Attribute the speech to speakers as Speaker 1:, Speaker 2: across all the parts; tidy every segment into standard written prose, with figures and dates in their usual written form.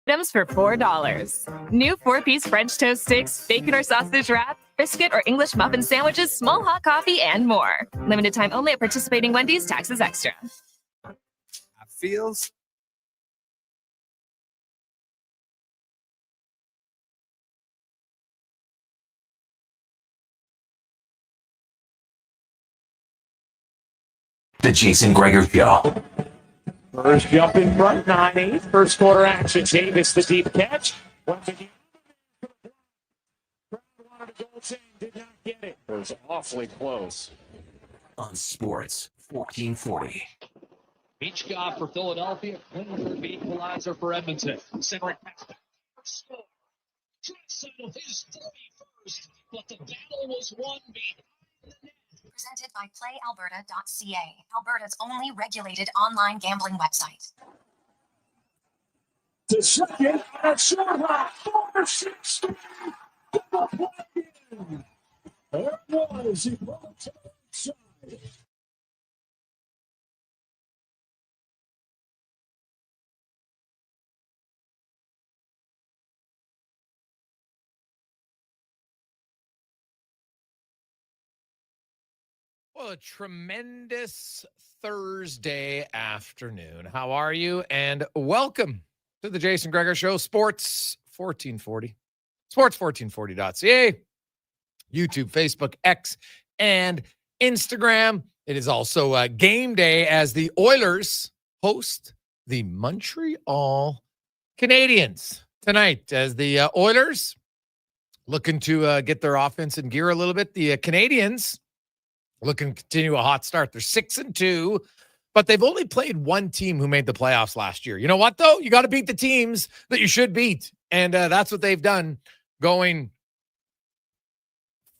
Speaker 1: Items for $4. New 4-piece French toast sticks, bacon or sausage wrap, biscuit or English muffin sandwiches, small hot coffee, and more. Limited time only at participating Wendy's. Taxes extra.
Speaker 2: Feels.
Speaker 3: The Jason Gregor Show.
Speaker 4: First jump in front, 9-8. First quarter action. Davis, the deep catch. Once again, wanted to go in, did not get it. It was awfully close.
Speaker 3: On Sports 1440.
Speaker 5: Yaremchuk for Philadelphia. Pickard the equalizer for Edmonton. Centering pass. Score. Draisaitl his 31st, but the battle was won behind the net.
Speaker 6: Presented by PlayAlberta.ca, Alberta's only regulated online gambling website.
Speaker 4: To second, and short hop, 4-6. Double play in. There it was. He brought it to the side.
Speaker 7: Well, a tremendous Thursday afternoon. How are you? And welcome to the Jason Gregor Show, Sports 1440, sports1440.ca, YouTube, Facebook, X, and Instagram. It is also game day as the Oilers host the Montreal Canadiens tonight as the Oilers looking to get their offense in gear a little bit. The Canadiens looking to continue a hot start. They're 6-2, but they've only played one team who made the playoffs last year. You know what, though? You got to beat the teams that you should beat, and that's what they've done, going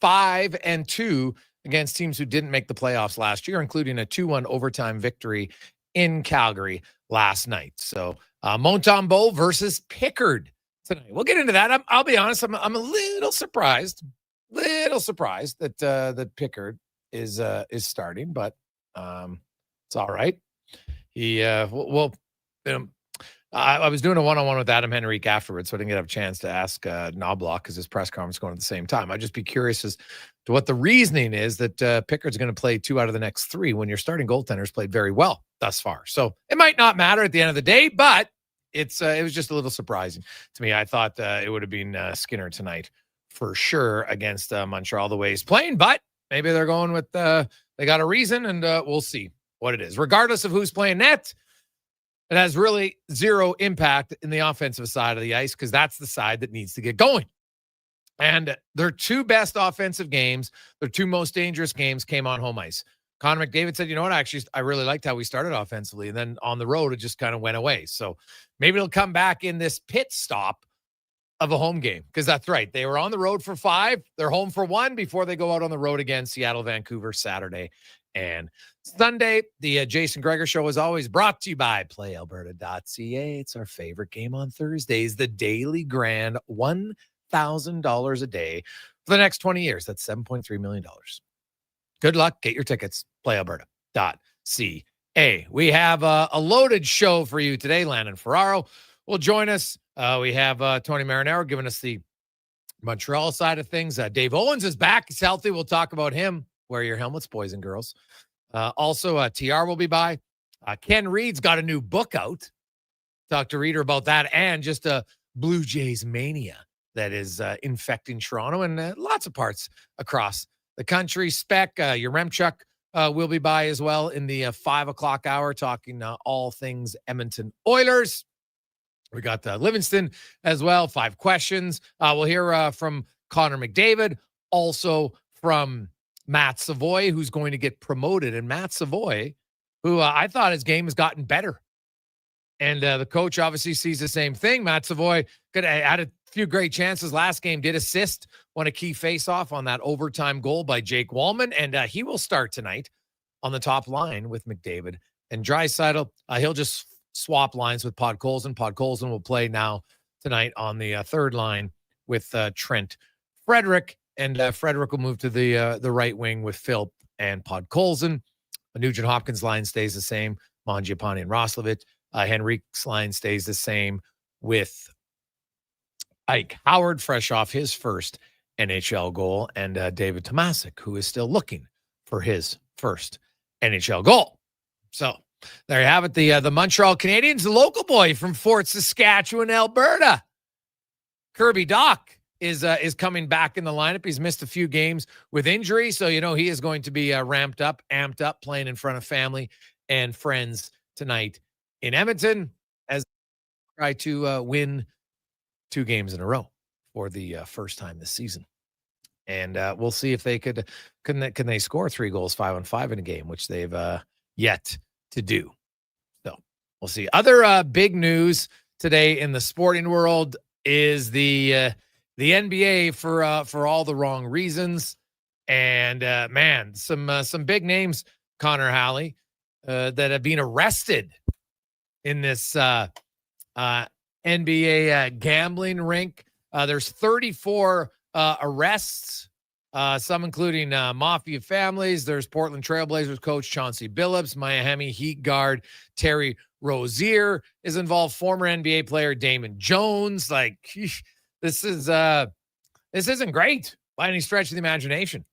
Speaker 7: 5-2 against teams who didn't make the playoffs last year, including a 2-1 overtime victory in Calgary last night. So Montembeault versus Pickard tonight. We'll get into that. I'll be honest, I'm a little surprised that Pickard is starting, but it's all right. I was doing a one-on-one with Adam Henrique afterwards, so I didn't get a chance to ask Knobloch because his press conference going at the same time. I'd just be curious as to what the reasoning is that Pickard's going to play 2 out of the next 3 when your starting goaltenders played very well thus far. So it might not matter at the end of the day, but it was just a little surprising to me. I thought it would have been Skinner tonight for sure against Montreal the way he's playing, but maybe they're going with they got a reason, and we'll see what it is. Regardless of who's playing net, it has really zero impact in the offensive side of the ice because that's the side that needs to get going. And their 2 best offensive games, their 2 most dangerous games came on home ice. Connor McDavid said, you know what, I really liked how we started offensively, and then on the road, it just kind of went away. So maybe it'll come back in this pit stop of a home game, because that's right. They were on the road for 5. They're home for 1 before they go out on the road again. Seattle, Vancouver, Saturday and Sunday. The Jason Gregor Show is always brought to you by PlayAlberta.ca. It's our favorite game on Thursdays, the Daily Grand, $1,000 a day for the next 20 years. That's $7.3 million. Good luck. Get your tickets. PlayAlberta.ca. We have a loaded show for you today. Landon Ferraro will join us. We have Tony Marinaro giving us the Montreal side of things. Dave Owens is back. He's healthy. We'll talk about him. Wear your helmets, boys and girls. Also, TR will be by. Ken Reid's got a new book out. Talk to Reader about that and just a Blue Jays mania that is infecting Toronto and lots of parts across the country. Yaremchuk will be by as well in the 5 o'clock hour, talking all things Edmonton Oilers. We got Livingston as well. 5 questions. We'll hear from Connor McDavid, also from Matt Savoie, who's going to get promoted. And Matt Savoie, who I thought his game has gotten better. And the coach obviously sees the same thing. Matt Savoie had a few great chances last game, did assist, won a key faceoff on that overtime goal by Jake Wallman. And he will start tonight on the top line with McDavid and Draisaitl. He'll just swap lines with Podkolzin. Podkolzin will play now tonight on the third line with Trent Frederick. And Frederick will move to the right wing with Phil and Podkolzin. The Nugent Hopkins line stays the same. Mangiapane and Roslovic. Henrique's line stays the same with Ike Howard, fresh off his first NHL goal, and David Tomasic, who is still looking for his first NHL goal. So there you have it. The Montreal Canadiens, the local boy from Fort Saskatchewan, Alberta, Kirby Dach is coming back in the lineup. He's missed a few games with injury, so he is going to be amped up, playing in front of family and friends tonight in Edmonton as they try to win 2 games in a row for the first time this season. And we'll see if they can they score 3 goals 5-on-5 in a game, which they've yet to do. So we'll see. Other big news today in the sporting world is the NBA for all the wrong reasons. And man, some big names, Connor Halley, that have been arrested in this NBA gambling rink. There's 34 arrests, some including mafia families. There's Portland Trailblazers coach Chauncey Billups, Miami Heat guard Terry Rozier is involved, former NBA player Damon Jones. Like, this isn't great by any stretch of the imagination.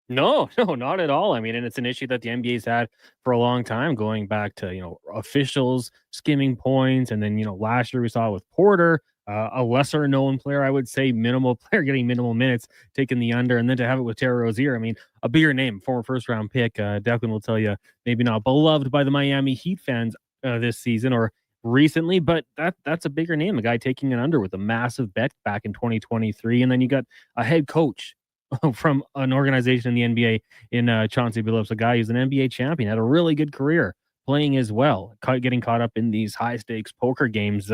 Speaker 2: No, not at all. I mean, and it's an issue that the NBA's had for a long time, going back to, officials skimming points. And then, last year we saw it with Porter, a lesser known player, I would say, minimal player getting minimal minutes, taking the under. And then to have it with Terry Rozier, I mean, a bigger name, former first round pick. Declan will tell you, maybe not beloved by the Miami Heat fans this season or recently, but that's a bigger name, a guy taking an under with a massive bet back in 2023. And then you got a head coach from an organization in the NBA in Chauncey Billups, a guy who's an NBA champion, had a really good career playing as well, getting caught up in these high stakes poker games.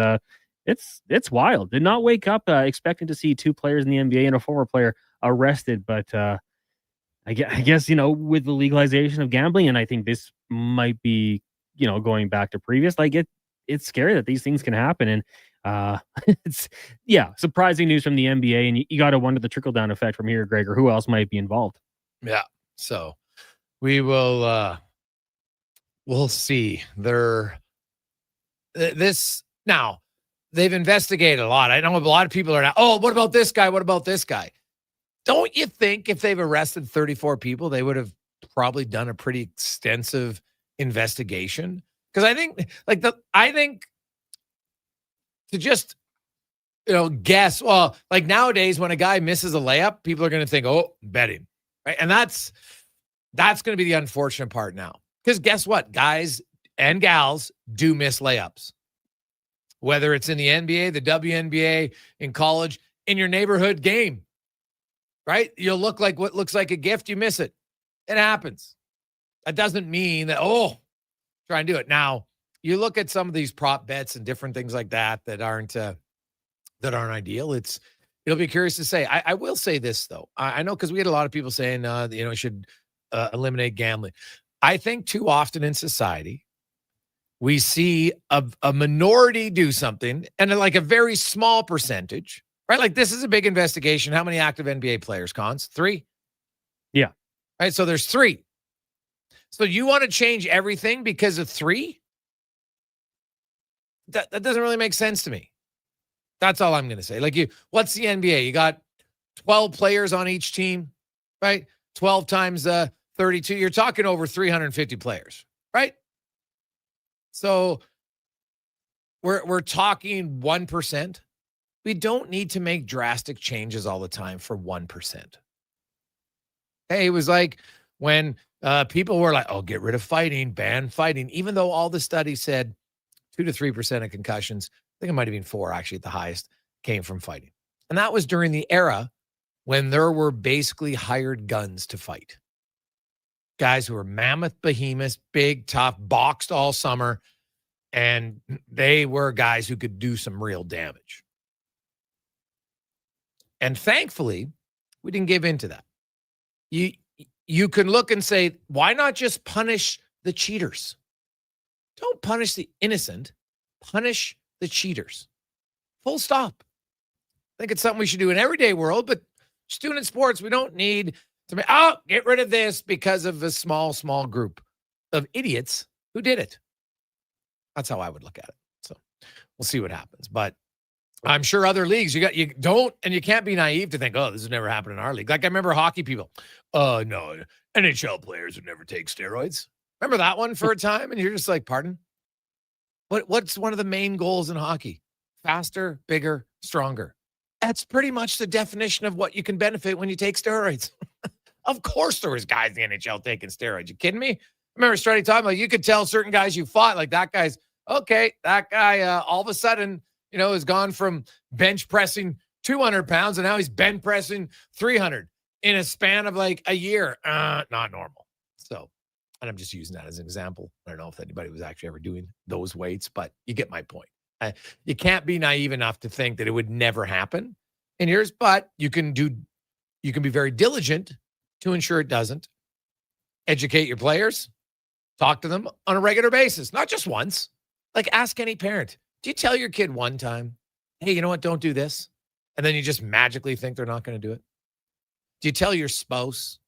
Speaker 2: It's wild. Did not wake up expecting to see 2 players in the NBA and a former player arrested, but I guess with the legalization of gambling, and I think this might be going back to previous, like it's scary that these things can happen. And it's surprising news from the NBA, and you got to wonder the trickle down effect from here, Gregor. Who else might be involved?
Speaker 7: Yeah, so we will we'll see. This now they've investigated a lot. I know a lot of people are now, oh, what about this guy? What about this guy? Don't you think if they've arrested 34 people, they would have probably done a pretty extensive investigation? Because I think to just, guess, well, like nowadays when a guy misses a layup, people are going to think, oh, betting, right? And that's going to be the unfortunate part now. Because guess what? Guys and gals do miss layups. Whether it's in the NBA, the WNBA, in college, in your neighborhood game, right? You'll look like what looks like a gift, you miss it. It happens. That doesn't mean that, try and do it. Now, you look at some of these prop bets and different things like that aren't ideal. It'll be curious to say. I will say this though. I know because we had a lot of people saying, you should eliminate gambling. I think too often in society, we see a minority do something and like a very small percentage, right? Like this is a big investigation. How many active NBA players, Cons? 3?
Speaker 2: Yeah.
Speaker 7: Right. So there's 3. So you want to change everything because of 3? That doesn't really make sense to me. That's all I'm going to say. Like what's the NBA? You got 12 players on each team, right? 12 times 32. You're talking over 350 players, right? So we're talking 1%. We don't need to make drastic changes all the time for 1%. Hey, it was like when people were like, oh, get rid of fighting, ban fighting, even though all the studies said 2 to 3% of concussions, I think it might have been 4 actually at the highest, came from fighting. And that was during the era when there were basically hired guns to fight. Guys who were mammoth behemoths, big, tough, boxed all summer, and they were guys who could do some real damage. And thankfully, we didn't give in to that. You can look and say, why not just punish the cheaters? Don't punish the innocent. Punish the cheaters. Full stop. I think it's something we should do in everyday world, but just doing in sports, we don't need to get rid of this because of a small group of idiots who did it. That's how I would look at it. So we'll see what happens. But I'm sure other leagues, you don't, and you can't be naive to think, oh, this has never happened in our league. Like I remember hockey people, no, NHL players would never take steroids. Remember that one for a time? And you're just like, pardon? What's one of the main goals in hockey? Faster, bigger, stronger. That's pretty much the definition of what you can benefit when you take steroids. Of course there was guys in the NHL taking steroids. You kidding me? I remember starting talking about, you could tell certain guys you fought, like that guy's, okay, that guy all of a sudden, has gone from bench pressing 200 pounds and now he's bench pressing 300 in a span of like a year. Not normal. So, and I'm just using that as an example. I don't know if anybody was actually ever doing those weights, but you get my point. You can't be naive enough to think that it would never happen in yours, but you can be very diligent to ensure it doesn't. Educate your players, talk to them on a regular basis, not just once. Like ask any parent, do you tell your kid one time, hey, you know what, don't do this? And then you just magically think they're not going to do it? Do you tell your spouse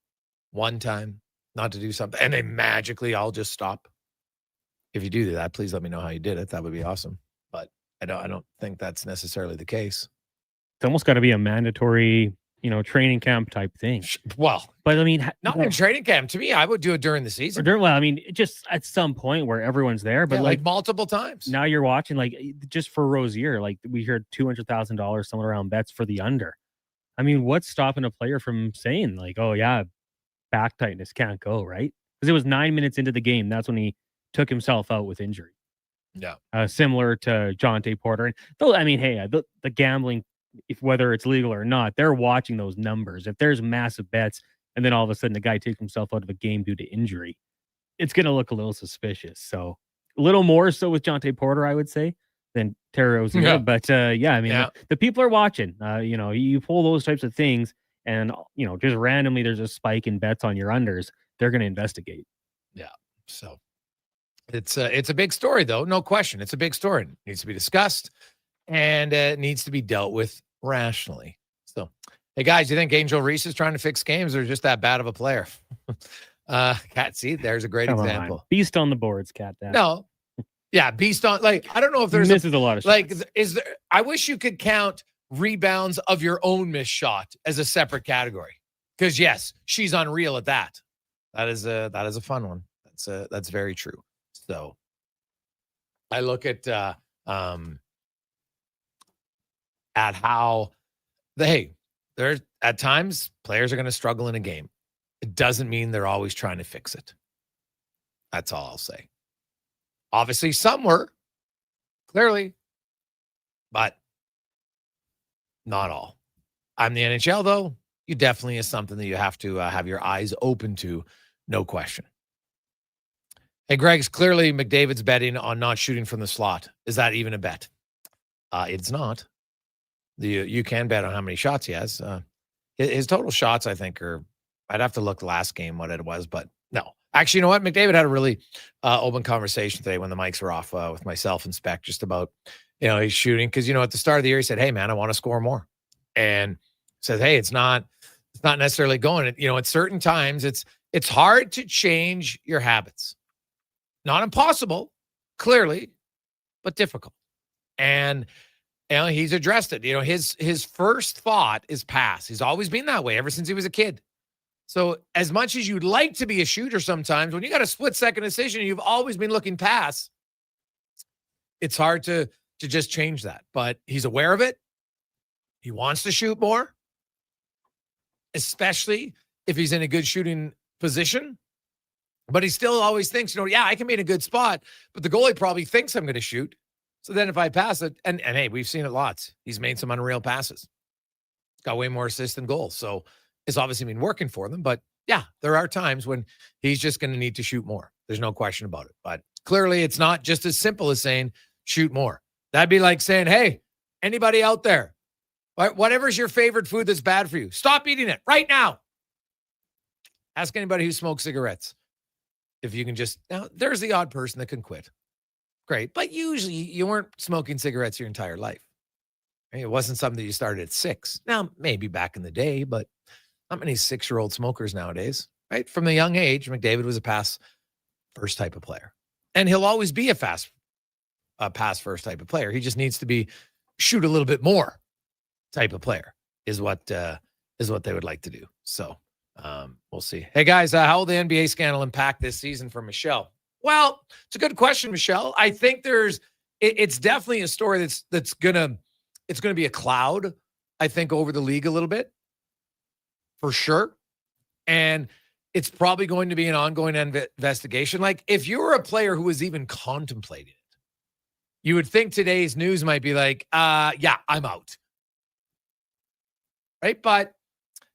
Speaker 7: one time not to do something and they magically all just stop? If you do that, please let me know how you did it. That would be awesome. But I don't think that's necessarily the case.
Speaker 2: It's almost got to be a mandatory, training camp type thing.
Speaker 7: Well,
Speaker 2: but I mean,
Speaker 7: not in training camp. To me, I would do it during the season.
Speaker 2: Just at some point where everyone's there, but
Speaker 7: like multiple times.
Speaker 2: Now you're watching, like just for Rozier, like we heard $200,000 somewhere around bets for the under. I mean, what's stopping a player from saying like, oh yeah, back tightness can't go, right? Because it was 9 minutes into the game. That's when he took himself out with injury.
Speaker 7: Yeah.
Speaker 2: Similar to Tait Porter. And though, I mean, hey, the gambling, if whether it's legal or not, they're watching those numbers. If there's massive bets and then all of a sudden the guy takes himself out of a game due to injury, it's going to look a little suspicious. So a little more so with Tait Porter, I would say, than Terry Rozier. Yeah. But the people are watching. You pull those types of things and, just randomly there's a spike in bets on your unders. They're going to investigate.
Speaker 7: Yeah. So it's a big story, though. No question. It's a big story. It needs to be discussed and it needs to be dealt with rationally. So, hey, guys, do you think Angel Reese is trying to fix games or just that bad of a player? Cat, see, there's a great example.
Speaker 2: On. Beast on the boards, Cat.
Speaker 7: No. Yeah, beast on, like, I don't know if there's
Speaker 2: misses a lot of shots.
Speaker 7: Like, is there, I wish you could count rebounds of your own missed shot as a separate category. Because yes, she's unreal at that. That is a fun one. That's very true. So I look at how there's at times players are going to struggle in a game. It doesn't mean they're always trying to fix it. That's all I'll say. Obviously, some were, clearly, but not all. I'm the NHL, though. You definitely is something that you have to have your eyes open to, no question. Hey, Greg's clearly McDavid's betting on not shooting from the slot. Is that even a bet? It's not. You can bet on how many shots he has. His total shots, I think, I'd have to look the last game what it was, but no. Actually, you know what? McDavid had a really open conversation today when the mics were off with myself and Spec just about, he's shooting. Because, at the start of the year, he said, hey, man, I want to score more. And says, hey, it's not necessarily going. At certain times, it's hard to change your habits. Not impossible, clearly, but difficult. And he's addressed it. His first thought is pass. He's always been that way ever since he was a kid. So as much as you'd like to be a shooter sometimes, when you got a split-second decision and you've always been looking pass, it's hard to just change that. But he's aware of it. He wants to shoot more, especially if he's in a good shooting position. But he still always thinks, I can be in a good spot, but the goalie probably thinks I'm going to shoot. So then if I pass it, and hey, we've seen it lots. He's made some unreal passes. Got way more assists than goals. So it's obviously been working for them. But yeah, there are times when he's just going to need to shoot more. There's no question about it. But clearly it's not just as simple as saying shoot more. That'd be like saying, hey, anybody out there, whatever's your favorite food that's bad for you, stop eating it right now. Ask anybody who smokes cigarettes. If you can now there's the odd person that can quit. Great. But usually you weren't smoking cigarettes your entire life. It wasn't something that you started at 6. Now, maybe back in the day, but not many 6-year-old smokers nowadays, right? From a young age, McDavid was a pass first type of player. And he'll always be a pass first type of player. He just needs to be shoot a little bit more type of player is what they would like to do. So we'll see. Hey guys, how will the NBA scandal impact this season for Michelle? Well, it's a good question, Michelle. I think it's definitely a story that's gonna be a cloud, I think, over the league a little bit, for sure. And it's probably going to be an ongoing investigation. Like, if you were a player who was even contemplating it, you would think today's news might be like, yeah, I'm out. Right? But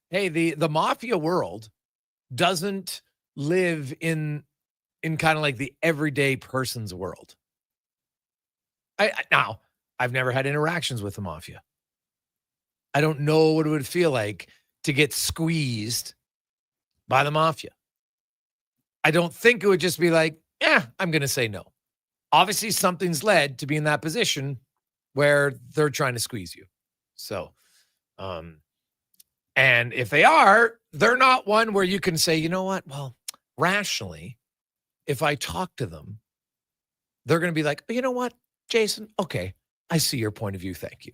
Speaker 7: hey, the mafia world doesn't live in kind of like the everyday person's world. Now, I've never had interactions with the mafia. I don't know what it would feel like to get squeezed by the mafia. I don't think it would just be like, I'm going to say no. Obviously, something's led to be in that position where they're trying to squeeze you. So, and if they are, they're not one where you can say, you know what? Well, rationally, if I talk to them, they're going to be like, you know what, Jason? Okay, I see your point of view. Thank you.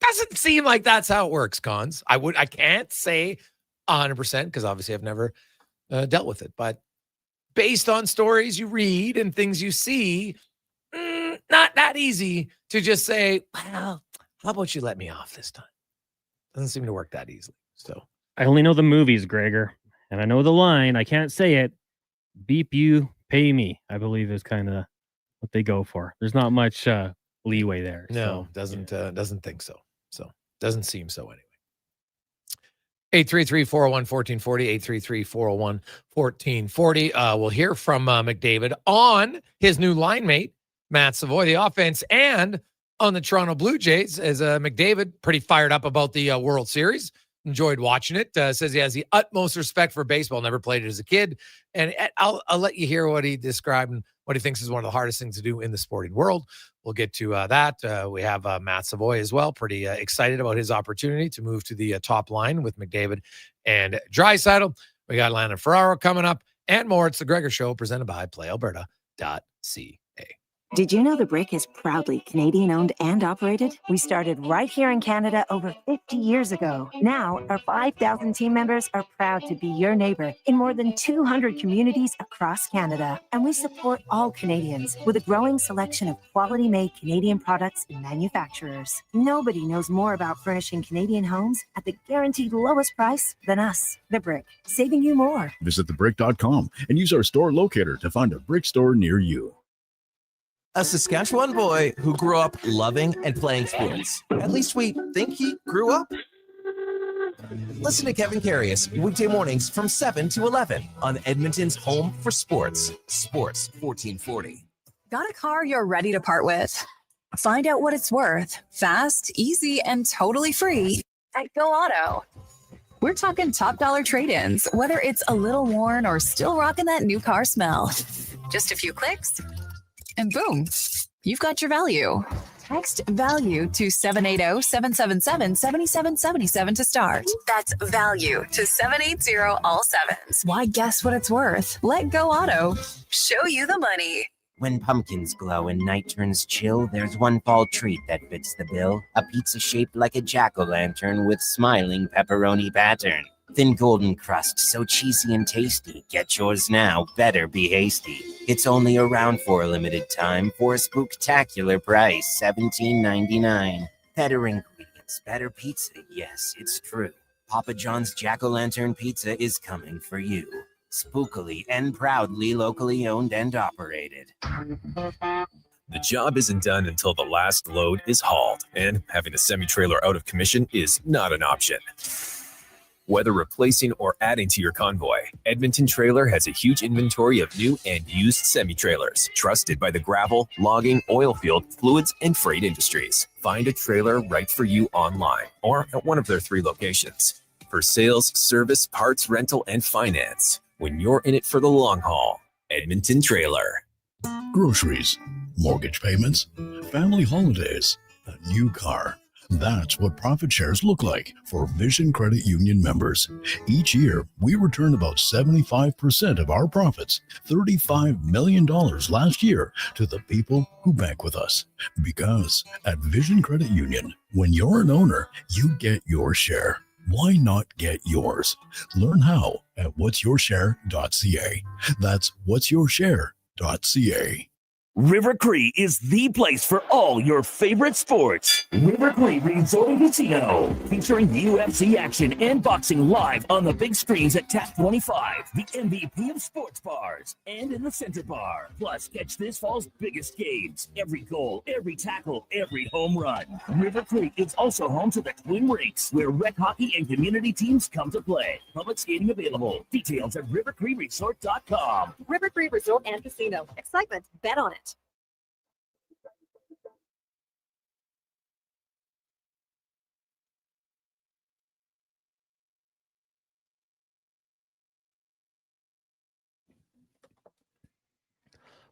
Speaker 7: Doesn't seem like that's how it works, Cons. I can't say 100% because obviously I've never dealt with it. But based on stories you read and things you see, not that easy to just say, well, how about you let me off this time? Doesn't seem to work that easily. So
Speaker 2: I only know the movies, Gregor, and I know the line. I can't say it. Beep you, pay me, I believe is kind of what they go for. There's not much leeway there.
Speaker 7: No, doesn't think so. So doesn't seem so anyway. 833-401-1440, 833-401-1440. We'll hear from McDavid on his new line mate, Matt Savoie, the offense, and on the Toronto Blue Jays, as McDavid pretty fired up about the World Series. Enjoyed watching it. Says he has the utmost respect for baseball. Never played it as a kid. And I'll let you hear what he described and what he thinks is one of the hardest things to do in the sporting world. We'll get to that. We have Matt Savoie as well. Pretty excited about his opportunity to move to the top line with McDavid and Draisaitl. We got Landon Ferraro coming up and more. It's the Gregor Show presented by PlayAlberta.ca.
Speaker 8: Did you know The Brick is proudly Canadian-owned and operated? We started right here in Canada over 50 years ago. Now, our 5,000 team members are proud to be your neighbor in more than 200 communities across Canada. And we support all Canadians with a growing selection of quality-made Canadian products and manufacturers. Nobody knows more about furnishing Canadian homes at the guaranteed lowest price than us. The Brick, saving you more.
Speaker 9: Visit thebrick.com and use our store locator to find a Brick store near you.
Speaker 10: A Saskatchewan boy who grew up loving and playing sports. At least we think he grew up. Listen to Kevin Carius weekday mornings from 7 to 11 on Edmonton's home for sports, Sports 1440.
Speaker 11: Got a car you're ready to part with? Find out what it's worth, fast, easy, and totally free at Go Auto. We're talking top dollar trade-ins, whether it's a little worn or still rocking that new car smell. Just a few clicks, and boom, you've got your value. Text value to 780-777-7777 to start. That's value to 780 all sevens. Why guess what it's worth? Let Go Auto show you the money.
Speaker 12: When pumpkins glow and night turns chill, there's one fall treat that fits the bill. A pizza shaped like a jack-o'-lantern with smiling pepperoni pattern. Thin golden crust, so cheesy and tasty. Get yours now, better be hasty. It's only around for a limited time for a spooktacular price, $17.99. Better ingredients, better pizza, yes, it's true. Papa John's Jack-O'-Lantern Pizza is coming for you. Spookily and proudly locally owned and operated.
Speaker 13: The job isn't done until the last load is hauled, and having a semi-trailer out of commission is not an option. Whether replacing or adding to your convoy, Edmonton Trailer has a huge inventory of new and used semi-trailers, trusted by the gravel, logging, oil field, fluids, and freight industries. Find a trailer right for you online or at one of their 3 locations. For sales, service, parts, rental, and finance, when you're in it for the long haul, Edmonton Trailer.
Speaker 9: Groceries, mortgage payments, family holidays, a new car. That's what profit shares look like for Vision Credit Union members. Each year, we return about 75% of our profits, $35 million last year, to the people who bank with us. Because at Vision Credit Union, when you're an owner, you get your share. Why not get yours? Learn how at whatsyourshare.ca. That's whatsyourshare.ca.
Speaker 14: River Cree is the place for all your favorite sports. River Cree Resort and Casino, featuring UFC action and boxing live on the big screens at Tap 25, the MVP of sports bars, and in the Center Bar. Plus, catch this fall's biggest games. Every goal, every tackle, every home run. River Cree is also home to the Twin Rinks, where rec hockey and community teams come to play. Public skating available. Details at rivercreeresort.com.
Speaker 15: River Cree Resort and Casino. Excitement. Bet on it.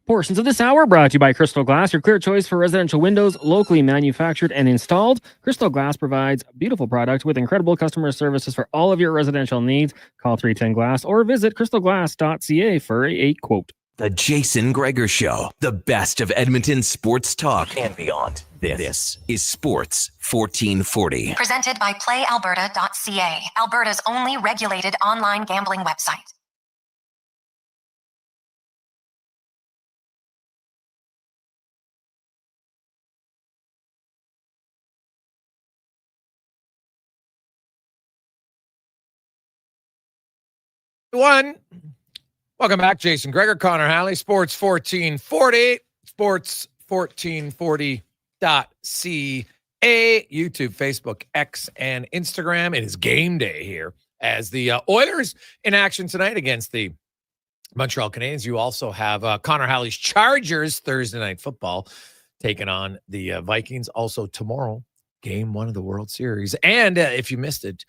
Speaker 2: Portions of this hour brought to you by Crystal Glass, your clear choice for residential windows, locally manufactured and installed. Crystal Glass provides beautiful product with incredible customer services for all of your residential needs. Call 310 Glass or visit crystalglass.ca for a quote.
Speaker 3: The Jason Gregor Show, the best of Edmonton sports talk and beyond. This is Sports 1440.
Speaker 6: Presented by PlayAlberta.ca, Alberta's only regulated online gambling website.
Speaker 7: Welcome back, Jason Gregor, Connor Halley, Sports 1440, sports1440.ca, YouTube, Facebook, X, and Instagram. It is game day here as the Oilers in action tonight against the Montreal Canadiens. You also have Connor Halley's Chargers Thursday Night Football taking on the Vikings. Also tomorrow, game 1 of the World Series. And if you missed it,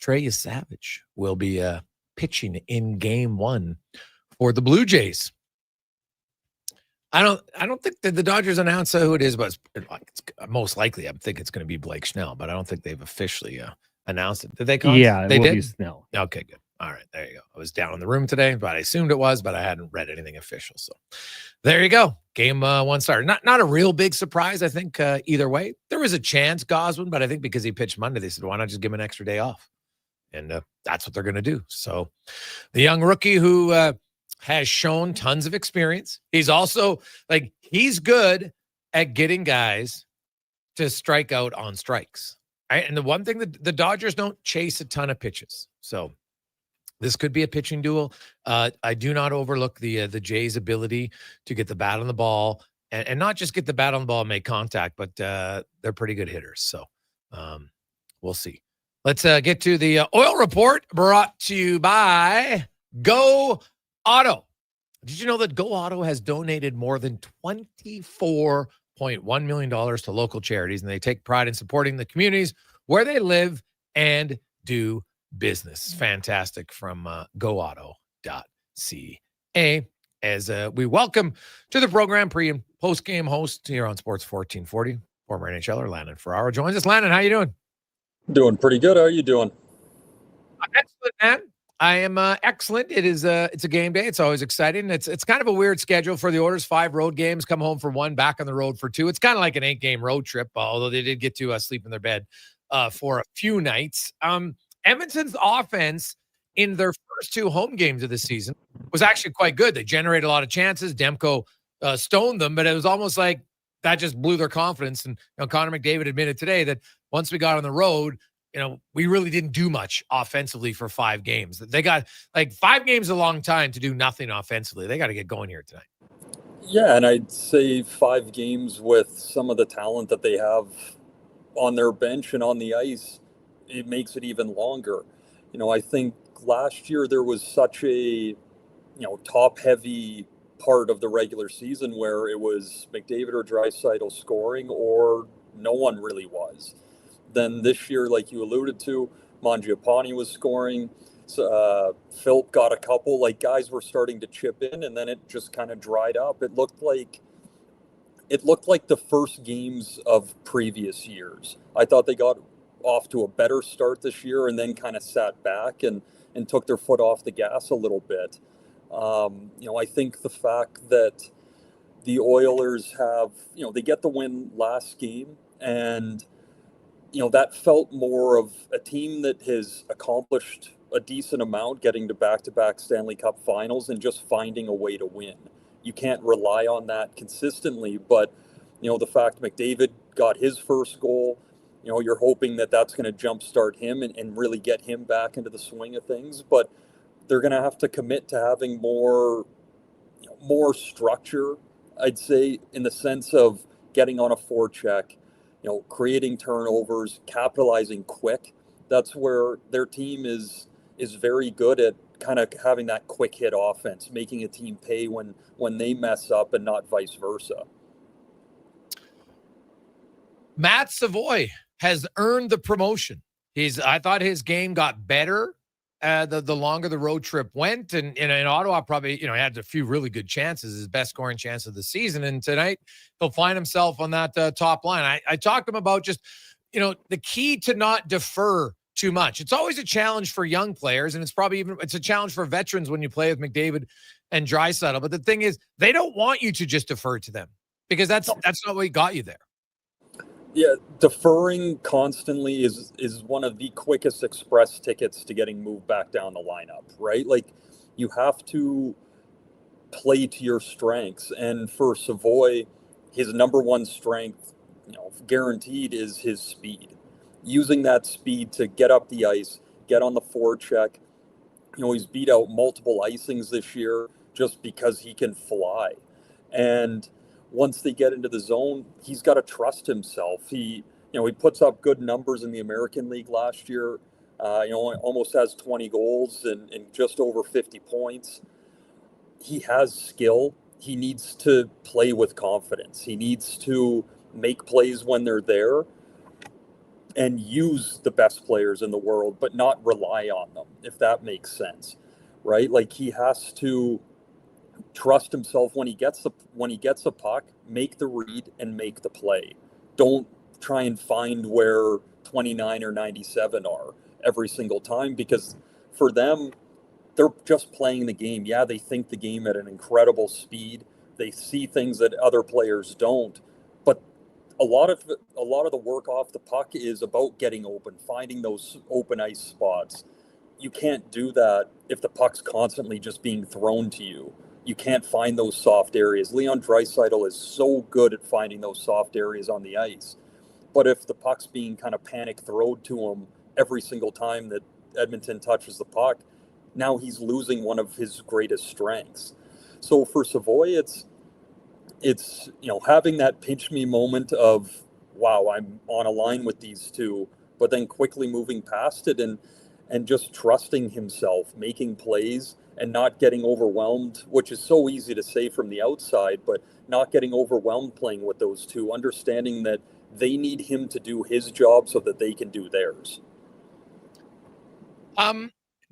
Speaker 7: Trey Savage will be pitching in game 1 for the Blue Jays. I don't think that the Dodgers announced who it is, but it's most likely I think it's going to be Blake Snell, but I don't think they've officially announced it. Did they?
Speaker 2: Yeah,
Speaker 7: they did.
Speaker 2: Snell.
Speaker 7: Okay, good. All right, there you go. I was down in the room today, but I assumed it was, but I hadn't read anything official. So there you go. Game 1 started. Not a real big surprise, I think, either way. There was a chance, Goswin, but I think because he pitched Monday, they said, why not just give him an extra day off? And that's what they're going to do. So the young rookie who has shown tons of experience. He's also he's good at getting guys to strike out on strikes. Right? And the one thing that the Dodgers don't chase a ton of pitches. So this could be a pitching duel. I do not overlook the Jays' ability to get the bat on the ball and not just get the bat on the ball and make contact, but they're pretty good hitters. So we'll see. Let's get to the oil report brought to you by Go Auto. Did you know that Go Auto has donated more than $24.1 million to local charities, and they take pride in supporting the communities where they live and do business? Fantastic from GoAuto.ca. As we welcome to the program pre- and post-game host here on Sports 1440, former NHL'er Landon Ferraro joins us. Landon, how you doing?
Speaker 16: Doing pretty good. How are you doing?
Speaker 7: Excellent, man. I am excellent. It's a game day. It's always exciting. It's kind of a weird schedule for the Oilers. 5 road games, come home for 1, back on the road for 2. It's kind of like an 8-game road trip, although they did get to sleep in their bed for a few nights. Edmonton's offense in their first 2 home games of the season was actually quite good. They generated a lot of chances. Demko stoned them, but it was almost like that just blew their confidence. And Connor McDavid admitted today that once we got on the road, we really didn't do much offensively for 5 games. They got 5 games a long time to do nothing offensively. They got to get going here tonight.
Speaker 16: Yeah, and I'd say 5 games with some of the talent that they have on their bench and on the ice, it makes it even longer. I think last year there was such a, top-heavy part of the regular season where it was McDavid or Draisaitl scoring or no one really was. Then this year, like you alluded to, Mangiapane was scoring. Philp got a couple. Guys were starting to chip in, and then it just kind of dried up. It looked like it looked like the first games of previous years. I thought they got off to a better start this year and then kind of sat back and took their foot off the gas a little bit. I think the fact that the Oilers have, they get the win last game, and, that felt more of a team that has accomplished a decent amount, getting to back-to-back Stanley Cup finals and just finding a way to win. You can't rely on that consistently, but, the fact McDavid got his first goal, you're hoping that that's going to jumpstart him and really get him back into the swing of things, but they're going to have to commit to having more structure, I'd say, in the sense of getting on a forecheck, creating turnovers, capitalizing quick. That's where their team is very good at kind of having that quick hit offense, making a team pay when they mess up and not vice versa.
Speaker 7: Matt Savoie has earned the promotion. I thought his game got better the longer the road trip went, and in Ottawa probably he had a few really good chances, his best scoring chance of the season, and tonight he'll find himself on that top line. I talked to him about just the key to not defer too much. It's always a challenge for young players, and it's a challenge for veterans when you play with McDavid and Draisaitl. But the thing is, they don't want you to just defer to them, because that's not what got you there.
Speaker 16: Yeah, deferring constantly is one of the quickest express tickets to getting moved back down the lineup, right? Like, you have to play to your strengths. And for Savoie, his number one strength, guaranteed, is his speed. Using that speed to get up the ice, get on the forecheck. He's beat out multiple icings this year just because he can fly. And once they get into the zone, he's got to trust himself. He puts up good numbers in the American League last year. Almost has 20 goals and just over 50 points. He has skill. He needs to play with confidence. He needs to make plays when they're there and use the best players in the world, but not rely on them, if that makes sense, right? Like, he has to trust himself when he gets the puck, make the read and make the play. Don't try and find where 29 or 97 are every single time, because for them, they're just playing the game. Yeah, they think the game at an incredible speed. They see things that other players don't, but a lot of the work off the puck is about getting open, finding those open ice spots. You can't do that if the puck's constantly just being thrown to you. You can't find those soft areas. Leon Draisaitl is so good at finding those soft areas on the ice. But if the puck's being kind of panic thrown to him every single time that Edmonton touches the puck, now he's losing one of his greatest strengths. So for Savoie, it's having that pinch me moment of, wow, I'm on a line with these two, but then quickly moving past it and just trusting himself, making plays, and not getting overwhelmed, which is so easy to say from the outside, but not getting overwhelmed playing with those two, understanding that they need him to do his job so that they can do theirs.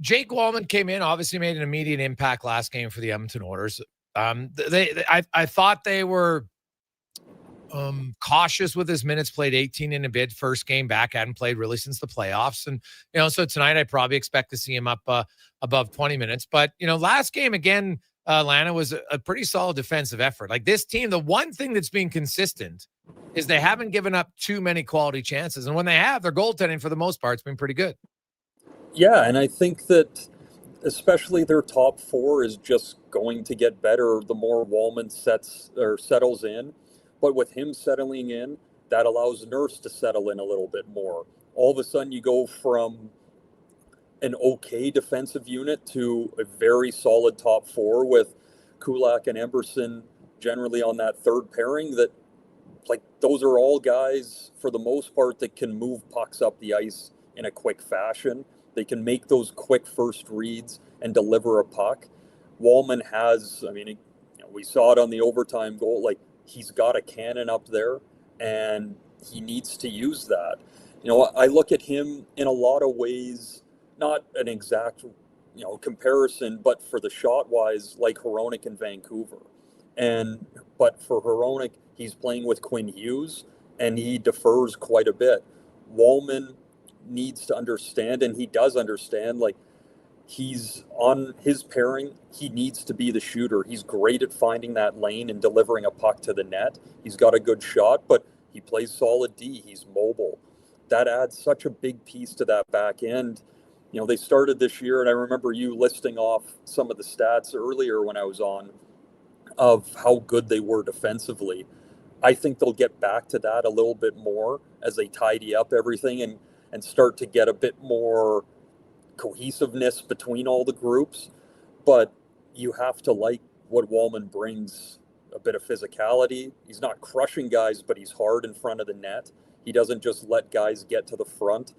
Speaker 7: Jake Walman came in, obviously made an immediate impact last game for the Edmonton Oilers. I thought they were cautious with his minutes, played 18 in a bid, first game back, hadn't played really since the playoffs. And, so tonight I probably expect to see him up above 20 minutes. But, last game again, Atlanta was a pretty solid defensive effort. Like, this team, the one thing that's been consistent is they haven't given up too many quality chances. And when they have, their goaltending for the most part has been pretty good.
Speaker 16: Yeah, and I think that especially their top four is just going to get better the more Walman settles in. But with him settling in, that allows Nurse to settle in a little bit more. All of a sudden, you go from an okay defensive unit to a very solid top four with Kulak and Emberson generally on that third pairing. That, like, those are all guys, for the most part, that can move pucks up the ice in a quick fashion. They can make those quick first reads and deliver a puck. Walman has, we saw it on the overtime goal, like, he's got a cannon up there, and he needs to use that. I look at him in a lot of ways, not an exact, comparison, but for the shot-wise, like Hronek in Vancouver. But for Hronek, He's playing with Quinn Hughes, and he defers quite a bit. Walman needs to understand, and he does understand, like, he's on his pairing. He needs to be the shooter. He's great at finding that lane and delivering a puck to the net. He's got a good shot, but he plays solid D. He's mobile. That adds such a big piece to that back end. You know, they started this year, and I remember you listing off some of the stats earlier when I was on of how good they were defensively. I think they'll get back to that a little bit more as they tidy up everything and start to get a bit more cohesiveness between all the groups. But you have to like what Walman brings, a bit of physicality. He's not crushing guys, but he's hard in front of the net. He doesn't just let guys get to the front.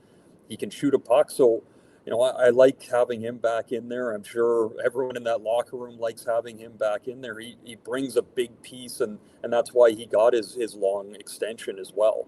Speaker 16: He can shoot a puck. So, you know, I like having him back in there. I'm sure everyone in that locker room likes having him back in there. He brings a big piece, and that's why he got his long extension as well.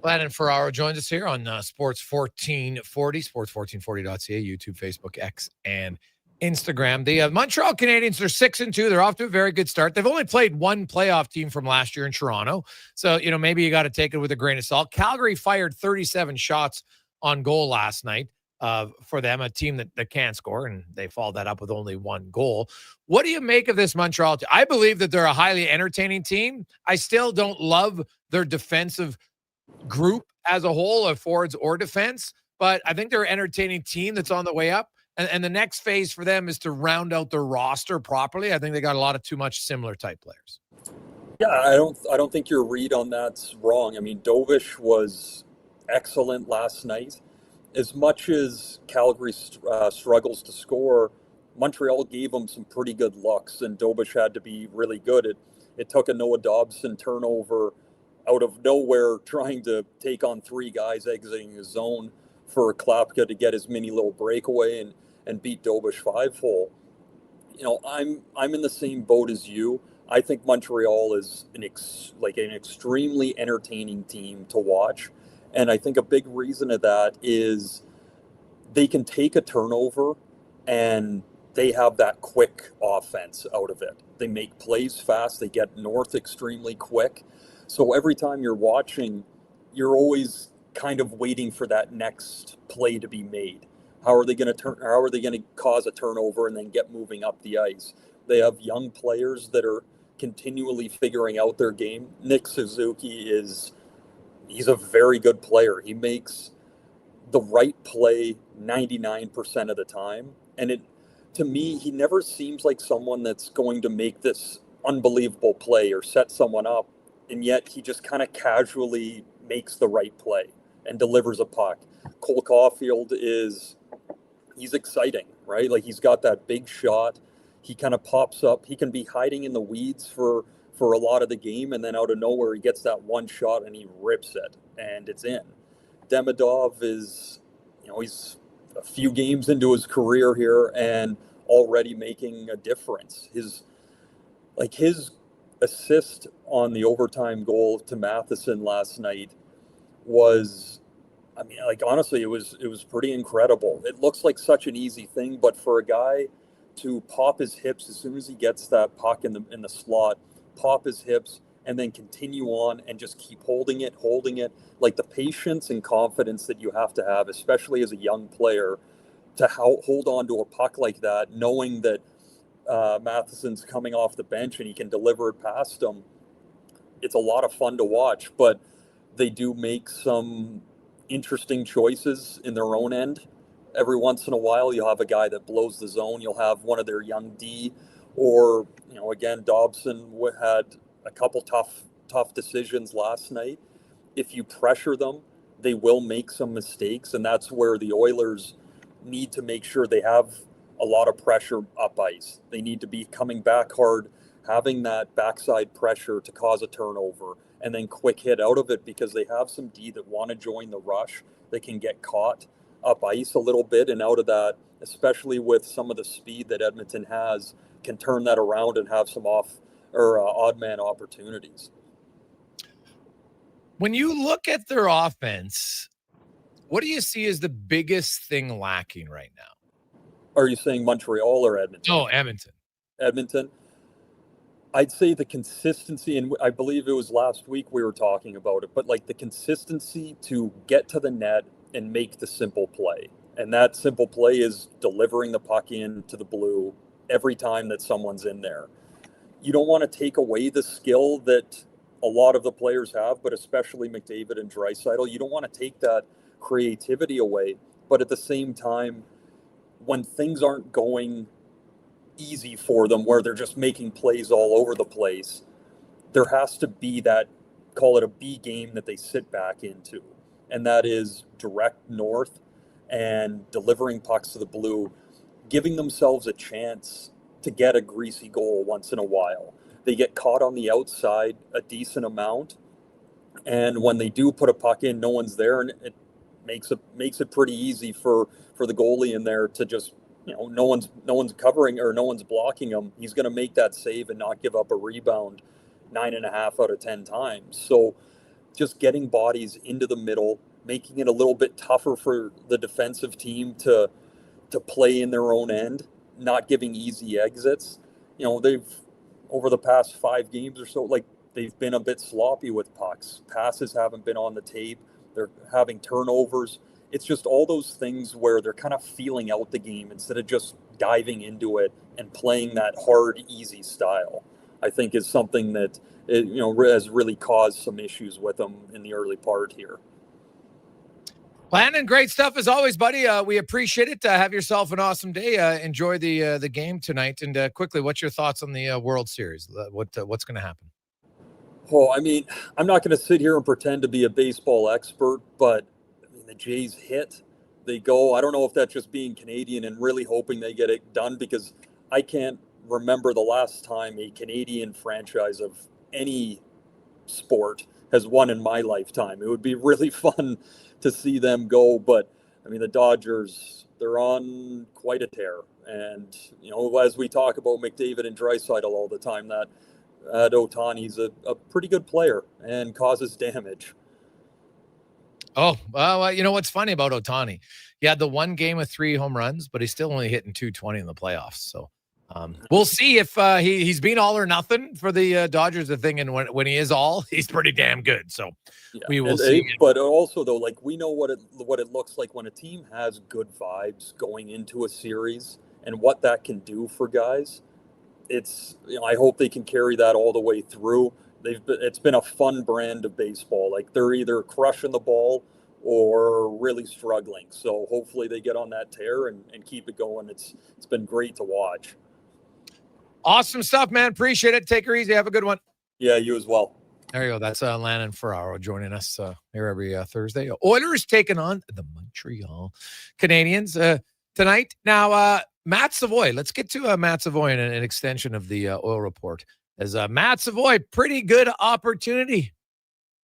Speaker 7: Landon Ferraro joins us here on Sports 1440, sports1440.ca, YouTube, Facebook, X, and Instagram. The Montreal Canadiens are 6-2. They're off to a very good start. They've only played one playoff team from last year in Toronto. So, you know, maybe you got to take it with a grain of salt. Calgary fired 37 shots on goal last night for them, a team that can score, and they followed that up with only one goal. What do you make of this Montreal team? I believe that they're a highly entertaining team. I still don't love their defensive group as a whole, of forwards or defense, but I think they're an entertaining team that's on the way up. And the next phase for them is to round out their roster properly. I think they got a lot of too much similar type players.
Speaker 16: Yeah, I don't think your read on that's wrong. I mean, Dovish was excellent last night. As much as Calgary struggles to score, Montreal gave them some pretty good looks, and Dovish had to be really good. It took a Noah Dobson turnover out of nowhere, trying to take on three guys exiting his zone for Klapka to get his mini little breakaway and beat Dobish 5-hole. You know, I'm in the same boat as you. I think Montreal is an extremely entertaining team to watch, and I think a big reason of that is they can take a turnover and they have that quick offense out of it. They make plays fast. They get north extremely quick. So every time you're watching, you're always kind of waiting for that next play to be made. How are they going to cause a turnover and then get moving up the ice? They have young players that are continually figuring out their game. Nick Suzuki he's a very good player. He makes the right play 99% of the time. And to me, he never seems like someone that's going to make this unbelievable play or set someone up. And yet he just kind of casually makes the right play and delivers a puck. Cole Caulfield he's exciting, right? Like, he's got that big shot. He kind of pops up. He can be hiding in the weeds for a lot of the game, and then out of nowhere he gets that one shot and he rips it and it's in. Demidov he's a few games into his career here and already making a difference. His assist on the overtime goal to Matheson last night was, honestly, it was pretty incredible. It looks like such an easy thing, but for a guy to pop his hips as soon as he gets that puck in the slot, pop his hips, and then continue on and just keep holding it, like the patience and confidence that you have to have, especially as a young player, to hold on to a puck like that, knowing that Matheson's coming off the bench and he can deliver it past him. It's a lot of fun to watch, but they do make some interesting choices in their own end. Every once in a while, you'll have a guy that blows the zone. You'll have one of their young D, or, again, Dobson had a couple tough decisions last night. If you pressure them, they will make some mistakes, and that's where the Oilers need to make sure they have a lot of pressure up ice. They need to be coming back hard, having that backside pressure to cause a turnover, and then quick hit out of it, because they have some D that want to join the rush. They can get caught up ice a little bit, and out of that, especially with some of the speed that Edmonton has, can turn that around and have some odd man opportunities.
Speaker 7: When you look at their offense, what do you see as the biggest thing lacking right now?
Speaker 16: Are you saying Montreal or Edmonton?
Speaker 7: No, Edmonton.
Speaker 16: Edmonton. I'd say the consistency, and I believe it was last week we were talking about it, but like the consistency to get to the net and make the simple play. And that simple play is delivering the puck in to the blue every time that someone's in there. You don't want to take away the skill that a lot of the players have, but especially McDavid and Draisaitl. You don't want to take that creativity away. But at the same time, when things aren't going easy for them, where they're just making plays all over the place, there has to be that, call it a B game, that they sit back into. And that is direct north and delivering pucks to the blue, giving themselves a chance to get a greasy goal once in a while. They get caught on the outside a decent amount, and when they do put a puck in, no one's there, and it makes it pretty easy for the goalie in there to just, no one's covering or no one's blocking him. He's going to make that save and not give up a rebound 9.5 out of 10 times. So just getting bodies into the middle, making it a little bit tougher for the defensive team to play in their own end, not giving easy exits. They've, over the past 5 games or so, like, they've been a bit sloppy with pucks. Passes haven't been on the tape. They're having turnovers. It's just all those things where they're kind of feeling out the game instead of just diving into it and playing that hard, easy style. I think is something that has really caused some issues with them in the early part here.
Speaker 7: Landon, great stuff as always, buddy. We appreciate it. Have yourself an awesome day. Enjoy the game tonight. And quickly, what's your thoughts on the World Series? What's going to happen?
Speaker 16: Oh, I mean, I'm not going to sit here and pretend to be a baseball expert, but the Jays hit. They go. I don't know if that's just being Canadian and really hoping they get it done, because I can't remember the last time a Canadian franchise of any sport has won in my lifetime. It would be really fun to see them go, but I mean, the Dodgers, they're on quite a tear. And, as we talk about McDavid and Draisaitl all the time, that Ohtani's a pretty good player and causes damage.
Speaker 7: Oh, well, you know what's funny about Ohtani? He had the one game with 3 home runs, but he's still only hitting .220 in the playoffs. So we'll see if he's been all or nothing for the Dodgers. The thing, and when he is all, he's pretty damn good. So we will see.
Speaker 16: But also, though, like, we know what it looks like when a team has good vibes going into a series and what that can do for guys. It's, I hope they can carry that all the way through. It's been a fun brand of baseball. Like, they're either crushing the ball or really struggling. So hopefully they get on that tear and keep it going. It's been great to watch.
Speaker 7: Awesome stuff, man. Appreciate it. Take her easy. Have a good one.
Speaker 16: Yeah, you as well.
Speaker 7: There you go. That's Landon Ferraro joining us here every Thursday. Oilers taking on the Montreal Canadiens tonight. Now, Matt Savoie. Let's get to Matt Savoie and an extension of the Oil Report. As Matt Savoie, pretty good opportunity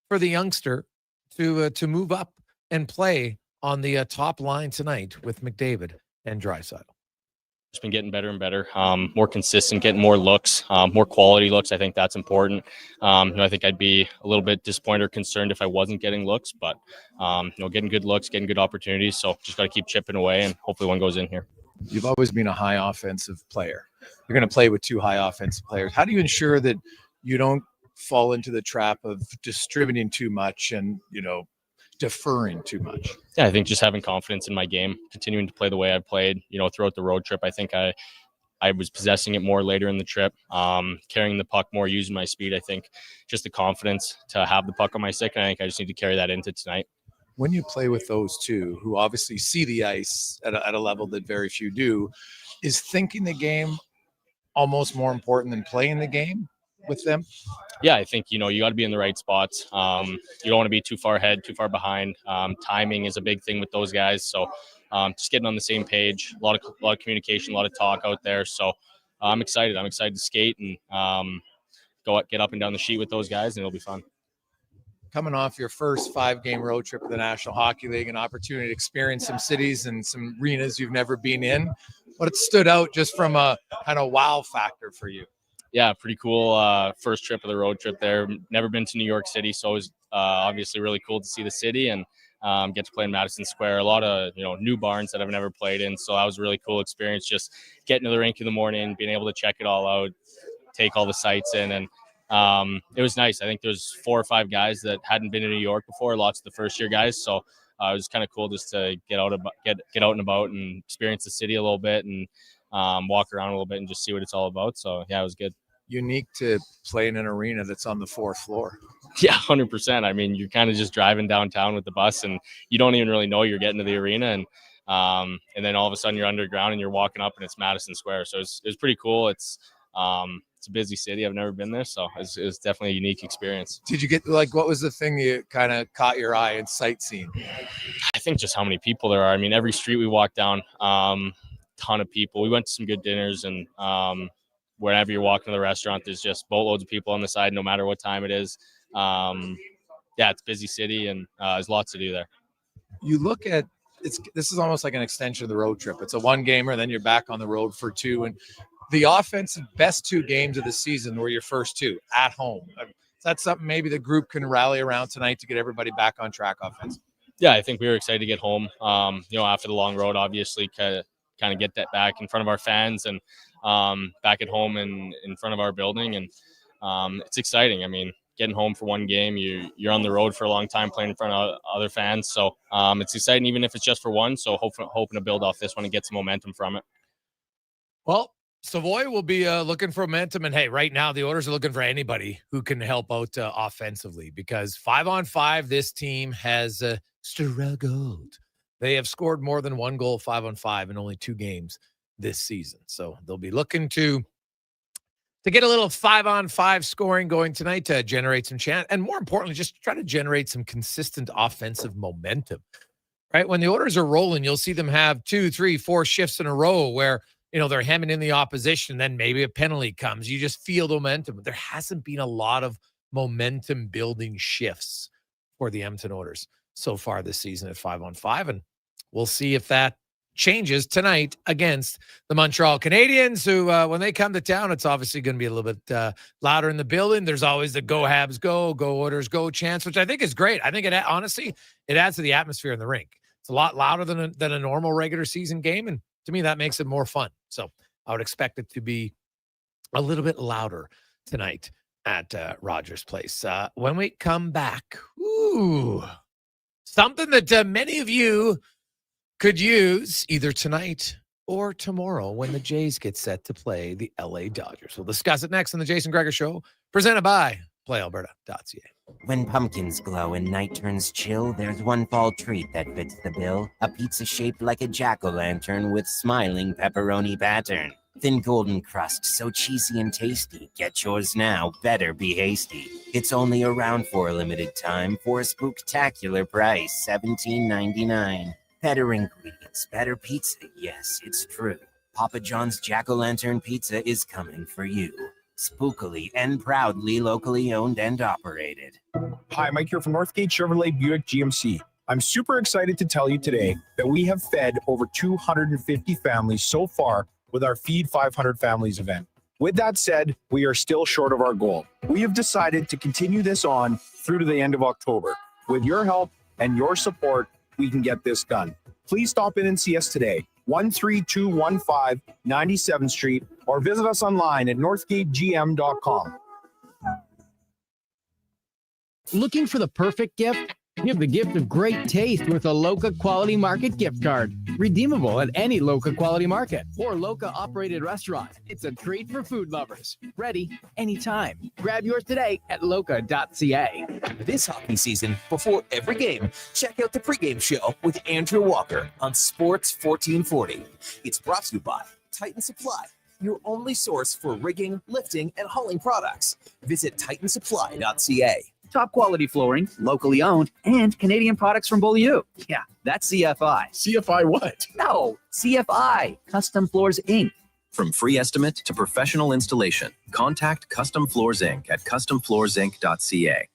Speaker 7: for the youngster to move up and play on the top line tonight with McDavid and Draisaitl.
Speaker 17: It's been getting better and better, more consistent, getting more looks, more quality looks. I think that's important. I think I'd be a little bit disappointed or concerned if I wasn't getting looks, but getting good looks, getting good opportunities. So just got to keep chipping away, and hopefully one goes in here.
Speaker 18: You've always been a high offensive player. You're going to play with 2 high offensive players. How do you ensure that you don't fall into the trap of distributing too much and, deferring too much?
Speaker 17: Yeah, I think just having confidence in my game, continuing to play the way I played, throughout the road trip. I think I was possessing it more later in the trip, carrying the puck more, using my speed. I think just the confidence to have the puck on my stick, and I think I just need to carry that into tonight.
Speaker 18: When you play with those two who obviously see the ice at a level that very few do, is thinking the game almost more important than playing the game with them?
Speaker 17: Yeah, I think, you got to be in the right spots. You don't want to be too far ahead, too far behind. Timing is a big thing with those guys. So just getting on the same page, a lot of communication, a lot of talk out there. So I'm excited. I'm excited to skate and get up and down the sheet with those guys, and it'll be fun.
Speaker 18: Coming off your first 5-game road trip of the National Hockey League, an opportunity to experience some cities and some arenas you've never been in. What stood out just from a kind of wow factor for you?
Speaker 17: Yeah, pretty cool first trip of the road trip there. Never been to New York City, so it was obviously really cool to see the city and get to play in Madison Square. A lot of new barns that I've never played in, so that was a really cool experience. Just getting to the rink in the morning, being able to check it all out, take all the sights in, and it was nice. I think there's 4 or 5 guys that hadn't been in New York before, lots of the first-year guys. So it was kind of cool just to get out and about and experience the city a little bit and walk around a little bit and just see what it's all about. So, yeah, it was good.
Speaker 18: Unique to play in an arena that's on the 4th floor.
Speaker 17: Yeah, 100%. I mean, you're kind of just driving downtown with the bus, and you don't even really know you're getting to the arena. And then all of a sudden you're underground and you're walking up and it's Madison Square. So it was pretty cool. It's a busy city. I've never been there. So it was definitely a unique experience.
Speaker 18: Did you get, like, what was the thing that kind of caught your eye in sightseeing?
Speaker 17: I think just how many people there are. I mean, every street we walked down, ton of people. We went to some good dinners, and whenever you're walking to the restaurant, there's just boatloads of people on the side, no matter what time it is. Yeah, it's a busy city, and there's lots to do there.
Speaker 18: You look at this is almost like an extension of the road trip. It's a 1-gamer, then you're back on the road for 2. And the offensive best 2 games of the season were your first 2 at home. That's something maybe the group can rally around tonight to get everybody back on track offense.
Speaker 17: Yeah, I think we were excited to get home. After the long road, obviously, kind of get that back in front of our fans and back at home and in front of our building. And it's exciting. I mean, getting home for 1 game, you're on the road for a long time playing in front of other fans. So it's exciting, even if it's just for 1. So hoping to build off this one and get some momentum from it.
Speaker 7: Well, Savoie will be looking for momentum. And hey, right now the Oilers are looking for anybody who can help out offensively, because 5-on-5, this team has struggled. They have scored more than 1 goal 5-on-5 in only 2 games this season. So they'll be looking to get a little 5-on-5 scoring going tonight to generate some chance. And more importantly, just try to generate some consistent offensive momentum, right? When the Oilers are rolling, you'll see them have 2, 3, 4 shifts in a row where, they're hemming in the opposition. Then maybe a penalty comes. You just feel the momentum. There hasn't been a lot of momentum building shifts for the Edmonton Oilers so far this season at 5-on-5. And we'll see if that changes tonight against the Montreal Canadiens, who, when they come to town, it's obviously going to be a little bit louder in the building. There's always the go Habs, go Oilers, go chants, which I think is great. I think it adds to the atmosphere in the rink. It's a lot louder than a normal regular season game, and to me, that makes it more fun. So I would expect it to be a little bit louder tonight at Rogers Place. When we come back, something that many of you could use either tonight or tomorrow when the Jays get set to play the LA Dodgers. We'll discuss it next on the Jason Gregor Show, presented by PlayAlberta.ca.
Speaker 12: When pumpkins glow and night turns chill, there's one fall treat that fits the bill. A pizza shaped like a jack-o'-lantern with smiling pepperoni pattern. Thin golden crust, so cheesy and tasty. Get yours now, better be hasty. It's only around for a limited time for a spooktacular price, $17.99. Better ingredients, better pizza, yes, it's true. Papa John's Jack-O-Lantern Pizza is coming for you. Spookily and proudly locally owned and operated.
Speaker 19: Hi, Mike here from Northgate Chevrolet Buick GMC. I'm super excited to tell you today that we have fed over 250 families so far with our Feed 500 Families event. With that said, we are still short of our goal. We have decided to continue this on through to the end of October. With your help and your support, we can get this done. Please stop in and see us today, 13215 97th Street, or visit us online at northgategm.com.
Speaker 20: Looking for the perfect gift? Give the gift of great taste with a Loca Quality Market gift card. Redeemable at any Loca Quality Market or Loca operated restaurant. It's a treat for food lovers. Ready anytime. Grab yours today at loca.ca.
Speaker 3: This hockey season, before every game, check out the pregame show with Andrew Walker on Sports 1440. It's brought to you by Titan Supply, your only source for rigging, lifting, and hauling products. Visit titansupply.ca.
Speaker 21: Top quality flooring, locally owned, and Canadian products from Beaulieu. Yeah, that's CFI.
Speaker 22: CFI what?
Speaker 21: No, CFI, Custom Floors Inc.
Speaker 23: From free estimate to professional installation, contact Custom Floors Inc. at customfloorsinc.ca.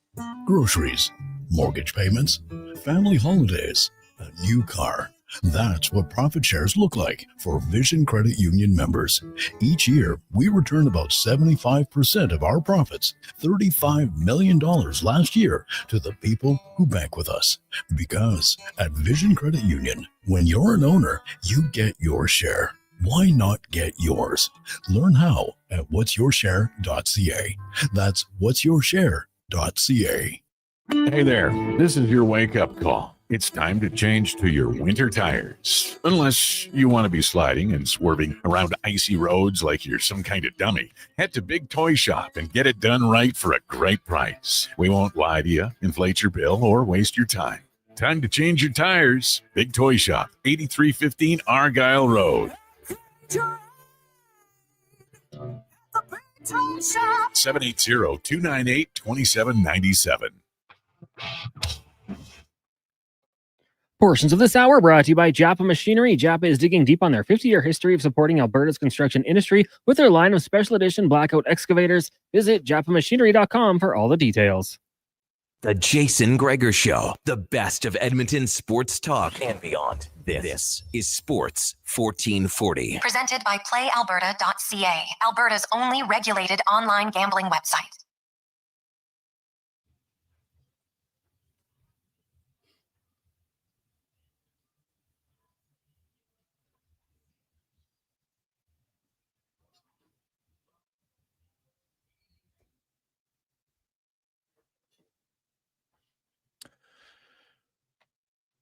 Speaker 9: Groceries, mortgage payments, family holidays, a new car. That's what profit shares look like for Vision Credit Union members. Each year, we return about 75% of our profits, $35 million last year, to the people who bank with us. Because at Vision Credit Union, when you're an owner, you get your share. Why not get yours? Learn how at whatsyourshare.ca. That's whatsyourshare.ca.
Speaker 1: Hey there, this is your wake-up call. It's time to change to your winter tires. Unless you want to be sliding and swerving around icy roads like you're some kind of dummy. Head to Big Toy Shop and get it done right for a great price. We won't lie to you, inflate your bill, or waste your time. Time to change your tires. Big Toy Shop, 8315 Argyle Road. 780-298-2797.
Speaker 2: Portions of this hour brought to you by Japa Machinery. Japa is digging deep on their 50-year history of supporting Alberta's construction industry with their line of special edition blackout excavators. Visit japamachinery.com for all the details.
Speaker 3: The Jason Gregor Show, the best of Edmonton sports talk and beyond. This is Sports 1440.
Speaker 6: Presented by PlayAlberta.ca, Alberta's only regulated online gambling website.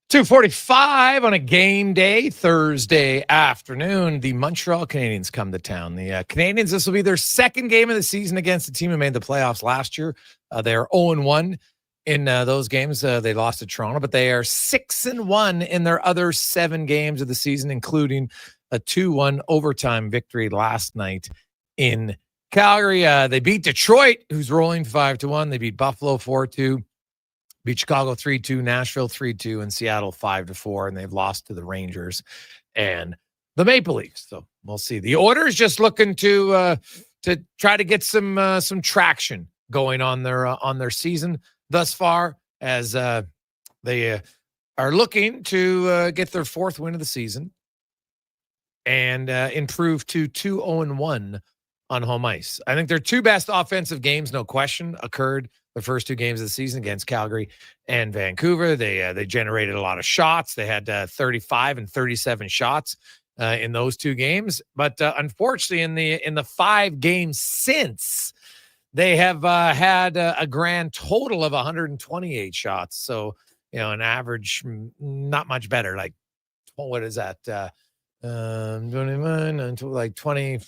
Speaker 7: .245 on a game day, Thursday afternoon. The Montreal Canadiens come to town. The Canadiens, this will be their second game of the season against the team who made the playoffs last year. They are 0-1 in those games. They lost to Toronto, but they are 6-1 in their other 7 games of the season, including a 2-1 overtime victory last night in Calgary. They beat Detroit, who's rolling 5-1. They beat Buffalo 4-2. Beat Chicago 3-2, Nashville 3-2, and Seattle 5-4, and they've lost to the Rangers and the Maple Leafs. So we'll see. The Oilers just looking to try to get some traction going on their season thus far, as they are looking to get their 4th win of the season and improve to 2-0-1 on home ice. I think their 2 best offensive games, no question, occurred the first 2 games of the season against Calgary and Vancouver. They generated a lot of shots. They had 35 and 37 shots in those 2 games. But unfortunately, in the 5 games since, they have had a grand total of 128 shots. So, an average, not much better. Like, what is that? 21 until like 20,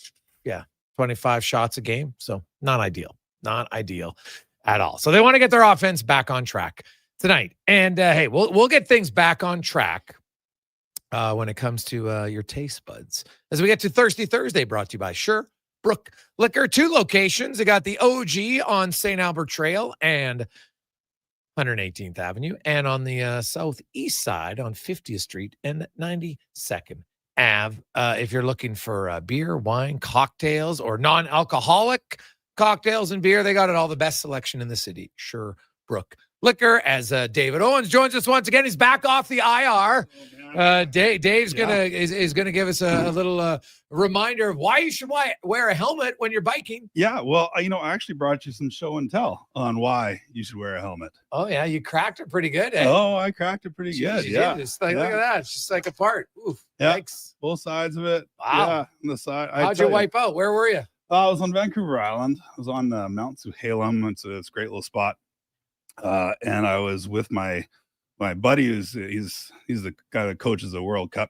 Speaker 7: 25 shots a game. So not ideal. Not ideal at all. So they want to get their offense back on track tonight. And hey, we'll get things back on track when it comes to your taste buds. As we get to Thirsty Thursday, brought to you by Sherbrooke Liquor. 2 locations. They got the OG on St. Albert Trail and 118th Avenue, and on the southeast side on 50th Street and 92nd Ave. If you're looking for beer, wine, cocktails, or non-alcoholic cocktails and beer, they got it all. The best selection in the city. Sherbrooke Liquor. As David Owens joins us once again, he's back off the IR. Dave's gonna give us a little reminder of why you should wear a helmet when you're biking.
Speaker 5: Yeah, well, I actually brought you some show and tell on why you should wear a helmet.
Speaker 7: Oh yeah, you cracked it pretty good. Eh?
Speaker 5: Oh, I cracked it pretty good. Yeah,
Speaker 7: look at that. It's just like a part. Oof.
Speaker 5: Yeah,
Speaker 7: thanks.
Speaker 5: Both sides of it.
Speaker 7: Wow.
Speaker 5: Yeah, on the side.
Speaker 7: How'd you wipe out? Where were you?
Speaker 5: I was on Vancouver Island. I was on Mount Suhalem. It's a great little spot. And I was with my buddy, he's the guy that coaches the World Cup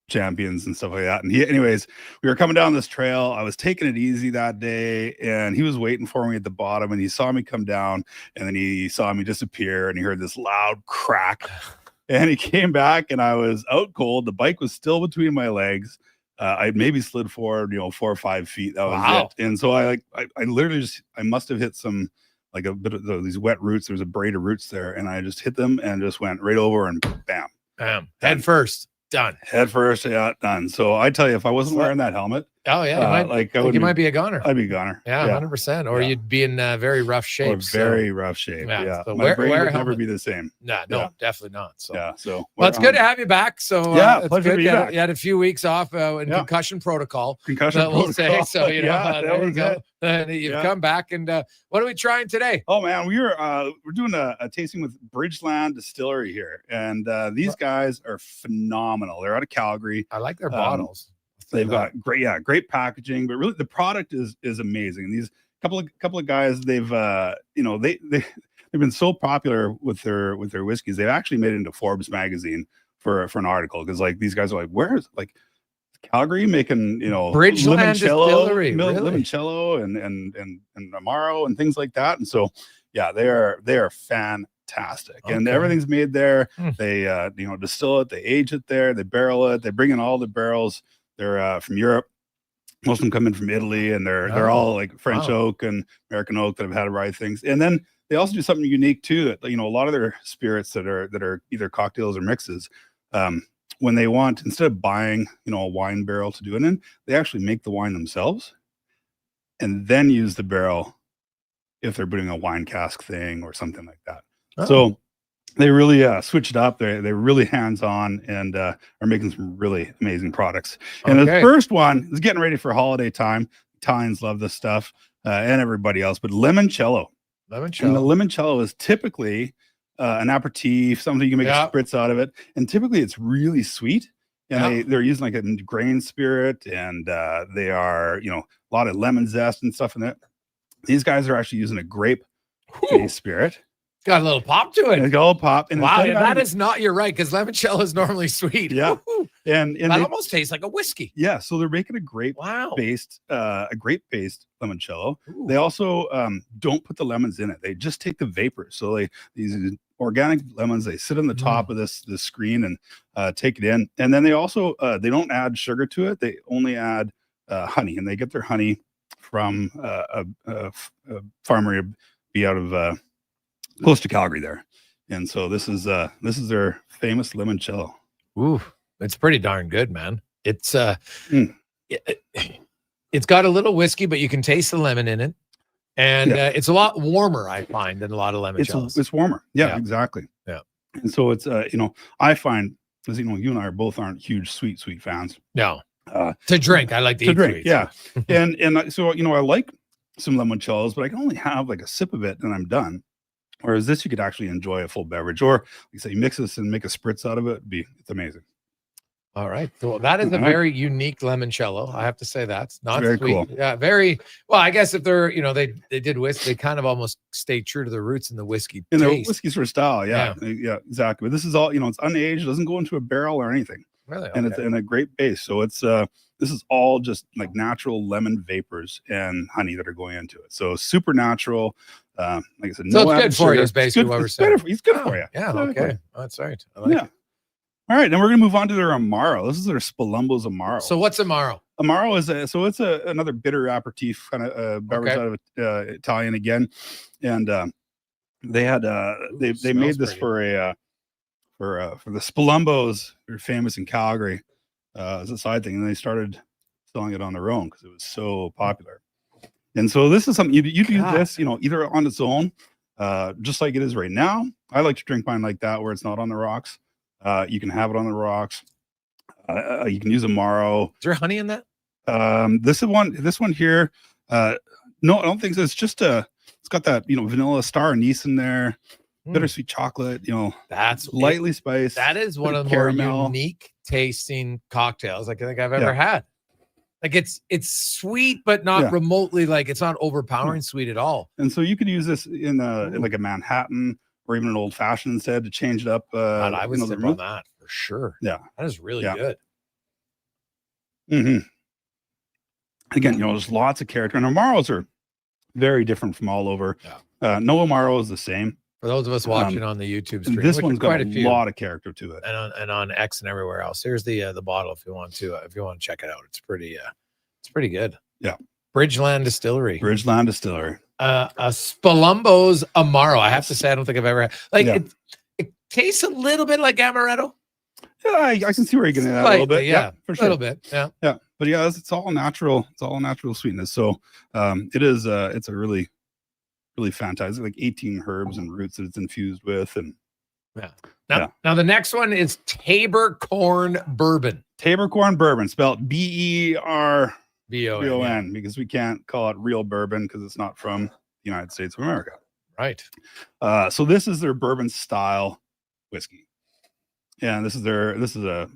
Speaker 5: champions and stuff like that. And anyways, we were coming down this trail. I was taking it easy that day, and he was waiting for me at the bottom, and he saw me come down, and then he saw me disappear, and he heard this loud crack, and he came back, and I was out cold. The bike was still between my legs. I maybe slid forward, 4 or 5 feet. That was it. And so I literally I must have hit some, like a bit of these wet roots. There's a braid of roots there, and I just hit them and just went right over and bam.
Speaker 7: Head first. Done.
Speaker 5: Head first. Yeah, done. So I tell you, if I wasn't wearing that helmet,
Speaker 7: you might be a goner.
Speaker 5: I'd be a goner.
Speaker 7: Yeah, 100%. Or you'd be in very rough shape.
Speaker 5: Very rough shape. Yeah.
Speaker 7: So
Speaker 5: my brain would never be the same.
Speaker 7: No, definitely not. So
Speaker 5: yeah. So
Speaker 7: well, it's good to have you back. So
Speaker 5: yeah,
Speaker 7: it's
Speaker 5: pleasure
Speaker 7: good.
Speaker 5: to be back.
Speaker 7: You had a few weeks off in concussion protocol.
Speaker 5: We'll
Speaker 7: say. So there you go. You've come back, and what are we trying today?
Speaker 5: Oh man, we're doing a tasting with Bridgeland Distillery here, and these guys are phenomenal. They're out of Calgary.
Speaker 7: I like their bottles.
Speaker 5: They've got great packaging, but really the product is amazing. These couple of guys, they've they've been so popular with their whiskeys. They've actually made it into Forbes magazine for an article, because like these guys are like, where's like Calgary making
Speaker 7: Bridgeland Distillery,
Speaker 5: limoncello and Amaro and things like that. And so they are fantastic. And everything's made there. They distill it, they age it there, they barrel it, they bring in all the barrels. They're from Europe. Most of them come in from Italy, and they're all like French oak and American oak that have had a variety of things. And then they also do something unique too, that a lot of their spirits that are either cocktails or mixes, when they want, instead of buying a wine barrel to do it in, they actually make the wine themselves and then use the barrel if they're doing a wine cask thing or something like that. So they really switch it up. They're really hands-on and are making some really amazing products. And the first one is getting ready for holiday time. Italians love this stuff, and everybody else. But limoncello. And the limoncello is typically an aperitif, something you can make a spritz out of it. And typically it's really sweet. And they're using like a grain spirit, and they are, a lot of lemon zest and stuff in it. These guys are actually using a grape-based spirit.
Speaker 7: Got a little pop to it.
Speaker 5: It's got a little pop. And
Speaker 7: wow, that is not, you're right, because limoncello is normally sweet.
Speaker 5: Yeah. And
Speaker 7: that almost tastes like a whiskey.
Speaker 5: Yeah. So they're making a grape-based limoncello. Ooh. They also don't put the lemons in it. They just take the vapors. So these organic lemons, they sit on the top of this screen and take it in. And then they also they don't add sugar to it. They only add honey, and they get their honey from a farmer be out of close to Calgary there. And so this is their famous limoncello.
Speaker 7: Ooh, it's pretty darn good, man. It's it's got a little whiskey, but you can taste the lemon in it. And it's a lot warmer, I find, than a lot of limoncellos.
Speaker 5: It's warmer. Yeah, exactly.
Speaker 7: Yeah.
Speaker 5: And so it's I find, as you and I aren't huge sweet fans.
Speaker 7: No. To drink, I like to eat
Speaker 5: drink.
Speaker 7: sweets.
Speaker 5: Yeah. and so I like some limoncellos, but I can only have like a sip of it and I'm done. Whereas this, you could actually enjoy a full beverage, or like you say, mix this and make a spritz out of it. It's amazing.
Speaker 7: All right. Well, that is a very unique limoncello. I have to say that's not
Speaker 5: very
Speaker 7: sweet.
Speaker 5: Cool.
Speaker 7: Yeah. Very well. I guess if they're, they did whiskey, they kind of almost stay true to the roots in the whiskey.
Speaker 5: In the whiskey sort of style. Yeah, exactly. But this is all, it's unaged, doesn't go into a barrel or anything.
Speaker 7: Really?
Speaker 5: And it's in a great base. So it's this is all just like natural lemon vapors and honey that are going into it. So super natural. Like I said,
Speaker 7: so
Speaker 5: no
Speaker 7: it's good for you, is basically
Speaker 5: what
Speaker 7: we're saying.
Speaker 5: He's good for you.
Speaker 7: Yeah. Okay. Oh, that's right. I like it.
Speaker 5: All right, then we're gonna move on to their Amaro. This is their Spalumbo's Amaro.
Speaker 7: So what's Amaro?
Speaker 5: Amaro is it's another bitter aperitif kind of beverage out of Italian again, and they had they made this for the Spalumbos. They're famous in Calgary as a side thing, and they started selling it on their own because it was so popular. And so this is something you do this, either on its own, just like it is right now. I like to drink mine like that, where it's not on the rocks. You can have it on the rocks. You can use Amaro.
Speaker 7: Is there honey in that?
Speaker 5: This one here. No, I don't think so. It's just it's got that vanilla star anise in there, bittersweet chocolate.
Speaker 7: That's
Speaker 5: lightly spiced.
Speaker 7: That is one of the more unique tasting cocktails I think I've ever had. Like it's sweet, but not remotely it's not overpowering sweet at all.
Speaker 5: And so you could use this in like a Manhattan or even an old fashioned instead to change it up.
Speaker 7: I would sip on that for sure.
Speaker 5: Yeah,
Speaker 7: that is really good.
Speaker 5: Mm-hmm. Again, there's lots of character, and Amaros are very different from all over. No Amaro is the same.
Speaker 7: For those of us watching on the YouTube stream,
Speaker 5: this one's got a lot of character to it,
Speaker 7: and on X and everywhere else. Here's the bottle if you want to check it out. It's pretty good.
Speaker 5: Yeah,
Speaker 7: Bridgeland Distillery.
Speaker 5: A
Speaker 7: Spalumbo's Amaro. I have to say, I don't think I've ever had it tastes a little bit like amaretto.
Speaker 5: Yeah, I can see where you're getting that a little bit.
Speaker 7: Yeah,
Speaker 5: for sure.
Speaker 7: A little bit. Yeah.
Speaker 5: But it's all natural. It's all natural sweetness. So it is. It's a really fantastic, like 18 herbs and roots that it's infused with, and
Speaker 7: Now the next one is Tabor Corn Bourbon.
Speaker 5: Tabor Corn Bourbon, spelled BERBON,
Speaker 7: yeah.
Speaker 5: because we can't call it real bourbon because it's not from the United States of America.
Speaker 7: Right.
Speaker 5: So this is their bourbon style whiskey. And this is a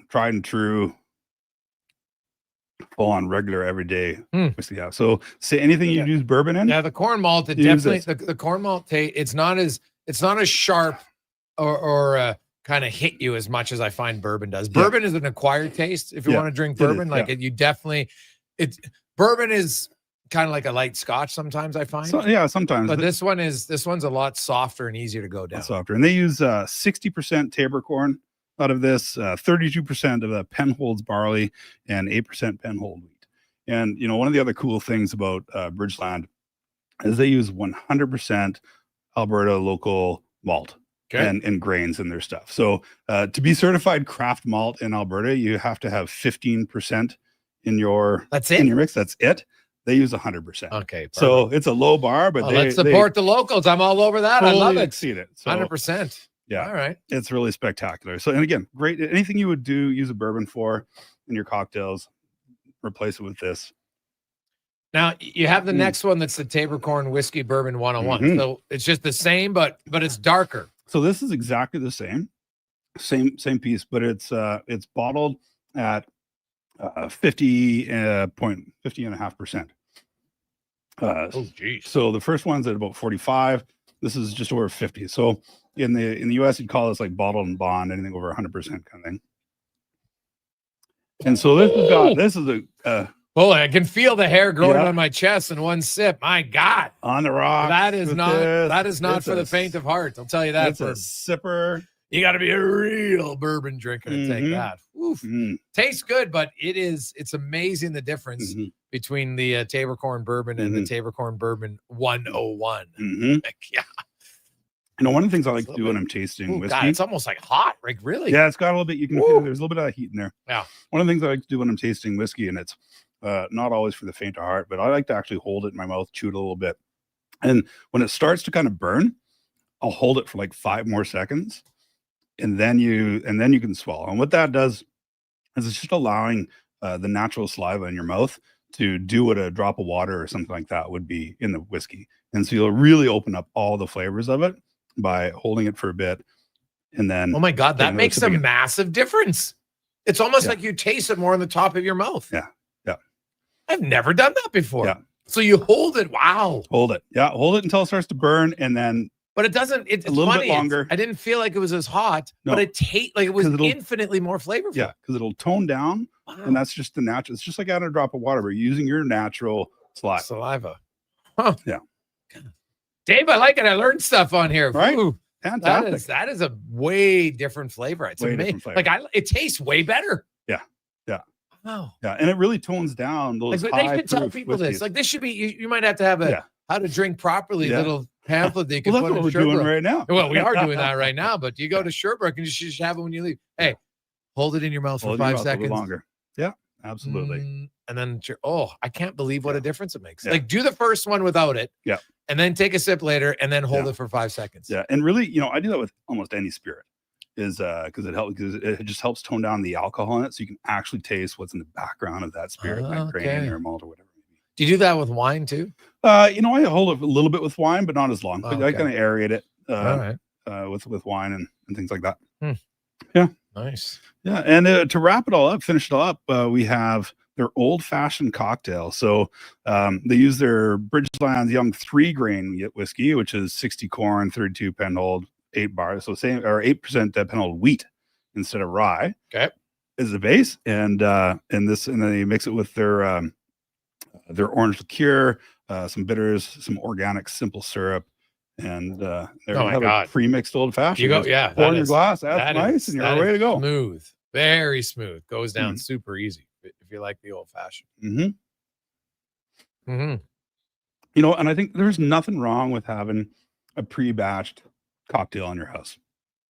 Speaker 5: tried and true full on regular everyday whiskey. Yeah. So say anything you use bourbon in.
Speaker 7: Yeah, the corn malt, it
Speaker 5: use
Speaker 7: definitely the corn malt Tait, it's not as sharp or kind of hit you as much as I find bourbon does. Bourbon is an acquired taste. If you want to drink bourbon, bourbon is kind of like a light scotch sometimes, I find.
Speaker 5: Sometimes.
Speaker 7: But this one's a lot softer and easier to go down.
Speaker 5: Softer. And they use 60% Tabor corn out of this, 32% of the Penholds barley, and 8% Penhold wheat. And, one of the other cool things about Bridgeland is they use 100% Alberta local malt and grains in their stuff. So to be certified craft malt in Alberta, you have to have 15% in your mix. That's it. They use 100%.
Speaker 7: Okay. Perfect.
Speaker 5: So it's a low bar, but
Speaker 7: let's support the locals. I'm all over that. I love it.
Speaker 5: Exceed it. So,
Speaker 7: 100%.
Speaker 5: Yeah.
Speaker 7: All right.
Speaker 5: It's really spectacular. So, and again, great. Anything you would use a bourbon for in your cocktails, replace it with this.
Speaker 7: Now you have the next one. That's the Tabor Corn Whiskey Bourbon 101. So it's just the same, but it's darker.
Speaker 5: So this is exactly the same piece, but it's bottled at 50.5%. So the first one's at about 45. This is just over 50. So in the US, you'd call this like bottled and bond, anything over 100% kind of thing. And so this is
Speaker 7: I can feel the hair growing on my chest in one sip. My God,
Speaker 5: on the rocks.
Speaker 7: That is not for the faint of heart. I'll tell you that.
Speaker 5: It's a sipper.
Speaker 7: You got to be a real bourbon drinker to take that. Tastes good, but it's amazing the difference between the Tabor Corn Bourbon and the Tabor Corn Bourbon 101. Yeah.
Speaker 5: One of the things I like to do when I'm tasting whiskey.
Speaker 7: God, it's almost like hot, like really.
Speaker 5: Yeah, it's got a little bit. You can feel there's a little bit of heat in there.
Speaker 7: Yeah.
Speaker 5: One of the things I like to do when I'm tasting whiskey, and it's not always for the faint of heart, but I like to actually hold it in my mouth, chew it a little bit, and when it starts to kind of burn, I'll hold it for like 5 more seconds. And then you can swallow. And what that does is it's just allowing the natural saliva in your mouth to do what a drop of water or something like that would be in the whiskey. And so you'll really open up all the flavors of it by holding it for a bit. And then,
Speaker 7: oh my God, that makes a massive difference. It's almost like you taste it more on the top of your mouth.
Speaker 5: Yeah. Yeah.
Speaker 7: I've never done that before.
Speaker 5: Yeah.
Speaker 7: So you hold it. Wow.
Speaker 5: Hold it. Yeah. Hold it until it starts to burn. And then,
Speaker 7: but it doesn't. It's
Speaker 5: a little
Speaker 7: funny.
Speaker 5: bit longer.
Speaker 7: I didn't feel like it was as hot, but it tastes like it was infinitely more flavorful.
Speaker 5: Yeah, because it'll tone down, and that's just the natural. It's just like adding a drop of water, but using your natural
Speaker 7: saliva. Huh?
Speaker 5: Yeah.
Speaker 7: Dave, I like it. I learned stuff on here.
Speaker 5: Right?
Speaker 7: Ooh,
Speaker 5: fantastic.
Speaker 7: That is a way different flavor. It's amazing. Like it tastes way better.
Speaker 5: Yeah. Yeah.
Speaker 7: Wow.
Speaker 5: Yeah, and it really tones down those.
Speaker 7: Like, they should tell people this. Like this should be. You might have to have a how to drink properly little pamphlet that you can
Speaker 5: that's
Speaker 7: put
Speaker 5: what
Speaker 7: in
Speaker 5: we're
Speaker 7: Sherbrooke.
Speaker 5: doing right now.
Speaker 7: Well, we are doing that right now, but you go to Sherbrooke and you should have it when you leave. Hey, hold it in your mouth for 5 seconds.
Speaker 5: Longer. Yeah, absolutely.
Speaker 7: And then, I can't believe what a difference it makes. Like do the first one without it.
Speaker 5: Yeah.
Speaker 7: And then take a sip later and then hold it for 5 seconds.
Speaker 5: Yeah. And really, I do that with almost any spirit is because it just helps tone down the alcohol in it. So you can actually taste what's in the background of that spirit, that grain or malt or whatever.
Speaker 7: Do you do that with wine too?
Speaker 5: I hold it a little bit with wine, but not as long. But I kind of aerate it with wine and things like that. Yeah.
Speaker 7: Nice.
Speaker 5: Yeah. And to wrap it all up, finish it all up, we have their old-fashioned cocktail. So they use their Bridgeland's Young 3-grain whiskey, which is 60 corn, 32 Penhold, 8 bars. So 8% Penhold wheat instead of rye.
Speaker 7: Okay.
Speaker 5: Is the base. And then they mix it with their orange liqueur, some bitters, some organic simple syrup, and they have a pre-mixed old fashioned.
Speaker 7: You go, yeah.
Speaker 5: Pour in your glass. That's nice, and you're ready to go.
Speaker 7: Smooth, very smooth. Goes down super easy if you like the old fashioned.
Speaker 5: And I think there's nothing wrong with having a pre-batched cocktail in your house.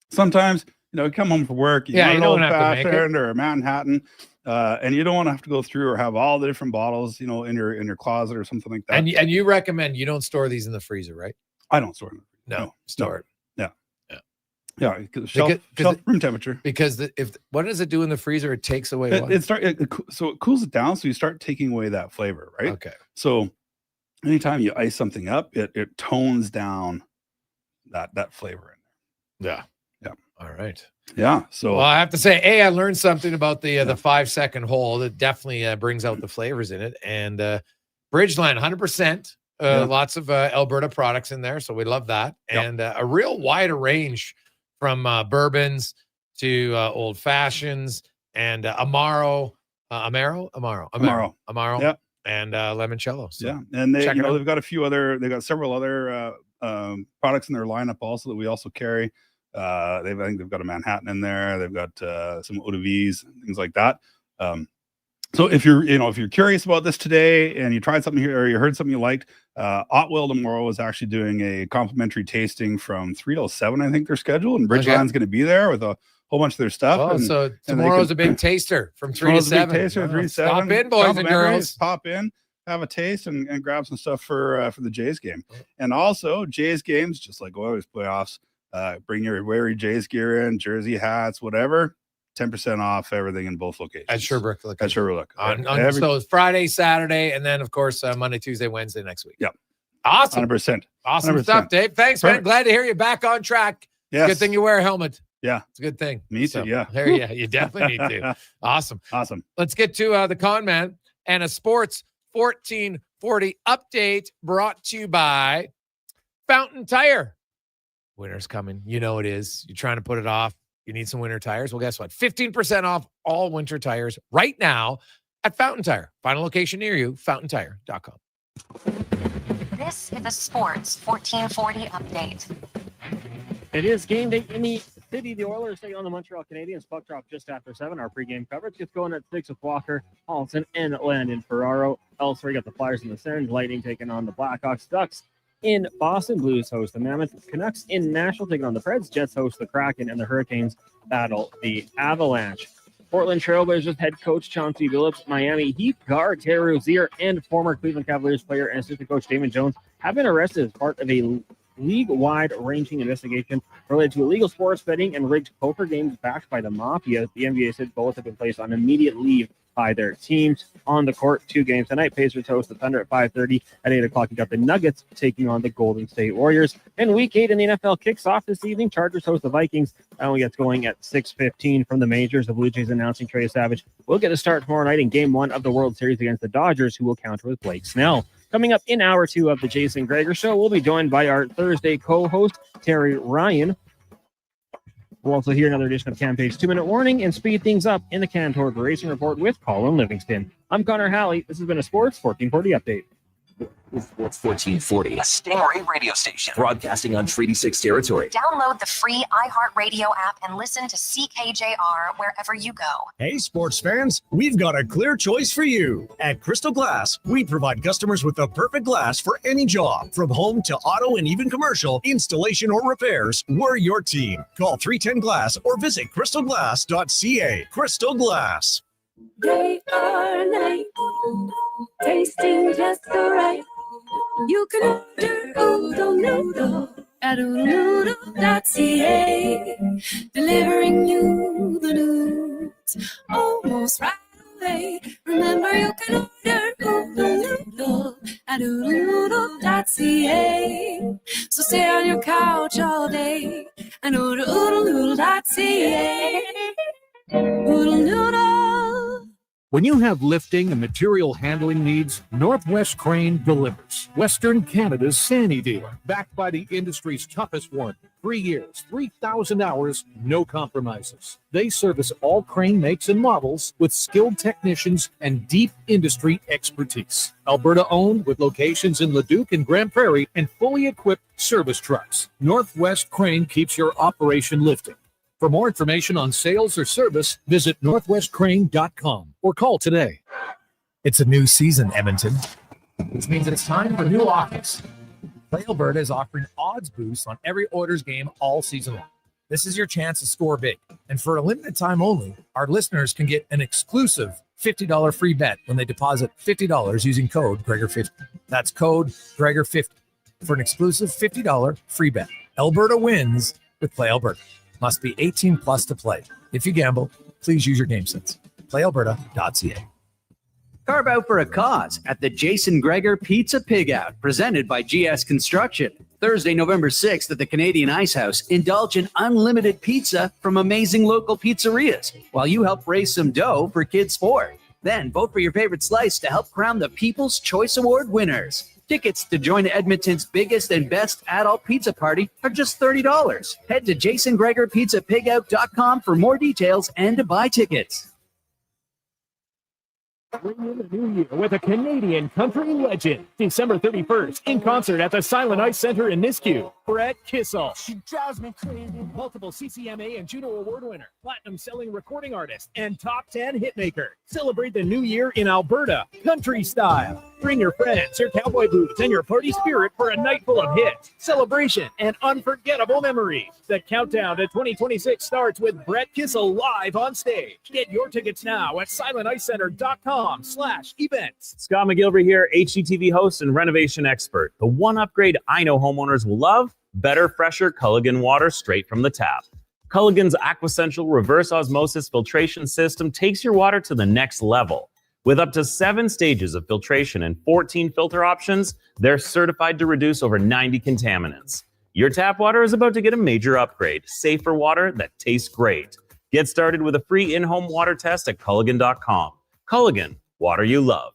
Speaker 5: Sometimes you come home from work, you want an old fashioned or a Manhattan. And you don't want to have to go through or have all the different bottles, in your closet or something like that.
Speaker 7: And you recommend you don't store these in the freezer, right?
Speaker 5: I don't store them.
Speaker 7: No, store it.
Speaker 5: Yeah. Shelf room temperature.
Speaker 7: Because what does it do in the freezer? It takes away
Speaker 5: so it cools it down. So you start taking away that flavor, right?
Speaker 7: Okay.
Speaker 5: So anytime you ice something up, it tones down that flavor in there. Yeah.
Speaker 7: All right.
Speaker 5: Yeah. So
Speaker 7: well, I have to say, I learned something about the 5-second hole that definitely brings out the flavors in it. And Bridgeland, 100%. Lots of Alberta products in there, so we love that. And a real wide range from bourbons to old fashions and Amaro,
Speaker 5: Yep.
Speaker 7: and limoncello. So
Speaker 5: and they,
Speaker 7: check it out.
Speaker 5: they've got several other products in their lineup also that we also carry. I think they've got a Manhattan in there. They've got some eau de vies, things like that. So if you're curious about this today and you tried something here or you heard something you liked, Otwell tomorrow is actually doing a complimentary tasting from 3 till 7. I think they're scheduled, and Bridgeland's going to be there with a whole bunch of their stuff.
Speaker 7: Oh, so tomorrow's a big taster from 3 to 7.
Speaker 5: Taster, 3 to 7.
Speaker 7: Stop in, boys and girls.
Speaker 5: Pop in, have a taste, and grab some stuff for the Jays game. And also Jays games, just like Oilers playoffs, bring your weary Jays gear in, jersey, hats, whatever. 10% off everything in both locations.
Speaker 7: At Sherbrooke.
Speaker 5: So
Speaker 7: it's Friday, Saturday, and then, of course, Monday, Tuesday, Wednesday next week.
Speaker 5: Yep.
Speaker 7: Awesome.
Speaker 5: 100%.
Speaker 7: Awesome
Speaker 5: 100%.
Speaker 7: stuff, Dave. Thanks, man. Glad to hear you back on track.
Speaker 5: Yes.
Speaker 7: Good thing you wear a helmet.
Speaker 5: Yeah.
Speaker 7: It's a good thing.
Speaker 5: Me too, yeah.
Speaker 7: You definitely need to. Awesome.
Speaker 5: Awesome.
Speaker 7: Let's get to the con man and a Sports 1440 update brought to you by Fountain Tire. Winter's coming. You know it is. You're trying to put it off. You need some winter tires. Well, guess what? 15% off all winter tires right now at Fountain Tire. Final location near you, fountaintire.com.
Speaker 6: This is a Sports 1440 update.
Speaker 2: It is game day in the city. The Oilers take on the Montreal Canadiens. Puck drop just after 7. Our pregame coverage gets going at 6 with Walker, Paulson, and Landon Ferraro. Elsewhere, got the Flyers and the Sens. Lightning taking on the Blackhawks. Ducks in Boston. Blues host the Mammoth. Canucks in Nashville taking on the Preds. Jets host the Kraken, and the Hurricanes battle the Avalanche. Portland Trailblazers head coach Chauncey Billups, Miami Heat guard Terry Rozier, and former Cleveland Cavaliers player and assistant coach Damon Jones have been arrested as part of a league-wide ranging investigation related to illegal sports betting and rigged poker games backed by the Mafia. The NBA said both have been placed on immediate leave by their teams. On the court, 2 games tonight. Pacers host the Thunder at 5:30. At 8 o'clock, you got the Nuggets taking on the Golden State Warriors. And Week 8 in the NFL kicks off this evening. Chargers host the Vikings. That one gets going at 6:15 from the majors. The Blue Jays announcing Trey Savage will get a start tomorrow night in Game 1 of the World Series against the Dodgers, who will counter with Blake Snell. Coming up in hour 2 of the Jason Gregor Show, we'll be joined by our Thursday co-host, Terry Ryan. We'll also hear another edition of Campaign's 2-Minute Warning and speed things up in the CanTorque Racing Report with Colin Livingston. I'm Connor Halley. This has been a Sports 1440 update.
Speaker 3: Sports 1440, a Stingray radio station broadcasting on Treaty 6 territory.
Speaker 6: Download the free iHeartRadio app and listen to CKJR wherever you go.
Speaker 4: Hey, sports fans, we've got a clear choice for you. At Crystal Glass, we provide customers with the perfect glass for any job. From home to auto and even commercial, installation or repairs, we're your team. Call 310 Glass or visit crystalglass.ca. Crystal Glass.
Speaker 8: Day or night, tasting just the right. You can order Oodle Noodle at oodlenoodle.ca, delivering you the news almost right away. Remember, you can order Oodle Noodle at oodlenoodle.ca. So stay on your couch all day and order oodlenoodle.ca. Oodle Noodle.
Speaker 22: When you have lifting and material handling needs, Northwest Crane delivers. Western Canada's Sani dealer, backed by the industry's toughest one. 3 years, 3,000 hours, no compromises. They service all crane makes and models with skilled technicians and deep industry expertise. Alberta owned with locations in Leduc and Grand Prairie and fully equipped service trucks. Northwest Crane keeps your operation lifting. For more information on sales or service, visit northwestcrane.com or call today.
Speaker 24: It's a new season, Edmonton, which means it's time for new offers. Play Alberta is offering odds boosts on every Oilers game all season long. This is your chance to score big. And for a limited time only, our listeners can get an exclusive $50 free bet when they deposit $50 using code Gregor50. That's code Gregor50 for an exclusive $50 free bet. Alberta wins with Play Alberta. Must be 18 plus to play. If you gamble, please use your game sense. PlayAlberta.ca.
Speaker 21: Carve out for a cause at the Jason Gregor Pizza Pig Out, presented by GS Construction. Thursday, November 6th at the Canadian Ice House, indulge in unlimited pizza from amazing local pizzerias while you help raise some dough for Kids Sport. Then vote for your favorite slice to help crown the People's Choice Award winners. Tickets to join Edmonton's biggest and best adult pizza party are just $30. Head to jasongregorpizzapigout.com for more details and to buy tickets.
Speaker 22: Bring in the new year with a Canadian country legend. December 31st, in concert at the Silent Ice Center in Nisku. Brett Kissel. She drives me crazy. Multiple CCMA and Juno Award winner, platinum selling recording artist, and top 10 hitmaker. Celebrate the new year in Alberta, country style. Bring your friends, your cowboy boots, and your party spirit for a night full of hits, celebration, and unforgettable memories. The countdown to 2026 starts with Brett Kissel live on stage. Get your tickets now at silenticecenter.com/events.
Speaker 10: Scott McGilvery here, HGTV host and renovation expert. The one upgrade I know homeowners will love: better, fresher Culligan water straight from the tap. Culligan's Aquasential reverse osmosis filtration system takes your water to the next level. With up to 7 stages of filtration and 14 filter options, they're certified to reduce over 90 contaminants. Your tap water is about to get a major upgrade: safer water that tastes great. Get started with a free in-home water test at Culligan.com. Culligan, water you love.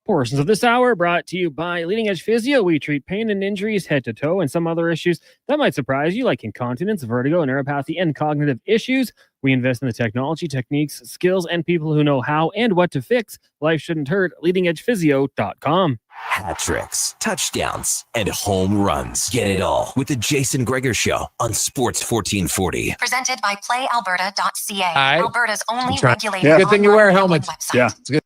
Speaker 2: Portions of this hour brought to you by Leading Edge Physio. We treat pain and injuries head to toe and some other issues that might surprise you, like incontinence, vertigo, neuropathy, and cognitive issues. We invest in the technology, techniques, skills, and people who know how and what to fix. Life shouldn't hurt. LeadingEdgePhysio.com.
Speaker 3: Hat tricks, touchdowns, and home runs. Get it all with the Jason Gregor Show on Sports 1440.
Speaker 6: Presented by PlayAlberta.ca.
Speaker 7: right.
Speaker 6: Alberta's only
Speaker 7: Try-
Speaker 6: regulated
Speaker 7: Good thing you
Speaker 6: online
Speaker 7: wear
Speaker 6: gambling
Speaker 7: helmets.
Speaker 6: website.
Speaker 5: Yeah.
Speaker 7: It's good.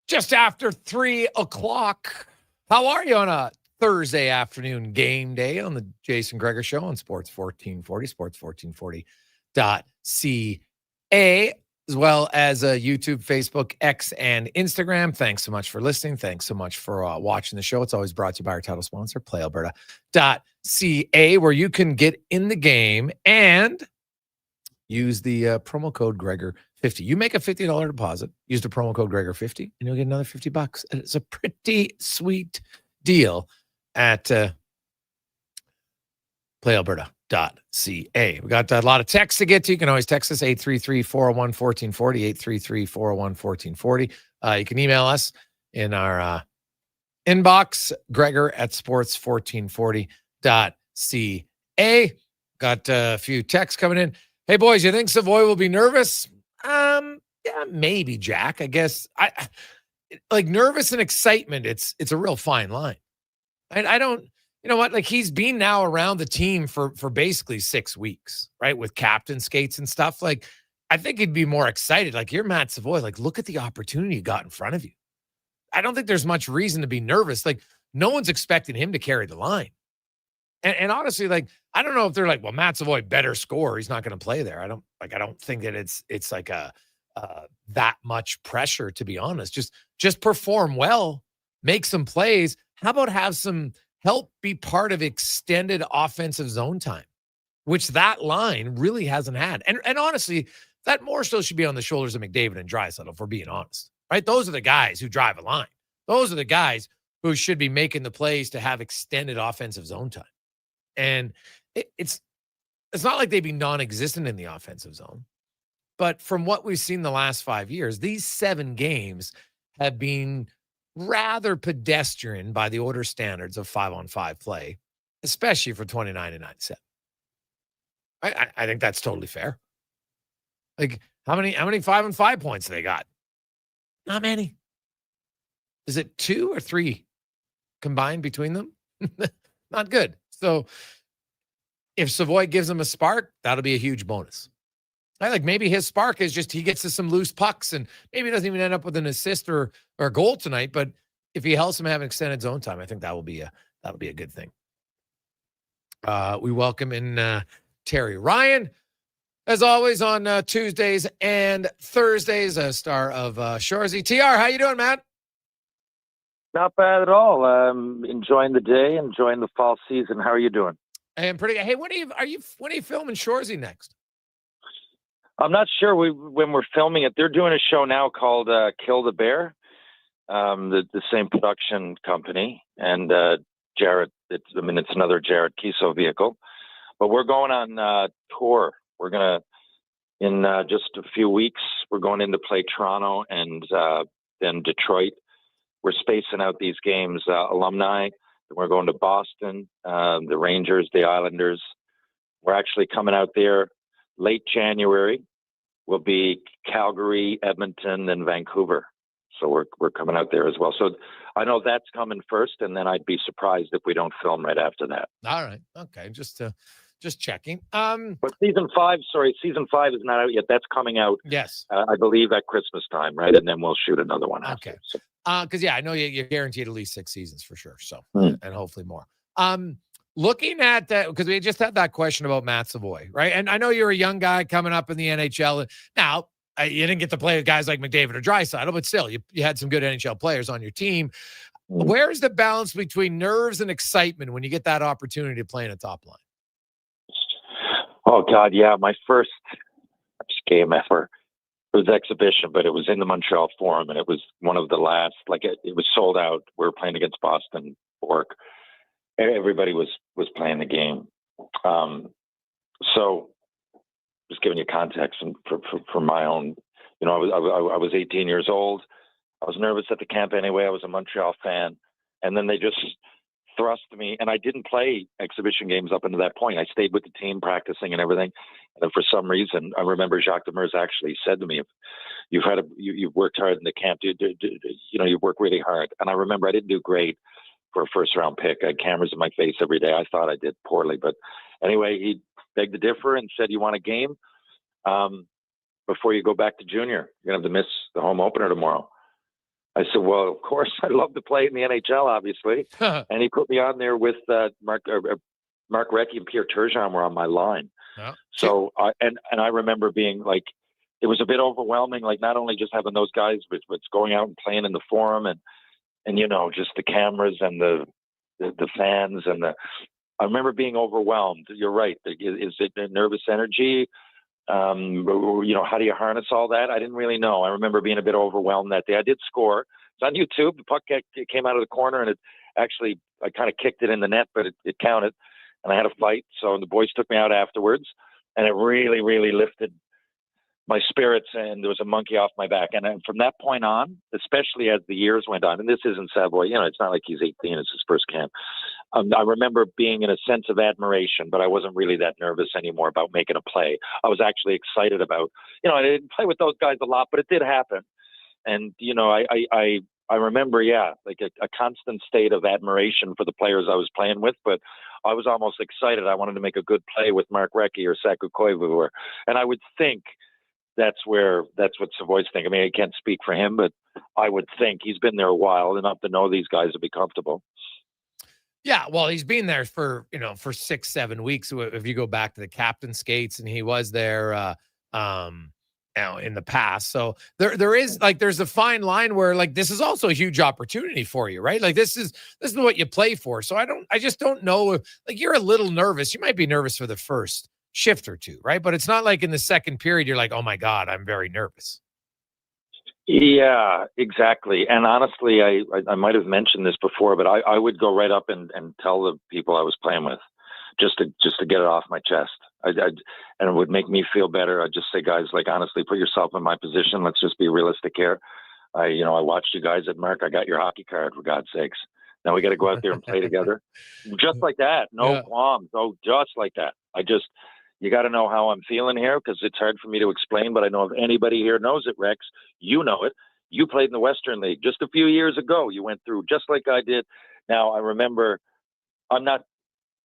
Speaker 7: Just after 3 o'clock. How are you on a Thursday afternoon game day on the Jason Gregor Show on Sports 1440, sports1440.ca, as well as YouTube, Facebook, X, and Instagram. Thanks so much for listening. Thanks so much for watching the show. It's always brought to you by our title sponsor, PlayAlberta.ca, where you can get in the game and use the promo code Gregor50. You make a $50 deposit, use the promo code Gregor50, and you'll get another $50. And it's a pretty sweet deal at PlayAlberta.ca. We got a lot of texts to get to. You can always text us 833-401-1440, 833-401-1440. You can email us in our inbox, Gregor at sports1440.ca. Got a few texts coming in. Hey, boys, you think Savoie will be nervous? Yeah, maybe, Jack. I guess I like nervous and excitement. It's a real fine line. I don't, you know what? Like, he's been now around the team for basically 6 weeks, right? With captain skates and stuff. Like, I think he'd be more excited. Like, you're Matt Savoie. Like, look at the opportunity you got in front of you. I don't think there's much reason to be nervous. Like, no one's expecting him to carry the line. And honestly, like, I don't know if they're like, well, Matt Savoie better score. He's not going to play there. I don't think that it's like that much pressure, to be honest. Just perform well, make some plays. How about have some help be part of extended offensive zone time, which that line really hasn't had. And honestly, that more so should be on the shoulders of McDavid and Draisaitl, if we're being honest, right? Those are the guys who drive a line. Those are the guys who should be making the plays to have extended offensive zone time. And it's not like they'd be non-existent in the offensive zone. But from what we've seen the last 5 years, these 7 games have been rather pedestrian by the order standards of 5-on-5 play, especially for 29 and 97. I think that's totally fair. Like, how many 5-on-5 points they got? Not many. Is it 2 or 3 combined between them? Not good. So if Savoie gives them a spark, that'll be a huge bonus. Like, maybe his spark is just he gets to some loose pucks and maybe doesn't even end up with an assist or a goal tonight. But if he helps him have extended zone time, I think that'll be a good thing. We welcome in Terry Ryan, as always, on Tuesdays and Thursdays, a star of Shoresy. TR, how you doing, man?
Speaker 11: Not bad at all. Enjoying the day, enjoying the fall season. How are you doing?
Speaker 7: And pretty good. Hey, when are you filming Shoresy next?
Speaker 11: I'm not sure when we're filming it. They're doing a show now called Kill the Bear, the same production company, and Jared. It's another Jared Kiso vehicle, but we're going on tour. We're gonna in just a few weeks. We're going in to play Toronto and then Detroit. We're spacing out these games, alumni. We're going to Boston, the Rangers, the Islanders. We're actually coming out there late January. We'll be Calgary, Edmonton, and Vancouver. So we're coming out there as well. So I know that's coming first, and then I'd be surprised if we don't film right after that.
Speaker 7: All right. Okay. Just checking.
Speaker 11: But season 5 is not out yet. That's coming out.
Speaker 7: Yes.
Speaker 11: I believe at Christmas time, right? And then we'll shoot another one after.
Speaker 7: Okay. Because I know you're guaranteed at least 6 seasons for sure. So and hopefully more. Looking at that, because we just had that question about Matt Savoie, right? And I know you're a young guy coming up in the NHL. Now, you didn't get to play with guys like McDavid or Draisaitl, but still, you had some good NHL players on your team. Where's the balance between nerves and excitement when you get that opportunity to play in a top line?
Speaker 11: Oh, God, yeah. My first game ever. It was exhibition, but it was in the Montreal Forum, and it was one of the last, it was sold out. We were playing against Boston Bork. Everybody was playing the game. So just giving you context and for my own, I was 18 years old. I was nervous at the camp anyway. I was a Montreal fan. And then they just thrust me, and I didn't play exhibition games up until that point. I stayed with the team practicing and everything. And then for some reason, I remember Jacques Demers actually said to me, you've worked hard in the camp, you've worked really hard. And I remember I didn't do great for a first round pick. I had cameras in my face every day. I thought I did poorly, but anyway, he begged to differ and said, you want a game before you go back to junior? You're going to have to miss the home opener tomorrow. I said, well, of course, I'd love to play in the NHL, obviously. And he put me on there with Mark Recchi and Pierre Turgeon were on my line. Yeah. So, I remember being like, it was a bit overwhelming, like not only just having those guys, but going out and playing in the Forum and just the cameras and the fans I remember being overwhelmed. You're right. Is it nervous energy? How do you harness all that? I didn't really know. I remember being a bit overwhelmed that day. I did score. It's on YouTube. The puck came out of the corner, and I kind of kicked it in the net, but it counted. And I had a fight. So the boys took me out afterwards, and it really, really lifted my spirits, and there was a monkey off my back. And then from that point on, especially as the years went on, and this isn't Savoie, it's not like he's 18, it's his first camp. I remember being in a sense of admiration, but I wasn't really that nervous anymore about making a play. I was actually excited about, I didn't play with those guys a lot, but it did happen. And, I remember, like a constant state of admiration for the players I was playing with, but I was almost excited. I wanted to make a good play with Mark Recchi or Saku Koivu. And I would think that's what Savoie's think. I mean, I can't speak for him, but I would think he's been there a while enough to know these guys will be comfortable.
Speaker 7: Yeah, well, he's been there for 6-7 weeks. If you go back to the captain skates, and he was there, in the past. So there is there's a fine line where this is also a huge opportunity for you, right? Like this is what you play for. So I just don't know if you're a little nervous. You might be nervous for the first shift or two, right? But it's not like in the second period you're like, oh my God, I'm very nervous.
Speaker 11: Yeah, exactly. And honestly, I might have mentioned this before, but I would go right up and tell the people I was playing with just to get it off my chest. And it would make me feel better. I'd just say, guys, honestly, put yourself in my position. Let's just be realistic here. I watched you guys at Merck. I got your hockey card, for God's sakes. Now we got to go out there and play together. Just like that. No qualms. Oh, just like that. You got to know how I'm feeling here, because it's hard for me to explain, but I know if anybody here knows it, Rex, you know it. You played in the Western League just a few years ago. You went through just like I did. Now, I remember, I'm not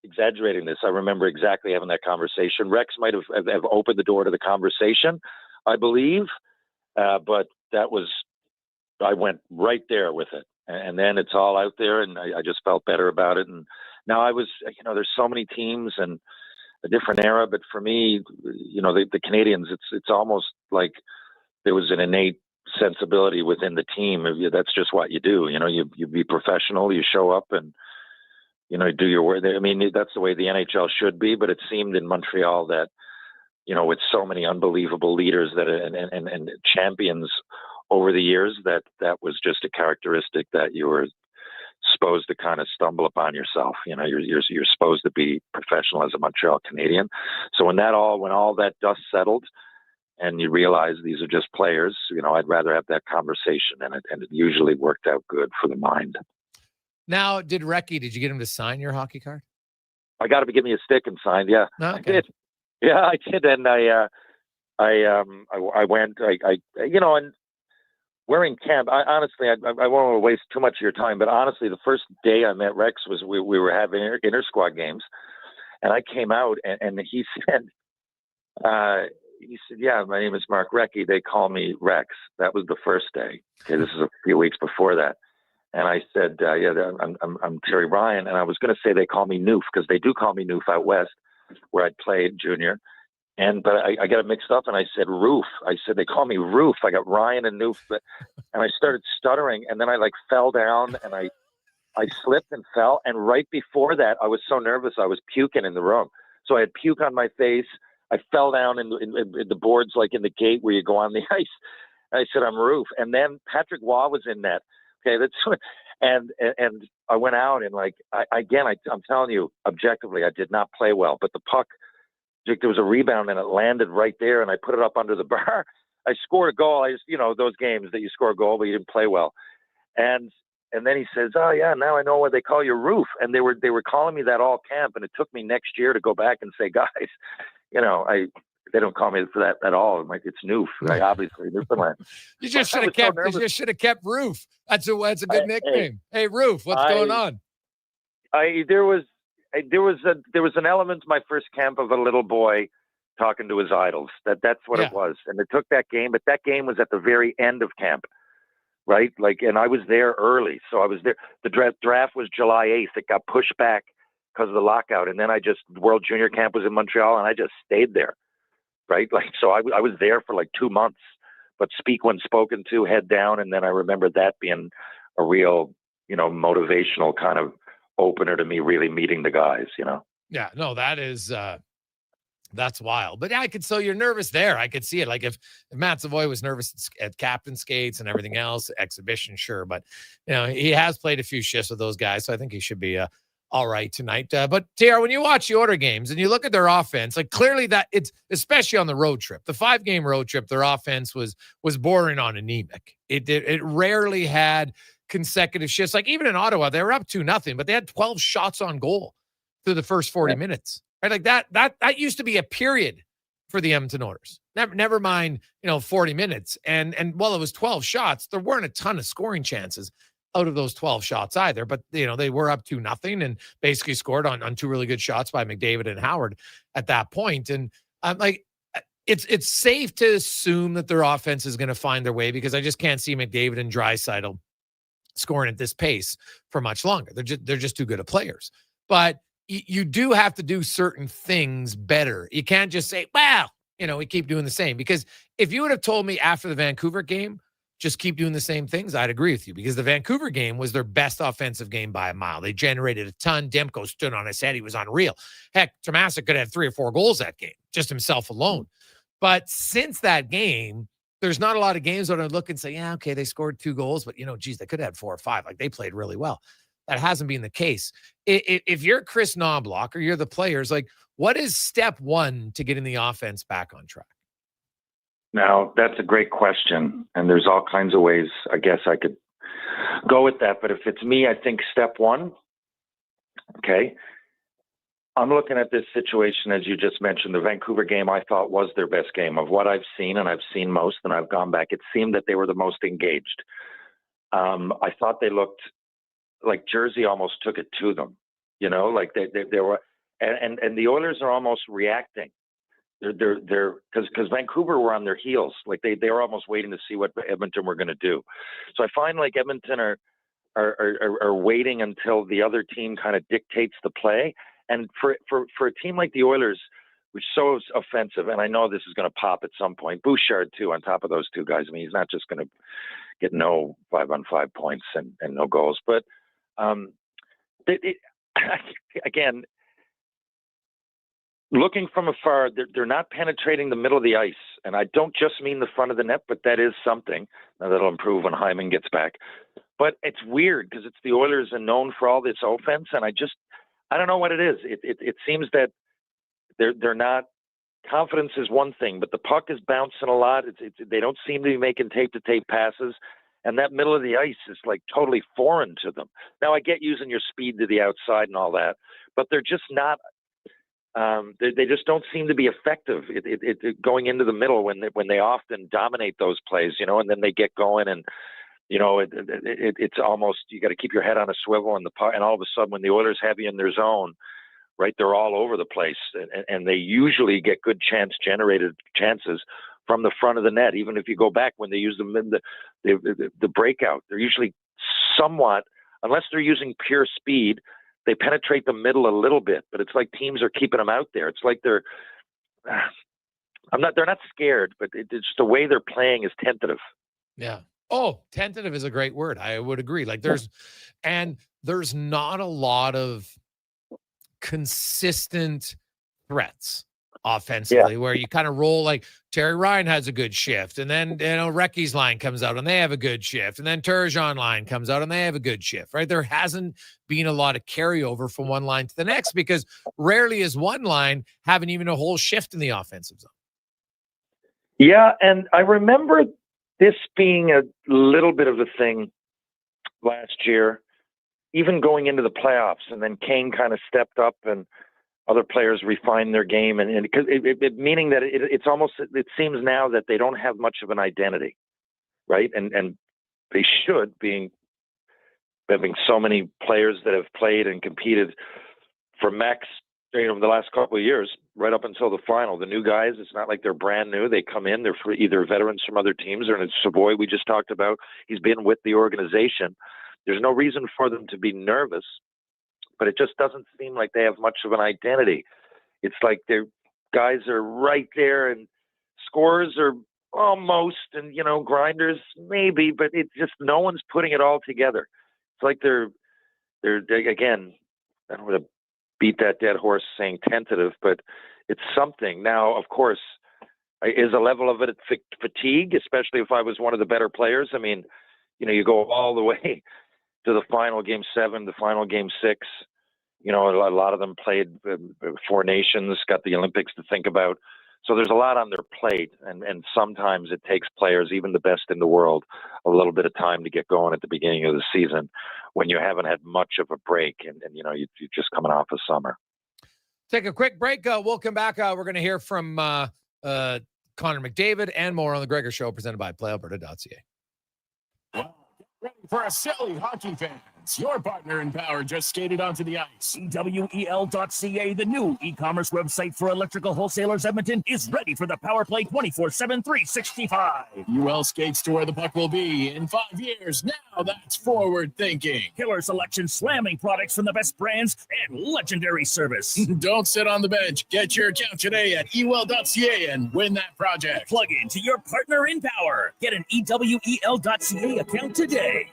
Speaker 11: exaggerating this. I remember exactly having that conversation. Rex might have opened the door to the conversation, I believe, but I went right there with it. And then it's all out there, and I just felt better about it. And now I was, there's so many teams and a different era, but for me, the Canadians, it's almost like there was an innate sensibility within the team. That's just what you do. You be professional, you show up, and do your work. I mean, that's the way the NHL should be. But it seemed in Montreal that, with so many unbelievable leaders and champions over the years, that was just a characteristic that you were supposed to kind of stumble upon yourself. You're supposed to be professional as a Montreal Canadian. So when all that dust settled, and you realize these are just players, I'd rather have that conversation, and it usually worked out good for the mind.
Speaker 7: Now, did you get him to sign your hockey card?
Speaker 11: I got him to give me a stick and signed. Yeah,
Speaker 7: okay.
Speaker 11: I did. Yeah, I did. And I went, and we're in camp. Honestly, I won't want to waste too much of your time, but honestly, the first day I met Rex was we were having inter-squad games, and I came out, and he said, yeah, my name is Mark Recchi. They call me Rex. That was the first day. Okay, this is a few weeks before that. And I said, yeah, I'm Terry Ryan. And I was going to say they call me Noof, because they do call me Noof out west, where I played junior. But I got it mixed up, and I said Roof. I said they call me Roof. I got Ryan and Noof, and I started stuttering, and then I fell down, and I slipped and fell. And right before that, I was so nervous I was puking in the room. So I had puke on my face. I fell down in the boards, in the gate where you go on the ice. I said, I'm Roof. And then Patrick Waugh was in net. Okay, and I went out, and I'm telling you, objectively, I did not play well. But the puck, there was a rebound, and it landed right there, and I put it up under the bar. I scored a goal. Those games that you score a goal, but you didn't play well. And then he says, oh yeah, now I know why they call you Roof. And they were calling me that all camp, and it took me next year to go back and say, guys, they don't call me for that at all. It's Noof. Obviously, Newfoundland.
Speaker 7: You just should have kept Roof. That's a good nickname. Hey, Roof, what's going on?
Speaker 11: There was an element to my first camp of a little boy talking to his idols. That's what it was. And it took that game, but that game was at the very end of camp, right? And I was there early, so I was there. The draft was July 8th. It got pushed back because of the lockout, and then World Junior Camp was in Montreal, and I just stayed there. Right. So I was there for 2 months, but speak when spoken to, head down. And then I remember that being a real, motivational kind of opener to me really meeting the guys,
Speaker 7: Yeah, no, that is, that's wild. But so you're nervous there. I could see it. If Matt Savoie was nervous at captain skates and everything else, exhibition, sure. But, he has played a few shifts with those guys. So I think he should be all right tonight. But TR, when you watch the Oilers games and you look at their offense, clearly that it's, especially on the road trip, the 5-game road trip, their offense was bordering on anemic. It rarely had consecutive shifts. Even in Ottawa, they were up 2-0, but they had 12 shots on goal through the first 40 minutes. Right? That used to be a period for the Edmonton Oilers. Never mind, 40 minutes. And while it was 12 shots, there weren't a ton of scoring chances out of those 12 shots either, but they were up 2-0 and basically scored on 2 really good shots by McDavid and Howard at that point. And it's safe to assume that their offense is going to find their way, because I just can't see McDavid and Draisaitl scoring at this pace for much longer. They're just too good of players. But you do have to do certain things better. You can't just say, well, we keep doing the same, because if you would have told me after the Vancouver game, just keep doing the same things, I'd agree with you, because the Vancouver game was their best offensive game by a mile. They generated a ton. Demko stood on his head. He was unreal. Heck, Tomasic could have had 3 or 4 goals that game, just himself alone. But since that game, there's not a lot of games that I look and say, yeah, okay, they scored 2 goals, but, geez, they could have had 4 or 5. They played really well. That hasn't been the case. If you're Chris Knobloch or you're the players, what is step 1 to getting the offense back on track?
Speaker 11: Now, that's a great question, and there's all kinds of ways I guess I could go with that. But if it's me, I think step 1, okay, I'm looking at this situation, as you just mentioned. The Vancouver game, I thought, was their best game of what I've seen, and I've seen most, and I've gone back. It seemed that they were the most engaged. I thought they looked like Jersey almost took it to them, they were, and the Oilers are almost reacting. They're because Vancouver were on their heels. They were almost waiting to see what Edmonton were going to do. So I find Edmonton are are waiting until the other team kind of dictates the play. And for a team like the Oilers, which is so offensive, and I know this is going to pop at some point, Bouchard too, on top of those two guys. I mean, he's not just going to get no 5-on-5 points and no goals. But again, looking from afar, they're not penetrating the middle of the ice. And I don't just mean the front of the net, but that is something. Now, that'll improve when Hyman gets back. But it's weird because it's the Oilers and known for all this offense. And I don't know what it is. It seems that they're not. Confidence is one thing, but the puck is bouncing a lot. They don't seem to be making tape-to-tape passes. And that middle of the ice is like totally foreign to them. Now, I get using your speed to the outside and all that, but they're just not. They just don't seem to be effective going into the middle when they often dominate those plays, and then they get going and, it's almost, you got to keep your head on a swivel and all of a sudden when the Oilers have you in their zone, right, they're all over the place and they usually get good chances from the front of the net. Even if you go back when they use the breakout, they're usually somewhat, unless they're using pure speed, they penetrate the middle a little bit, but it's like teams are keeping them out there. It's like they're not scared, but it's just the way they're playing is tentative.
Speaker 7: Yeah. Oh, tentative is a great word. I would agree. Like there's not a lot of consistent threats offensively where you kind of roll. Like Terry Ryan has a good shift, and then Recky's line comes out and they have a good shift, and then Turgeon line comes out and they have a good shift, right? There hasn't been a lot of carryover from one line to the next because rarely is one line having even a whole shift in the offensive zone.
Speaker 11: Yeah, and I remember this being a little bit of a thing last year, even going into the playoffs, and then Kane kind of stepped up and other players refine their game, and because meaning that it's almost, it seems now that they don't have much of an identity, right? And they should, having so many players that have played and competed for Max, the last couple of years, right up until the final. The new guys, it's not like they're brand new. They come in, they're either veterans from other teams, or it's Savoie we just talked about. He's been with the organization. There's no reason for them to be nervous, but it just doesn't seem like they have much of an identity. It's like their guys are right there and scorers are almost, and, grinders maybe, but it's just no one's putting it all together. It's like they're again, I don't want to beat that dead horse saying tentative, but it's something. Now, of course, is a level of it fatigue, especially if I was one of the better players. I mean, you go all the way to the final game 7, the final game 6. A lot of them played 4 nations, got the Olympics to think about. So there's a lot on their plate, and sometimes it takes players, even the best in the world, a little bit of time to get going at the beginning of the season when you haven't had much of a break and you're just coming off of summer.
Speaker 7: Take a quick break. We'll come back. We're going to hear from Connor McDavid and more on the Gregor Show, presented by PlayAlberta.ca.
Speaker 13: Ready for a silly hockey fans. Your partner in power just skated onto the ice. EWEL.ca, the new e-commerce website for electrical wholesalers Edmonton, is ready for the power play 24/7, 365. UL skates to where the puck will be in 5 years. Now that's forward thinking. Killer selection, slamming products from the best brands, and legendary service. Don't sit on the bench. Get your account today at EWEL.ca and win that project. Plug into your partner in power. Get an EWEL.ca account today.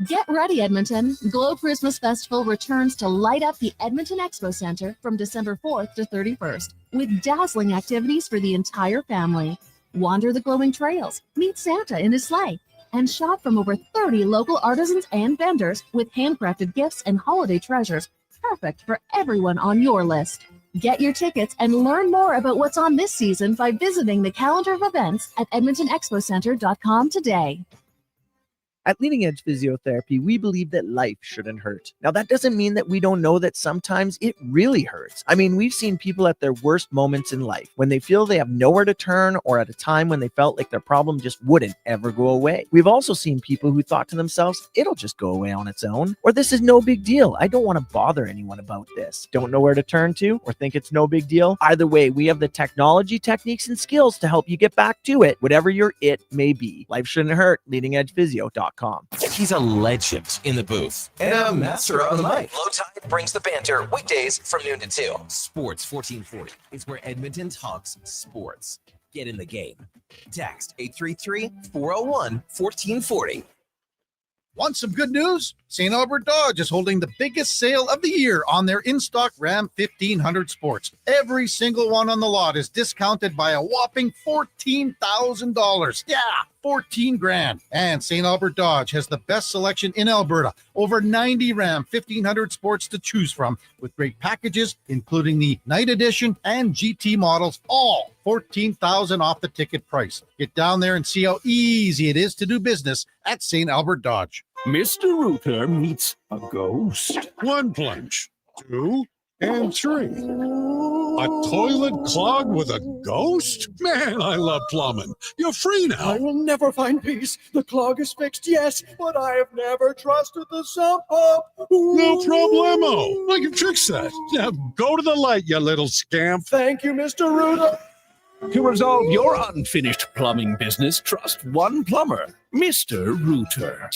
Speaker 14: Get ready, Edmonton. Glow Christmas Festival returns to light up the Edmonton Expo Center from December 4th to 31st with dazzling activities for the entire family. Wander the glowing trails, meet Santa in his sleigh, and shop from over 30 local artisans and vendors with handcrafted gifts and holiday treasures perfect for everyone on your list. Get your tickets and learn more about what's on this season by visiting the calendar of events at edmontonexpocenter.com today.
Speaker 15: At Leading Edge Physiotherapy, we believe that life shouldn't hurt. Now, that doesn't mean that we don't know that sometimes it really hurts. I mean, we've seen people at their worst moments in life, when they feel they have nowhere to turn, or at a time when they felt like their problem just wouldn't ever go away. We've also seen people who thought to themselves, it'll just go away on its own, or this is no big deal. I don't want to bother anyone about this. Don't know where to turn to, or think it's no big deal? Either way, we have the technology, techniques, and skills to help you get back to it, whatever your it may be. Life shouldn't hurt. LeadingEdgePhysio.com. LowTide.com.
Speaker 3: He's a legend in the booth and a master on the mic. Low Tide brings the banter weekdays from noon to 2. Sports 1440 is where Edmonton talks sports. Get in the game. Text 833-401-1440.
Speaker 12: Want some good news? St. Albert Dodge is holding the biggest sale of the year on their in-stock Ram 1500 Sports. Every single one on the lot is discounted by a whopping $14,000. Yeah, 14 grand. And St. Albert Dodge has the best selection in Alberta. Over 90 Ram 1500 Sports to choose from with great packages, including the Night Edition and GT models, all $14,000 off the ticket price. Get down there and see how easy it is to do business at St. Albert Dodge.
Speaker 22: Mr. Ruther meets a ghost. 1 plunge, 2, and 3. A toilet clogged with a ghost? Man, I love plumbing. You're free now.
Speaker 16: I will never find peace. The clog is fixed, yes, but I have never trusted the sump pump.
Speaker 22: No problemo. I can fix that. Now go to the light, you little scamp.
Speaker 16: Thank you, Mr. Ruther.
Speaker 22: To resolve your unfinished plumbing business, trust one plumber, Mr. Ruther.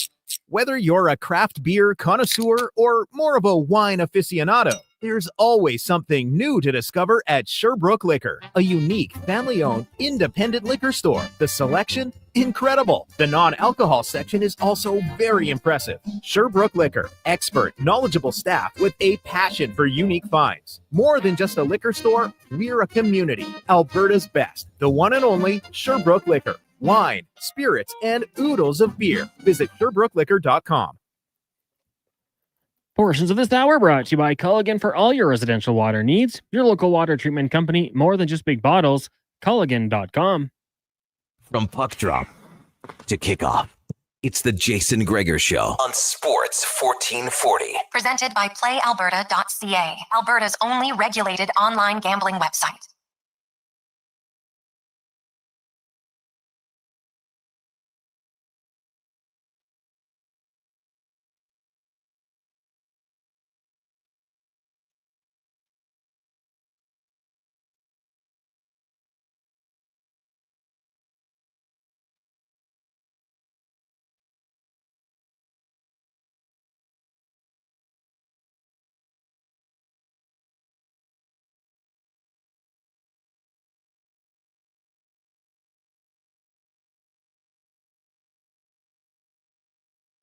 Speaker 17: Whether you're a craft beer connoisseur or more of a wine aficionado, there's always something new to discover at Sherbrooke Liquor, a unique, family-owned, independent liquor store. The selection? Incredible. The non-alcohol section is also very impressive. Sherbrooke Liquor, expert, knowledgeable staff with a passion for unique finds. More than just a liquor store, we're a community. Alberta's best, the one and only Sherbrooke Liquor. Wine, spirits, and oodles of beer. Visit SherbrookeLiquor.com.
Speaker 2: Portions of this hour brought to you by Culligan for all your residential water needs. Your local water treatment company, more than just big bottles. Culligan.com.
Speaker 3: From puck drop to kickoff, it's the Jason Gregor Show on Sports 1440.
Speaker 6: Presented by PlayAlberta.ca, Alberta's only regulated online gambling website.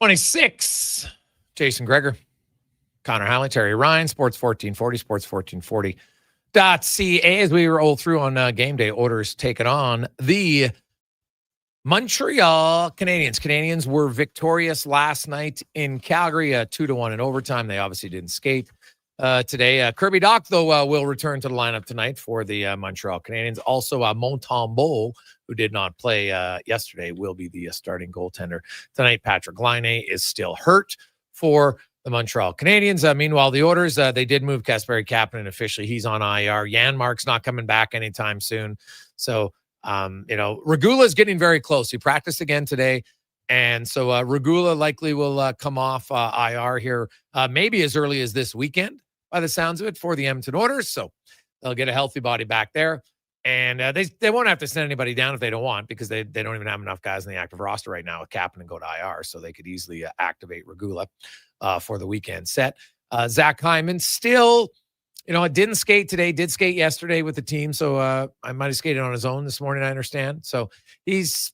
Speaker 7: '26. Jason Gregor, Connor Halley, Terry Ryan, Sports 1440, sports1440.ca. As we roll through on game day, Oilers taking on the Montreal Canadiens. Canadiens were victorious last night in Calgary, 2-1 in overtime. They obviously didn't skate today. Kirby Dach, though, will return to the lineup tonight for the Montreal Canadiens. Also, Montembeault, who did not play yesterday, will be the starting goaltender tonight. Patrick Laine is still hurt for the Montreal Canadiens. Meanwhile, the Oilers, they did move Kasperi Kapanen officially. He's on IR. Janmark's not coming back anytime soon. So, Regula is getting very close. He practiced again today. And so Regula likely will come off IR here maybe as early as this weekend, by the sounds of it, for the Edmonton Oilers. So they'll get a healthy body back there. And they won't have to send anybody down if they don't want, because they don't even have enough guys in the active roster right now with Kapanen go to IR. So they could easily activate Regula for the weekend set. Zach Hyman still, didn't skate today, did skate yesterday with the team. So I might have skated on his own this morning, I understand. So he's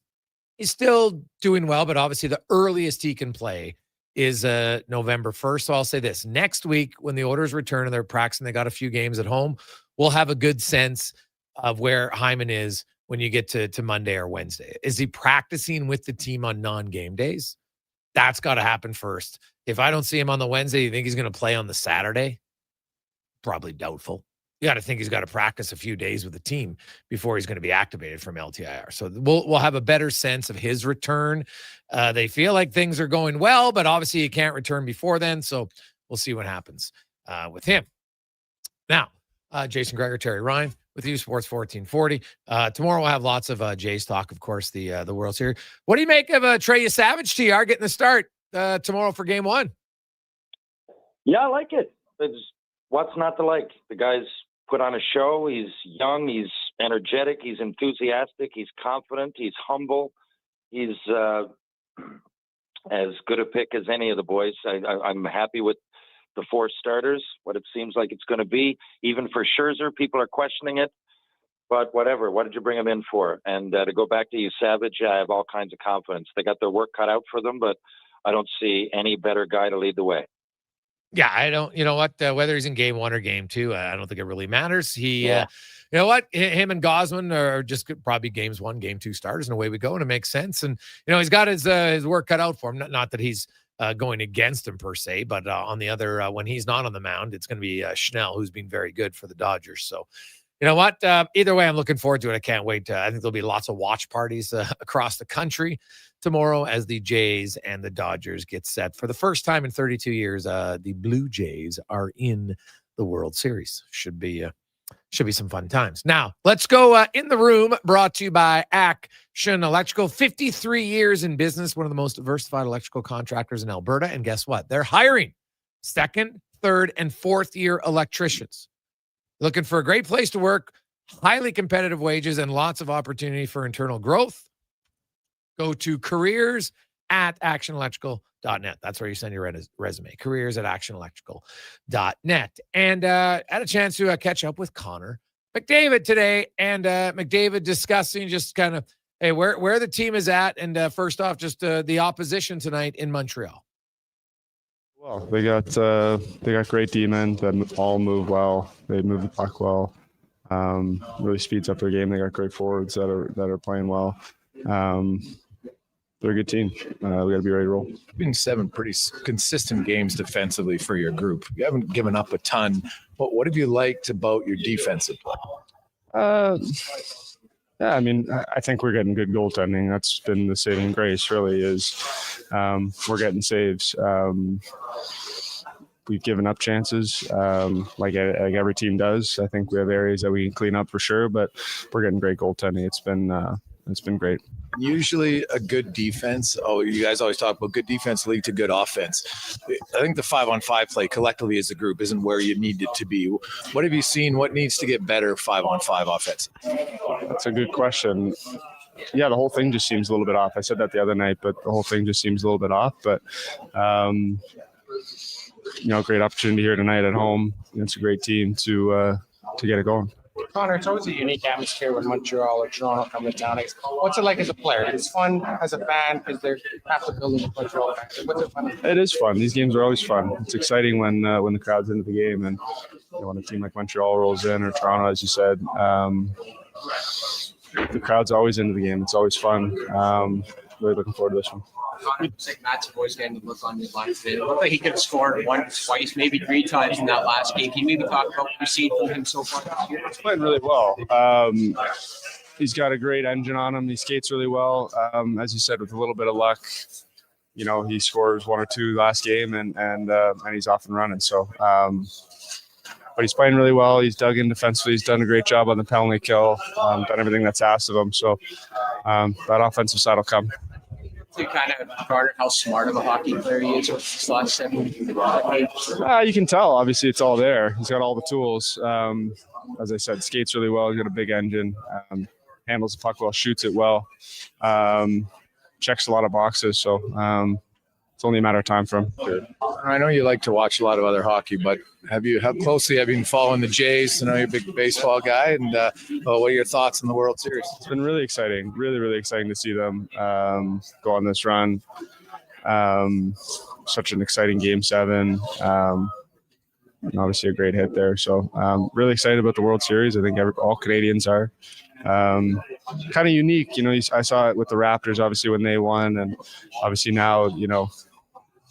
Speaker 7: still doing well, but obviously the earliest he can play is November 1st. So I'll say this: next week, when the Oilers return and they're practicing, they got a few games at home, we'll have a good sense of where Hyman is when you get to Monday or Wednesday. Is he practicing with the team on non-game days? That's got to happen first. If I don't see him on the Wednesday, you think he's going to play on the Saturday? Probably doubtful. You got to think he's got to practice a few days with the team before he's going to be activated from LTIR. So we'll have a better sense of his return. They feel like things are going well, but obviously he can't return before then. So we'll see what happens with him. Now, Jason Gregor, Terry Ryan with you, Sports 1440. Tomorrow we'll have lots of Jays talk, of course, the World Series. What do you make of Trey Savage, TR, getting the start tomorrow for game one?
Speaker 11: Yeah, I like it. What's not to like? The guy's put on a show. He's young. He's energetic. He's enthusiastic. He's confident. He's humble. He's as good a pick as any of the boys. I'm happy with the 4 starters, what it seems like it's going to be. Even for Scherzer, people are questioning it. But whatever, what did you bring him in for? And to go back to you, Savage, I have all kinds of confidence. They got their work cut out for them, but I don't see any better guy to lead the way.
Speaker 7: Yeah, I don't, you know what, whether he's in game 1 or game 2, I don't think it really matters. You know what, him and Gosman are just probably games 1, game 2 starters, and away we go, and it makes sense. And, you know, he's got his work cut out for him. Not that he's going against him per se, but on the other, when he's not on the mound, it's going to be Schnell, who's been very good for the Dodgers. So, you know what, either way, I'm looking forward to it. I can't wait. I think there'll be lots of watch parties across the country tomorrow as the Jays and the Dodgers get set for the first time in 32 years. The Blue Jays are in the World Series. Should be some fun times. Now, let's go in the room, brought to you by Action Electrical. 53 years in business, one of the most diversified electrical contractors in Alberta. And guess what? They're hiring 2nd, 3rd, and 4th year electricians. Looking for a great place to work, highly competitive wages, and lots of opportunity for internal growth? Go to careers@actionelectrical.net. That's where you send your resume. Careers@actionelectrical.net. And had a chance to catch up with Connor McDavid today, and McDavid discussing just kind of, hey, where the team is at, and first off, just the opposition tonight in Montreal.
Speaker 18: Well, they got great D-men that all move well. They move the puck well. Really speeds up their game. They got great forwards that are playing well. They're a good team. We got to be ready to roll.
Speaker 24: Been 7 pretty consistent games defensively for your group. You haven't given up a ton, but what have you liked about your defensive play?
Speaker 18: Yeah, I mean, I think we're getting good goaltending. That's been the saving grace, really, is we're getting saves. We've given up chances, like every team does. I think we have areas that we can clean up for sure, but we're getting great goaltending. It's been great.
Speaker 24: Usually a good defense. Oh, you guys always talk about good defense lead to good offense. I think the 5-on-5 play collectively as a group isn't where you need it to be. What have you seen? What needs to get better 5-on-5 offense?
Speaker 18: That's a good question. Yeah, the whole thing just seems a little bit off. I said that the other night, but the whole thing just seems a little bit off. But, great opportunity here tonight at home. It's a great team to get it going.
Speaker 19: Connor, it's always a unique atmosphere when Montreal or Toronto come to town. What's it like as a player? It's fun as a fan because they're half the building with Montreal fans. What's it fun?
Speaker 18: It is fun. These games are always fun. It's exciting when the crowd's into the game, and when a team like Montreal rolls in, or Toronto, as you said. The crowd's always into the game. It's always fun. Really looking forward to this one.
Speaker 19: It's like Matt's voice getting the look on his line today. It looked like he could have scored once, twice, maybe 3 times in that last game. Can you maybe talk about what you've seen from him so far this year?
Speaker 18: He's playing really well. He's got a great engine on him. He skates really well. As you said, with a little bit of luck, he scores 1 or 2 last game, and he's off and running. So, but he's playing really well. He's dug in defensively. He's done a great job on the penalty kill. Done everything that's asked of him. So that offensive side will come.
Speaker 19: You kind of garner how smart of a hockey player he is with this last 7 games.
Speaker 18: You can tell. Obviously, it's all there. He's got all the tools. As I said, skates really well. He's got a big engine. Handles the puck well. Shoots it well. Checks a lot of boxes. So it's only a matter of time for him.
Speaker 24: I know you like to watch a lot of other hockey, but how closely have you been following the Jays? I know you're a big baseball guy, and what are your thoughts on the World Series?
Speaker 18: It's been really exciting, really, really exciting to see them go on this run. Such an exciting Game 7. Obviously a great hit there. So really excited about the World Series. I think all Canadians are. Kind of unique, I saw it with the Raptors, obviously, when they won, and obviously now,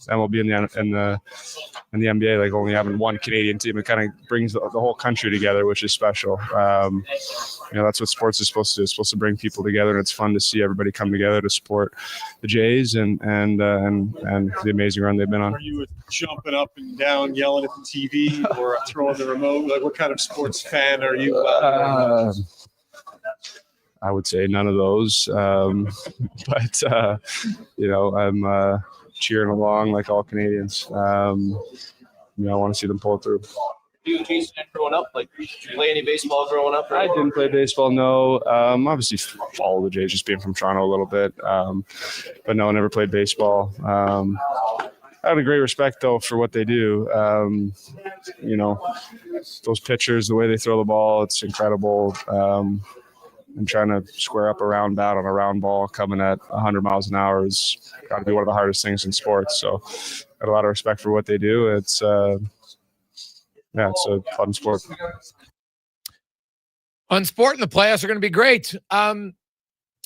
Speaker 18: MLB in the NBA, like only having one Canadian team, it kind of brings the whole country together, which is special. That's what sports is supposed to do. It's supposed to bring people together, and it's fun to see everybody come together to support the Jays and the amazing run they've been on.
Speaker 20: Are you jumping up and down, yelling at the TV, or throwing the remote? Like, what kind of sports fan are you?
Speaker 18: I would say none of those, but I'm cheering along like all Canadians. I want to see them pull it through.
Speaker 1: You, Jason, growing up, like, did you play any baseball growing up?
Speaker 18: I didn't play baseball, no. Obviously follow the Jays, just being from Toronto a little bit. But no, I never played baseball. I have a great respect, though, for what they do. You know, those pitchers, the way they throw the ball, it's incredible. And trying to square up a round bat on a round ball coming at 100 miles an hour is got to be one of the hardest things in sports. So I got a lot of respect for what they do. It's it's a fun sport.
Speaker 7: Fun sport, and the playoffs are going to be great.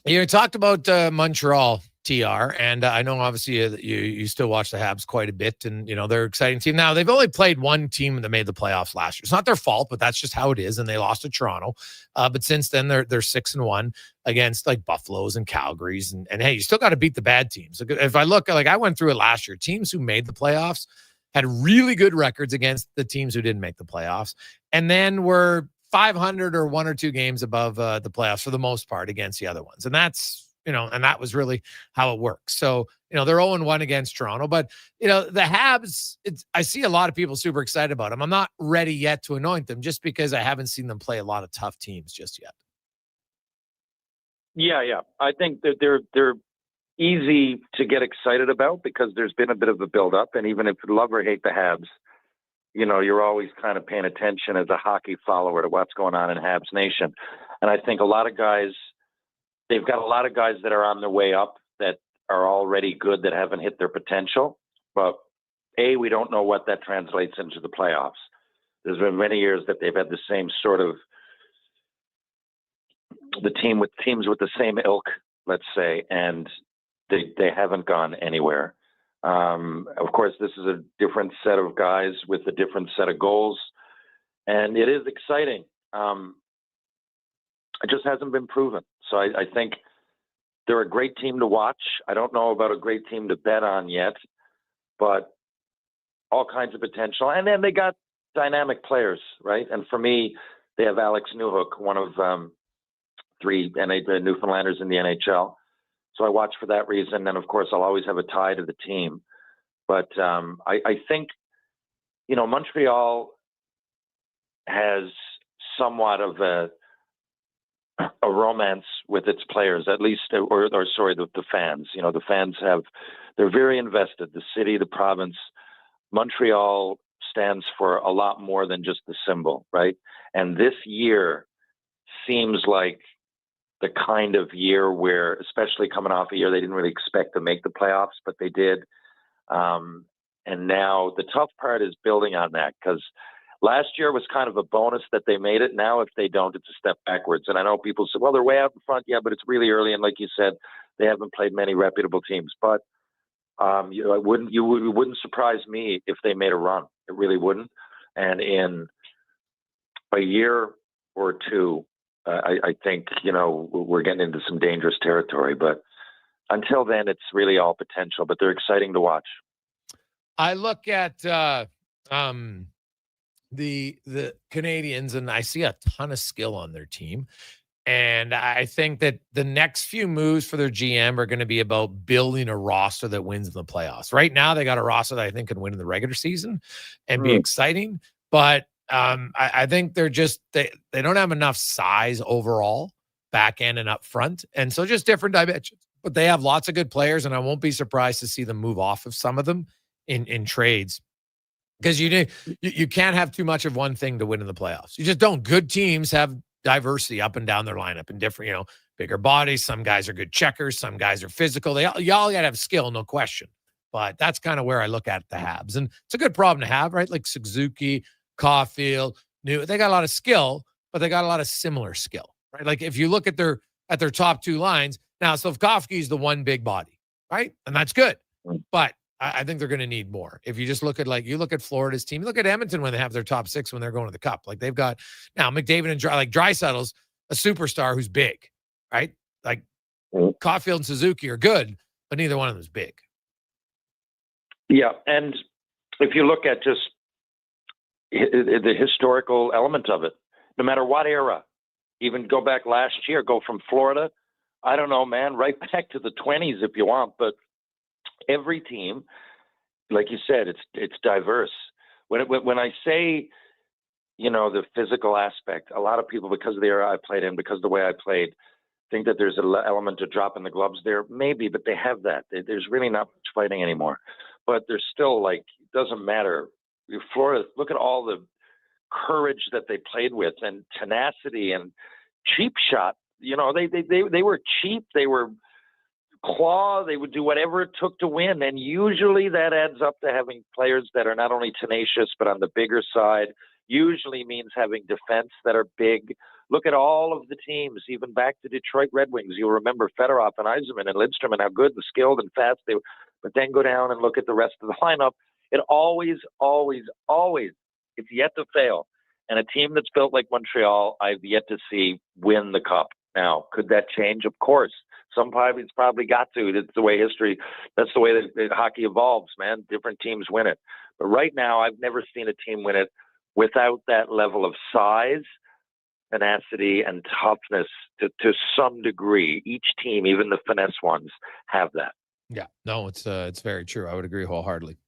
Speaker 7: You talked about Montreal, TR, and I know obviously you still watch the Habs quite a bit, and you know they're an exciting team. Now they've only played one team that made the playoffs last year. It's not their fault, but that's just how it is, and they lost to Toronto. But since then they're 6-1 against like Buffaloes and Calgarys, and hey, you still got to beat the bad teams. If I look, like I went through it last year, teams who made the playoffs had really good records against the teams who didn't make the playoffs, and then were 500 or 1 or 2 games above the playoffs for the most part against the other ones, and that's. And that was really how it works. So, they're 0-1 against Toronto, but, the Habs, I see a lot of people super excited about them. I'm not ready yet to anoint them just because I haven't seen them play a lot of tough teams just yet.
Speaker 11: Yeah. I think that they're easy to get excited about because there's been a bit of a build-up. And even if you love or hate the Habs, you're always kind of paying attention as a hockey follower to what's going on in Habs Nation. And I think a lot of guys, they've got a lot of guys that are on their way up that are already good that haven't hit their potential. But we don't know what that translates into the playoffs. There's been many years that they've had the same sort of teams with the same ilk, let's say, and they haven't gone anywhere. Of course, this is a different set of guys with a different set of goals, and it is exciting. It just hasn't been proven. So I think they're a great team to watch. I don't know about a great team to bet on yet, but all kinds of potential. And then they got dynamic players, right? And for me, they have Alex Newhook, one of 3 Newfoundlanders in the NHL. So I watch for that reason. And, of course, I'll always have a tie to the team. But I think, Montreal has somewhat of a romance with its players, at least, the fans. The fans they're very invested. The city, the province, Montreal stands for a lot more than just the symbol, right? And this year seems like the kind of year where, especially coming off a year they didn't really expect to make the playoffs, but they did. And now the tough part is building on that, because last year was kind of a bonus that they made it. Now, if they don't, it's a step backwards. And I know people say, well, they're way out in front. Yeah, but it's really early. And like you said, they haven't played many reputable teams. But it wouldn't surprise me if they made a run. It really wouldn't. And in a year or two, I think, we're getting into some dangerous territory. But until then, it's really all potential. But they're exciting to watch.
Speaker 7: I look at the Canadians, and I see a ton of skill on their team. And I think that the next few moves for their GM are going to be about building a roster that wins in the playoffs. Right now, they got a roster that I think can win in the regular season and be exciting. But I think they're just, they don't have enough size overall, back end and up front. And so just different dimensions. But they have lots of good players, and I won't be surprised to see them move off of some of them in trades. Because you can't have too much of one thing to win in the playoffs. You just don't. Good teams have diversity up and down their lineup and different, bigger bodies. Some guys are good checkers. Some guys are physical. Y'all got to have skill, no question. But that's kind of where I look at the Habs. And it's a good problem to have, right? Like Suzuki, Caulfield, they got a lot of skill, but they got a lot of similar skill, right? Like if you look at their top 2 lines, now Slavkovsky is the one big body, right? And that's good. But I think they're going to need more. If you just look at Florida's team, look at Edmonton when they have their top 6 when they're going to the Cup. Like they've got now McDavid and Draisaitl's a superstar who's big, right? Like Caulfield and Suzuki are good, but neither one of them is big.
Speaker 11: Yeah, and if you look at just the historical element of it, no matter what era, even go back last year, go from Florida, I don't know, man, right back to the 20s if you want, but every team, like you said, it's diverse. When I say the physical aspect. A lot of people, because of the era I played in, because of the way I played, think that there's an element of dropping the gloves there. Maybe, but they have that. There's really not much fighting anymore. But there's still, it doesn't matter. Florida, look at all the courage that they played with and tenacity and cheap shot. They were cheap. They were claw. They would do whatever it took to win. And usually that adds up to having players that are not only tenacious, but on the bigger side. Usually means having defense that are big. Look at all of the teams, even back to Detroit Red Wings. You'll remember Fedorov and Yzerman and Lidstrom and how good and skilled and fast they were. But then go down and look at the rest of the lineup. It always, it's yet to fail. And a team that's built like Montreal, I've yet to see win the cup. Now, could that change? Of course. It's probably got to. That's the way that's the way that hockey evolves, man. Different teams win it. But right now, I've never seen a team win it without that level of size, tenacity, and toughness to some degree. Each team, even the finesse ones, have that.
Speaker 7: Yeah, no, it's very true. I would agree wholeheartedly.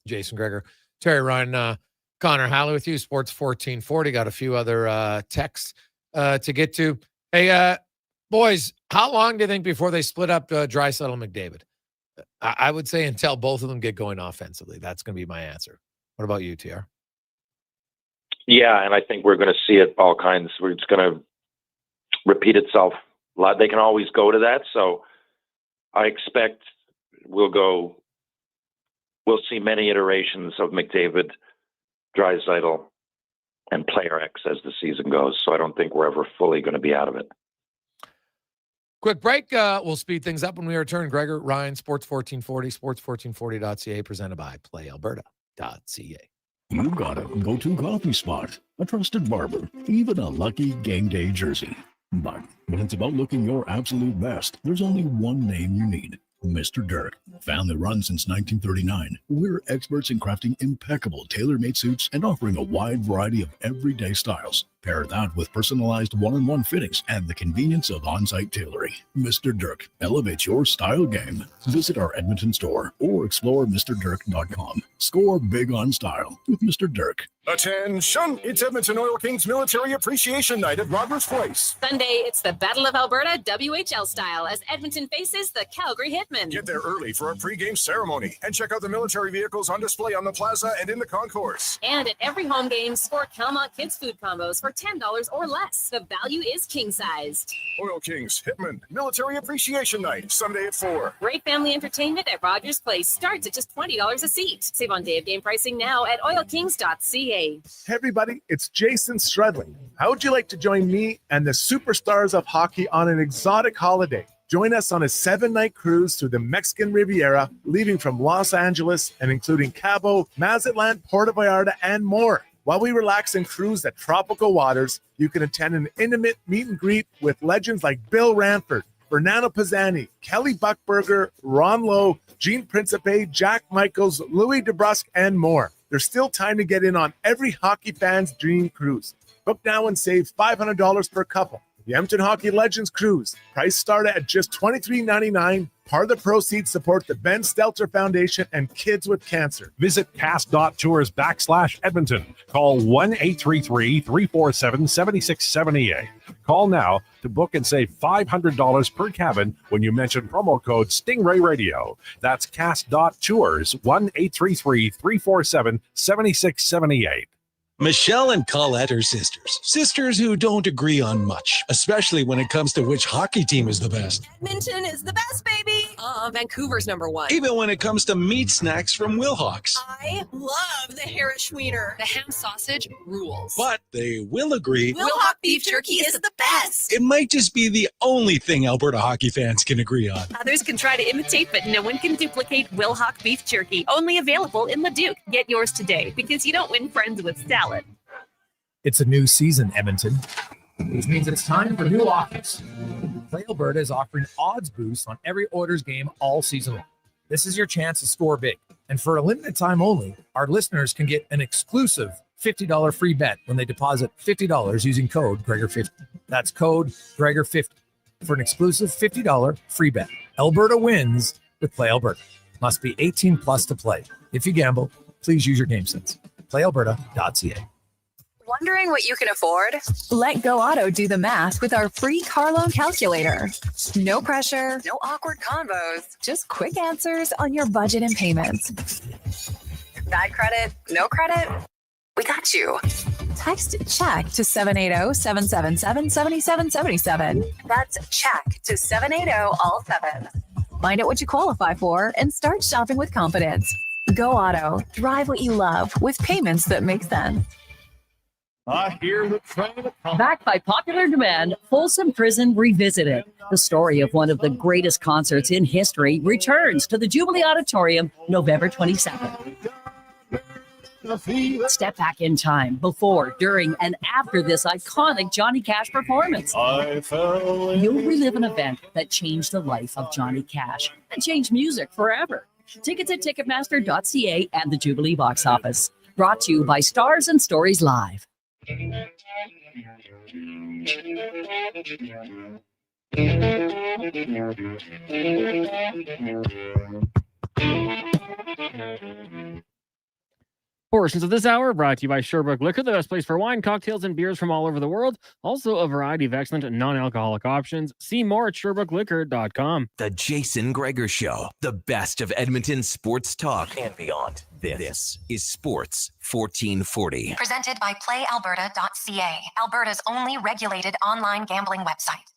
Speaker 7: Jason Gregor, Terry Ryan, Connor Halley with you, Sports 1440. Got a few other texts to get to. Hey, boys, how long do you think before they split up Draisaitl and McDavid? I would say until both of them get going offensively. That's going to be my answer. What about you, TR?
Speaker 11: Yeah, and I think we're going to see it all kinds. It's going to repeat itself. They can always go to that, so I expect we'll see many iterations of McDavid, Draisaitl, and player X as the season goes. So I don't think we're ever fully going to be out of it.
Speaker 7: Quick break. We'll speed things up when we return. Gregor, Ryan, Sports 1440, sports1440.ca, presented by PlayAlberta.ca.
Speaker 13: You got a go-to coffee spot, a trusted barber, even a lucky game day jersey. But when it's about looking your absolute best, there's only one name you need. Mr. Dirk. Family run since 1939. We're experts in crafting impeccable tailor-made suits and offering a wide variety of everyday styles. Pair that with personalized one-on-one fittings and the convenience of on-site tailoring. Mr. Dirk elevates your style game. Visit our Edmonton store or explore MrDirk.com. Score big on style with Mr. Dirk.
Speaker 22: Attention! It's Edmonton Oil Kings Military Appreciation Night at Rogers Place.
Speaker 4: Sunday, it's the Battle of Alberta WHL style as Edmonton faces the Calgary Hitmen.
Speaker 22: Get there early for a pre-game ceremony and check out the military vehicles on display on the plaza and in the concourse.
Speaker 4: And at every home game, score Calmont Kids food combos for $10 or less. The value is king-sized.
Speaker 22: Oil Kings Hitmen Military Appreciation Night, Sunday at 4.
Speaker 4: Great family entertainment at Rogers Place starts at just $20 a seat. Save on day of game pricing now at oilkings.ca.
Speaker 8: Hey everybody, it's Jason Strudling. How would you like to join me and the superstars of hockey on an exotic holiday? Join us on a 7-night cruise through the Mexican Riviera, leaving from Los Angeles and including Cabo, Mazatlan, Puerto Vallarta, and more. While we relax and cruise the tropical waters, you can attend an intimate meet and greet with legends like Bill Ranford, Fernando Pisani, Kelly Buckberger, Ron Lowe, Gene Principe, Jack Michaels, Louis DeBrusque, and more. There's still time to get in on every hockey fan's dream cruise. Book now and save $500 per couple. The Edmonton Hockey Legends Cruise. Price started at just $23.99. Part of the proceeds support the Ben Stelter Foundation and Kids with Cancer.
Speaker 22: Visit cast.tours/Edmonton. Call 1-833-347-7678. Call now to book and save $500 per cabin when you mention promo code Stingray Radio. That's cast.tours, 1-833-347-7678.
Speaker 9: Michelle and Colette are sisters. Sisters who don't agree on much, especially when it comes to which hockey team is the best.
Speaker 23: Edmonton is the best, baby. Vancouver's number one.
Speaker 9: Even when it comes to meat snacks from Wilhawks.
Speaker 23: I love the Harris Schwiener. The ham sausage rules.
Speaker 9: But they will agree
Speaker 23: Wilhawk beef jerky is the best.
Speaker 9: it might just be the only thing Alberta hockey fans can agree on.
Speaker 4: Others can try to imitate, but no one can duplicate Wilhawk beef jerky. Only available in Leduc. Get yours today because you don't win friends with salad.
Speaker 24: It's a new season, Edmonton, which means it's time for new offers. Play Alberta is offering odds boosts on every Oilers game all season long. This is your chance to score big. And for a limited time only, our listeners can get an exclusive $50 free bet when they deposit $50 using code Gregor50. That's code Gregor50 for an exclusive $50 free bet. Alberta wins with Play Alberta. Must be 18 plus to play. If you gamble, please use your game sense. PlayAlberta.ca.
Speaker 5: Wondering what you can afford? Let Go Auto do the math with our free car loan calculator. No pressure, no awkward convos, just quick answers on your budget and payments. Bad credit? No credit? We got you. Text CHECK to 780-777-7777. That's CHECK to 780-all-7. Find out what you qualify for and start shopping with confidence. Go Auto. Drive what you love with payments that make sense.
Speaker 13: I hear the train.
Speaker 10: Backed by popular demand, Folsom Prison Revisited. The story of one of the greatest concerts in history returns to the Jubilee Auditorium November 27th. Step back in time before, during, and after this iconic Johnny Cash performance. You'll relive an event that changed the life of Johnny Cash and changed music forever. Tickets at Ticketmaster.ca and the Jubilee box office. Brought to you by Stars and Stories Live.
Speaker 2: Portions of this hour brought to you by Sherbrooke Liquor, the best place for wine, cocktails, and beers from all over the world. Also, a variety of excellent non-alcoholic options. See more at SherbrookeLiquor.com.
Speaker 3: The Jason Gregor Show, the best of Edmonton sports talk and beyond. This is Sports 1440.
Speaker 6: Presented by PlayAlberta.ca, Alberta's only regulated online gambling website.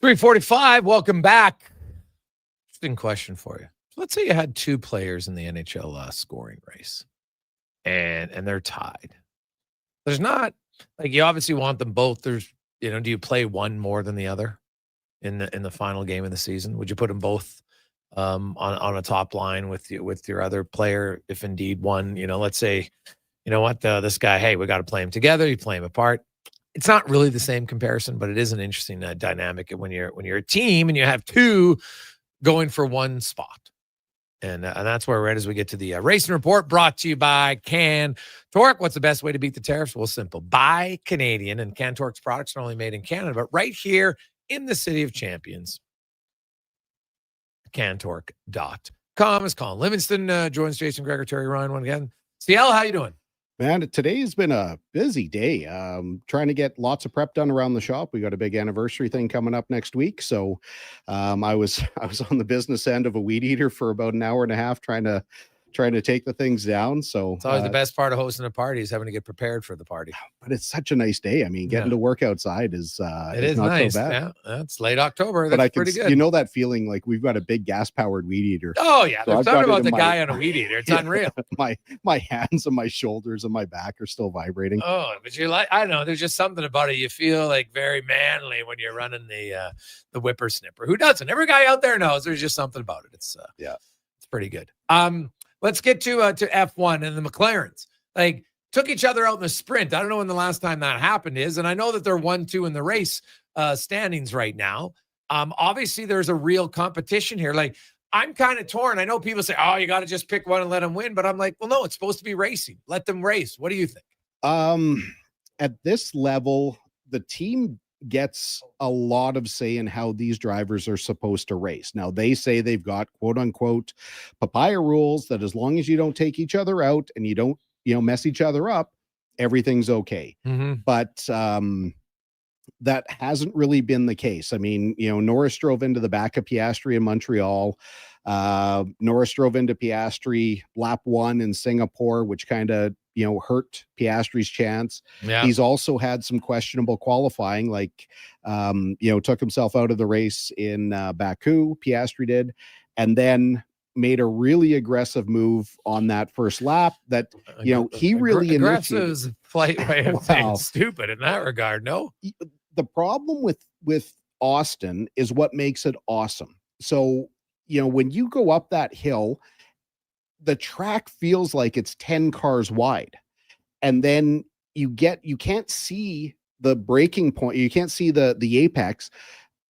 Speaker 7: 3:45. Welcome back. Interesting question for you. Let's say you had two players in the NHL scoring race, and they're tied. There's not like you obviously want them both. There's do you play one more than the other in the final game of the season? Would you put them both on a top line with your other player if indeed one? Let's say this guy. Hey, we got to play him together. You play him apart. It's not really the same comparison, but it is an interesting dynamic when you're a team and you have two going for one spot. And that's where we're at as we get to the Racing Report, brought to you by CanTorque. What's the best way to beat the tariffs? Well, simple. Buy Canadian, and CanTorque's products are only made in Canada, but right here in the City of Champions. CanTorque.com. As Colin Livingston joins Jason Gregor, Terry Ryan one again. CL, how you doing?
Speaker 14: Man, today's been a busy day. Trying to get lots of prep done around the shop. We got a big anniversary thing coming up next week. So I was on the business end of a weed eater for about an hour and a half trying to take the things down. So
Speaker 7: it's always the best part of hosting a party is having to get prepared for the party.
Speaker 14: But it's such a nice day. I mean, getting to work outside is
Speaker 7: it is
Speaker 14: not
Speaker 7: nice.
Speaker 14: so bad.
Speaker 7: Yeah, it's late October.
Speaker 14: But
Speaker 7: That's pretty good.
Speaker 14: You know that feeling like we've got a big gas powered weed eater.
Speaker 7: Oh yeah,
Speaker 14: So
Speaker 7: there's
Speaker 14: I've
Speaker 7: something
Speaker 14: got it
Speaker 7: about
Speaker 14: in
Speaker 7: the
Speaker 14: my-
Speaker 7: guy on a weed eater. It's unreal.
Speaker 14: My hands and my shoulders and my back are still vibrating.
Speaker 7: Oh, but you I don't know. There's just something about it. You feel like very manly when you're running the whippersnipper. Who doesn't? Every guy out there knows. There's just something about it. It's pretty good. Let's get to F1 and the McLarens. Like took each other out in the sprint. I don't know when the last time that happened is, and I know that they're 1-2 in the race standings right now. Obviously, there's a real competition here. Like I'm kind of torn. I know people say, "Oh, you got to just pick one and let them win," but I'm like, well, no, it's supposed to be racing. Let them race. What do you think?
Speaker 14: At this level, the team gets a lot of say in how these drivers are supposed to race. Now, they say they've got quote unquote papaya rules that as long as you don't take each other out and you don't, mess each other up, everything's okay. But that hasn't really been the case. I mean, Norris drove into the back of Piastri in Montreal. Norris drove into Piastri lap 1 in Singapore, which kind of, hurt Piastri's chance.
Speaker 7: Yeah.
Speaker 14: He's also had some questionable qualifying, like, took himself out of the race in Baku, Piastri did, and then made a really aggressive move on that first lap that, he really
Speaker 7: aggressive
Speaker 14: initiated.
Speaker 7: is a polite way of saying stupid in that regard. No,
Speaker 14: the problem with Austin is what makes it awesome. So, when you go up that hill, the track feels like it's 10 cars wide. And then you can't see the breaking point. You can't see the apex.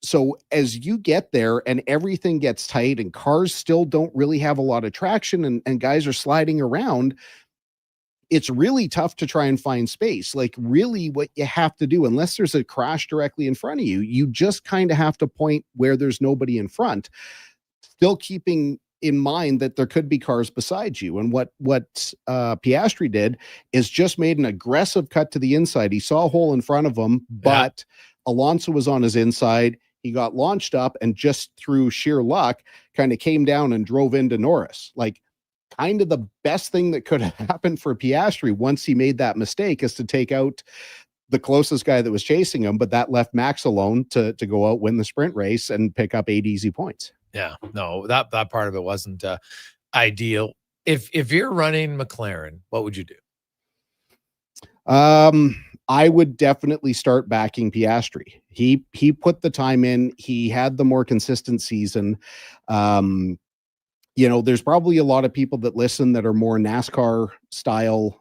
Speaker 14: So as you get there and everything gets tight and cars still don't really have a lot of traction and guys are sliding around, it's really tough to try and find space. Like really what you have to do, unless there's a crash directly in front of you, you just kind of have to point where there's nobody in front, still keeping in mind that there could be cars beside you. And what Piastri did is just made an aggressive cut to the inside. He saw a hole in front of him, but Alonso was on his inside. He got launched up and just through sheer luck kind of came down and drove into Norris. Like, kind of the best thing that could have happened for Piastri once he made that mistake is to take out the closest guy that was chasing him, but that left Max alone to go out, win the sprint race and pick up 8 easy points.
Speaker 7: Yeah, no, that part of it wasn't ideal. If you're running McLaren, what would you do?
Speaker 14: I would definitely start backing Piastri. He put the time in. He had the more consistent season. There's probably a lot of people that listen that are more NASCAR style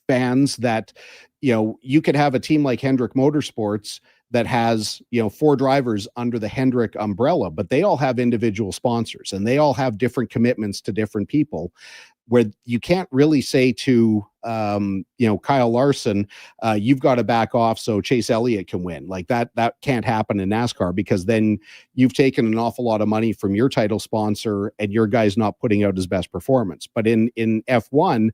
Speaker 14: fans that, you could have a team like Hendrick Motorsports that has, 4 drivers under the Hendrick umbrella, but they all have individual sponsors and they all have different commitments to different people, where you can't really say to, Kyle Larson, you've got to back off so Chase Elliott can win. Like that can't happen in NASCAR, because then you've taken an awful lot of money from your title sponsor and your guy's not putting out his best performance. But in F1,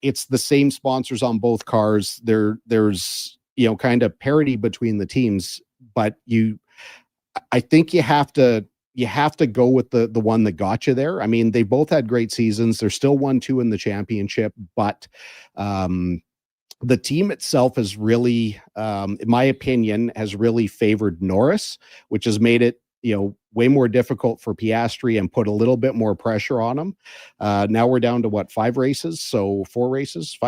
Speaker 14: it's the same sponsors on both cars. There's, kind of parity between the teams, but I think you have to go with the one that got you there. I mean, they both had great seasons. They're still 1-2 in the championship, but the team itself has really, in my opinion, has really favored Norris, which has made it, way more difficult for Piastri and put a little bit more pressure on him. Now we're down to 5 races. So 5 races.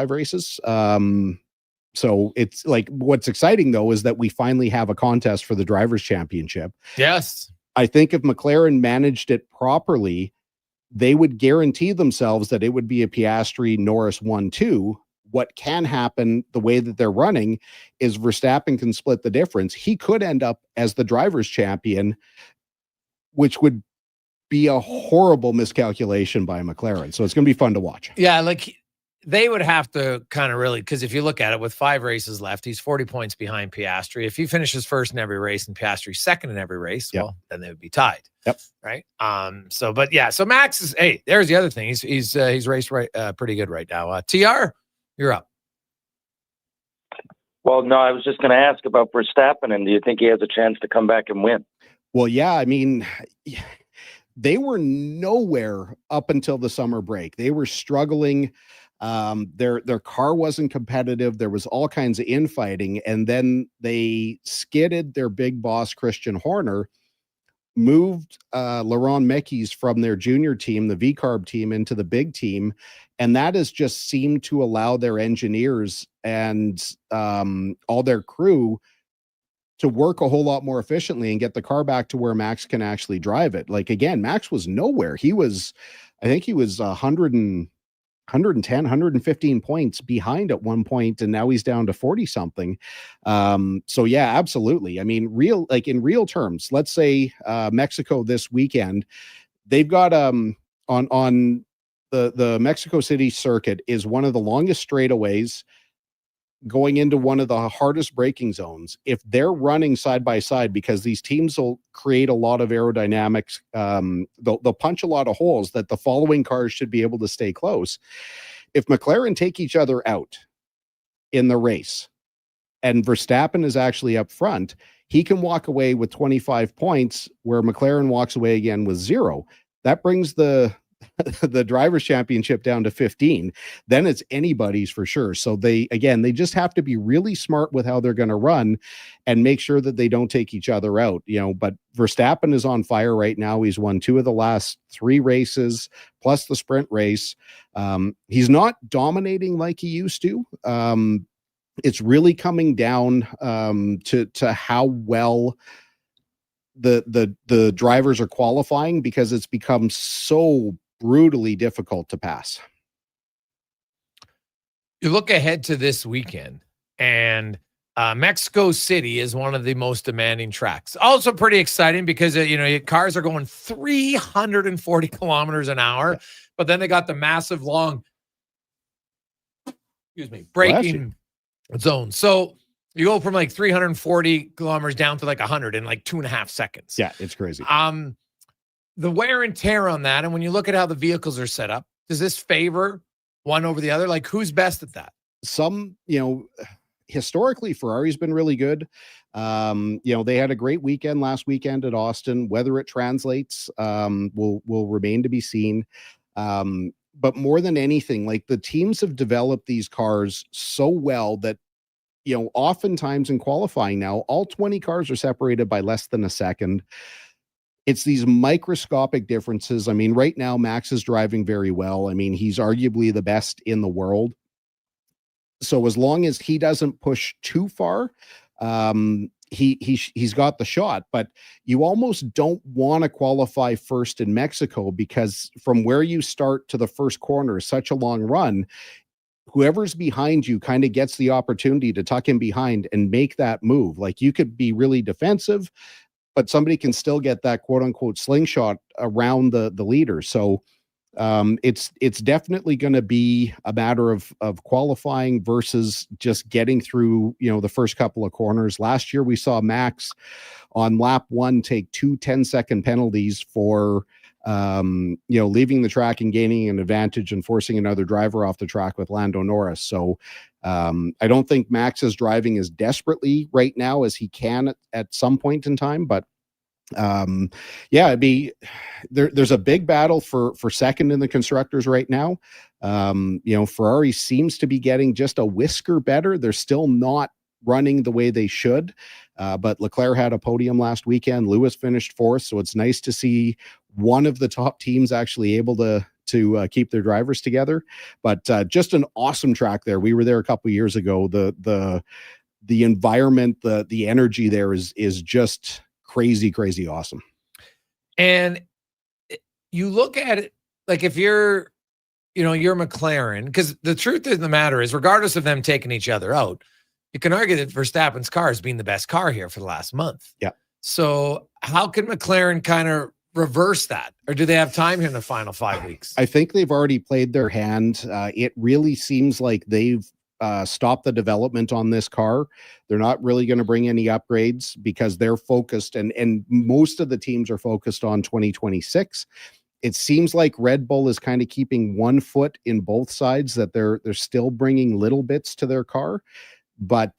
Speaker 14: So it's like, what's exciting though, is that we finally have a contest for the drivers' championship.
Speaker 7: Yes.
Speaker 14: I think if McLaren managed it properly, they would guarantee themselves that it would be a Piastri Norris 1-2. What can happen the way that they're running is Verstappen can split the difference. He could end up as the drivers' champion, which would be a horrible miscalculation by McLaren. So it's going to be fun to watch.
Speaker 7: Yeah, like they would have to kind of really, because if you look at it with 5 races left, he's 40 points behind Piastri. If he finishes first in every race and Piastri's second in every race, well, then they would be tied.
Speaker 14: Yep.
Speaker 7: Right. So Max is, hey, there's the other thing. He's raced right pretty good right now. TR, you're up.
Speaker 11: Well, no, I was just going to ask about Verstappen, and do you think he has a chance to come back and win?
Speaker 14: Well, yeah, I mean, they were nowhere up until the summer break. They were struggling. Their car wasn't competitive. There was all kinds of infighting. And then they skidded their big boss, Christian Horner, moved Laurent Mekies from their junior team, the V-Carb team, into the big team. And that has just seemed to allow their engineers and all their crew to work a whole lot more efficiently and get the car back to where Max can actually drive it. Like, again, Max was nowhere. I think he was 110, 115 points behind at one point, and now he's down to 40 something. So yeah, absolutely. I mean, in real terms, let's say Mexico this weekend, they've got on the Mexico City circuit is one of the longest straightaways going into one of the hardest braking zones. If they're running side by side, because these teams will create a lot of aerodynamics, they'll punch a lot of holes that the following cars should be able to stay close. If McLaren take each other out in the race and Verstappen is actually up front, he can walk away with 25 points where McLaren walks away again with 0. That brings the drivers' championship down to 15. Then it's anybody's for sure. So they just have to be really smart with how they're going to run and make sure that they don't take each other out, but Verstappen is on fire right now. He's won 2 of the last 3 races plus the sprint race. He's not dominating like he used to. It's really coming down to how well the drivers are qualifying, because it's become so brutally difficult to pass.
Speaker 7: You look ahead to this weekend, and Mexico City is one of the most demanding tracks. Also pretty exciting because, cars are going 340 kilometers an hour, but then they got the massive long, braking zone. So you go from like 340 kilometers down to like 100 in like 2.5 seconds.
Speaker 14: Yeah, it's crazy.
Speaker 7: the wear and tear on that, and when you look at how the vehicles are set up, does this favor one over the other? Like, who's best at that?
Speaker 14: Some, historically, Ferrari's been really good. They had a great weekend last weekend at Austin. Whether it translates will remain to be seen. But more than anything, like, the teams have developed these cars so well that, oftentimes in qualifying now, all 20 cars are separated by less than a second. It's these microscopic differences. I mean, right now, Max is driving very well. I mean, he's arguably the best in the world. So as long as he doesn't push too far, he's got the shot. But you almost don't want to qualify first in Mexico, because from where you start to the first corner is such a long run. Whoever's behind you kind of gets the opportunity to tuck in behind and make that move. Like, you could be really defensive, but somebody can still get that quote unquote slingshot around the leader. So it's definitely going to be a matter of qualifying versus just getting through, the first couple of corners. Last year, we saw Max on lap 1 take 2 10-second penalties for, leaving the track and gaining an advantage and forcing another driver off the track with Lando Norris. So I don't think Max is driving as desperately right now as he can at some point in time, but there's a big battle for second in the constructors right now. Ferrari seems to be getting just a whisker better. They're still not running the way they should, but Leclerc had a podium last weekend. Lewis finished 4th, so it's nice to see one of the top teams actually able to keep their drivers together. But just an awesome track there. We were there a couple of years ago. The environment, the energy there is just crazy awesome.
Speaker 7: And you look at it like, if you're McLaren, because the truth of the matter is, regardless of them taking each other out, you can argue that Verstappen's car has been the best car here for the last month.
Speaker 14: Yeah.
Speaker 7: So how can McLaren kind of reverse that? Or do they have time here in the final 5 weeks?
Speaker 14: I think they've already played their hand. It really seems like they've stopped the development on this car. They're not really going to bring any upgrades because they're focused, and most of the teams are focused on 2026. It seems like Red Bull is kind of keeping one foot in both sides, that they're still bringing little bits to their car. But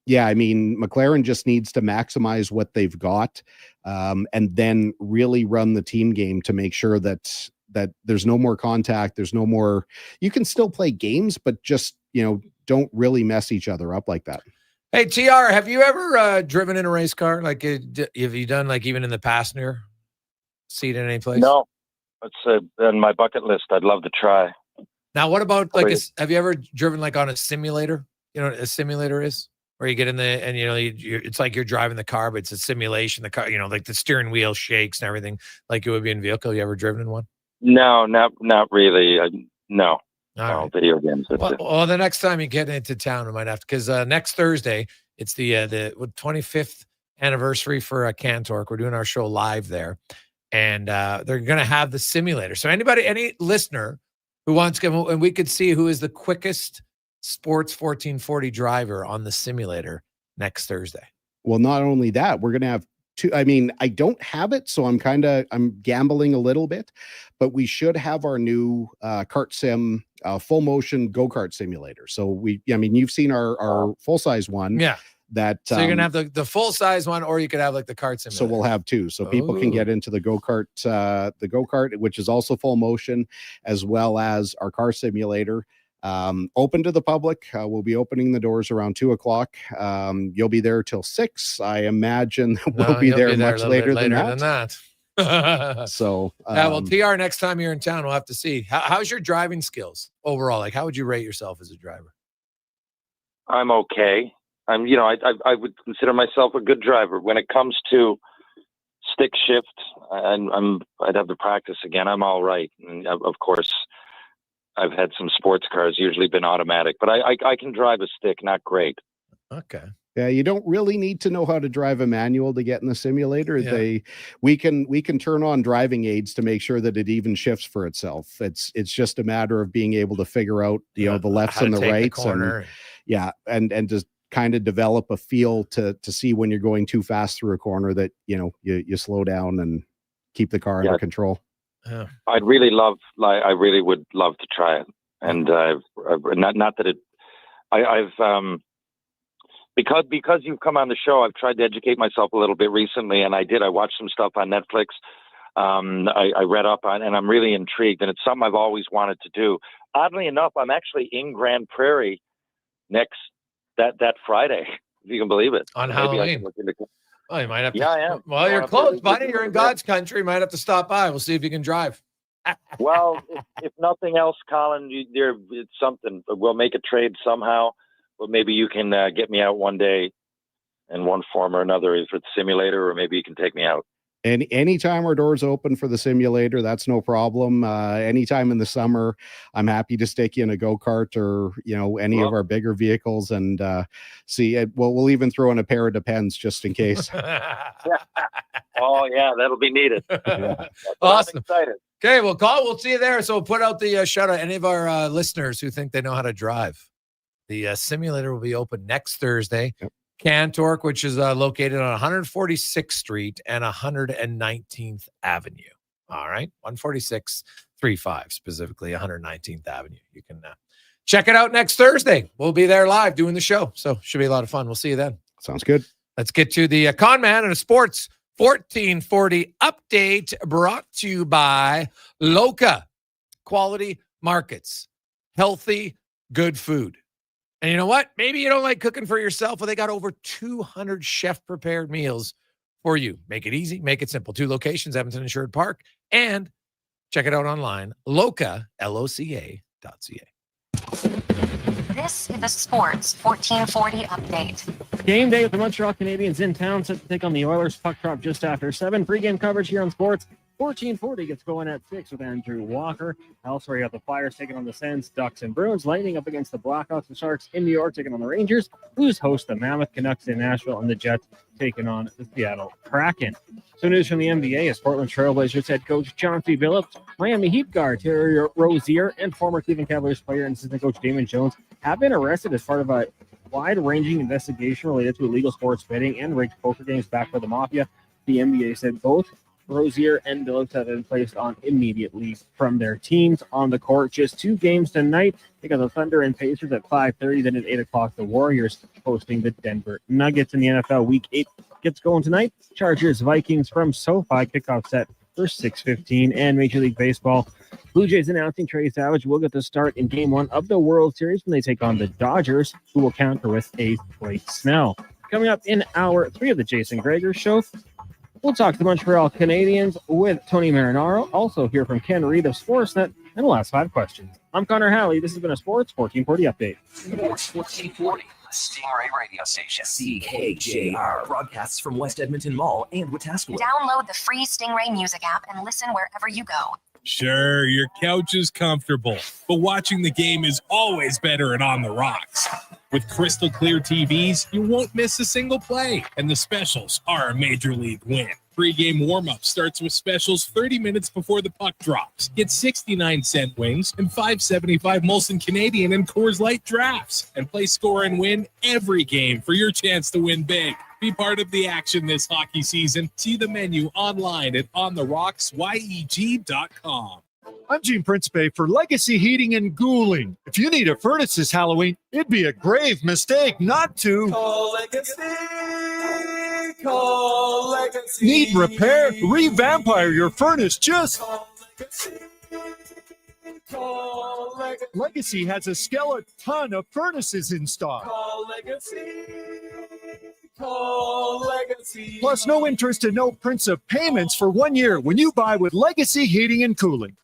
Speaker 14: McLaren just needs to maximize what they've got, and then really run the team game to make sure that there's no more contact. There's no more, you can still play games, but just, don't really mess each other up like that.
Speaker 7: Hey, TR, have you ever driven in a race car? Like, have you done, like, even in the passenger seat in any place?
Speaker 11: No, it's on my bucket list. I'd love to try.
Speaker 7: Now, what about, like, have you ever driven, like, on a simulator? You know what a simulator is? Where you get in and it's like you're driving the car, but it's a simulation. The car, like, the steering wheel shakes and everything, like it would be in a vehicle. You ever driven in one?
Speaker 11: No, not really. No.
Speaker 7: All right.
Speaker 11: Video games.
Speaker 7: Well, the next time you get into town, we might have to, because next Thursday it's the 25th anniversary for CanTorque. We're doing our show live there, and they're going to have the simulator. So any listener who wants to come, and we could see who is the quickest Sports 1440 driver on the simulator next Thursday.
Speaker 14: Well, not only that, we're going to have two. I mean, I don't have it, so I'm gambling a little bit, but we should have our new kart sim, full motion go-kart simulator. So you've seen our full-size one.
Speaker 7: Yeah.
Speaker 14: So
Speaker 7: you're gonna have the full size one, or you could have, like, the kart simulator.
Speaker 14: So we'll have two, so people can get into the go-kart, which is also full motion, as well as our car simulator. Open to the public. We'll be opening the doors around 2:00. You'll be there till 6. I imagine we'll be there much later than that. So,
Speaker 7: well, TR, next time you're in town, we'll have to see. How's your driving skills overall? Like, how would you rate yourself as a driver?
Speaker 11: I'm okay. I would consider myself a good driver. When it comes to stick shift, I'd have to practice again. I'm all right. And of course, I've had some sports cars, usually been automatic, but I can drive a stick, not great.
Speaker 7: Okay.
Speaker 14: Yeah, you don't really need to know how to drive a manual to get in the simulator. Yeah. We can turn on driving aids to make sure that it even shifts for itself. It's just a matter of being able to figure out, the lefts and the rights, and just kind of develop a feel to see when you're going too fast through a corner that you slow down. And keep the car under control.
Speaker 11: I really would love to try it. And not that it, I've because you've come on the show, I've tried to educate myself a little bit recently, and I watched some stuff on Netflix. I read up on, and I'm really intrigued, and it's something I've always wanted to do. Oddly enough, I'm actually in Grand Prairie that Friday, if you can believe it.
Speaker 7: On
Speaker 11: Maybe I
Speaker 7: Halloween.
Speaker 11: can look into.
Speaker 7: Oh, you might have to.
Speaker 11: Yeah, I am.
Speaker 7: Well, you're close, buddy. You're in God's country. You might have to stop by. We'll see if you can drive.
Speaker 11: Well, if nothing else, Colin, it's something. We'll make a trade somehow. But maybe you can get me out one day in one form or another, if it's simulator, or maybe you can take me out.
Speaker 14: And anytime our doors open for the simulator, that's no problem. Anytime in the summer, I'm happy to stick you in a go-kart or, any of our bigger vehicles and see it. Well, we'll even throw in a pair of Depends just in case.
Speaker 11: Oh, yeah, that'll be needed.
Speaker 7: Awesome.
Speaker 11: I'm excited.
Speaker 7: Okay, well, Colin, we'll see you there. So we'll put out the shout out any of our listeners who think they know how to drive. The simulator will be open next Thursday.
Speaker 14: Yep.
Speaker 7: CanTorque, which is located on 146th Street and 119th Avenue. All right, 146-35, specifically 119th Avenue. You can check it out next Thursday. We'll be there live doing the show, so should be a lot of fun. We'll see you then.
Speaker 14: Sounds good.
Speaker 7: Let's get to the Con Man and a Sports 1440 update brought to you by Loca. Quality markets, healthy, good food. And you know what? Maybe you don't like cooking for yourself. Well, they got over 200 chef-prepared meals for you. Make it easy. Make it simple. 2 locations, Edmonton and Sherbrooke Park. And check it out online, Loca, LOCA.ca.
Speaker 6: This is the Sports 1440 update.
Speaker 2: Game day with the Montreal Canadiens in town, set to take on the Oilers. Puck drop just after 7. Pre-game coverage here on Sports 1440 gets going at 6 with Andrew Walker. Elsewhere, you have the Flyers taking on the Sens, Ducks, and Bruins. Lightning up against the Blackhawks and Sharks in New York taking on the Rangers. Blues host the Mammoth Canucks in Nashville, and the Jets taking on the Seattle Kraken. So news from the NBA is Portland Trailblazers head coach Chauncey Billups, Miami Heat guard Terry Rozier, and former Cleveland Cavaliers player and assistant coach Damon Jones have been arrested as part of a wide-ranging investigation related to illegal sports betting and rigged poker games backed by the Mafia. The NBA said both Rozier and Billups have been placed on immediate leave from their teams on the court. Just 2 games tonight. They got the Thunder and Pacers at 5:30. Then at 8 o'clock, the Warriors hosting the Denver Nuggets in the NFL. Week 8 gets going tonight. Chargers Vikings from SoFi kickoff set for 6:15. And Major League Baseball, Blue Jays announcing Trey Savage will get the start in Game 1 of the World Series when they take on the Dodgers, who will counter with Ace Blake Snell. Coming up in hour 3 of the Jason Gregor Show, we'll talk to the Montreal Canadiens with Tony Marinaro. Also hear from Ken Reid of Sportsnet and the last 5 questions. I'm Connor Halley. This has been a Sports 1440 update.
Speaker 3: Sports 1440, the Stingray radio station. CKJR broadcasts from West Edmonton Mall and Wetaskiwin.
Speaker 6: Download the free Stingray music app and listen wherever you go.
Speaker 12: Sure, your couch is comfortable, but watching the game is always better at On the Rocks. With crystal clear TVs, you won't miss a single play, and the specials are a major league win. Pre-game warm-up starts with specials 30 minutes before the puck drops. Get 69-cent wings and $5.75 Molson Canadian and Coors Light drafts, and play score and win every game for your chance to win big. Be part of the action this hockey season. See the menu online at ontherocksyeg.com.
Speaker 15: I'm Gene Principe for Legacy Heating and Cooling. If you need a furnace this Halloween, it'd be a grave mistake not to
Speaker 16: Call Legacy. Call Legacy.
Speaker 15: Need repair? Revampire your furnace. Just
Speaker 16: Call Legacy. Call Legacy.
Speaker 15: Legacy has a skeleton of furnaces in stock.
Speaker 16: Call Legacy. Call Legacy.
Speaker 15: Plus, no interest and no prints of payments for 1 year when you buy with Legacy Heating and Cooling.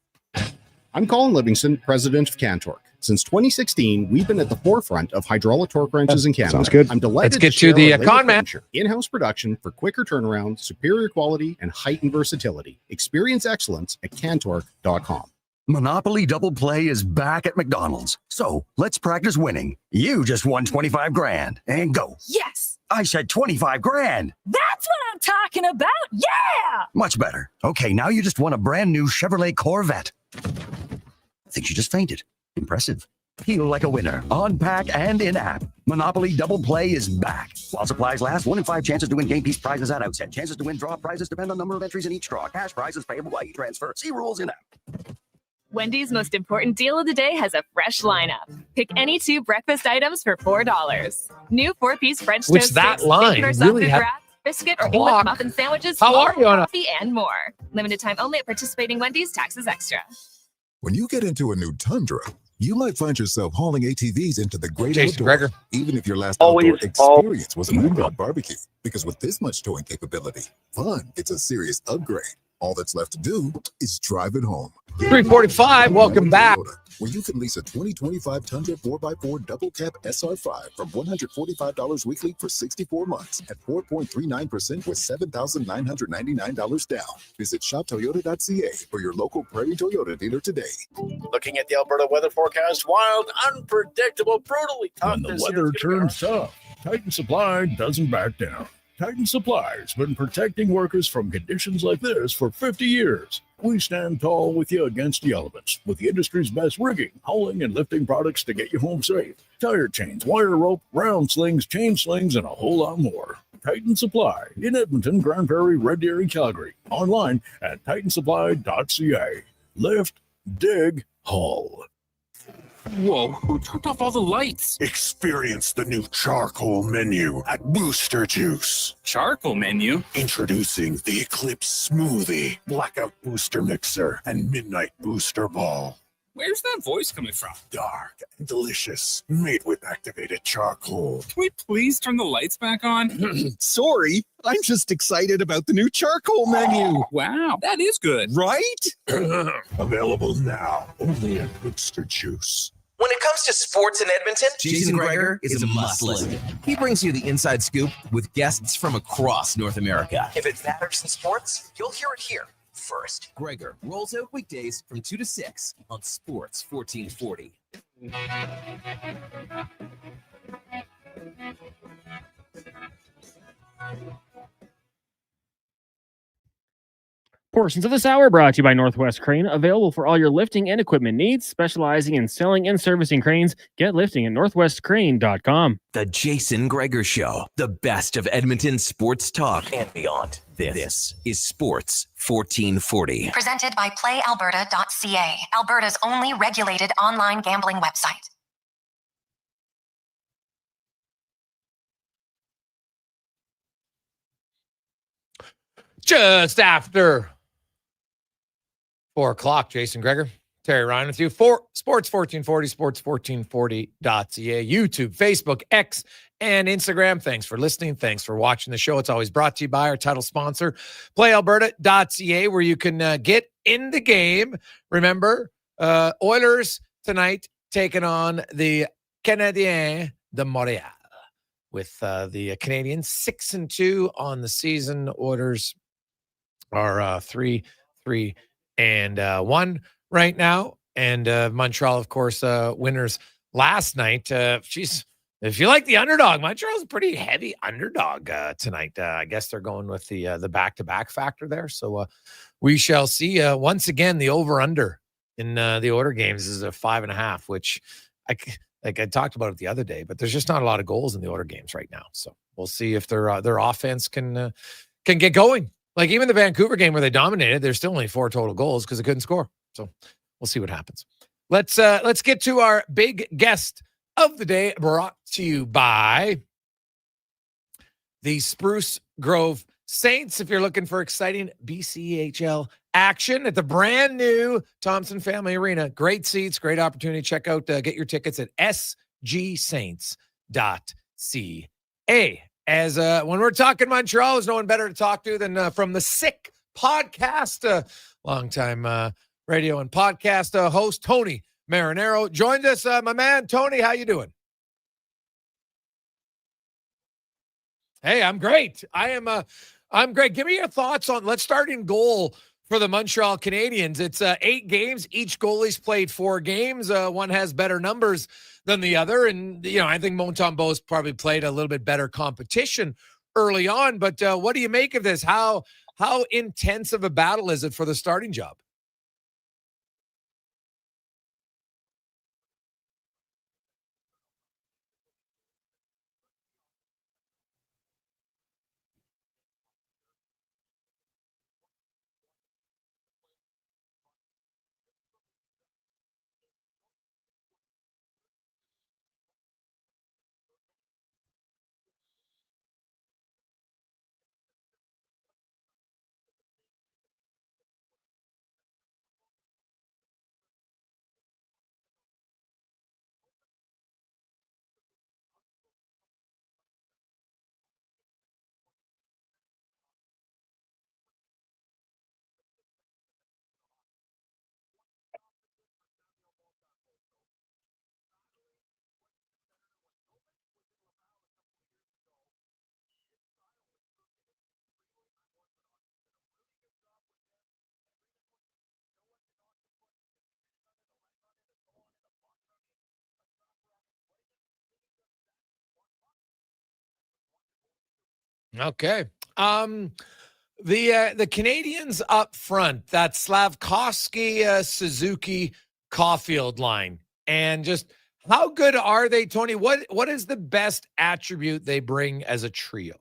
Speaker 14: I'm Colin Livingston, president of CanTorque. Since 2016, we've been at the forefront of hydraulic torque wrenches in Canada. Sounds good. I'm delighted
Speaker 7: Let's get
Speaker 14: to share
Speaker 7: to the
Speaker 14: our latest
Speaker 7: Con Man.
Speaker 14: venture. In-house production for quicker turnaround, superior quality, and heightened versatility. Experience excellence at CanTorque.com.
Speaker 21: Monopoly Double Play is back at McDonald's. So let's practice winning. You just won 25 grand and go.
Speaker 10: Yes,
Speaker 21: I said 25 grand.
Speaker 10: that's what I'm talking about. Yeah.
Speaker 21: Much better. Okay, now you just won a brand new Chevrolet Corvette. I think you just fainted. Impressive. Feel like a winner on pack and in-app. Monopoly Double Play is back. While supplies last, 1 in 5 chances to win game piece prizes at outset. Chances to win draw prizes depend on number of entries in each draw. Cash prizes payable by e-transfer. See rules in app.
Speaker 1: Wendy's most important deal of the day has a fresh lineup. Pick any 2 breakfast items for $4. New 4-piece French
Speaker 7: Which
Speaker 1: toast
Speaker 7: that
Speaker 1: sticks,
Speaker 7: line
Speaker 1: bacon or
Speaker 7: really
Speaker 1: sausage
Speaker 7: had
Speaker 1: wraps, biscuit or
Speaker 7: clock.
Speaker 1: English muffin sandwiches,
Speaker 7: How are you on a-
Speaker 1: coffee, and more. Limited time only at participating Wendy's. Taxes extra.
Speaker 17: When you get into a new Tundra, you might find yourself hauling ATVs into the great
Speaker 7: Jason
Speaker 17: outdoors,
Speaker 7: Gregor.
Speaker 17: even if your last
Speaker 7: Always
Speaker 17: outdoor experience was an outdoor barbecue. Because with this much towing capability, fun, it's a serious upgrade. All that's left to do is drive it home.
Speaker 7: 345, welcome back.
Speaker 17: Where you can lease a 2025 Tundra 4x4 double cab SR5 from $145 weekly for 64 months at 4.39% with $7,999 down. Visit shoptoyota.ca for your local Prairie Toyota dealer today.
Speaker 13: Looking at the Alberta weather forecast, wild, unpredictable, brutally tough.
Speaker 19: When the weather turns tough, Titan Supply doesn't back down. Titan Supply has been protecting workers from conditions like this for 50 years. We stand tall with you against the elements with the industry's best rigging, hauling, and lifting products to get you home safe. Tire chains, wire rope, round slings, chain slings, and a whole lot more. Titan Supply in Edmonton, Grand Prairie, Red Deer, and Calgary. Online at titansupply.ca. Lift, dig, haul.
Speaker 20: Whoa, who turned off all the lights?
Speaker 25: Experience the new charcoal menu at Booster Juice.
Speaker 20: Charcoal menu?
Speaker 25: Introducing the Eclipse Smoothie, Blackout Booster Mixer, and Midnight Booster Ball.
Speaker 20: Where's that voice coming from?
Speaker 25: Dark and delicious, made with activated charcoal.
Speaker 20: Can we please turn the lights back on?
Speaker 25: Sorry, I'm just excited about the new charcoal menu.
Speaker 20: Wow, that is good.
Speaker 25: Right? Available now, only at Booster Juice.
Speaker 3: When it comes to sports in Edmonton, Jason Gregor is a must listen. He brings you the inside scoop with guests from across North America. If it matters in sports, you'll hear it here first. Gregor rolls out weekdays from 2 to 6 on Sports 1440.
Speaker 2: Portions of this hour brought to you by Northwest Crane, available for all your lifting and equipment needs, specializing in selling and servicing cranes. Get lifting at northwestcrane.com.
Speaker 3: The Jason Gregor Show, the best of Edmonton sports talk and beyond. This is Sports 1440.
Speaker 6: Presented by PlayAlberta.ca, Alberta's only regulated online gambling website.
Speaker 7: Just after 4 o'clock, Jason Gregor, Terry Ryan with you for Sports 1440, sports1440.ca, YouTube, Facebook, X, and Instagram. Thanks for listening. Thanks for watching the show. It's always brought to you by our title sponsor, PlayAlberta.ca, where you can get in the game. Remember, Oilers tonight taking on the Canadiens de Montréal with the Canadiens 6-2 on the season. Oilers are 3-1 right now, and Montreal, of course, winners last night. If you like the underdog, Montreal's a pretty heavy underdog tonight. I guess they're going with the back-to-back factor there. So we shall see. Once again, the over/under in the Oiler games is a 5.5, which I talked about it the other day, but there's just not a lot of goals in the Oiler games right now. So we'll see if their offense can get going. Like even the Vancouver game where they dominated, there's still only 4 total goals because they couldn't score. So we'll see what happens. Let's get to our big guest of the day, brought to you by the Spruce Grove Saints. If you're looking for exciting BCHL action at the brand new Thompson Family Arena, great seats, great opportunity. Check out, get your tickets at sgsaints.ca. As when we're talking Montreal, there's no one better to talk to than from the Sick podcast, longtime radio and podcast host Tony Marinaro joined us. My man Tony, how you doing? Hey, I'm great. I'm great. Give me your thoughts on. Let's start in goal for the Montreal Canadiens. It's 8 games. Each goalie's played 4 games. One has better numbers than the other. And, I think Montembeault's probably played a little bit better competition early on. But what do you make of this? How intense of a battle is it for the starting job? Okay. The Canadians up front, that Slavkovsky, Suzuki, Caulfield line, and just how good are they, Tony? What is the best attribute they bring as a trio?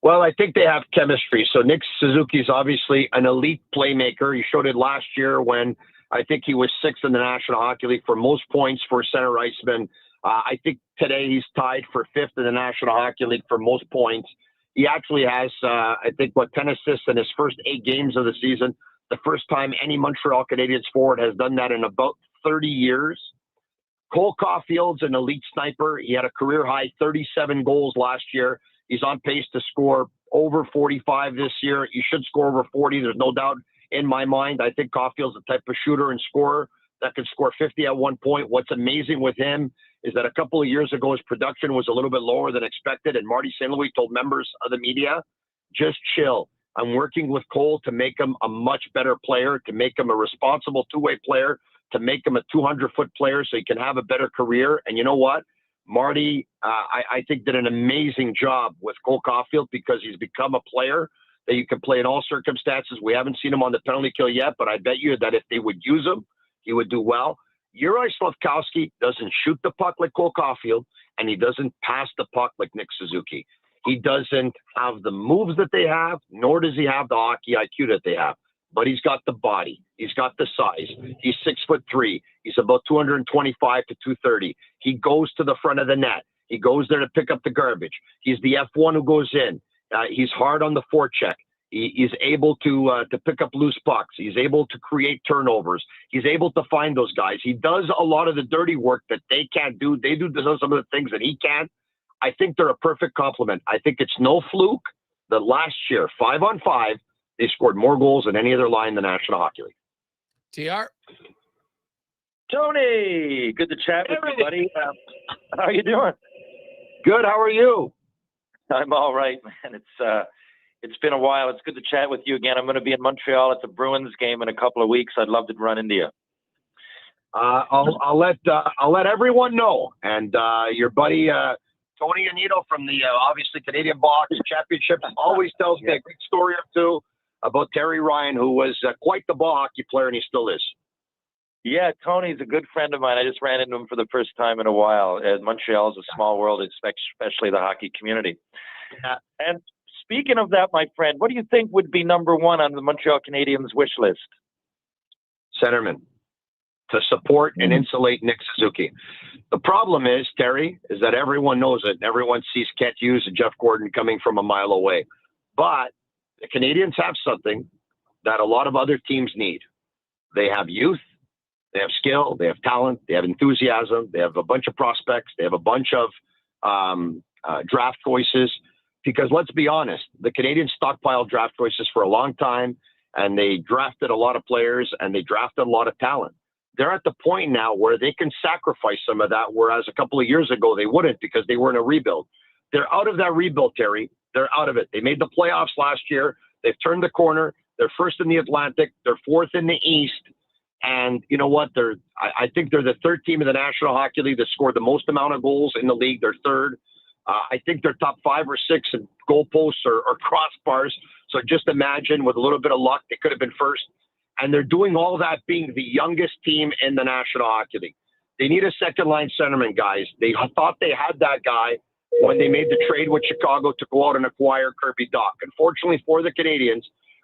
Speaker 8: Well, I think they have chemistry. So Nick Suzuki is obviously an elite playmaker. He showed it last year when I think he was sixth in the National Hockey League for most points for center iceman. I think today he's tied for fifth in the National Hockey League for most points. He actually has, 10 assists in his first 8 games of the season. The first time any Montreal Canadiens forward has done that in about 30 years. Cole Caulfield's an elite sniper. He had a career-high 37 goals last year. He's on pace to score over 45 this year. He should score over 40. There's no doubt in my mind. I think Caulfield's the type of shooter and scorer that could score 50 at one point. What's amazing with him is that a couple of years ago, his production was a little bit lower than expected. And Marty St. Louis told members of the media, just chill. I'm working with Cole to make him a much better player, to make him a responsible two-way player, to make him a 200-foot player so he can have a better career. And you know what? Marty, I think, did an amazing job with Cole Caulfield because he's become a player that you can play in all circumstances. We haven't seen him on the penalty kill yet, but I bet you that if they would use him, he would do well. Juraj Slavkovsky doesn't shoot the puck like Cole Caulfield, and he doesn't pass the puck like Nick Suzuki. He doesn't have the moves that they have, nor does he have the hockey IQ that they have. But he's got the body. He's got the size. He's 6'3". He's about 225 to 230. He goes to the front of the net. He goes there to pick up the garbage. He's the F1 who goes in. He's hard on the forecheck. He's able to pick up loose pucks. He's able to create turnovers. He's able to find those guys. He does a lot of the dirty work that they can't do. They do some of the things that he can't. I think they're a perfect complement. I think it's no fluke that last year, 5-on-5, they scored more goals than any other line in the National Hockey League.
Speaker 7: TR?
Speaker 9: Tony, good to chat with you, buddy. How are you doing?
Speaker 8: Good. How are you?
Speaker 9: I'm all right, man. It's been a while. It's good to chat with you again. I'm going to be in Montreal at the Bruins game in a couple of weeks. I'd love to run into you.
Speaker 8: I'll let everyone know. And your buddy Tony Anito from the obviously Canadian Box Championship always tells me a great story or two about Terry Ryan, who was quite the ball hockey player, and he still is.
Speaker 9: Yeah, Tony's a good friend of mine. I just ran into him for the first time in a while. Montreal is a small world, especially the hockey community. And speaking of that, my friend, what do you think would be number one on the Montreal Canadiens wish list?
Speaker 8: Centerman, to support and insulate Nick Suzuki. The problem is, Terry, is that everyone knows it. Everyone sees Kent Hughes and Jeff Gordon coming from a mile away. But the Canadiens have something that a lot of other teams need. They have youth, they have skill, they have talent, they have enthusiasm, they have a bunch of prospects, they have a bunch of draft choices. Because let's be honest, the Canadiens stockpiled draft choices for a long time, and they drafted a lot of players, and they drafted a lot of talent. They're at the point now where they can sacrifice some of that, whereas a couple of years ago they wouldn't because they were in a rebuild. They're out of that rebuild, Terry. They're out of it. They made the playoffs last year. They've turned the corner. They're first in the Atlantic. They're fourth in the East. And you know what? I think they're the third team in the National Hockey League that scored the most amount of goals in the league. They're third. I think they're top 5 or 6 in goalposts or crossbars. So just imagine with a little bit of luck, they could have been first. And they're doing all that being the youngest team in the National Hockey League. They need a second-line centerman, guys. They thought they had that guy when they made the trade with Chicago to go out and acquire Kirby Dach. Unfortunately for the Canadiens,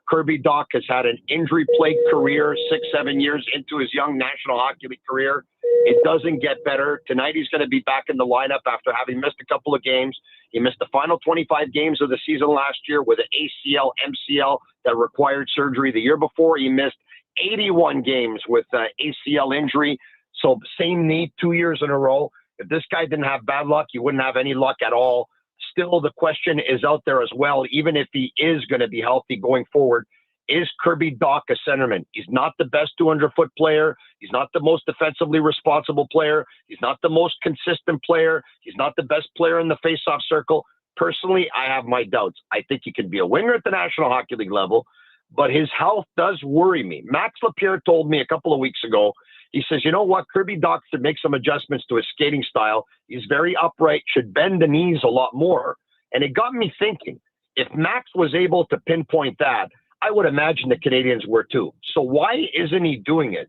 Speaker 8: Kirby Dach has had an injury-plagued career 6-7 years into his young National Hockey League career. It doesn't get better. Tonight he's going to be back in the lineup after having missed a couple of games. He missed the final 25 games of the season last year with an ACL, MCL that required surgery. The year before, he missed 81 games with ACL injury. So same knee 2 years in a row. If this guy didn't have bad luck, he wouldn't have any luck at all. Still, the question is out there as well, even if he is going to be healthy going forward. Is Kirby Dach a centerman? He's not the best 200-foot player. He's not the most defensively responsible player. He's not the most consistent player. He's not the best player in the faceoff circle. Personally, I have my doubts. I think he can be a winger at the National Hockey League level, but his health does worry me. Max Lapierre told me a couple of weeks ago, he says, you know what, Kirby Dach should make some adjustments to his skating style. He's very upright, should bend the knees a lot more. And it got me thinking, If Max was able to pinpoint that, I would imagine the Canadians were too. So why isn't he doing it?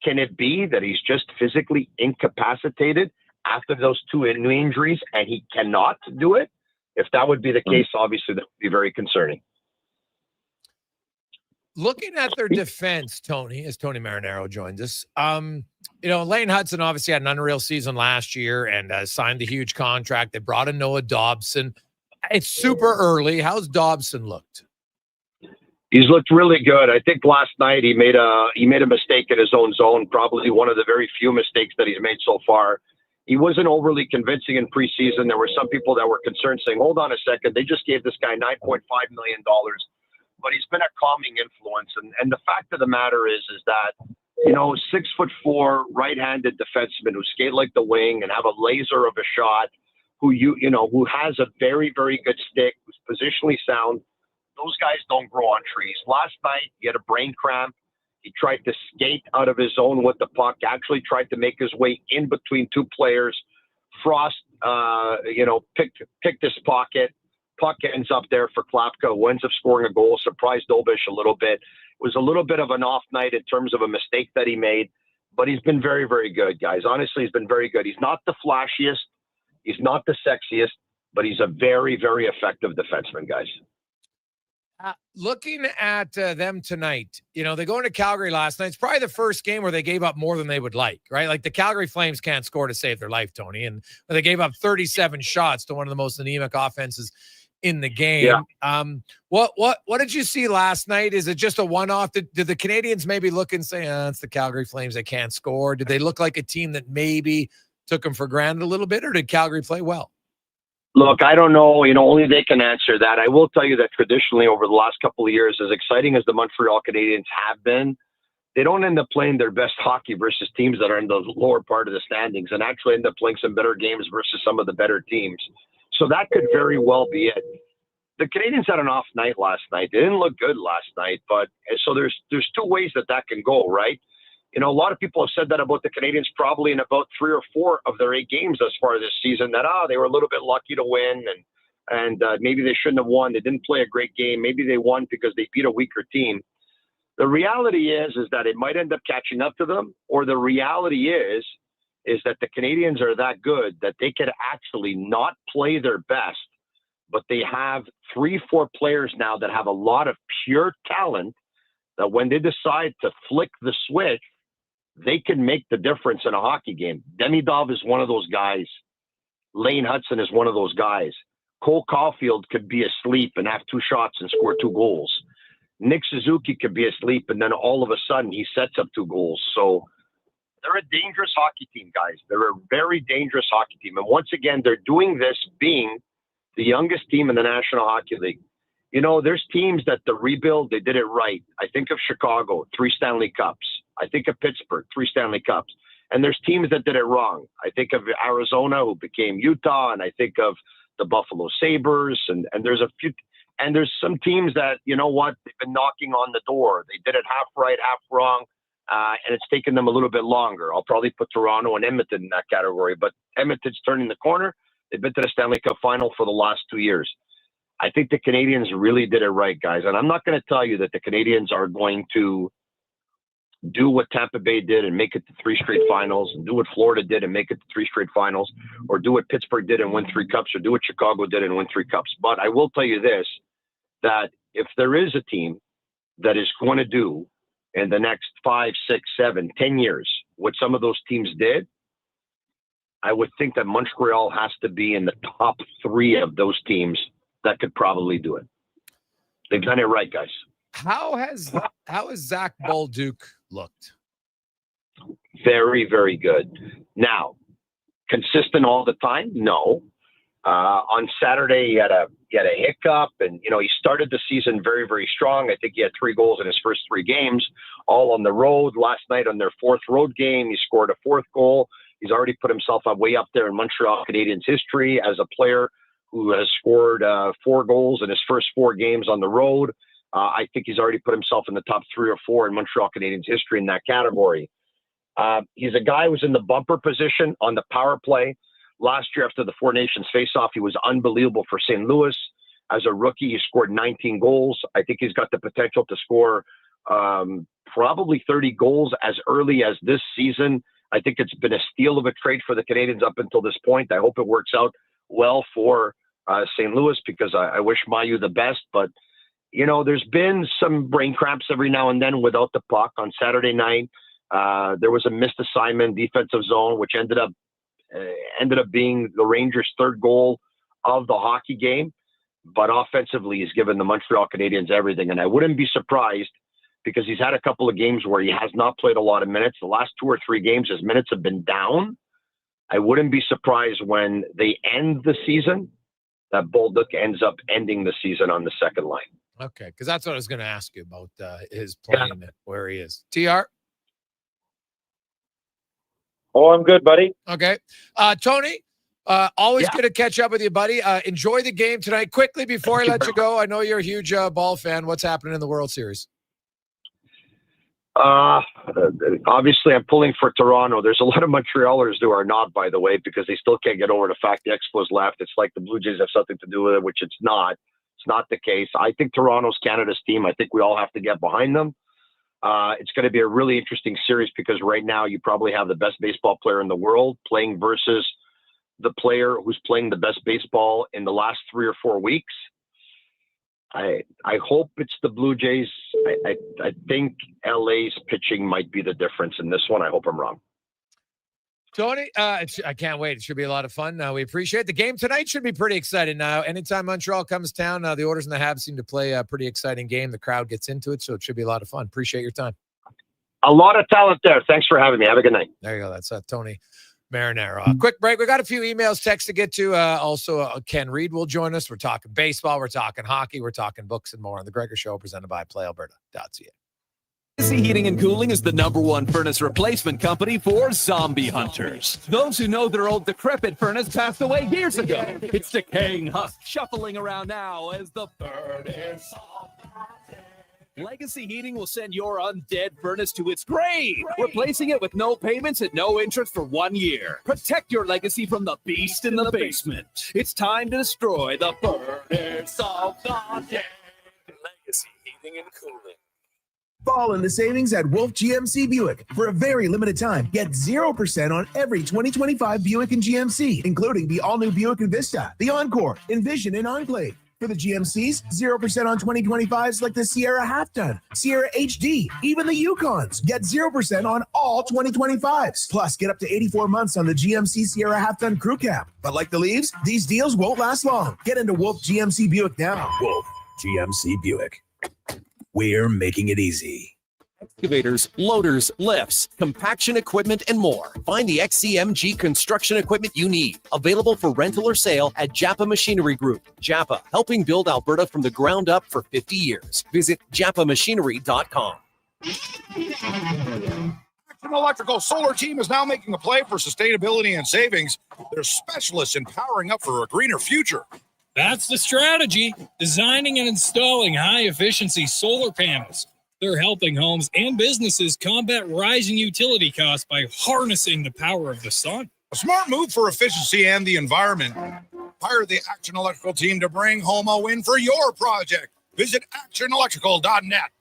Speaker 8: Can it be that he's just physically incapacitated after those two injuries and he cannot do it? If that would be the case, obviously that would be very concerning.
Speaker 7: Looking at their defense, Tony, as Tony Marinaro joins us, Lane Hudson obviously had an unreal season last year and signed the huge contract. They brought in Noah Dobson. It's super early. How's Dobson looked?
Speaker 8: He's looked really good. I think last night he made a mistake in his own zone, probably one of the very few mistakes that he's made so far. He wasn't overly convincing in preseason. There were some people that were concerned saying, hold on a second, they just gave this guy $9.5 million. But he's been a calming influence. And the fact of the matter is that, 6'4" right-handed defenseman who skate like the wing and have a laser of a shot, who has a very, very good stick, who's positionally sound. Those guys don't grow on trees. Last night, he had a brain cramp. He tried to skate out of his zone with the puck, actually tried to make his way in between two players. Frost, picked his pocket. Puck ends up there for Klapka, who ends up scoring a goal, surprised Dobish a little bit. It was a little bit of an off night in terms of a mistake that he made, but he's been very, very good, guys. Honestly, he's been very good. He's not the flashiest. He's not the sexiest, but he's a very, very effective defenseman, guys.
Speaker 7: Looking at them tonight, they go into Calgary last night. It's probably the first game where they gave up more than they would like, right? Like the Calgary Flames can't score to save their life, Tony. And they gave up 37 shots to one of the most anemic offenses in the game. Yeah. What did you see last night? Is it just a one-off? Did the Canadians maybe look and say, it's the Calgary Flames, they can't score? Did they look like a team that maybe took them for granted a little bit, or did Calgary play well?
Speaker 8: Look, I don't know. Only they can answer that. I will tell you that traditionally over the last couple of years, as exciting as the Montreal Canadiens have been, they don't end up playing their best hockey versus teams that are in the lower part of the standings, and actually end up playing some better games versus some of the better teams. So that could very well be it. The Canadians had an off night last night. They didn't look good last night, but so there's two ways that can go, right? A lot of people have said that about the Canadians probably in about 3 or 4 of their 8 games thus far this season, that, they were a little bit lucky to win and maybe they shouldn't have won. They didn't play a great game. Maybe they won because they beat a weaker team. The reality is that it might end up catching up to them, or the reality is that the Canadians are that good that they could actually not play their best, but they have 3-4 players now that have a lot of pure talent that when they decide to flick the switch, they can make the difference in a hockey game. Demidov is one of those guys. Lane Hudson is one of those guys. Cole Caulfield could be asleep and have 2 shots and score 2 goals. Nick Suzuki could be asleep and then all of a sudden he sets up 2 goals. So they're a dangerous hockey team, guys. They're a very dangerous hockey team. And once again, they're doing this being the youngest team in the National Hockey League. There's teams that the rebuild, they did it right. I think of Chicago, 3 Stanley Cups. I think of Pittsburgh, 3 Stanley Cups. And there's teams that did it wrong. I think of Arizona, who became Utah, and I think of the Buffalo Sabres. And there's a few, and there's some teams that, they've been knocking on the door. They did it half right, half wrong, and it's taken them a little bit longer. I'll probably put Toronto and Edmonton in that category, but Edmonton's turning the corner. They've been to the Stanley Cup final for the last 2 years. I think the Canadians really did it right, guys. And I'm not going to tell you that the Canadians are going to do what Tampa Bay did and make it to 3 straight finals, and do what Florida did and make it to 3 straight finals, or do what Pittsburgh did and win 3 cups, or do what Chicago did and win 3 cups. But I will tell you this, that if there is a team that is going to do in the next 5, 6, 7, 10 years what some of those teams did, I would think that Montreal has to be in the top 3 of those teams that could probably do it. They've done it right, guys.
Speaker 7: How has Zach Bolduc looked?
Speaker 8: Very, very good. Now, consistent all the time? No. On Saturday, he had a hiccup, and he started the season very, very strong. I think he had 3 goals in his first 3 games, all on the road. Last night on their 4th road game, he scored a 4th goal. He's already put himself way up there in Montreal Canadiens history as a player who has scored 4 goals in his first 4 games on the road. I think he's already put himself in the top 3 or 4 in Montreal Canadiens history in that category. He's a guy who's in the bumper position on the power play. Last year, after the 4 Nations face-off, he was unbelievable for St. Louis. as a rookie. He scored 19 goals. I think he's got the potential to score probably 30 goals as early as this season. I think it's been a steal of a trade for the Canadiens up until this point. I hope it works out well for St. Louis, because I wish Mayu the best. But, you know, there's been some brain cramps every now and then without the puck. On Saturday night, there was a missed assignment, defensive zone, which ended up being the Rangers' third goal of the hockey game. But offensively, he's given the Montreal Canadiens everything. And I wouldn't be surprised, because he's had a couple of games where he has not played a lot of minutes. The last 2 or 3 games, his minutes have been down. I wouldn't be surprised when they end the season that Bolduc ends up ending the season on the second line.
Speaker 7: Okay, because that's what I was going to ask you about, his playing where he is. TR?
Speaker 9: Oh, I'm good, buddy.
Speaker 7: Okay. Tony, always good to catch up with you, buddy. Enjoy the game tonight. Quickly, before I let you go, I know you're a huge ball fan. What's happening in the World Series?
Speaker 8: Obviously, I'm pulling for Toronto. There's a lot of Montrealers who are not, by the way, because they still can't get over the fact the Expos left. It's like the Blue Jays have something to do with it, which it's not. It's not the case. I think Toronto's Canada's team. I think we all have to get behind them. It's going to be a really interesting series, because right now you probably have the best baseball player in the world playing versus the player who's playing the best baseball in the last 3 or 4 weeks. I hope it's the Blue Jays. I think LA's pitching might be the difference in this one. I hope I'm wrong.
Speaker 7: Tony, I can't wait. It should be a lot of fun. We appreciate the game tonight. Should be pretty exciting. Now, anytime Montreal comes to town, the Oilers and the Habs seem to play a pretty exciting game. The crowd gets into it, so it should be a lot of fun. Appreciate your time.
Speaker 8: A lot of talent there. Thanks for having me. Have a good night.
Speaker 7: There you go. That's Tony Marinaro. Quick break. We got a few emails, texts to get to. Also, Ken Reid will join us. We're talking baseball. We're talking hockey. We're talking books and more on the Gregor Show, presented by PlayAlberta.ca.
Speaker 4: Legacy Heating and Cooling is the #1 furnace replacement company for zombie hunters. Those who know their old decrepit furnace passed away years ago. It's decaying husk shuffling around now as the furnace. Legacy Heating will send your undead furnace to its grave, replacing it with no payments and no interest for 1 year. Protect your legacy from the beast in the basement. It's time to destroy the furnace of the dead. Legacy Heating and Cooling.
Speaker 18: Fall in the savings at Wolf GMC Buick. For a very limited time, get 0% on every 2025 Buick and GMC, including the all-new Buick Envista, the Encore, Envision, and Enclave. For the GMCs, 0% on 2025s like the Sierra Half-Ton, Sierra HD, even the Yukons. Get 0% on all 2025s. Plus, get up to 84 months on the GMC Sierra Half-Ton Crew Cab. But like the Leaves, these deals won't last long. Get into Wolf GMC Buick now.
Speaker 4: Wolf GMC Buick. We're making it easy.
Speaker 22: Excavators, loaders, lifts, compaction equipment, and more. Find the XCMG construction equipment you need. Available for rental or sale at Japa Machinery Group. Japa, helping build Alberta from the ground up for 50 years. Visit japamachinery.com.
Speaker 23: An electrical solar team is now making a play for sustainability and savings. They're specialists in powering up for a greener future.
Speaker 12: That's the strategy, designing and installing high-efficiency solar panels. They're helping homes and businesses combat rising utility costs by harnessing the power of the sun.
Speaker 23: A smart move for efficiency and the environment. Hire the Action Electrical team to bring home a win for your project. Visit actionelectrical.net.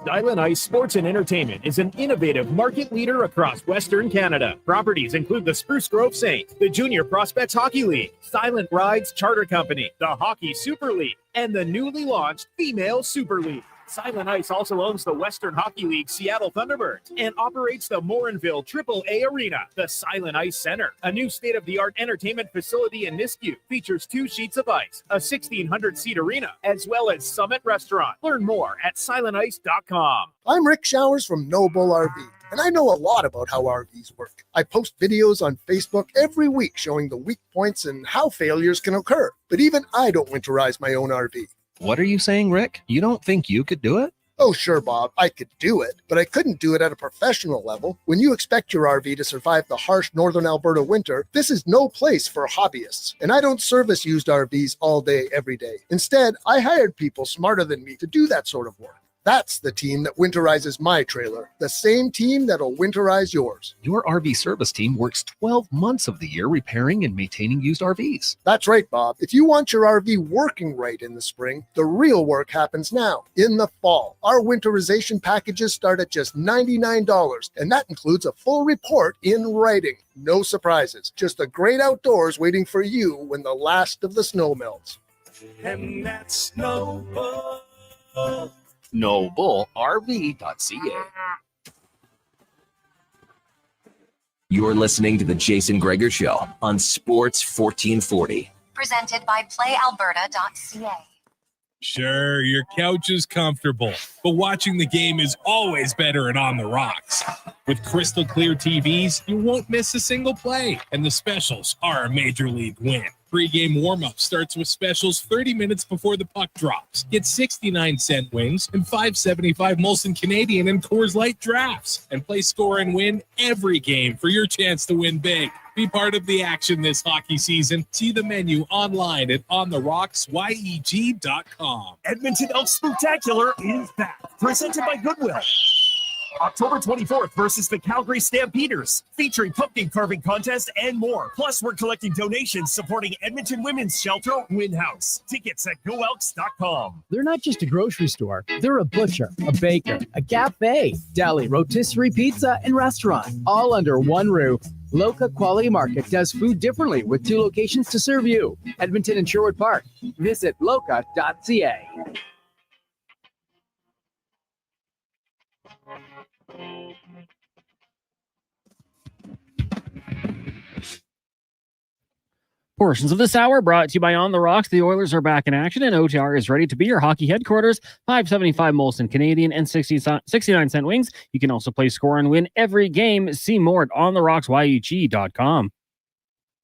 Speaker 24: Silent Ice Sports and Entertainment is an innovative market leader across Western Canada. Properties include the Spruce Grove Saints, the Junior Prospects Hockey League, Silent Rides Charter Company, the Hockey Super League, and the newly launched Female Super League. Silent Ice also owns the Western Hockey League Seattle Thunderbirds and operates the Morinville AAA Arena. The Silent Ice Center, a new state-of-the-art entertainment facility in Nisku, features 2 sheets of ice, a 1,600-seat arena, as well as Summit Restaurant. Learn more at silentice.com.
Speaker 26: I'm Rick Showers from Noble RV, and I know a lot about how RVs work. I post videos on Facebook every week showing the weak points and how failures can occur. But even I don't winterize my own RV.
Speaker 27: What are you saying, Rick? You don't think you could do it?
Speaker 26: Oh, sure, Bob, I could do it, but I couldn't do it at a professional level. When you expect your RV to survive the harsh northern Alberta winter, this is no place for hobbyists. And I don't service used RVs all day, every day. Instead, I hired people smarter than me to do that sort of work. That's the team that winterizes my trailer, the same team that'll winterize yours.
Speaker 27: Your RV service team works 12 months of the year repairing and maintaining used RVs.
Speaker 26: That's right, Bob. If you want your RV working right in the spring, the real work happens now, in the fall. Our winterization packages start at just $99, and that includes a full report in writing. No surprises, just the great outdoors waiting for you when the last of the snow melts.
Speaker 4: And that's no bull.
Speaker 27: NobleRV.ca.
Speaker 3: You're listening to the Jason Gregor Show on Sports 1440.
Speaker 6: Presented by PlayAlberta.ca.
Speaker 12: Sure, your couch is comfortable, but watching the game is always better and on the rocks. With crystal clear TVs, you won't miss a single play, and the specials are a major league win. Pre-game warm-up starts with specials 30 minutes before the puck drops. Get 69-cent wings and $5.75 Molson Canadian and Coors Light drafts. And play score and win every game for your chance to win big. Be part of the action this hockey season. See the menu online at ontherocksyeg.com.
Speaker 4: Edmonton Elks Spectacular is back. Presented by Goodwill. October 24th versus the Calgary Stampeders, featuring pumpkin carving contest and more. Plus, we're collecting donations supporting Edmonton Women's Shelter Win House. Tickets at goelks.com.
Speaker 5: They're not just a grocery store. They're a butcher, a baker, a cafe, deli, rotisserie pizza, and restaurant, all under one roof. Loca Quality Market does food differently with 2 locations to serve you. Edmonton and Sherwood Park. Visit loca.ca.
Speaker 2: Portions of this hour brought to you by On the Rocks. The Oilers are back in action, and OTR is ready to be your hockey headquarters. $5.75 Molson Canadian and 69-cent wings. You can also play score and win every game. See more at ontherocksyeg.com.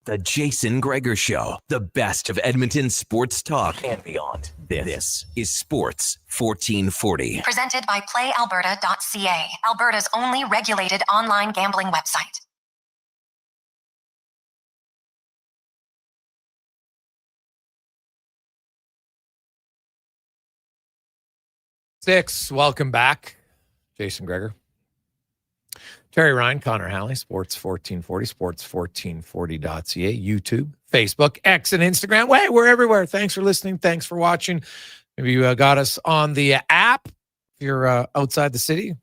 Speaker 3: The Jason Gregor Show, the best of Edmonton sports talk and beyond. This is Sports 1440.
Speaker 6: Presented by PlayAlberta.ca, Alberta's only regulated online gambling website.
Speaker 7: Welcome back. Jason Gregor. Terry Ryan, Connor Halley, Sports 1440, sports1440.ca, YouTube, Facebook, X, and Instagram. We're everywhere. Thanks for listening. Thanks for watching. Maybe you got us on the app if you're outside the city,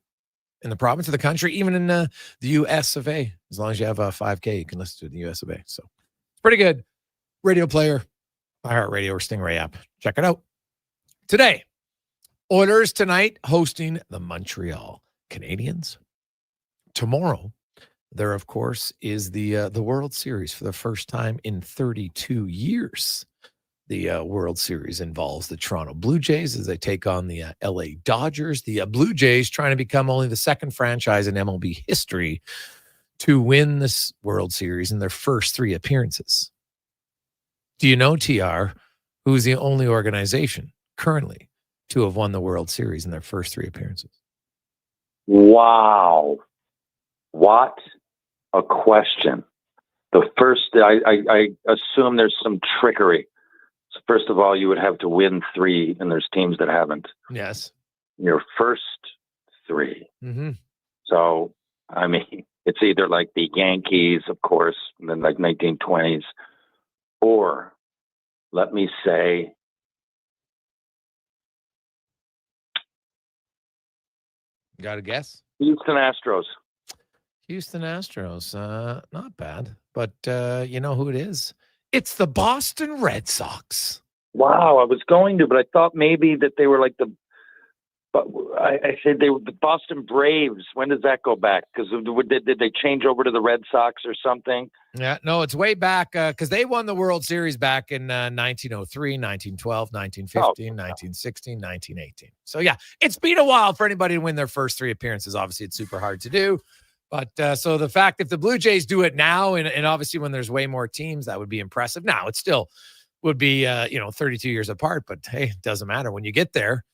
Speaker 7: in the province, of the country, even in the US of A. As long as you have a 5K, you can listen to it in the US of A. So it's pretty good. Radio player, iHeartRadio, or Stingray app. Check it out. Today, Oilers tonight hosting the Montreal Canadiens. Tomorrow, there, of course, is the World Series for the first time in 32 years. The World Series involves the Toronto Blue Jays as they take on the LA Dodgers. The Blue Jays trying to become only the second franchise in MLB history to win this World Series in their first 3 appearances. Do you know, TR, who's the only organization currently to have won the World Series in their first 3 appearances?
Speaker 9: Wow. What a question. The first, I assume there's some trickery. So first of all, you would have to win 3, and there's teams that haven't.
Speaker 7: Yes.
Speaker 9: Your first 3.
Speaker 7: Mm-hmm.
Speaker 9: So, I mean, it's either like the Yankees, of course, and then like 1920s, or let me say,
Speaker 7: Got a guess?
Speaker 9: Houston Astros.
Speaker 7: Houston Astros. Not bad. But you know who it is? It's the Boston Red Sox.
Speaker 9: Wow, I was going to, but I thought maybe that they were like I said they were the Boston Braves. When does that go back? Because did they change over to the Red Sox or something?
Speaker 7: Yeah, no, it's way back because they won the World Series back in 1903, 1912, 1915, 1916, 1918. So, yeah, it's been a while for anybody to win their first 3 appearances. Obviously, it's super hard to do. But so the fact if the Blue Jays do it now, and obviously when there's way more teams, that would be impressive. Now, it still would be, 32 years apart. But, hey, it doesn't matter. When you get there,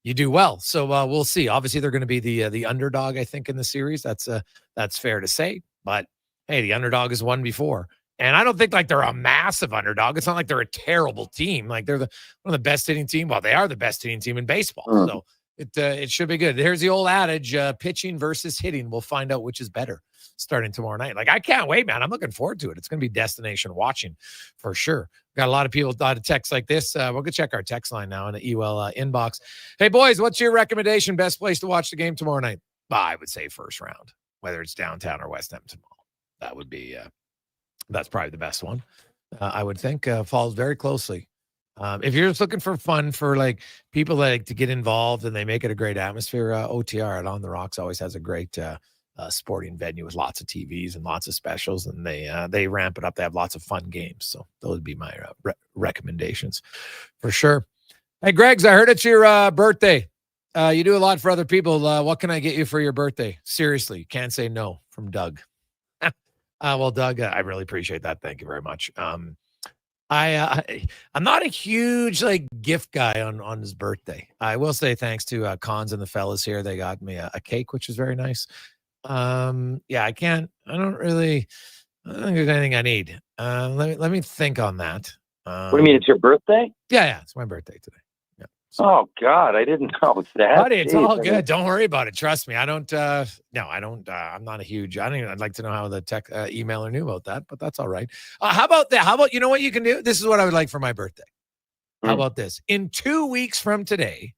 Speaker 7: you do well. So we'll see. Obviously, they're going to be the underdog, I think, in the series. That's fair to say. But hey, the underdog has won before, and I don't think like they're a massive underdog. It's not like they're a terrible team. Like they're one of the best hitting team. Well, they are the best hitting team in baseball. So It should be good. Here's the old adage, pitching versus hitting. We'll find out which is better starting tomorrow night. Like, I can't wait, man. I'm looking forward to it. It's going to be destination watching for sure. Got a lot of people to text like this. We'll go check our text line now in the EWL inbox. Hey, boys, what's your recommendation? Best place to watch the game tomorrow night? I would say first round, whether it's downtown or West Edmonton Mall. That would be, that's probably the best one. I would think falls very closely. If you're just looking for fun for like people that like to get involved and they make it a great atmosphere, OTR at On the Rocks always has a great sporting venue with lots of TVs and lots of specials, and they ramp it up. They have lots of fun games. So those would be my recommendations for sure. Hey, Greggs, I heard it's your birthday. You do a lot for other people. What can I get you for your birthday? Seriously, can't say no, from Doug. Well, Doug, I really appreciate that. Thank you very much. I'm not a huge like gift guy on his birthday. I will say thanks to Cons and the fellas here. They got me a cake, which is very nice. I don't think there's anything I need. Let me think on that.
Speaker 9: What do you mean? It's your birthday?
Speaker 7: Yeah, it's my birthday today. Yeah.
Speaker 9: Oh God, I didn't know that.
Speaker 7: Buddy, it's all good. Don't worry about it. Trust me. I don't. I'm not a huge. I'd like to know how the tech emailer knew about that, but that's all right. How about that? How about, you know what you can do? This is what I would like for my birthday. How about this? In 2 weeks from today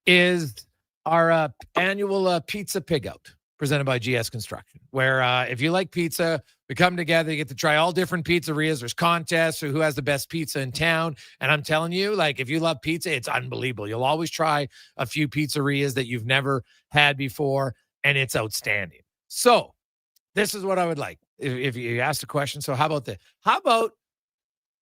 Speaker 7: is our annual pizza pig out presented by GS Construction, where if you like pizza, we come together, you get to try all different pizzerias. There's contests for who has the best pizza in town. And I'm telling you, like, if you love pizza, it's unbelievable. You'll always try a few pizzerias that you've never had before, and it's outstanding. So this is what I would like. If you asked a question, so how about this? How about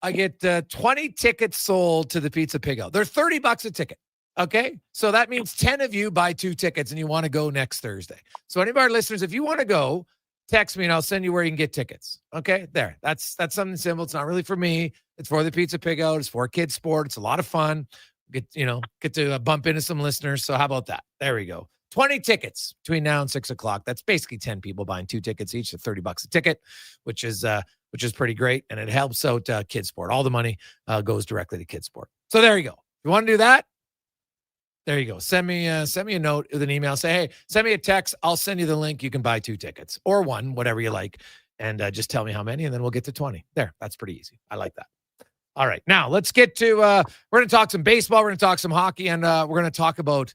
Speaker 7: I get 20 tickets sold to the Pizza Pig Out? They're $30 a ticket. Okay, so that means 10 of you buy 2 tickets and you want to go next Thursday. So any of our listeners, if you want to go, text me and I'll send you where you can get tickets. Okay, there. That's something simple. It's not really for me. It's for the Pizza Pig Out. It's for kids sport. It's a lot of fun. Get to bump into some listeners. So how about that? There we go. 20 tickets between now and 6 o'clock. That's basically 10 people buying 2 tickets each, so $30 a ticket, which is pretty great, and it helps out kids sport. All the money goes directly to kids sport. So there you go. If you want to do that, there you go. Send me a note with an email. Say, hey, send me a text. I'll send you the link. You can buy 2 tickets or 1, whatever you like, and just tell me how many, and then we'll get to 20. There, that's pretty easy. I like that. All right, now let's get to. We're going to talk some baseball. We're going to talk some hockey, and we're going to talk about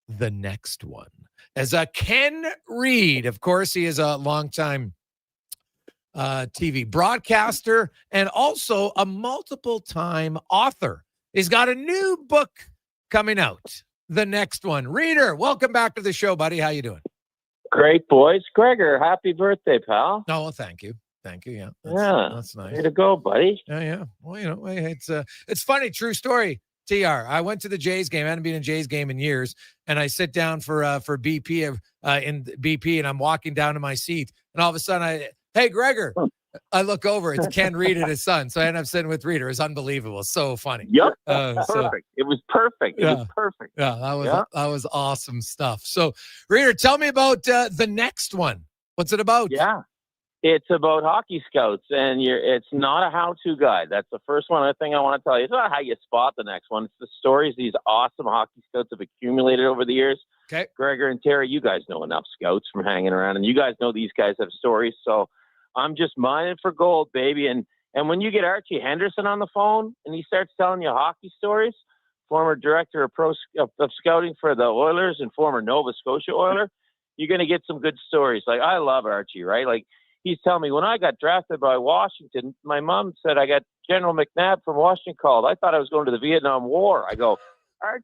Speaker 7: the next one. As Ken Reid, of course, he is a longtime TV broadcaster and also a multiple-time author. He's got a new book coming out. The next one. Reader, welcome back to the show, buddy. How you doing?
Speaker 9: Great, boys. Gregor, happy birthday, pal.
Speaker 7: Oh, well, thank you. Thank you. Yeah. That's nice.
Speaker 9: Way to go, buddy.
Speaker 7: Yeah. Well, it's funny. True story. TR. I went to the Jays game. I hadn't been in a Jays game in years. And I sit down for BP in BP, and I'm walking down to my seat. And all of a sudden hey, Gregor. I look over. It's Ken Reid and his son. So I end up sitting with Reader. It's unbelievable. So funny.
Speaker 9: Yep. Perfect. It was perfect. It was perfect.
Speaker 7: Yeah, that was awesome stuff. So, Reader, tell me about the next one. What's it about?
Speaker 9: Yeah. It's about hockey scouts, and it's not a how-to guide. That's the first one. Other thing I want to tell you. It's not how you spot the next one. It's the stories these awesome hockey scouts have accumulated over the years.
Speaker 7: Okay.
Speaker 9: Gregor and Terry, you guys know enough scouts from hanging around, and you guys know these guys have stories. So I'm just mining for gold, baby. And when you get Archie Henderson on the phone and he starts telling you hockey stories, former director of scouting for the Oilers and former Nova Scotia Oiler, you're going to get some good stories. Like, I love Archie, right? Like, he's telling me, when I got drafted by Washington, my mom said I got General McNabb from Washington called. I thought I was going to the Vietnam War. I go, Archie,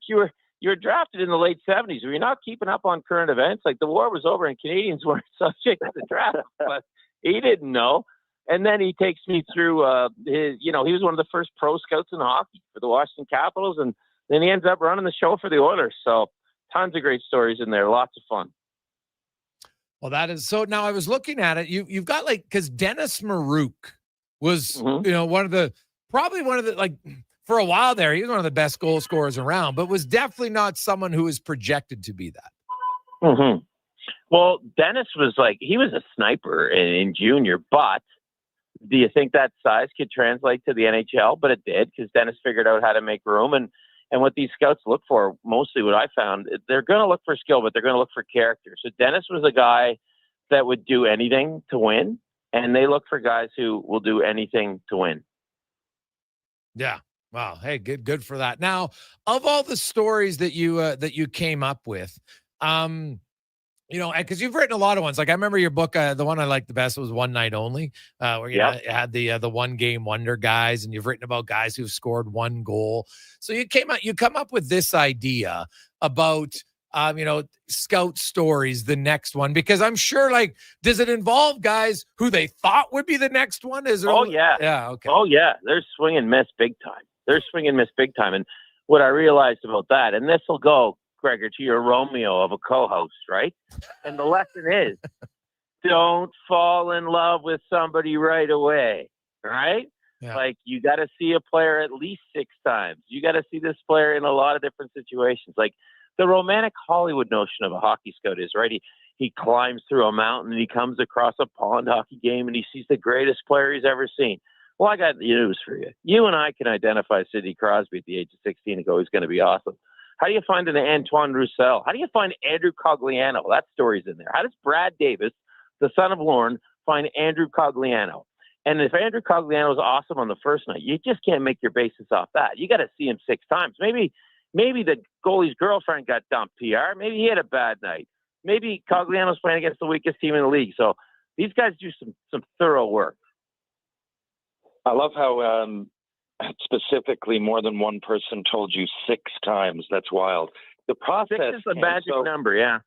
Speaker 9: you were drafted in the late 70s. Were you not keeping up on current events? Like, the war was over and Canadians weren't subject to the draft. But he didn't know. And then he takes me through he was one of the first pro scouts in hockey for the Washington Capitals. And then he ends up running the show for the Oilers. So tons of great stories in there. Lots of fun.
Speaker 7: Well, that is so. Now I was looking at it. You've got because Dennis Marouk was, probably one of the, like, for a while there, he was one of the best goal scorers around, but was definitely not someone who was projected to be that.
Speaker 9: Mm-hmm. Well, Dennis was he was a sniper in junior, but do you think that size could translate to the NHL? But it did, because Dennis figured out how to make room. And And what these scouts look for, mostly what I found, they're going to look for skill, but they're going to look for character. So Dennis was a guy that would do anything to win, and they look for guys who will do anything to win.
Speaker 7: Yeah. Wow. Hey, good for that. Now, of all the stories that you came up with, because you've written a lot of ones. Like I remember your book, the one I liked the best was One Night Only, where you had the one game wonder guys, and you've written about guys who've scored one goal. So you come up with this idea about scout stories, the next one, because I'm sure, like, does it involve guys who they thought would be the next one? Is there? Yeah. Okay.
Speaker 9: Oh yeah. They're swing and miss big time. And what I realized about that, and this will go, Gregor, to your Romeo of a co-host, right? And the lesson is, don't fall in love with somebody right away, right?
Speaker 7: Yeah.
Speaker 9: Like, you got to see a player at least 6 times. You got to see this player in a lot of different situations. Like, the romantic Hollywood notion of a hockey scout is, right, he climbs through a mountain and he comes across a pond hockey game and he sees the greatest player he's ever seen. Well, I got news for you. You and I can identify Sidney Crosby at the age of 16 and go, he's going to be awesome. How do you find an Antoine Roussel? How do you find Andrew Cogliano? That story's in there. How does Brad Davis, the son of Lorne, find Andrew Cogliano? And if Andrew Cogliano is awesome on the first night, you just can't make your basis off that. You got to see him 6 times. Maybe the goalie's girlfriend got dumped, PR. Maybe he had a bad night. Maybe Cogliano's playing against the weakest team in the league. So these guys do some thorough work. I love how specifically more than one person told you 6 times. That's wild. The process
Speaker 8: 6 is the magic number, yeah.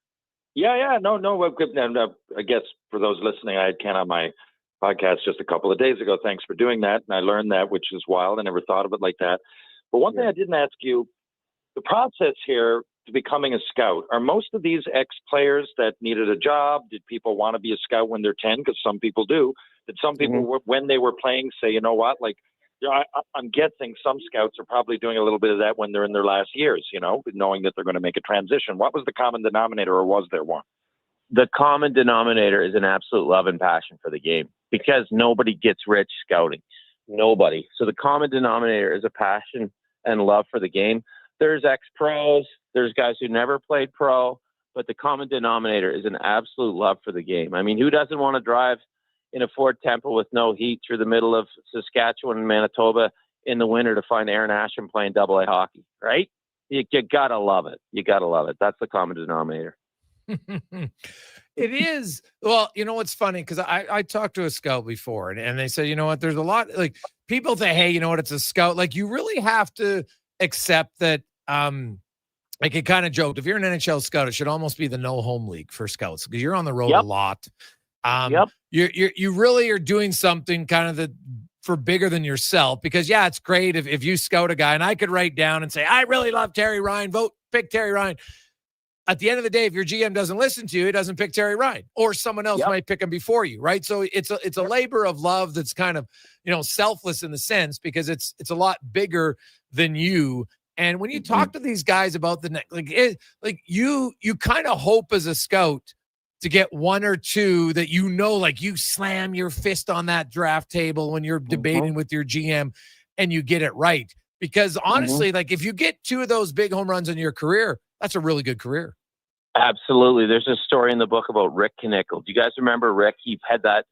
Speaker 9: Yeah. No. I guess for those listening, I had Ken on my podcast just a couple of days ago. Thanks for doing that. And I learned that, which is wild. I never thought of it like that. But one thing I didn't ask you, the process here to becoming a scout, are most of these ex-players that needed a job, did people want to be a scout when they're 10? Because some people do. Did some people, when they were playing, say, you know what, like, I'm guessing some scouts are probably doing a little bit of that when they're in their last years, knowing that they're going to make a transition. What was the common denominator, or was there one?
Speaker 8: The common denominator is an absolute love and passion for the game, because nobody gets rich scouting. Nobody. So the common denominator is a passion and love for the game. There's ex-pros, there's guys who never played pro, but the common denominator is an absolute love for the game. I mean, who doesn't want to drive in a Ford Temple with no heat through the middle of Saskatchewan and Manitoba in the winter to find Aaron Asham playing AA hockey, right? You got to love it. You got to love it. That's the common denominator.
Speaker 7: It is. Well, what's funny, because I talked to a scout before, and they said, there's a lot, like, people say, hey, it's a scout. Like, you really have to accept that, like, it kind of joked, if you're an NHL scout, it should almost be the no home league for scouts, because you're on the road a lot. You really are doing something kind of for bigger than yourself, because it's great if you scout a guy, and I could write down and say, I really love Terry Ryan, pick Terry Ryan. At the end of the day, if your GM doesn't listen to you, he doesn't pick Terry Ryan, or someone else might pick him before you, right? So it's a labor of love that's kind of, selfless in the sense, because it's a lot bigger than you. And when you talk to these guys about the next, you kind of hope as a scout to get 1 or 2 that like you slam your fist on that draft table when you're debating with your GM and you get it right. Because honestly, like, if you get 2 of those big home runs in your career, that's a really good career.
Speaker 8: Absolutely. There's a story in the book about Rick Knickel. Do you guys remember Rick? He had that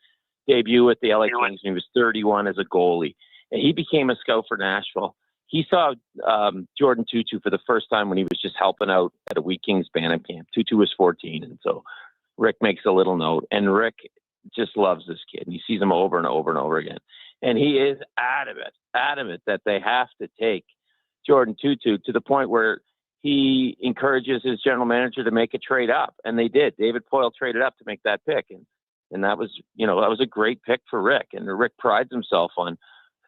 Speaker 8: debut with the LA Kings when he was 31 as a goalie. And he became a scout for Nashville. He saw Jordan Tutu for the first time when he was just helping out at a Wheat Kings Bantam camp. Tutu was 14. And so Rick makes a little note. And Rick just loves this kid. And he sees him over and over and over again. And he is adamant that they have to take Jordan Tutu, to the point where he encourages his general manager to make a trade up. And they did. David Poyle traded up to make that pick. And that was, that was a great pick for Rick. And Rick prides himself on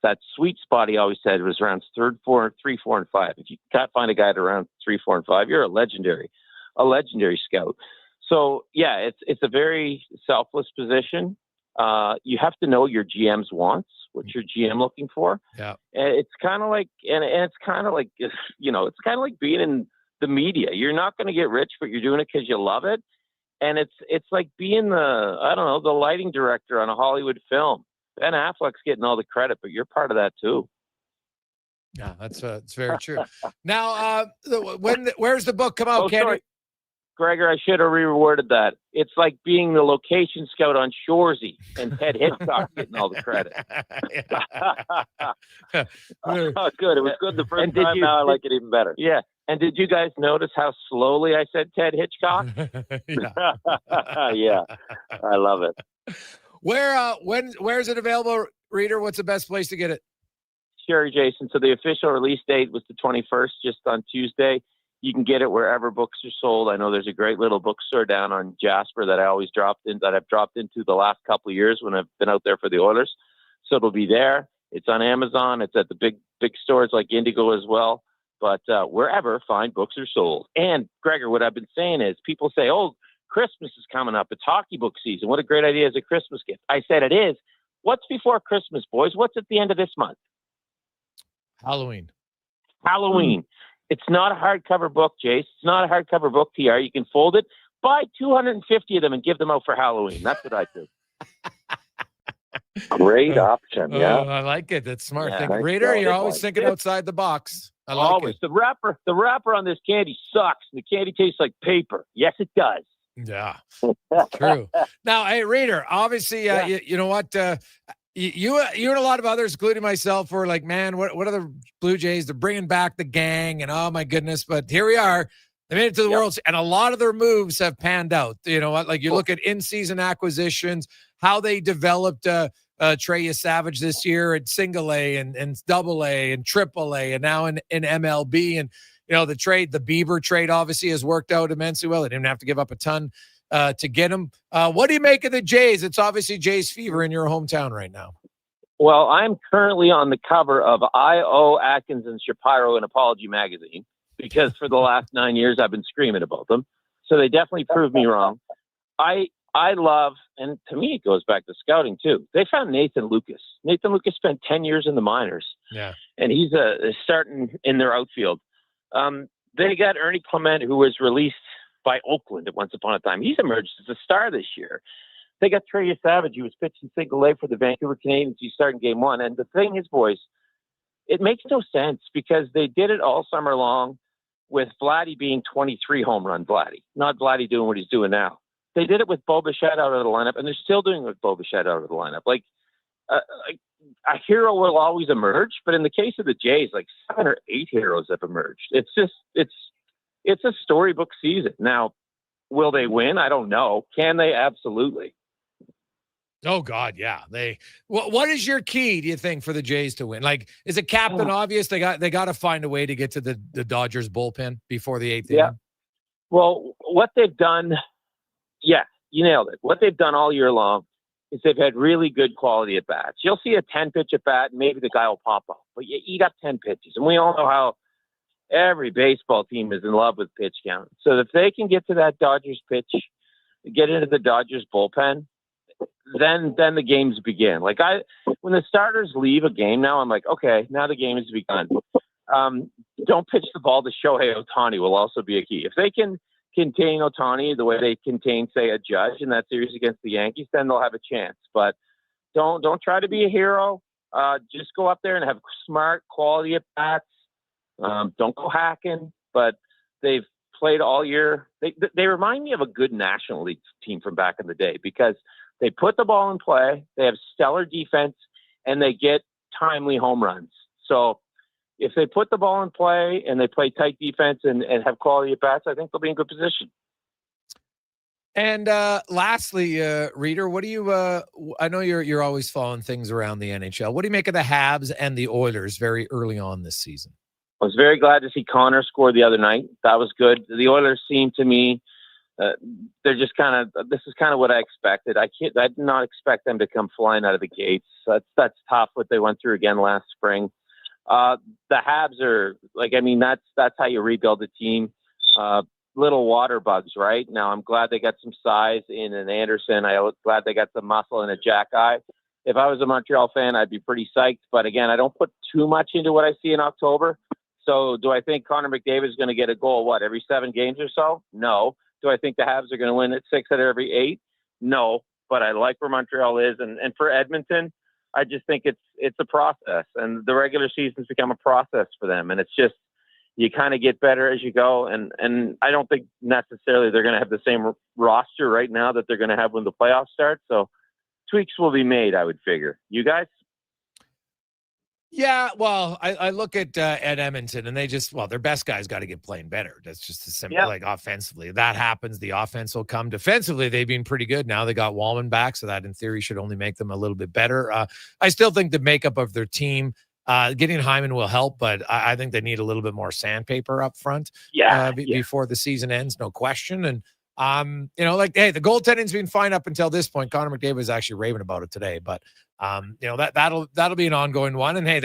Speaker 8: that sweet spot. He always said it was around 3, 4, and 5. If you can't find a guy at around 3, 4, and 5, you're a legendary scout. So yeah, it's a very selfless position. You have to know your GM's wants, what your GM looking for.
Speaker 7: Yeah.
Speaker 8: And it's kind of like, and it's kind of like, it's kind of like being in the media. You're not going to get rich, but you're doing it because you love it. And it's like being the lighting director on a Hollywood film. Ben Affleck's getting all the credit, but you're part of that too.
Speaker 7: Yeah, it's very true. Now, where's the book come out, Kenny?
Speaker 9: Sorry. Gregor, I should have reworded that. It's like being the location scout on Shoresy and Ted Hitchcock getting all the credit. Oh, good. It was good the first time. Now I like it even better. Yeah. And did you guys notice how slowly I said Ted Hitchcock? Yeah. I love it.
Speaker 7: Where's it available, reader? What's the best place to get it?
Speaker 9: Sure, Jason. So the official release date was the 21st, just on Tuesday. You can get it wherever books are sold. I know there's a great little bookstore down on Jasper that I've dropped into the last couple of years when I've been out there for the Oilers. So it'll be there. It's on Amazon. It's at the big stores like Indigo as well. But wherever fine books are sold. And Gregor, what I've been saying is people say, "Oh, Christmas is coming up. It's hockey book season. What a great idea as a Christmas gift." I said it is. What's before Christmas, boys? What's at the end of this month?
Speaker 7: Halloween.
Speaker 9: It's not a hardcover book, Jace. It's not a hardcover book, TR. You can fold it, buy 250 of them, and give them out for Halloween. That's what I do.
Speaker 1: Great option, yeah.
Speaker 7: I like it. That's smart.
Speaker 9: Yeah,
Speaker 7: Reader, you're always thinking outside the box. I like
Speaker 9: always.
Speaker 7: it.
Speaker 9: The wrapper on this candy sucks. The candy tastes like paper. Yes, it does.
Speaker 7: Yeah, true. Now, hey, Reader, obviously, you know what? You and a lot of others, including myself, were like, man, what are the Blue Jays? They're bringing back the gang, and oh my goodness! But here we are. They made it to the World, and a lot of their moves have panned out. You know what? Like you look at in-season acquisitions, how they developed Trey Savage this year at single A and double A and triple A, and now in MLB. And you know the Bieber trade obviously has worked out immensely well. They didn't have to give up a ton to get him. What do you make of the Jays? It's obviously Jays fever in your hometown right now.
Speaker 9: Well, I'm currently on the cover of I.O. Atkins and Shapiro in Apology magazine because for the last 9 years I've been screaming about them. So they definitely proved me wrong. I love, and to me it goes back to scouting too. They found Nathan Lucas. Nathan Lucas spent 10 years in the minors.
Speaker 7: Yeah.
Speaker 9: And he's starting in their outfield. They got Ernie Clement, who was released by Oakland at once upon a time. He's emerged as a star this year. They got Trey Savage, who was pitching single A for the Vancouver Canadians. He's starting game one. And the thing is, boys, it makes no sense because they did it all summer long with Vladdy being 23 home run Vladdy, not Vladdy doing what he's doing now. They did it with Bo Bichette out of the lineup, and they're still doing it with Bo Bichette out of the lineup. Like, a hero will always emerge, but in the case of the Jays, like 7 or 8 heroes have emerged. It's a storybook season. Now, will they win? I don't know. Can they? Absolutely.
Speaker 7: Oh God, yeah. What is your key, do you think, for the Jays to win? Like, is it captain obvious? They got to find a way to get to the Dodgers bullpen before the 8th inning.
Speaker 9: Well, what they've done, yeah, you nailed it. What they've done all year long is they've had really good quality at bats. You'll see a 10-pitch at bat, and maybe the guy will pop up. But you got 10 pitches, and we all know how every baseball team is in love with pitch count. So if they can get to that Dodgers pitch, get into the Dodgers bullpen, then the games begin. Like when the starters leave a game now, I'm like, okay, now the game has begun. Don't pitch the ball to Shohei Ohtani will also be a key. If they can contain Ohtani the way they contain, say, a Judge in that series against the Yankees, then they'll have a chance. But don't try to be a hero. Just go up there and have smart quality at bats. Don't go hacking. But they've played all year. They remind me of a good National League team from back in the day because they put the ball in play, they have stellar defense, and they get timely home runs. So if they put the ball in play and they play tight defense and have quality at bats, I think they'll be in good position.
Speaker 7: And lastly, Reader, what do you? I know you're always following things around the NHL. What do you make of the Habs and the Oilers very early on this season?
Speaker 9: I was very glad to see Connor score the other night. That was good. The Oilers seem to me they're just this is kind of what I expected. I did not expect them to come flying out of the gates. That's tough what they went through again last spring. The Habs are that's how you rebuild a team. Little water bugs, right? Now I'm glad they got some size in an Anderson. I'm glad they got some muscle in a Jack Eye. If I was a Montreal fan, I'd be pretty psyched. But again, I don't put too much into what I see in October. So do I think Connor McDavid is going to get a goal, every 7 games or so? No. Do I think the Habs are going to win at 6 out of every 8? No. But I like where Montreal is. And for Edmonton, I just think it's it's a process, and the regular season's become a process for them. And it's just, you kind of get better as you go. And I don't think necessarily they're going to have the same roster right now that they're going to have when the playoffs start. So tweaks will be made, I would figure. You guys?
Speaker 7: Yeah, well, I look at Edmonton, and they just, their best guys got to get playing better. That's just as simple, like offensively. If that happens, the offense will come. Defensively, they've been pretty good. Now they got Wallman back, so that in theory should only make them a little bit better. I still think the makeup of their team, getting Hyman will help, but I think they need a little bit more sandpaper up front before the season ends, no question. And hey, the goaltending's been fine up until this point. Connor McDavid was actually raving about it today, but that'll be an ongoing one. And hey,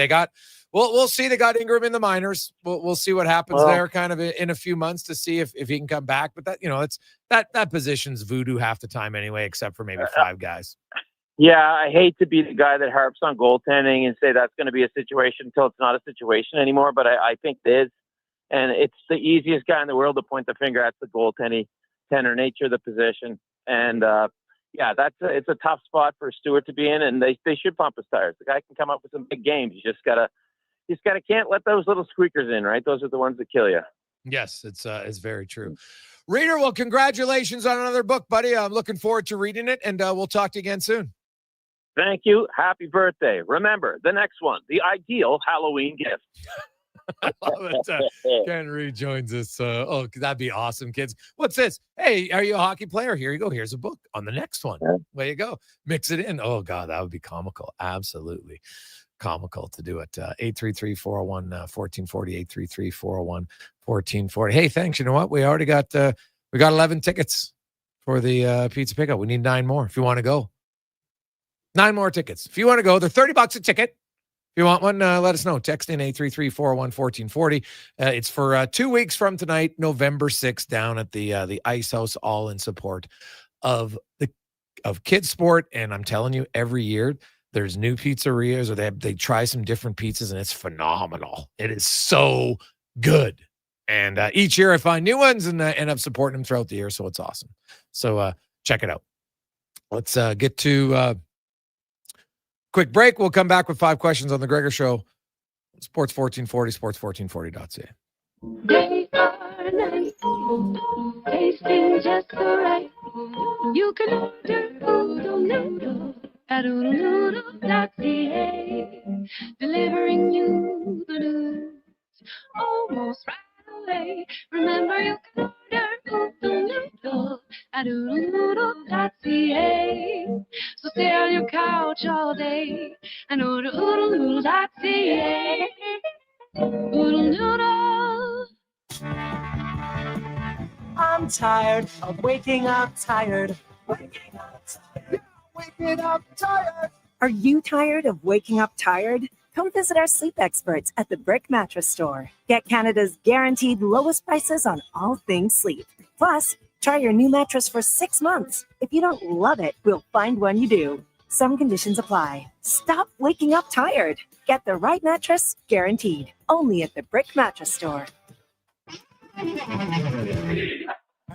Speaker 7: we'll see. They got Ingram in the minors. We'll see what happens there kind of in a few months to see if he can come back. But it's that position's voodoo half the time anyway, except for maybe 5 guys.
Speaker 9: Yeah, I hate to be the guy that harps on goaltending and say that's going to be a situation until it's not a situation anymore. But I think it is. And it's the easiest guy in the world to point the finger at the goaltending tenor nature of the position. And, it's a tough spot for Stewart to be in, and they should pump his tires. The guy can come up with some big games. You just gotta can't let those little squeakers in, right? Those are the ones that kill you.
Speaker 7: Yes, it's very true. Reader, well, congratulations on another book, buddy. I'm looking forward to reading it, and we'll talk to you again soon.
Speaker 9: Thank you. Happy birthday. Remember, the next one, the ideal Halloween gift.
Speaker 7: I love it. Ken Reid joins us. That'd be awesome, kids. What's this? Hey, are you a hockey player? Here you go. Here's a book on the next one. There you go. Mix it in. Oh, God, that would be comical. Absolutely comical to do it. 833-401-1440, 833-401-1440. Hey, thanks. You know what? We already got 11 tickets for the pizza pickup. We need 9 more if you want to go. 9 more tickets. If you want to go, they're $30 a ticket. If you want one, let us know. Text in 833-401-1440. It's for 2 weeks from tonight, November 6th, down at the Ice House, all in support of kids sport. And I'm telling you, every year there's new pizzerias, or they try some different pizzas, and it's phenomenal. It is so good. And each year I find new ones and end up supporting them throughout the year, so it's awesome. So check it out. Let's get to quick break. We'll come back with 5 questions on the Gregor Show. Sports 1440, sports1440.ca.
Speaker 1: They are nice, tasting just right. You can order Oodle Noodle at oodlenoodle.ca, delivering you the news almost right away. Remember, you can order Oodle Noodle at oodlenoodle.ca. So stay on your couch all day and order oodlenoodle.ca. Oodle Noodle.
Speaker 10: I'm tired of waking up tired. Waking up tired.
Speaker 11: Are you tired of waking up tired? Come visit our sleep experts at the Brick Mattress Store. Get Canada's guaranteed lowest prices on all things sleep. Plus, try your new mattress for 6 months. If you don't love it, we'll find one you do. Some conditions apply. Stop waking up tired. Get the right mattress, guaranteed. Only at the Brick Mattress Store.
Speaker 23: And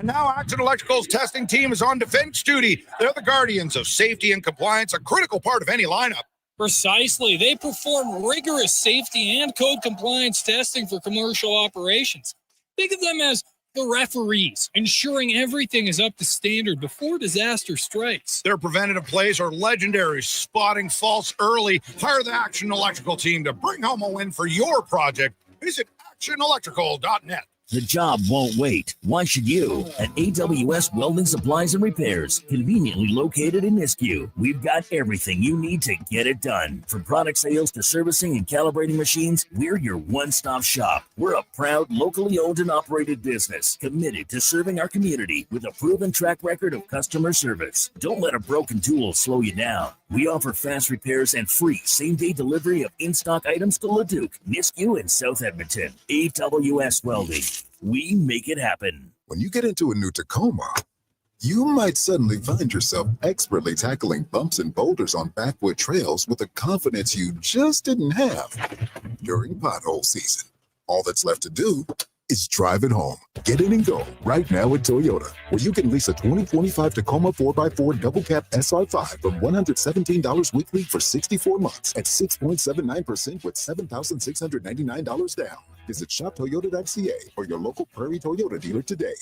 Speaker 23: now Action Electrical's testing team is on defense duty. They're the guardians of safety and compliance, a critical part of any lineup.
Speaker 14: Precisely. They perform rigorous safety and code compliance testing for commercial operations. Think of them as the referees, ensuring everything is up to standard before disaster strikes.
Speaker 23: Their preventative plays are legendary, spotting faults early. Hire the Action Electrical team to bring home a win for your project. Visit actionelectrical.net.
Speaker 15: The job won't wait. Why should you? At AWS Welding Supplies and Repairs, conveniently located in Nisku, we've got everything you need to get it done. From product sales to servicing and calibrating machines, we're your one-stop shop. We're a proud, locally owned and operated business, committed to serving our community with a proven track record of customer service. Don't let a broken tool slow you down. We offer fast repairs and free same-day delivery of in-stock items to Leduc, Nisku, and South Edmonton. AWS Welding. We make it happen.
Speaker 17: When you get into a new Tacoma, you might suddenly find yourself expertly tackling bumps and boulders on backwood trails with a confidence you just didn't have during pothole season. All that's left to do is drive it home. Get in and go right now at Toyota, where you can lease a 2025 Tacoma 4x4 double cab SR5 from $117 weekly for 64 months at 6.79% with $7,699 down. Visit shoptoyota.ca or your local Prairie Toyota dealer today.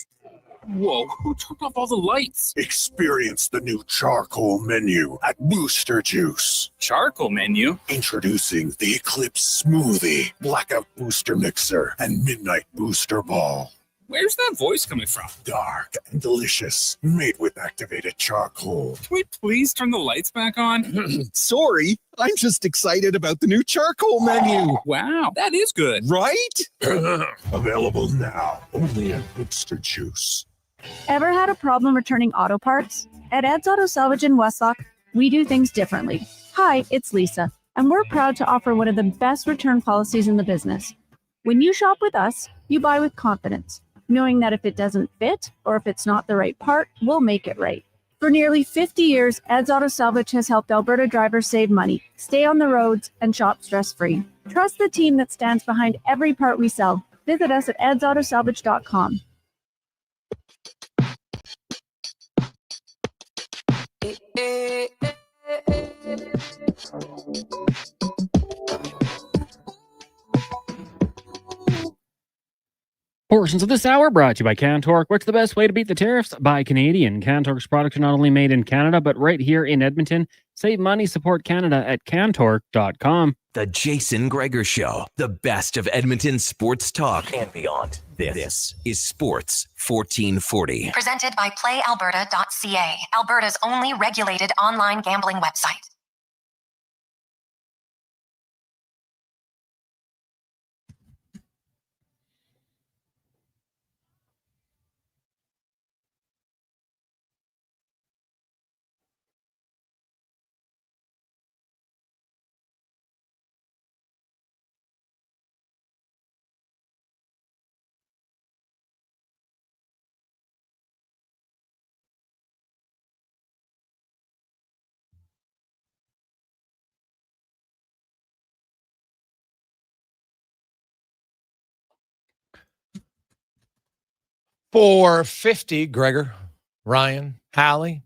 Speaker 13: Whoa, who turned off all the lights?
Speaker 23: Experience the new charcoal menu at Booster Juice.
Speaker 13: Charcoal menu?
Speaker 23: Introducing the Eclipse Smoothie, Blackout Booster Mixer, and Midnight Booster Ball.
Speaker 13: Where's that voice coming from?
Speaker 23: Dark and delicious, made with activated charcoal.
Speaker 13: Can we please turn the lights back on?
Speaker 16: Sorry, I'm just excited about the new charcoal menu.
Speaker 13: Wow, that is good.
Speaker 16: Right?
Speaker 23: Available now, only at Booster Juice.
Speaker 18: Ever had a problem returning auto parts? At Ed's Auto Salvage in Westlock, we do things differently. Hi, it's Lisa, and we're proud to offer one of the best return policies in the business. When you shop with us, you buy with confidence, knowing that if it doesn't fit or if it's not the right part, we'll make it right. For nearly 50 years, Ed's Auto Salvage has helped Alberta drivers save money, stay on the roads, and shop stress-free. Trust the team that stands behind every part we sell. Visit us at edsautosalvage.com.
Speaker 2: Portions of this hour brought to you by CanTorque. What's the best way to beat the tariffs? Buy Canadian. CanTorque's products are not only made in Canada, but right here in Edmonton. Save money, support Canada at CanTorque.com.
Speaker 3: The Jason Gregor Show, the best of Edmonton sports talk and beyond. This is Sports 1440.
Speaker 6: Presented by PlayAlberta.ca, Alberta's only regulated online gambling website.
Speaker 7: $4.50, Gregor, Ryan, Halley.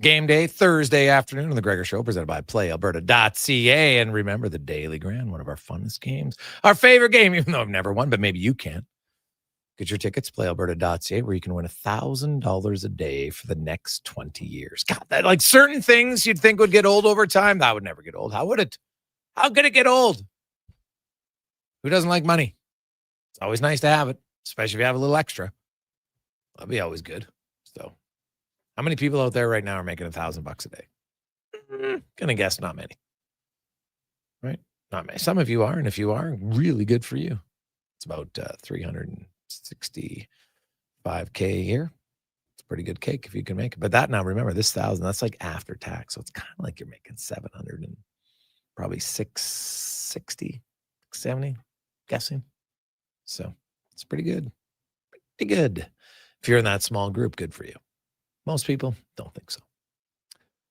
Speaker 7: Game day, Thursday afternoon on the Gregor Show, presented by PlayAlberta.ca. And remember, the Daily Grand, one of our funnest games. Our favorite game, even though I've never won, but maybe you can. Get your tickets, PlayAlberta.ca, where you can win $1,000 a day for the next 20 years. God, that, like certain things you'd think would get old over time, that would never get old. How would it? How could it get old? Who doesn't like money? It's always nice to have it, especially if you have a little extra. That'd be always good. So, how many people out there right now are making $1,000 a day? Gonna guess not many. Right? Not many. Some of you are, and if you are, really good for you. It's about $365K a year. It's a pretty good cake if you can make it. But that now, remember, this 1,000, that's like after tax. So it's kind of like you're making 700 and probably 660, 670, guessing. So it's pretty good. Pretty good. If you're in that small group, good for you. Most people don't think so.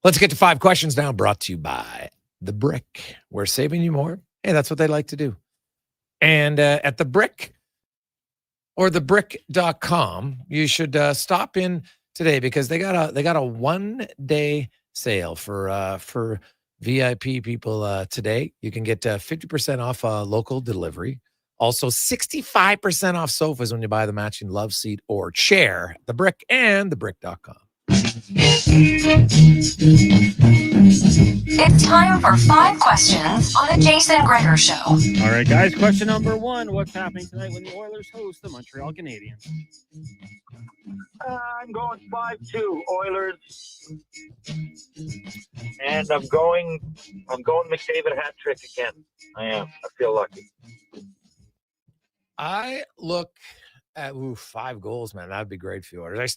Speaker 7: Let's get to 5 questions now, brought to you by The Brick. We're saving you more. Hey, that's what they like to do. And at The Brick or thebrick.com, you should stop in today because they got a 1-day sale for VIP people today. You can get 50% off local delivery. Also, 65% off sofas when you buy the matching love seat or chair. The Brick and thebrick.com.
Speaker 6: It's time for 5 questions on the Jason Gregor Show.
Speaker 2: All right, guys. Question number 1. What's happening tonight when the Oilers host the Montreal Canadiens?
Speaker 9: I'm going 5-2 Oilers, and I'm going McDavid hat trick again. I am. I feel lucky.
Speaker 7: I look at 5 goals, man. That'd be great for the Oilers.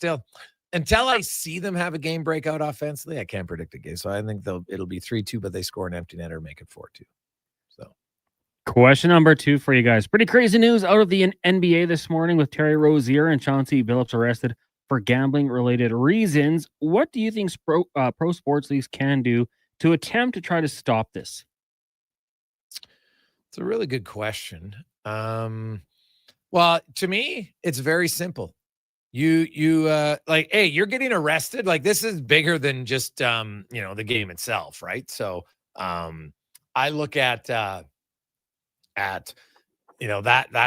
Speaker 7: Until I see them have a game breakout offensively, I can't predict a game. So I think it'll be 3-2, but they score an empty net or make it 4-2. So,
Speaker 2: question number 2 for you guys. Pretty crazy news out of the NBA this morning with Terry Rozier and Chauncey Billups arrested for gambling-related reasons. What do you think pro sports leagues can do to attempt to try to stop this?
Speaker 7: It's a really good question. Well, to me, it's very simple. You like, hey, you're getting arrested. Like, this is bigger than just the game itself, right? So I look at that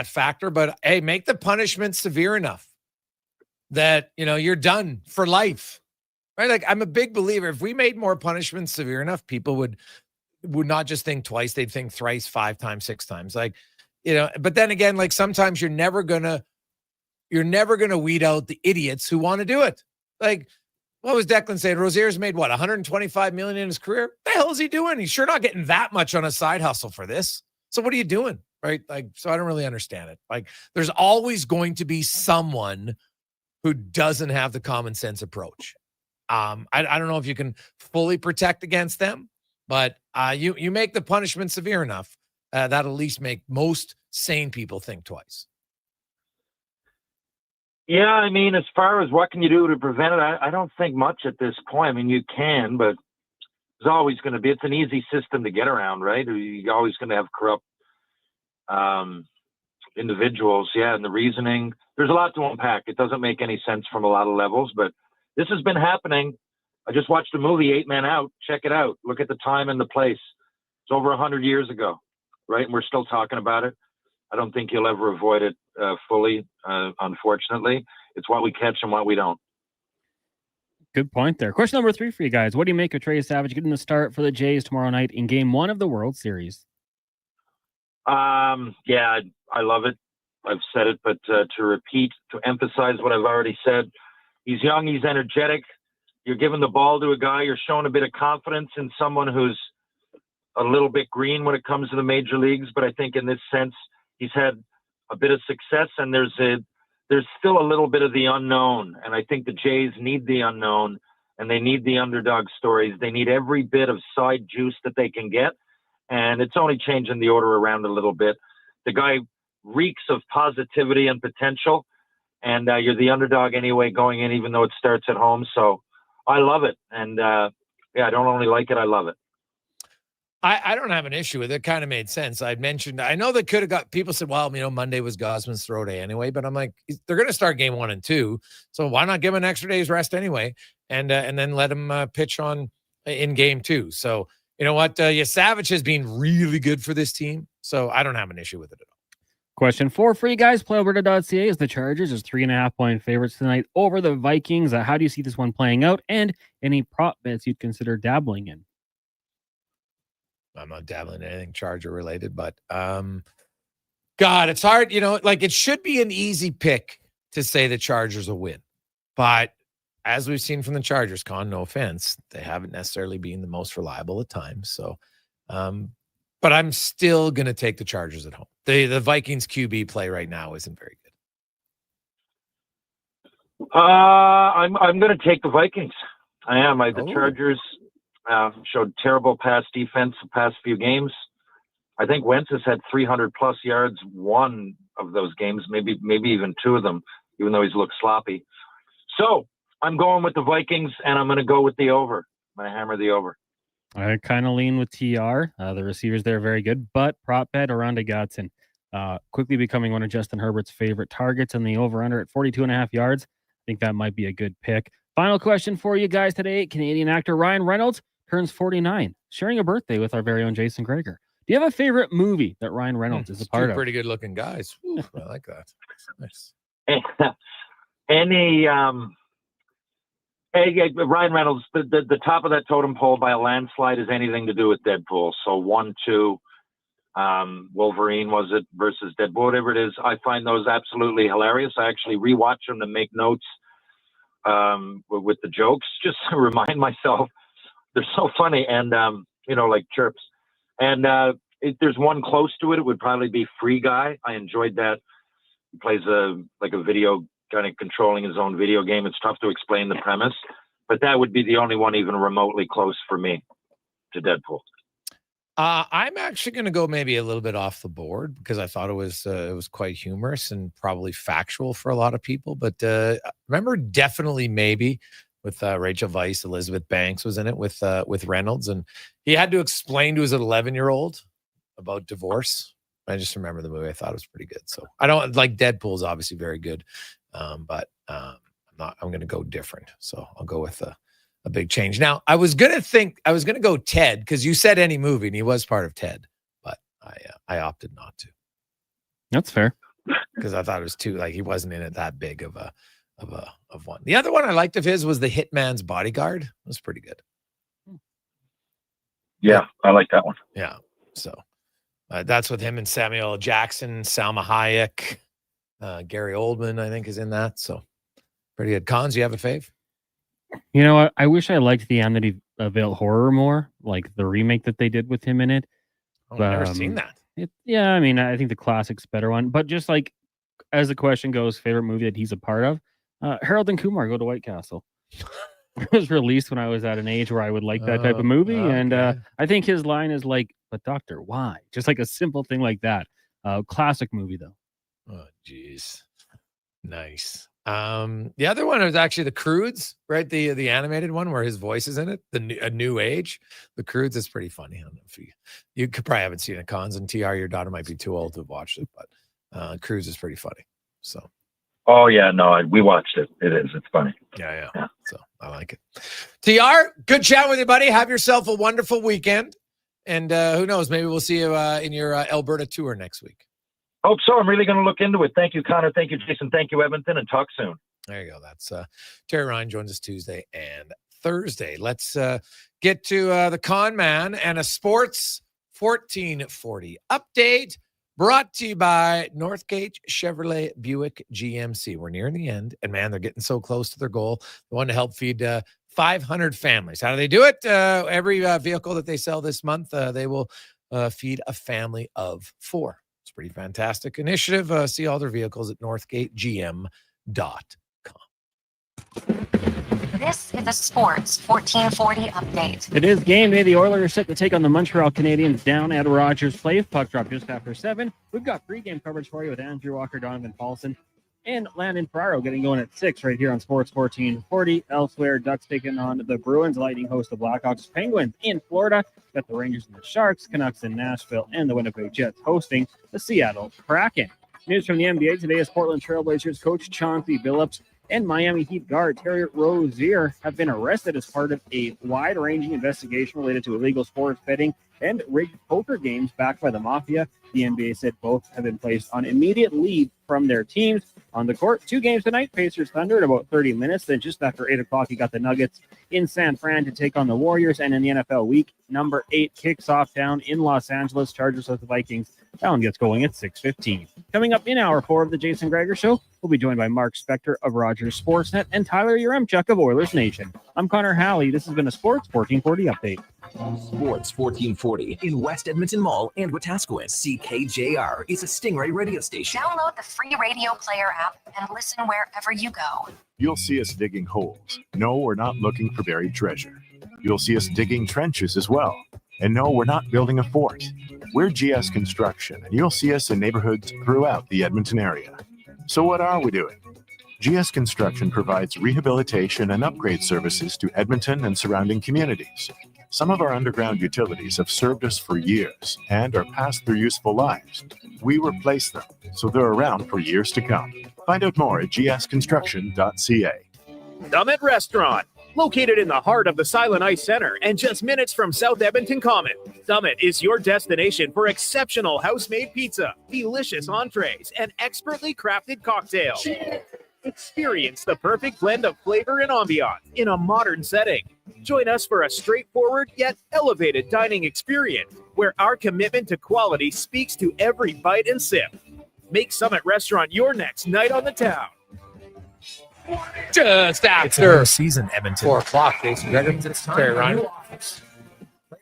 Speaker 7: factor, but hey, make the punishment severe enough that you're done for life. Right? Like, I'm a big believer. If we made more punishments severe enough, people would not just think twice, they'd think thrice, 5 times, 6 times. Like, but then again, like, sometimes you're never gonna weed out the idiots who want to do it. Like, what was Declan saying? Rozier's made what, $125 million in his career? What the hell is he doing? He's sure not getting that much on a side hustle for this. So what are you doing? Right? Like, so I don't really understand it. Like, there's always going to be someone who doesn't have the common sense approach. I don't know if you can fully protect against them, but you make the punishment severe enough, that'll at least make most sane people think twice.
Speaker 9: Yeah, I mean, as far as what can you do to prevent it, I don't think much at this point. I mean, you can, but there's always going to be, it's an easy system to get around, right? You're always going to have corrupt individuals. Yeah, and the reasoning, there's a lot to unpack. It doesn't make any sense from a lot of levels, but this has been happening. I just watched a movie, 8 Men Out. Check it out. Look at the time and the place. It's over 100 years ago, right? And we're still talking about it. I don't think you'll ever avoid it fully, unfortunately. It's what we catch and what we don't.
Speaker 2: Good point there. Question number 3 for you guys. What do you make of Trey Savage getting the start for the Jays tomorrow night in Game 1 of the World Series?
Speaker 9: Yeah, I love it. I've said it, but to repeat, to emphasize what I've already said, he's young, he's energetic. You're giving the ball to a guy. You're showing a bit of confidence in someone who's a little bit green when it comes to the major leagues. But I think in this sense, he's had a bit of success, and there's still a little bit of the unknown. And I think the Jays need the unknown, and they need the underdog stories. They need every bit of side juice that they can get. And it's only changing the order around a little bit. The guy reeks of positivity and potential, and you're the underdog anyway going in, even though it starts at home. So I love it. And I don't only like it, I love it.
Speaker 7: I don't have an issue with it. It kind of made sense. I know they could have got, people said, well, Monday was Gosman's throw day anyway, but I'm like, they're going to start Game 1 and 2. So why not give him an extra day's rest anyway? And then let him pitch in Game 2. So you know what? Savage has been really good for this team. So I don't have an issue with it at all.
Speaker 2: Question 4 for you guys. PlayAlberta.ca is the Chargers as 3.5-point favorites tonight over the Vikings. How do you see this one playing out? And any prop bets you'd consider dabbling in?
Speaker 7: I'm not dabbling in anything Charger related, but God, it's hard. It should be an easy pick to say the Chargers will win. But as we've seen from the Chargers, Con, no offense, they haven't necessarily been the most reliable at times. So, but I'm still going to take the Chargers at home. The Vikings QB play right now isn't very good.
Speaker 9: I'm going to take the Vikings. I am. The Chargers showed terrible pass defense the past few games. I think Wentz has had 300 plus yards one of those games, maybe even 2 of them, even though he's looked sloppy. So I'm going with the Vikings, and I'm going to go with the over. I'm going to hammer the over.
Speaker 2: I kind of lean with TR. The receivers there are very good, but prop bet around Godson quickly becoming one of Justin Herbert's favorite targets, and the over-under at 42.5 yards. I think that might be a good pick. Final question for you guys today. Canadian actor Ryan Reynolds turns 49, sharing a birthday with our very own Jason Gregor. Do you have a favorite movie that Ryan Reynolds is a part of?
Speaker 7: Pretty good-looking guys. Ooh, I like that. Nice.
Speaker 9: Ryan Reynolds, the top of that totem pole by a landslide is anything to do with Deadpool. So 1, 2, Wolverine was it versus Deadpool, whatever it is. I find those absolutely hilarious. I actually rewatch them to make notes with the jokes, just to remind myself. They're so funny and, like chirps. And if there's one close to it, it would probably be Free Guy. I enjoyed that. He plays a video, kind of controlling his own video game. It's tough to explain the premise, but that would be the only one even remotely close for me to Deadpool.
Speaker 7: I'm actually going to go maybe a little bit off the board because I thought it was quite humorous and probably factual for a lot of people. But remember, definitely maybe with Rachel Weisz, Elizabeth Banks was in it with Reynolds, and he had to explain to his 11-year-old about divorce. I just remember the movie. I thought it was pretty good. So I don't like Deadpool is obviously very good, but I'm going to go different. So I'll go with a big change. Now I was going to go Ted because you said any movie and he was part of Ted, but I opted not to.
Speaker 2: That's fair.
Speaker 7: Because I thought it was too like he wasn't in it that big of one. The other one I liked of his was The Hitman's Bodyguard. It was pretty good.
Speaker 9: Yeah, I like that one.
Speaker 7: Yeah. So that's with him and Samuel L. Jackson, Salma Hayek, Gary Oldman, I think, is in that. So pretty good. Cons, you have a fave?
Speaker 2: You know, I wish I liked the Amityville Horror more, like the remake that they did with him in it.
Speaker 7: Oh, I've never seen that.
Speaker 2: Yeah, I mean, I think the classic's a better one. But just like as the question goes, favorite movie that he's a part of, Harold and Kumar Go to White Castle. It was released when I was at an age where I would like that type of movie. Okay. And I think his line is like, but doctor, why? Just like a simple thing like that. Classic movie, though.
Speaker 7: Oh, geez. Nice. The other one was actually The Croods, right? The animated one where his voice is in it. A New Age. The Croods is pretty funny. I don't know if you could probably haven't seen it, Cons, and TR, your daughter might be too old to have watched it, but Croods is pretty funny. So.
Speaker 9: Oh yeah, no, we watched it. It's funny.
Speaker 7: Yeah. So I like it. TR, good chat with you, buddy. Have yourself a wonderful weekend, and who knows, maybe we'll see you in your Alberta tour next week.
Speaker 9: Hope so. I'm really going to look into it. Thank you, Connor. Thank you, Jason. Thank you, Edmonton, and talk soon.
Speaker 7: There you go. That's Terry Ryan joins us Tuesday and Thursday. Let's get to the Con Man and a Sports 1440 update. Brought to you by Northgate Chevrolet Buick GMC. We're nearing the end, and man, they're getting so close to their goal. They want to help feed 500 families. How do they do it? Every vehicle that they sell this month, they will feed a family of 4. It's a pretty fantastic initiative. See all their vehicles at northgategm.com.
Speaker 6: This is a Sports 1440 update.
Speaker 2: It is game day. The Oilers are set to take on the Montreal Canadiens down at Rogers Place. Puck drop just after 7. We've got pregame coverage for you with Andrew Walker, Donovan Paulson, and Landon Ferraro getting going at 6 right here on Sports 1440. Elsewhere, Ducks taking on the Bruins. Lightning host the Blackhawks. Penguins in Florida. Got the Rangers and the Sharks. Canucks in Nashville. And the Winnipeg Jets hosting the Seattle Kraken. News from the NBA today is Portland Trailblazers coach Chauncey Billups and Miami Heat guard Terry Rozier have been arrested as part of a wide-ranging investigation related to illegal sports betting and rigged poker games backed by the Mafia. The NBA said both have been placed on immediate leave from their teams. On the court, 2 games tonight, Pacers Thunder in about 30 minutes. Then just after 8 o'clock, you got the Nuggets in San Fran to take on the Warriors. And in the NFL week, number 8 kicks off down in Los Angeles. Chargers with the Vikings. That one gets going at 6:15. Coming up in hour 4 of the Jason Gregor Show, we'll be joined by Mark Spector of Rogers Sportsnet and Tyler Yaremchuk of Oilers Nation. I'm Connor Halley. This has been a Sports 1440 update.
Speaker 3: Sports 1440 in West Edmonton Mall and Wetaskiwin. CKJR is a Stingray radio station.
Speaker 6: Download the free radio player app and listen wherever you go.
Speaker 19: You'll see us digging holes. No, we're not looking for buried treasure. You'll see us digging trenches as well. And no, we're not building a fort. We're GS Construction, and you'll see us in neighborhoods throughout the Edmonton area. So what are we doing? GS Construction provides rehabilitation and upgrade services to Edmonton and surrounding communities. Some of our underground utilities have served us for years and are past their useful lives. We replace them, so they're around for years to come. Find out more at gsconstruction.ca.
Speaker 20: Summit Restaurant, located in the heart of the Silent Ice Center and just minutes from South Edmonton Common. Summit is your destination for exceptional house-made pizza, delicious entrees, and expertly crafted cocktails. Experience the perfect blend of flavor and ambiance in a modern setting. Join us for a straightforward yet elevated dining experience where our commitment to quality speaks to every bite and sip. Make Summit Restaurant your next night on the town.
Speaker 7: Just
Speaker 21: It's a
Speaker 7: after
Speaker 21: new season, Edmonton.
Speaker 7: 4 o'clock, Jason Gregor. It's time
Speaker 21: Terry
Speaker 7: for
Speaker 21: Ryan.
Speaker 7: new offers.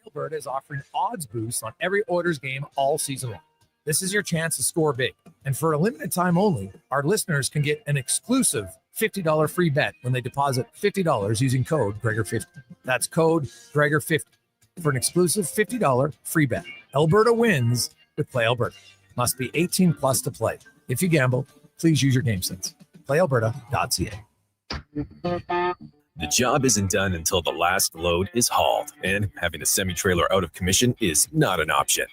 Speaker 21: Alberta is offering odds boosts on every Oilers game all season long. This is your chance to score big. And for a limited time only, our listeners can get an exclusive $50 free bet when they deposit $50 using code Gregor50. That's code Gregor50 for an exclusive $50 free bet. Alberta wins with Play Alberta. Must be 18 plus to play. If you gamble, please use your game sense. PlayAlberta.ca.
Speaker 22: The job isn't done until the last load is hauled, and having a semi-trailer out of commission is not an option.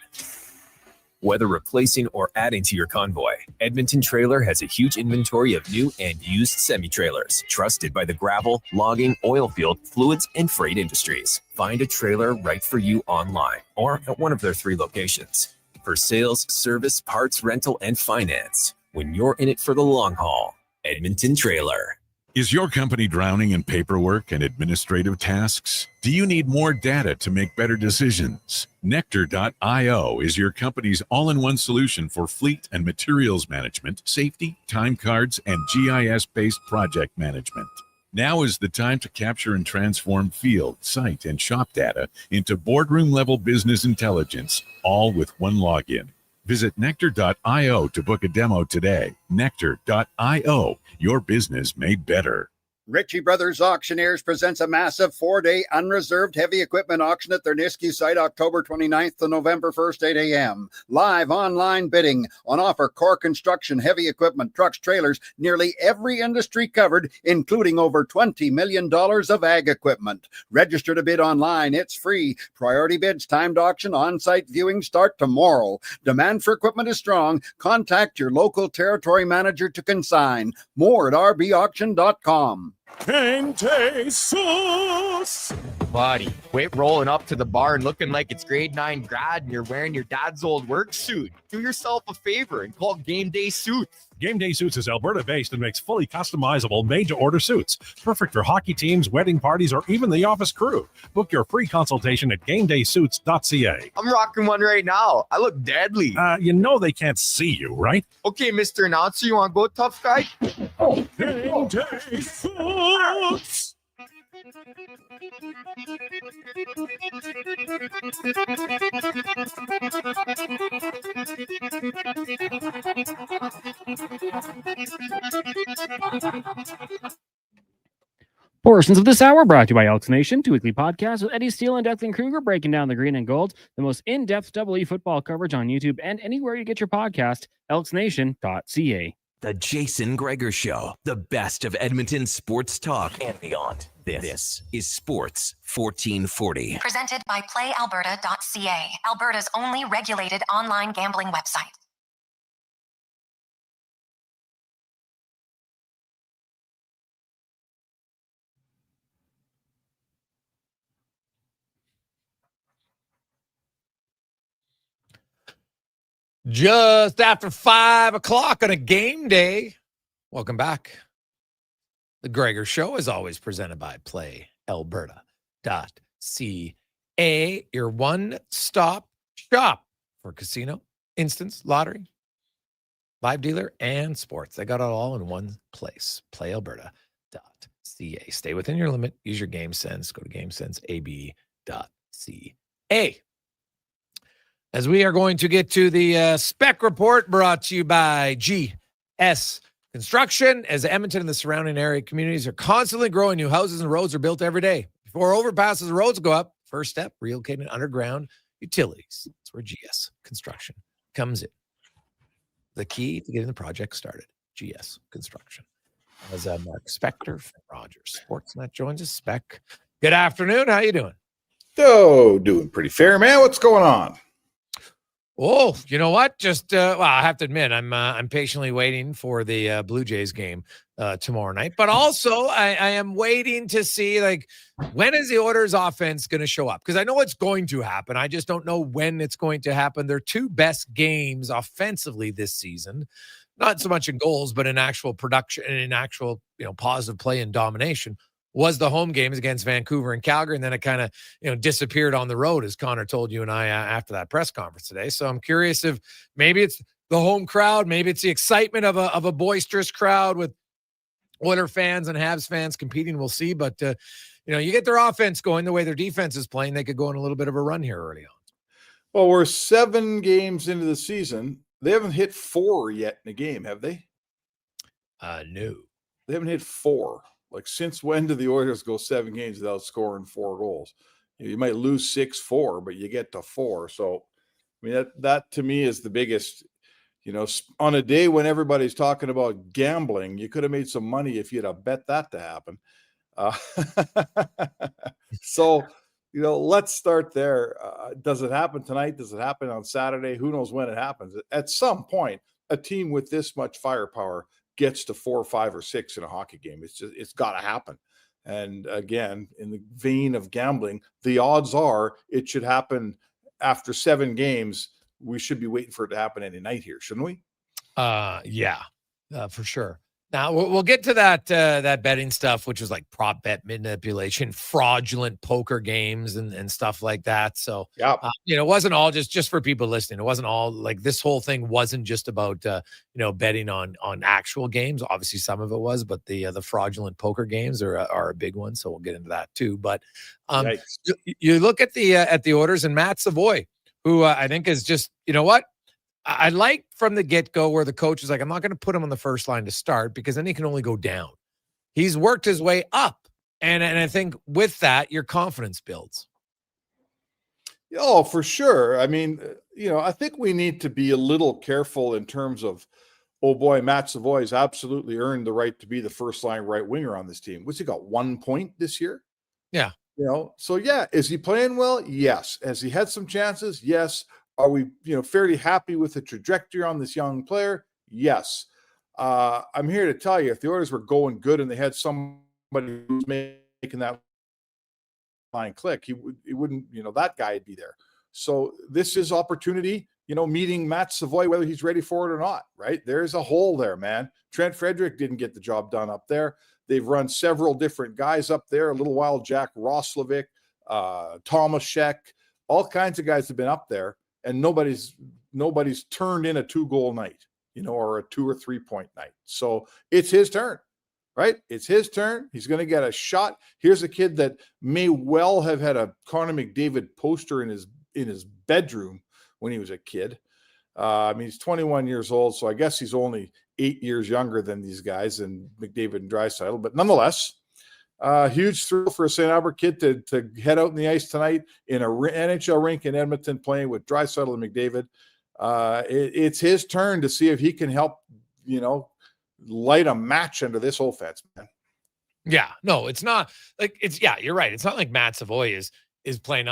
Speaker 22: Whether replacing or adding to your convoy, Edmonton Trailer has a huge inventory of new and used semi-trailers, trusted by the gravel, logging, oil field, fluids, and freight industries. Find a trailer right for you online or at one of their 3 locations. For sales, service, parts, rental, and finance, when you're in it for the long haul, Edmonton Trailer.
Speaker 4: Is your company drowning in paperwork and administrative tasks? Do you need more data to make better decisions? Nectar.io is your company's all-in-one solution for fleet and materials management, safety, time cards, and GIS-based project management. Now is the time to capture and transform field, site, and shop data into boardroom-level business intelligence, all with one login. Visit Nectar.io to book a demo today. Nectar.io, your business made better.
Speaker 5: Ritchie Brothers Auctioneers presents a massive 4-day unreserved heavy equipment auction at their Nisku site October 29th to November 1st, 8 a.m. Live online bidding on offer core construction, heavy equipment, trucks, trailers, nearly every industry covered, including over $20 million of ag equipment. Register to bid online. It's free. Priority bids, timed auction, on-site viewing start tomorrow. Demand for equipment is strong. Contact your local territory manager to consign. More at rbauction.com.
Speaker 12: Kente sauce. Buddy, quit rolling up to the bar and looking like it's grade 9 grad and you're wearing your dad's old work suit. Do yourself a favor and call Game Day Suits.
Speaker 24: Game Day Suits is Alberta-based and makes fully customizable, made-to-order suits. Perfect for hockey teams, wedding parties, or even the office crew. Book your free consultation at GameDaySuits.ca.
Speaker 12: I'm rocking one right now. I look deadly.
Speaker 24: You know they can't see you, right?
Speaker 12: Okay, Mr. Announcer, you want to go, tough guy?
Speaker 24: Game Day Suits!
Speaker 2: Portions of this hour brought to you by Elks Nation, 2 weekly podcasts with Eddie Steele and Declan Kruger breaking down the green and gold, the most in-depth EE football coverage on YouTube and anywhere you get your podcast, elksnation.ca.
Speaker 3: The Jason Gregor Show, the best of Edmonton sports talk and beyond. This is Sports 1440.
Speaker 6: Presented by PlayAlberta.ca, Alberta's only regulated online gambling website.
Speaker 7: Just after 5 o'clock on a game day. Welcome back. The Gregor Show is always presented by PlayAlberta.ca, your one-stop shop for casino, instance, lottery, live dealer, and sports. They got it all in one place. PlayAlberta.ca. Stay within your limit. Use your game sense. Go to GameSenseAB.ca. As we are going to get to the Spec Report brought to you by GS Construction, as Edmonton and the surrounding area communities are constantly growing, new houses and roads are built every day. Before overpasses and roads go up, first step, relocating underground utilities. That's where GS Construction comes in. The key to getting the project started, GS Construction. As Mark Spector from Rogers Sportsnet joins us. Spec, good afternoon. How you doing?
Speaker 25: Oh, doing pretty fair, man. What's going on?
Speaker 7: Oh, you know what? Just well, I have to admit, I'm patiently waiting for the Blue Jays game tomorrow night. But also, I am waiting to see, like, when is the Oilers offense going to show up? Because I know it's going to happen. I just don't know when it's going to happen. Their 2 best games offensively this season, not so much in goals, but in actual production and in actual, positive play and domination, was the home games against Vancouver and Calgary, and then it kind of, disappeared on the road, as Connor told you and I after that press conference today. So I'm curious if maybe it's the home crowd, maybe it's the excitement of a boisterous crowd with Oiler fans and Habs fans competing. We'll see, but you get their offense going the way their defense is playing, they could go on a little bit of a run here early on.
Speaker 25: Well, we're 7 games into the season. They haven't hit 4 yet in a game, have they?
Speaker 7: No.
Speaker 25: They haven't hit 4. Like, since when do the Oilers go 7 games without scoring 4 goals? You might lose 6-4, but you get to 4. So, I mean, that to me is the biggest, on a day when everybody's talking about gambling, you could have made some money if you'd have bet that to happen. So let's start there. Does it happen tonight? Does it happen on Saturday? Who knows when it happens? At some point, a team with this much firepower gets to 4, 5, or 6 in a hockey game. It's got to happen. And again, in the vein of gambling, the odds are it should happen after 7 games. We should be waiting for it to happen any night here, shouldn't we?
Speaker 7: Yeah, for sure. Now we'll get to that betting stuff, which was like prop bet manipulation, fraudulent poker games, and stuff like that. So
Speaker 25: yeah,
Speaker 7: it wasn't all just for people listening. It wasn't all like this whole thing wasn't just about betting on actual games. Obviously, some of it was, but the fraudulent poker games are a big one. So we'll get into that too. But you look at the orders, and Matt Savoie, who I think is just what. I like from the get-go where the coach is like, I'm not going to put him on the first line to start because then he can only go down. He's worked his way up. And I think with that, your confidence builds.
Speaker 25: Oh, for sure. I mean, I think we need to be a little careful in terms of, oh boy, Matt Savoie has absolutely earned the right to be the first line right winger on this team. What's he got, 1 point this year?
Speaker 7: Yeah.
Speaker 25: So yeah, is he playing well? Yes. Has he had some chances? Yes. Are we, fairly happy with the trajectory on this young player? Yes. I'm here to tell you, if the Oilers were going good and they had somebody who's making that line click, he wouldn't, that guy would be there. So this is opportunity, meeting Matt Savoie, whether he's ready for it or not, right? There's a hole there, man. Trent Frederick didn't get the job done up there. They've run several different guys up there, a little while, Jack Roslovic, Thomas Sheck, all kinds of guys have been up there. And nobody's turned in a 2-goal night, or a 2 or 3 point night. So it's his turn, right? It's his turn. He's going to get a shot. Here's a kid that may well have had a Connor McDavid poster in his bedroom when he was a kid. He's 21 years old, so I guess he's only 8 years younger than these guys and McDavid and Draisaitl. But nonetheless, huge thrill for a St. Albert kid to head out in the ice tonight in a NHL rink in Edmonton playing with Draisaitl and McDavid. It's his turn to see if he can help, light a match under this offense, man.
Speaker 7: Yeah, no, it's not like you're right. It's not like Matt Savoie is playing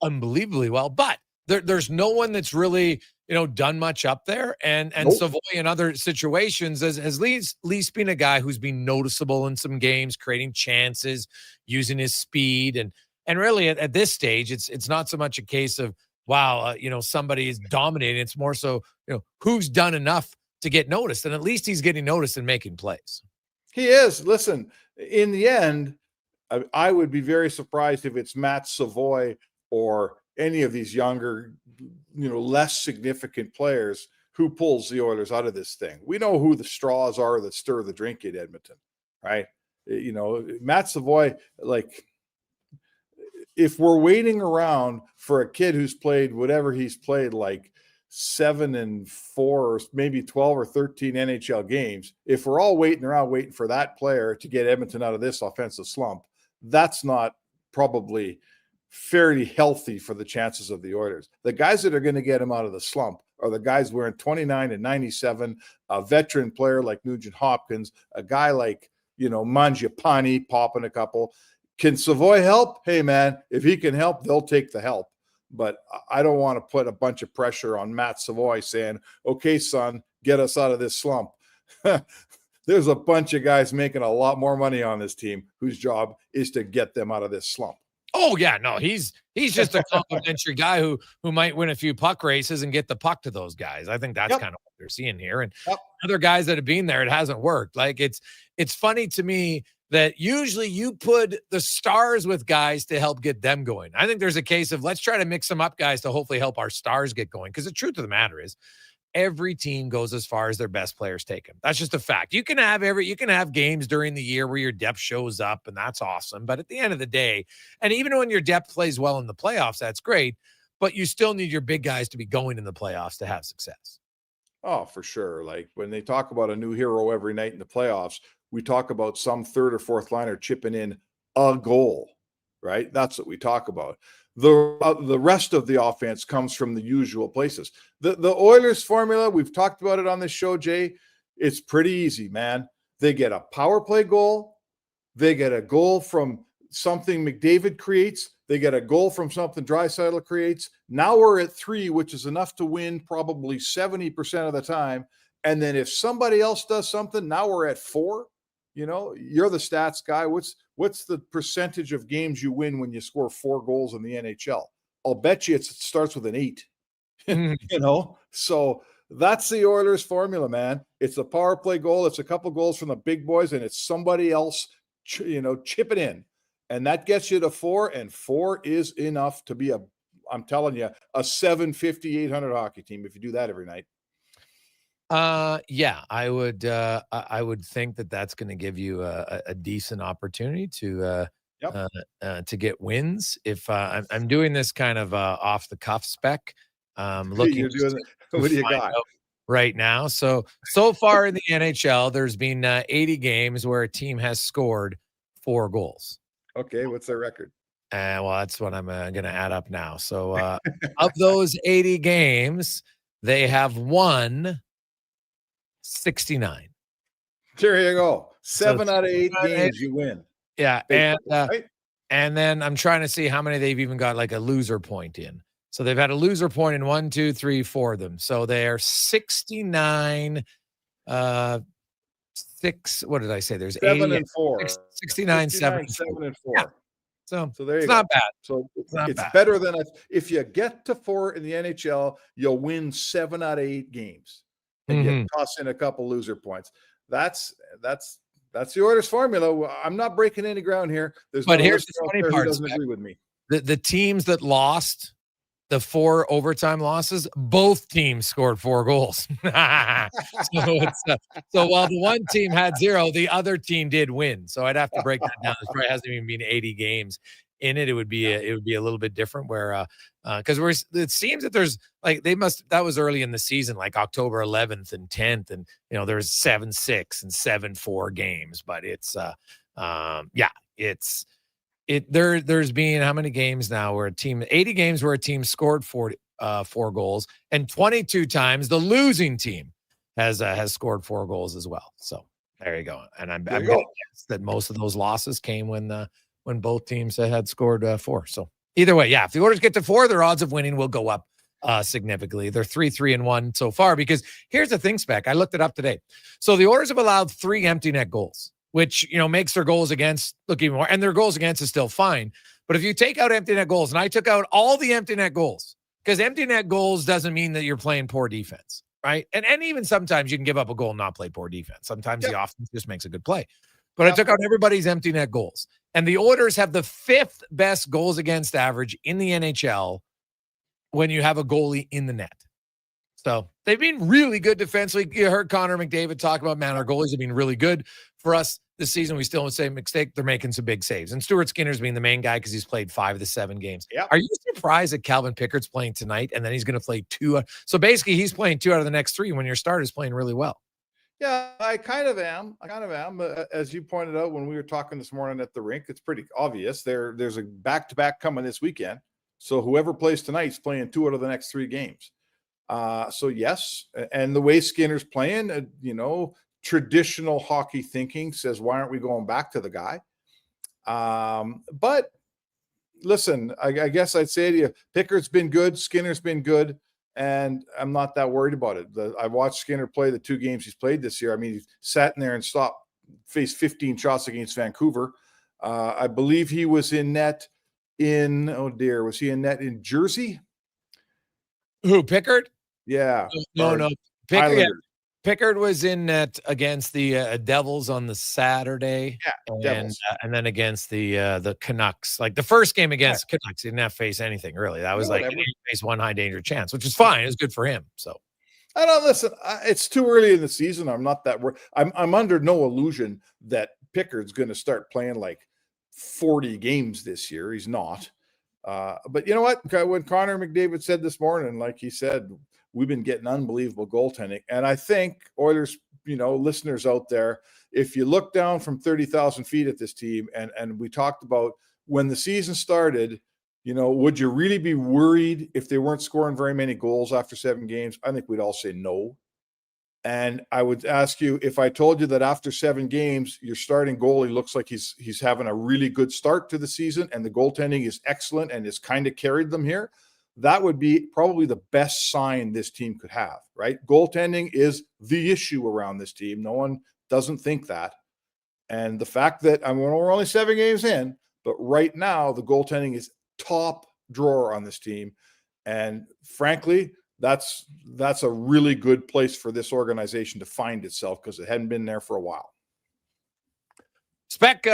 Speaker 7: unbelievably well, but there's no one that's really, done much up there. And nope. Savoie in other situations has at least been a guy who's been noticeable in some games, creating chances, using his speed. And really at this stage, it's not so much a case of, wow, somebody is dominating. It's more so, who's done enough to get noticed. And at least he's getting noticed and making plays.
Speaker 25: He is. Listen, in the end, I would be very surprised if it's Matt Savoie or any of these younger, less significant players who pulls the Oilers out of this thing. We know who the straws are that stir the drink in Edmonton, right? Matt Savoie, like, if we're waiting around for a kid who's played whatever he's played, like 7 and 4 or maybe 12 or 13 NHL games, if we're all waiting for that player to get Edmonton out of this offensive slump, that's not probably fairly healthy for the chances of the Oilers. The guys that are going to get him out of the slump are the guys wearing 29 and 97, a veteran player like Nugent Hopkins, a guy like, Mangiapane popping a couple. Can Savoie help? Hey, man, if he can help, they'll take the help. But I don't want to put a bunch of pressure on Matt Savoie saying, okay, son, get us out of this slump. There's a bunch of guys making a lot more money on this team whose job is to get them out of this slump.
Speaker 7: Oh yeah, no, he's just a complimentary guy who might win a few puck races and get the puck to those guys. I think that's kind of what they're seeing here. And other guys that have been there, it hasn't worked. Like it's funny to me that usually you put the stars with guys to help get them going. I think there's a case of let's try to mix them up guys to hopefully help our stars get going. Because the truth of the matter is every team goes as far as their best players take them. That's just a fact. You can have games during the year where your depth shows up and that's awesome. But at the end of the day, and even when your depth plays well in the playoffs, that's great. But you still need your big guys to be going in the playoffs to have success.
Speaker 25: Oh, for sure. Like when they talk about a new hero every night in the playoffs, we talk about some third or fourth liner chipping in a goal, right? That's what we talk about. The rest of the offense comes from the usual places. The Oilers formula, we've talked about it on this show, Jay. It's pretty easy, man. They get a power play goal. They get a goal from something McDavid creates. They get a goal from something Draisaitl creates. Now we're at 3, which is enough to win probably 70% of the time. And then if somebody else does something, now we're at 4. You know, you're the stats guy. What's the percentage of games you win when you score 4 goals in the NHL? I'll bet you it starts with an 8. You know, so that's the Oilers formula, man. It's a power play goal. It's a couple goals from the big boys, and it's somebody else, chip it in. And that gets you to 4, and 4 is enough to be I'm telling you, a 750, 800 hockey team if you do that every night.
Speaker 7: Yeah, I would think that that's going to give you a decent opportunity to get wins. If I'm doing this kind of off the cuff spec, looking
Speaker 25: what do you got
Speaker 7: right now? So far in the NHL, there's been 80 games where a team has scored 4 goals.
Speaker 25: Okay, what's their record?
Speaker 7: Well, that's what I'm going to add up now. So of those 80 games, they have won 69.
Speaker 25: There you go. 7 out of 8 games you win.
Speaker 7: Yeah, and then I'm trying to see how many they've even got like a loser point in. So they've had a loser point in 1, 2, 3, 4 of them. So they're 69. 6. What did I say? There's
Speaker 25: 7
Speaker 7: 80,
Speaker 25: and 4.
Speaker 7: 69, 7
Speaker 25: and 4.
Speaker 7: Yeah. So
Speaker 25: there you
Speaker 7: it's
Speaker 25: go.
Speaker 7: not bad.
Speaker 25: So
Speaker 7: it's not bad.
Speaker 25: Better than if you get to 4 in the NHL, you'll win 7 out of 8 games, and you toss in a couple loser points. That's the Oilers formula. I'm not breaking any ground here. Here's the funny part. Doesn't agree with me.
Speaker 7: The teams that lost the 4 overtime losses, both teams scored 4 goals. So while the one team had 0, the other team did win. So I'd have to break that down. It probably hasn't even been 80 games in it. It would be a little bit different where because it seems that there's like that was early in the season, like October 11th and 10th, and there's 7-6 and 7-4 games, but there's been how many games now where 80 games where a team scored 4 goals, and 22 times the losing team has scored 4 goals as well. So there you go. And I'm going to guess that most of those losses came when both teams had scored 4. So either way, yeah, if the Oilers get to 4, their odds of winning will go up significantly. They're 3-3-1 so far, because here's the thing, Spec. I looked it up today. So the Oilers have allowed 3 empty net goals, which, makes their goals against look even more. And their goals against is still fine. But if you take out empty net goals, and I took out all the empty net goals, because empty net goals doesn't mean that you're playing poor defense, right? And even sometimes you can give up a goal and not play poor defense. Sometimes the offense just makes a good play. But I took out everybody's empty net goals. And the Oilers have the 5th best goals against average in the NHL when you have a goalie in the net. So they've been really good defensively. You heard Connor McDavid talk about, man, our goalies have been really good for us this season. We still would say mistake. They're making some big saves. And Stuart Skinner's being the main guy because he's played 5 of the 7 games.
Speaker 25: Yep.
Speaker 7: Are you surprised that Calvin Pickard's playing tonight and then he's going to play 2? So basically he's playing 2 out of the next 3 when your starter's playing really well.
Speaker 25: Yeah, I kind of am. As you pointed out when we were talking this morning at the rink, it's pretty obvious. There's a back-to-back coming this weekend. So whoever plays tonight is playing 2 out of the next 3 games. So yes, and the way Skinner's playing, traditional hockey thinking says, why aren't we going back to the guy? But listen, I guess I'd say to you, Pickard's been good, Skinner's been good, and I'm not that worried about it. I watched Skinner play the 2 games he's played this year. I mean, he sat in there and faced 15 shots against Vancouver. I believe he was in net was he in net in Jersey?
Speaker 7: Who, Pickard?
Speaker 25: Yeah.
Speaker 7: No. Pickard was in net against the Devils on the Saturday.
Speaker 25: Yeah,
Speaker 7: and then against the Canucks. Like the first game against Canucks, he didn't have to face anything really. That was he faced 1 high danger chance, which is fine. It was good for him. So
Speaker 25: I don't listen. It's too early in the season. I'm not that worried. I'm under no illusion that Pickard's going to start playing like 40 games this year. He's not. But you know what? When Connor McDavid said this morning, like he said, we've been getting unbelievable goaltending. And I think Oilers, listeners out there, if you look down from 30,000 feet at this team, and we talked about when the season started, would you really be worried if they weren't scoring very many goals after 7 games? I think we'd all say no. And I would ask you, if I told you that after 7 games, your starting goalie looks like he's having a really good start to the season and the goaltending is excellent and has kind of carried them here, that would be probably the best sign this team could have, right? Goaltending is the issue around this team. No one doesn't think that. And the fact that we're only 7 games in, but right now the goaltending is top drawer on this team. And frankly, that's a really good place for this organization to find itself because it hadn't been there for a while.
Speaker 7: Spec,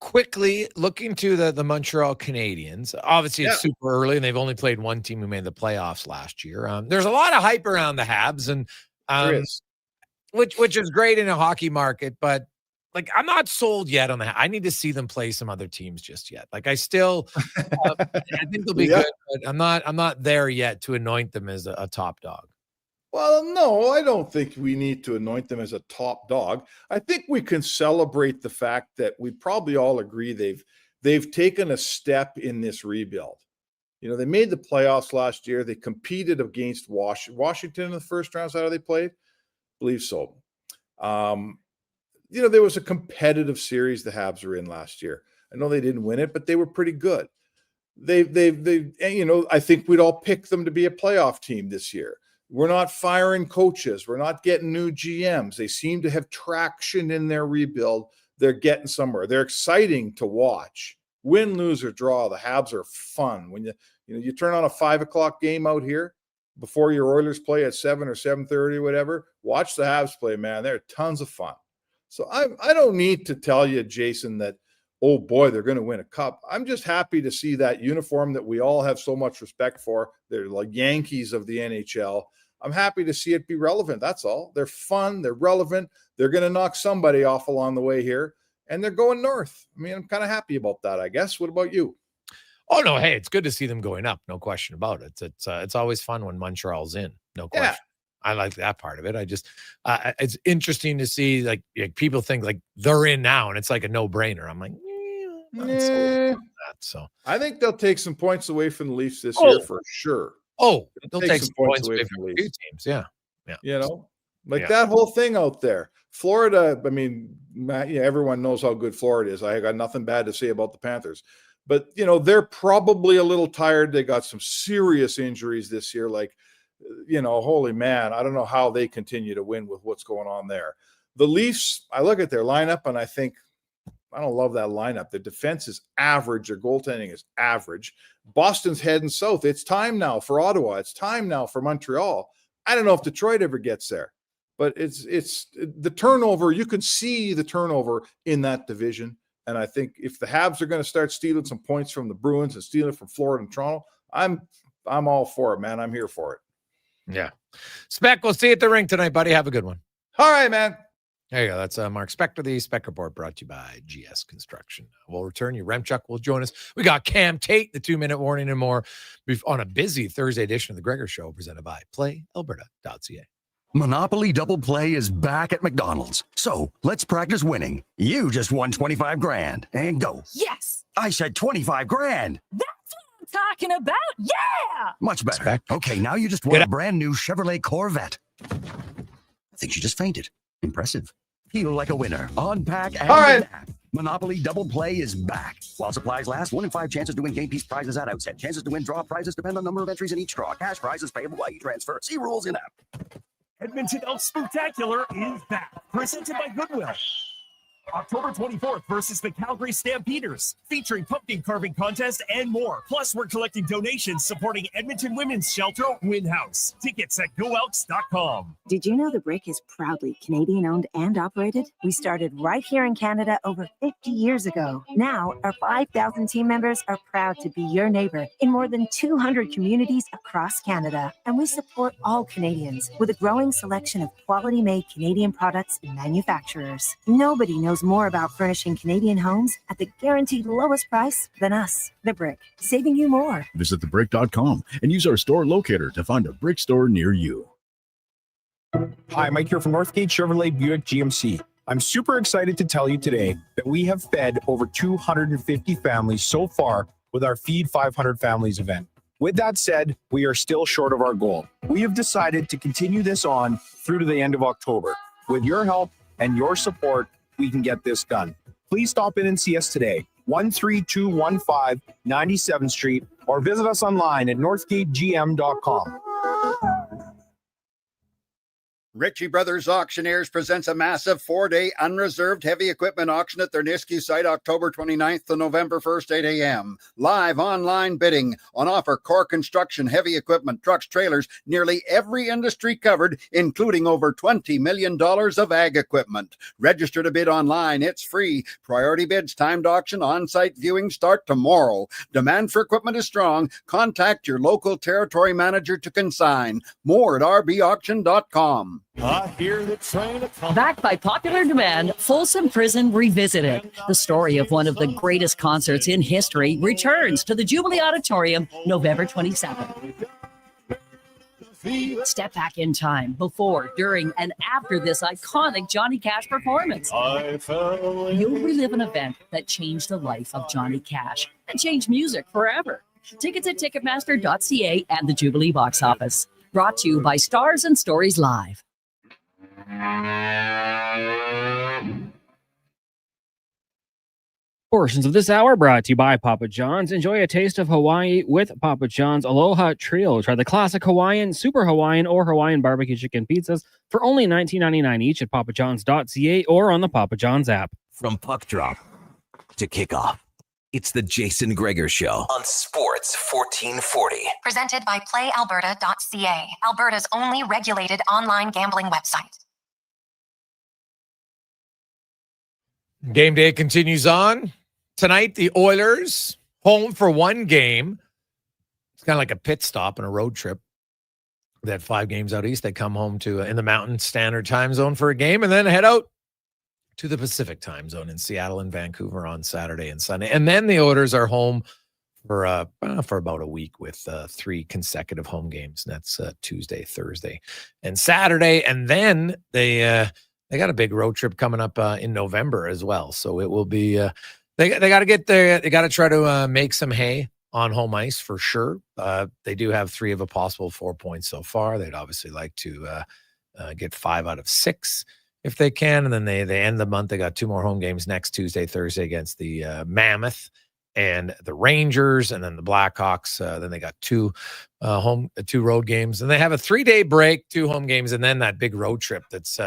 Speaker 7: quickly looking to the Montreal Canadiens. Obviously, it's super early, and they've only played one team who made the playoffs last year. There's a lot of hype around the Habs, and which is great in a hockey market, but like, I'm not sold yet on that. I need to see them play some other teams just yet. Like, I still, I think they'll be good, but I'm not there yet to anoint them as a top dog.
Speaker 25: Well, no, I don't think we need to anoint them as a top dog. I think we can celebrate the fact that we probably all agree they've taken a step in this rebuild. You know, they made the playoffs last year. They competed against Washington in the first round. Is that how they played? I believe so. You know, there was a competitive series the Habs were in last year. I know they didn't win it, but they were pretty good. They you know, I think we'd all pick them to be a playoff team this year. We're not firing coaches. We're not getting new GMs. They seem to have traction in their rebuild. They're getting somewhere. They're exciting to watch. Win, lose, or draw, the Habs are fun. When you turn on a 5:00 game out here before your Oilers play at 7 or 7:30 or whatever, watch the Habs play, man. They're tons of fun. So I don't need to tell you, Jason, that, oh boy, they're going to win a cup. I'm just happy to see that uniform that we all have so much respect for. They're like Yankees of the NHL. I'm happy to see it be relevant. That's all. They're fun. They're relevant. They're going to knock somebody off along the way here, and they're going north. I mean, I'm kind of happy about that, I guess. What about you?
Speaker 7: Oh, no. Hey, it's good to see them going up. No question about it. It's always fun when Montreal's in. No question. Yeah. I like that part of it. I just, it's interesting to see like people think like they're in now and it's like a no brainer. I'm like, so
Speaker 25: I think they'll take some points away from the Leafs this year for sure.
Speaker 7: Oh, they'll take some points away from a few teams. Yeah.
Speaker 25: You know, that whole thing out there. Florida, I mean, everyone knows how good Florida is. I got nothing bad to say about the Panthers. But, you know, they're probably a little tired. They got some serious injuries this year. Like, you know, holy man, I don't know how they continue to win with what's going on there. The Leafs, I look at their lineup and I think, I don't love that lineup. The defense is average. Their goaltending is average. Boston's heading south. It's time now for Ottawa. It's time now for Montreal. I don't know if Detroit ever gets there, but it's the turnover. You can see the turnover in that division. And I think if the Habs are going to start stealing some points from the Bruins and stealing from Florida and Toronto, I'm all for it, man. I'm here for it.
Speaker 7: Yeah. Spec, we'll see you at the rink tonight, buddy. Have a good one.
Speaker 25: All right, man.
Speaker 7: There you go. That's Mark Spector, the Spec Report, brought to you by GS Construction. We'll return. Yaremchuk will join us. We got Cam Tait, the 2-minute warning, and more on a busy Thursday edition of the Gregor Show, presented by PlayAlberta.ca.
Speaker 1: Monopoly Double Play is back at McDonald's. So let's practice winning. You just won 25 grand and go.
Speaker 8: Yes.
Speaker 1: I said 25 grand.
Speaker 8: That's what I'm talking about. Yeah.
Speaker 1: Much better. Okay, now you just won a brand new Chevrolet Corvette. I think she just fainted. Impressive. Feel like a winner. Unpack and back. Monopoly Double Play is back. While supplies last, 1 in 5 chances to win game piece prizes at outset. Chances to win draw prizes depend on number of entries in each draw. Cash prizes payable while you transfer. See rules in app.
Speaker 10: Edmonton Elks Spectacular is back, presented by Goodwill. October 24th versus the Calgary Stampeders, featuring pumpkin carving contest and more. Plus, we're collecting donations supporting Edmonton Women's Shelter Win House. Tickets at goelks.com.
Speaker 11: Did you know The Brick is proudly Canadian-owned and operated? We started right here in Canada over 50 years ago. Now, our 5,000 team members are proud to be your neighbor in more than 200 communities across Canada. And we support all Canadians with a growing selection of quality-made Canadian products and manufacturers. Nobody knows more about furnishing Canadian homes at the guaranteed lowest price than us. The Brick, saving you more.
Speaker 14: Visit thebrick.com and use our store locator to find a Brick store near you.
Speaker 26: Hi, Mike here from Northgate Chevrolet Buick GMC. I'm super excited to tell you today that we have fed over 250 families so far with our Feed 500 Families event. With that said, we are still short of our goal. We have decided to continue this on through to the end of October. With your help and your support, we can get this done. Please stop in and see us today, 13215 97th Street, or visit us online at northgategm.com.
Speaker 5: Ritchie Brothers Auctioneers presents a massive 4-day unreserved heavy equipment auction at their Nisku site October 29th to November 1st, 8 a.m. Live online bidding on offer core construction, heavy equipment, trucks, trailers, nearly every industry covered, including over $20 million of ag equipment. Register to bid online. It's free. Priority bids, timed auction, on-site viewing start tomorrow. Demand for equipment is strong. Contact your local territory manager to consign. More at rbauction.com.
Speaker 10: I hear the train a-coming.
Speaker 8: Backed by popular demand, Folsom Prison Revisited. The story of one of the greatest concerts in history returns to the Jubilee Auditorium November 27th. Step back in time before, during, and after this iconic Johnny Cash performance. You'll relive an event that changed the life of Johnny Cash and changed music forever. Tickets at Ticketmaster.ca and the Jubilee box office. Brought to you by Stars and Stories Live.
Speaker 2: Portions of this hour brought to you by Papa John's. Enjoy a taste of Hawaii with Papa John's Aloha Trio. Try the classic Hawaiian, Super Hawaiian, or Hawaiian barbecue chicken pizzas for only $19.99 each at papajohns.ca or on the Papa John's app.
Speaker 3: From puck drop to kickoff, it's the Jason Gregor Show on Sports 1440.
Speaker 6: Presented by PlayAlberta.ca, Alberta's only regulated online gambling website.
Speaker 7: Game day continues on. Tonight, the Oilers home for one game. It's kind of like a pit stop and a road trip. They had 5 games out east. They come home to in the Mountain Standard Time Zone for a game and then head out to the Pacific Time Zone in Seattle and Vancouver on Saturday and Sunday. And then the Oilers are home for about a week with 3 consecutive home games. And that's Tuesday, Thursday, and Saturday. And then they got a big road trip coming up in November as well. So it will be they got to get there. They got to try to make some hay on home ice for sure. They do have 3 of a possible 4 points so far. They'd obviously like to get 5 out of 6 if they can. And then they end the month. They got 2 more home games next Tuesday, Thursday against the Mammoth and the Rangers, and then the Blackhawks. Then they got 2 road games, and they have a 3-day break, 2 home games, and then that big road trip. That's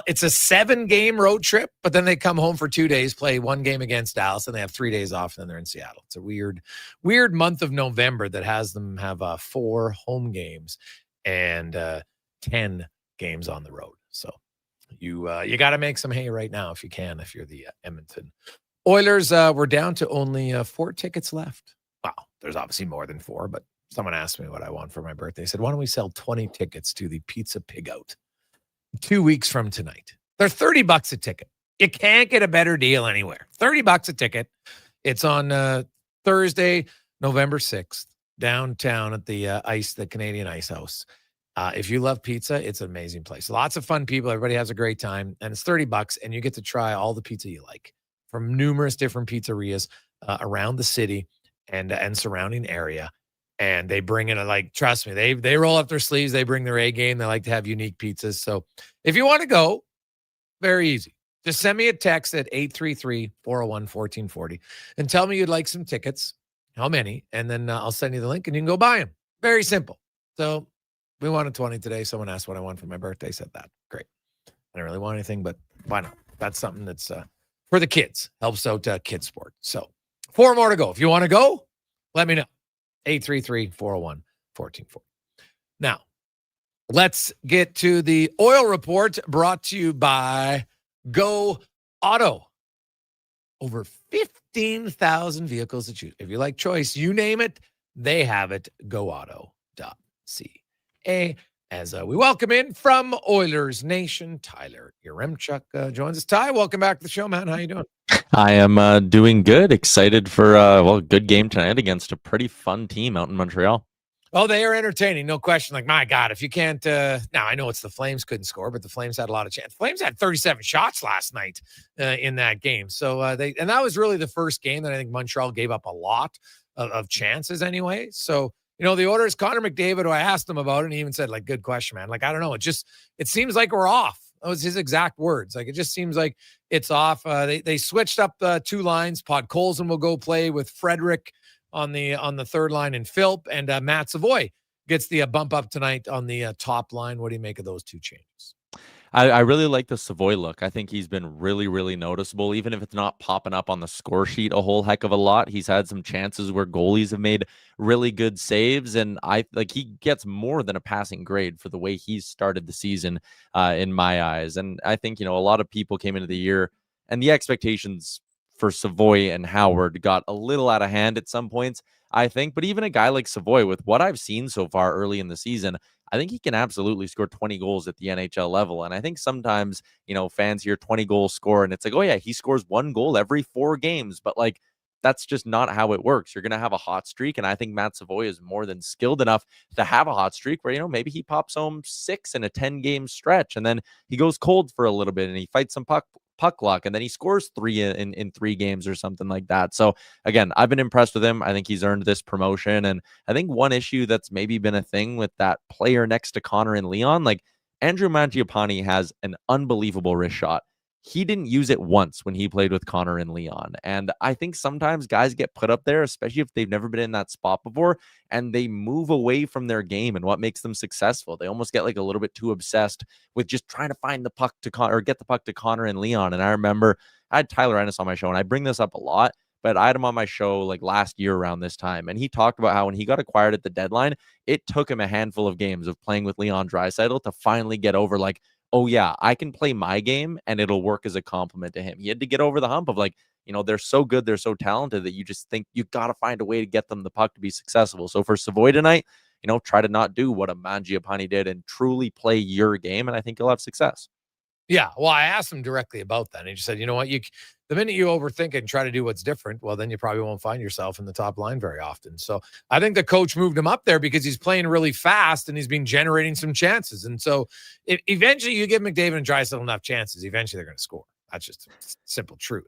Speaker 7: it's a 7-game road trip, but then they come home for 2 days, play 1 game against Dallas, and they have 3 days off, and then they're in Seattle. It's a weird month of November that has them have 4 home games and 10 games on the road. So you got to make some hay right now if you can, if you're the Edmonton Oilers. We're down to only 4 tickets left. Wow, there's obviously more than 4, but someone asked me what I want for my birthday. I said, why don't we sell 20 tickets to the Pizza Pig Out 2 weeks from tonight? They're $30 a ticket. You can't get a better deal anywhere. $30 a ticket. It's on Thursday, November 6th, downtown at the Canadian Ice House. If you love pizza, it's an amazing place. Lots of fun people. Everybody has a great time, and it's $30, and you get to try all the pizza you like from numerous different pizzerias around the city and surrounding area. And they bring in trust me, they roll up their sleeves. They bring their A game. They like to have unique pizzas. So if you want to go, very easy. Just send me a text at 833-401-1440 and tell me you'd like some tickets, how many, and then I'll send you the link and you can go buy them. Very simple. So we wanted 20 today. Someone asked what I want for my birthday. Said that. Great. I don't really want anything, but why not? That's something that's for the kids. Helps out kids sport. So 4 more to go. If you want to go, let me know. 833-401-1440. Now, let's get to the oil report brought to you by Go Auto. Over 15,000 vehicles to choose. If you like choice, you name it, they have it. GoAuto.ca. As we welcome in from Oilers Nation, Tyler Yaremchuk joins us. Ty, welcome back to the show, man. How you doing?
Speaker 13: I am doing good. Excited for a good game tonight against a pretty fun team out in Montreal.
Speaker 7: Oh, they are entertaining, no question. Like, my God, if you can't now I know it's the Flames couldn't score, but the Flames had a lot of chance. Flames had 37 shots last night in that game. So that was really the first game that I think Montreal gave up a lot of chances anyway. So the Oilers, Connor McDavid, who I asked him about, and he even said, like, good question, man. Like, I don't know. It seems like we're off. That was his exact words. Like, it just seems like it's off. They switched up the two lines. Podkolzin will go play with Frederick on the third line and Philp, and Matt Savoie gets the bump up tonight on the top line. What do you make of those two changes?
Speaker 13: I really like the Savoie look. I think he's been really, really noticeable, even if it's not popping up on the score sheet a whole heck of a lot. He's had some chances where goalies have made really good saves, and he gets more than a passing grade for the way he's started the season in my eyes. And I think, a lot of people came into the year and the expectations for Savoie and Howard got a little out of hand at some points, I think. But even a guy like Savoie, with what I've seen so far early in the season, I think he can absolutely score 20 goals at the NHL level. And I think sometimes, fans hear 20 goals score and it's like, oh yeah, he scores 1 goal every 4 games. But that's just not how it works. You're going to have a hot streak. And I think Matt Savoie is more than skilled enough to have a hot streak where, maybe he pops home 6 in a 10-game stretch. And then he goes cold for a little bit and he fights some puck luck, and then he scores 3 in 3 games or something like that. So again, I've been impressed with him. I think he's earned this promotion. And I think one issue that's maybe been a thing with that player next to Connor and Leon, Andrew Mangiapane has an unbelievable wrist shot. He didn't use it once when he played with Connor and Leon. And I think sometimes guys get put up there, especially if they've never been in that spot before, and they move away from their game and what makes them successful. They almost get a little bit too obsessed with just trying to find the puck to Connor or get the puck to Connor and Leon. And I remember I had Tyler Ennis on my show, and I bring this up a lot, but I had him on my show last year around this time. And he talked about how when he got acquired at the deadline, it took him a handful of games of playing with Leon Draisaitl to finally get over oh yeah, I can play my game and it'll work as a compliment to him. He had to get over the hump of they're so good, they're so talented that you just think you got to find a way to get them the puck to be successful. So for Savoie tonight, try to not do what a Mangiapane did and truly play your game. And I think you'll have success.
Speaker 7: Yeah. Well, I asked him directly about that. And he just said, you know what, the minute you overthink it and try to do what's different, well, then you probably won't find yourself in the top line very often. So I think the coach moved him up there because he's playing really fast and he's been generating some chances. And so eventually you give McDavid and Draisaitl enough chances, eventually they're going to score. That's just simple truth.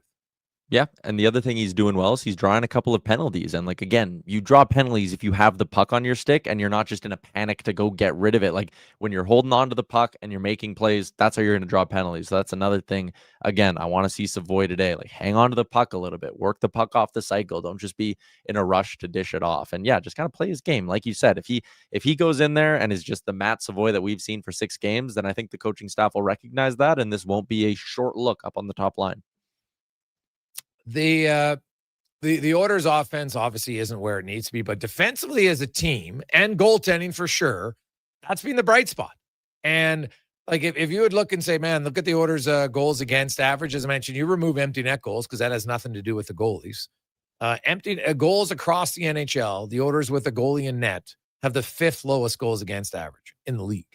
Speaker 13: Yeah, and the other thing he's doing well is he's drawing a couple of penalties. And again, you draw penalties if you have the puck on your stick and you're not just in a panic to go get rid of it. When you're holding on to the puck and you're making plays, that's how you're going to draw penalties. So that's another thing. Again, I want to see Savoie today. Hang on to the puck a little bit. Work the puck off the cycle. Don't just be in a rush to dish it off. And yeah, just kind of play his game. Like you said, if he goes in there and is just the Matt Savoie that we've seen for 6 games, then I think the coaching staff will recognize that, and this won't be a short look up on the top line.
Speaker 7: The Oilers offense obviously isn't where it needs to be, but defensively as a team and goaltending for sure, that's been the bright spot. And if you would look and say, man, look at the Oilers goals against average, as I mentioned, you remove empty net goals because that has nothing to do with the goalies. Empty goals across the NHL, the Oilers with a goalie in net have the 5th lowest goals against average in the league.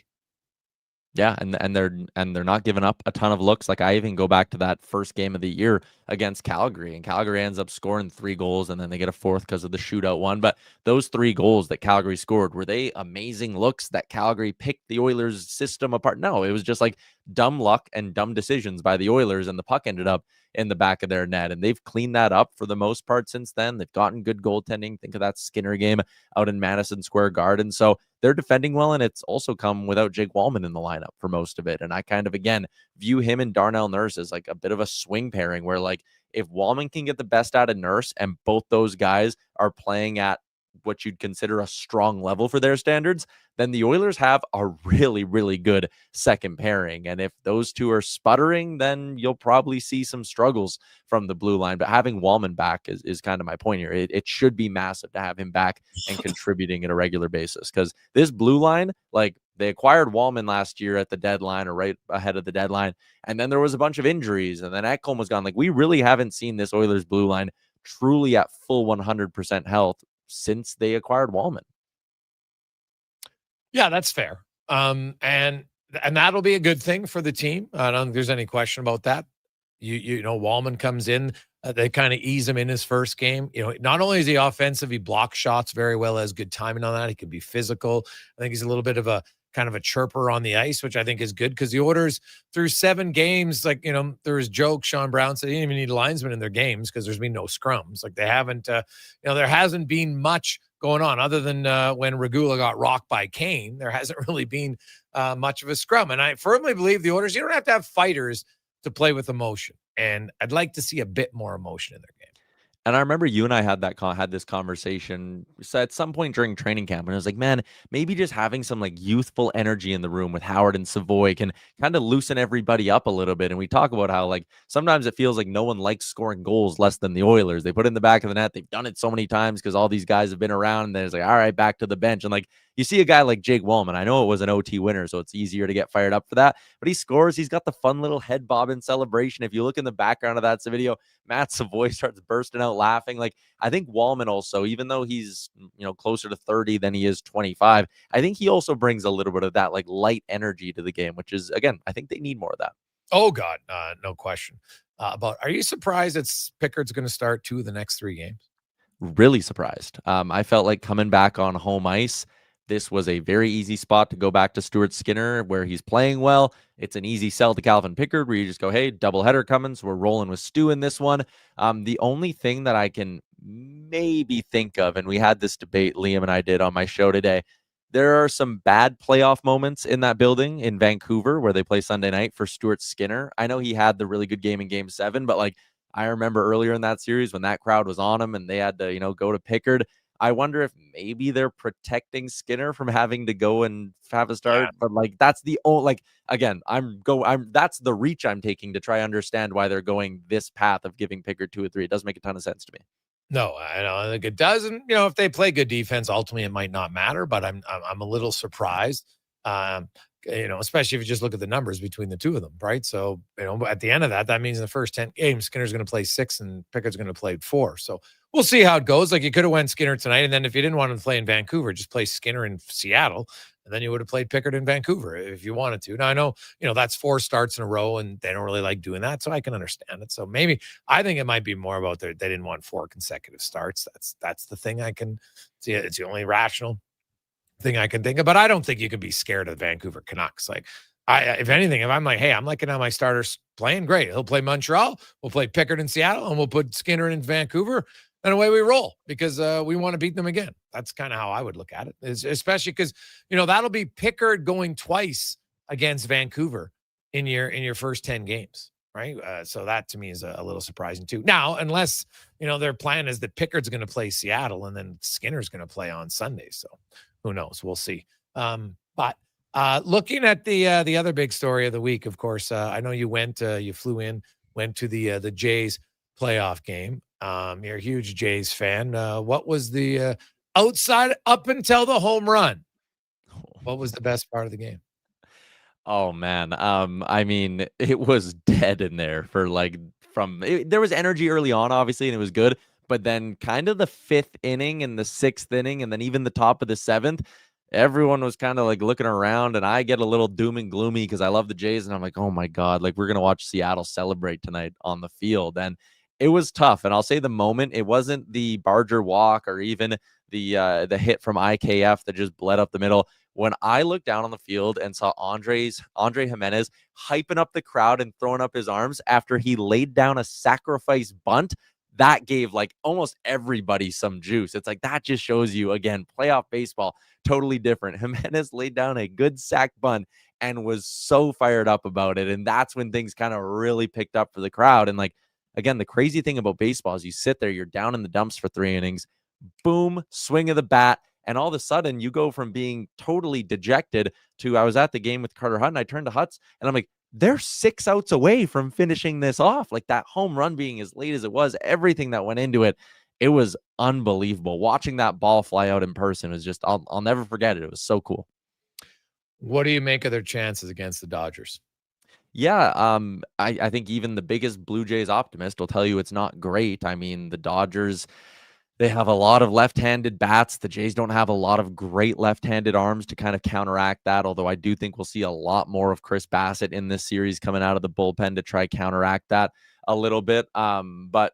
Speaker 13: Yeah, and they're not giving up a ton of looks. I even go back to that first game of the year against Calgary, and Calgary ends up scoring 3 goals, and then they get a 4th because of the shootout one. But those 3 goals that Calgary scored, were they amazing looks that Calgary picked the Oilers' system apart? No, it was just dumb luck and dumb decisions by the Oilers, and the puck ended up in the back of their net. And they've cleaned that up for the most part since then. They've gotten good goaltending. Think of that Skinner game out in Madison Square Garden. So they're defending well, and it's also come without Jake Wallman in the lineup for most of it. And I kind of, again, view him and Darnell Nurse as a bit of a swing pairing where if Wallman can get the best out of Nurse and both those guys are playing at what you'd consider a strong level for their standards, then the Oilers have a really, really good second pairing. And if those two are sputtering, then you'll probably see some struggles from the blue line. But having Wallman back is kind of my point here. It should be massive to have him back and contributing at a regular basis, because this blue line, they acquired Wallman last year at the deadline or right ahead of the deadline, and then there was a bunch of injuries, and then Ekholm was gone. We really haven't seen this Oilers blue line truly at full 100% health since they acquired Wallman.
Speaker 7: Yeah, that's fair. And that'll be a good thing for the team. I don't think there's any question about that. You know, Wallman comes in, they kind of ease him in his first game. Not only is he offensive, he blocks shots very well, has good timing on that. He can be physical. I think he's a little bit of a kind of a chirper on the ice, which I think is good because the Oilers through 7 games, there was jokes. Sean Brown said he didn't even need linesmen in their games because there's been no scrums. They haven't, there hasn't been much going on other than when Regula got rocked by Kane. There hasn't really been much of a scrum. And I firmly believe the Oilers, you don't have to have fighters to play with emotion. And I'd like to see a bit more emotion in their game.
Speaker 13: And I remember you and I had this conversation at some point during training camp, and I was like, man, maybe just having some like youthful energy in the room with Howard and Savoie can kind of loosen everybody up a little bit. And we talk about how like sometimes it feels like no one likes scoring goals less than the Oilers. They put it in the back of the net. They've done it so many times because all these guys have been around, and then it's like, all right, back to the bench. And like you see a guy like Jake Wallman. I know it was an OT winner, so it's easier to get fired up for that. But he scores. He's got the fun little head bobbing celebration. If you look in the background of that video, Matt Savoie starts bursting out laughing. Like I think Wallman also, even though he's closer to 30 than he is 25, I think he also brings a little bit of that like light energy to the game, which is, again, I think they need more of that.
Speaker 7: Oh God, no question. Are you surprised that Pickard's going to start 2 of the next 3 games?
Speaker 13: Really surprised. I felt like coming back on home ice, this was a very easy spot to go back to Stuart Skinner where he's playing well. It's an easy sell to Calvin Pickard where you just go, hey, doubleheader coming, so we're rolling with Stu in this one. The only thing that I can maybe think of, and we had this debate, Liam and I did on my show today, there are some bad playoff moments in that building in Vancouver where they play Sunday night for Stuart Skinner. I know he had the really good game in Game 7, but like I remember earlier in that series when that crowd was on him and they had to, go to Pickard. I wonder if maybe they're protecting Skinner from having to go and have a start. Yeah. But like that's the only, like again, that's the reach I'm taking to try understand why they're going this path of giving Pickard 2 or 3. It does make a ton of sense to me.
Speaker 7: No, I don't think it does. And if they play good defense, ultimately it might not matter. But I'm a little surprised. Especially if you just look at the numbers between the two of them, right? So, at the end of that means in the first 10 games, Skinner's going to play 6 and Pickard's going to play 4. So we'll see how it goes. Like you could have went Skinner tonight. And then if you didn't want to play in Vancouver, just play Skinner in Seattle. And then you would have played Pickard in Vancouver if you wanted to. Now I know, that's 4 starts in a row and they don't really like doing that. So I can understand it. So maybe I think it might be more about they didn't want 4 consecutive starts. That's the thing I can see. It's the only rational thing I can think of, but I don't think you can be scared of the Vancouver Canucks. Like if anything, if I'm like, hey, I'm liking how my starters playing, great. He'll play Montreal. We'll play Pickard in Seattle and we'll put Skinner in Vancouver and away we roll because we want to beat them again. That's kind of how I would look at it, especially because, that'll be Pickard going twice against Vancouver in your first 10 games. Right. So that to me is a little surprising too. Now, unless, their plan is that Pickard's going to play Seattle and then Skinner's going to play on Sunday. So who knows? We'll see. But looking at the other big story of the week, of course, I know you flew in, went to the Jays playoff game. You're a huge Jays fan. What was the outside up until the home run? What was the best part of the game?
Speaker 13: Oh man. I mean, it was dead in there for there was energy early on, obviously, and it was good. But then kind of the 5th inning and the 6th inning, and then even the top of the 7th, everyone was kind of like looking around, and I get a little doom and gloomy because I love the Jays, and I'm like, oh my God, like we're going to watch Seattle celebrate tonight on the field. And it was tough. And I'll say the moment, it wasn't the Barger walk or even the hit from IKF that just bled up the middle. When I looked down on the field and saw Andre Jimenez hyping up the crowd and throwing up his arms after he laid down a sacrifice bunt, that gave like almost everybody some juice. It's like that just shows you, again, playoff baseball, totally different. Jimenez laid down a good sack bunt and was so fired up about it. And that's when things kind of really picked up for the crowd. And like, again, the crazy thing about baseball is you sit there, you're down in the dumps for 3 innings, boom, swing of the bat. And all of a sudden you go from being totally dejected to, I was at the game with Carter Hutton. I turned to Hutz and I'm like, they're 6 outs away from finishing this off. Like that home run being as late as it was, everything that went into it, it was unbelievable. Watching that ball fly out in person was just, I'll never forget it. It was so cool.
Speaker 7: What do you make of their chances against the Dodgers?
Speaker 13: Yeah, I think even the biggest Blue Jays optimist will tell you it's not great. I mean, the Dodgers, they have a lot of left-handed bats. The Jays don't have a lot of great left-handed arms to kind of counteract that, although I do think we'll see a lot more of Chris Bassett in this series coming out of the bullpen to try counteract that a little bit. But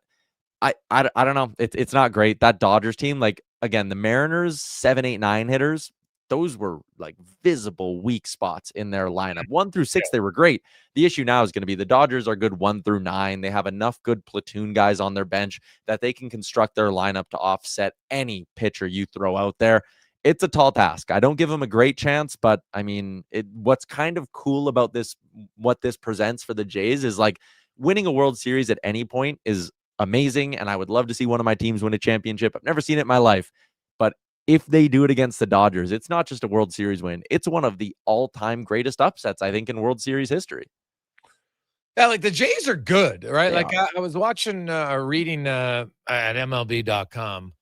Speaker 13: I don't know. It's not great. That Dodgers team, like, again, the Mariners, 7, 8, 9 hitters, those were like visible weak spots in their lineup. 1 through 6, they were great. The issue now is going to be the Dodgers are good 1 through 9. They have enough good platoon guys on their bench that they can construct their lineup to offset any pitcher you throw out there. It's a tall task. I don't give them a great chance, but I mean, what's kind of cool about this, what this presents for the Jays is like winning a World Series at any point is amazing. And I would love to see one of my teams win a championship. I've never seen it in my life, but if they do it against the Dodgers, it's not just a World Series win. It's one of the all-time greatest upsets, I think, in World Series history.
Speaker 7: Yeah, like the Jays are good, right? I was watching reading at MLB.com.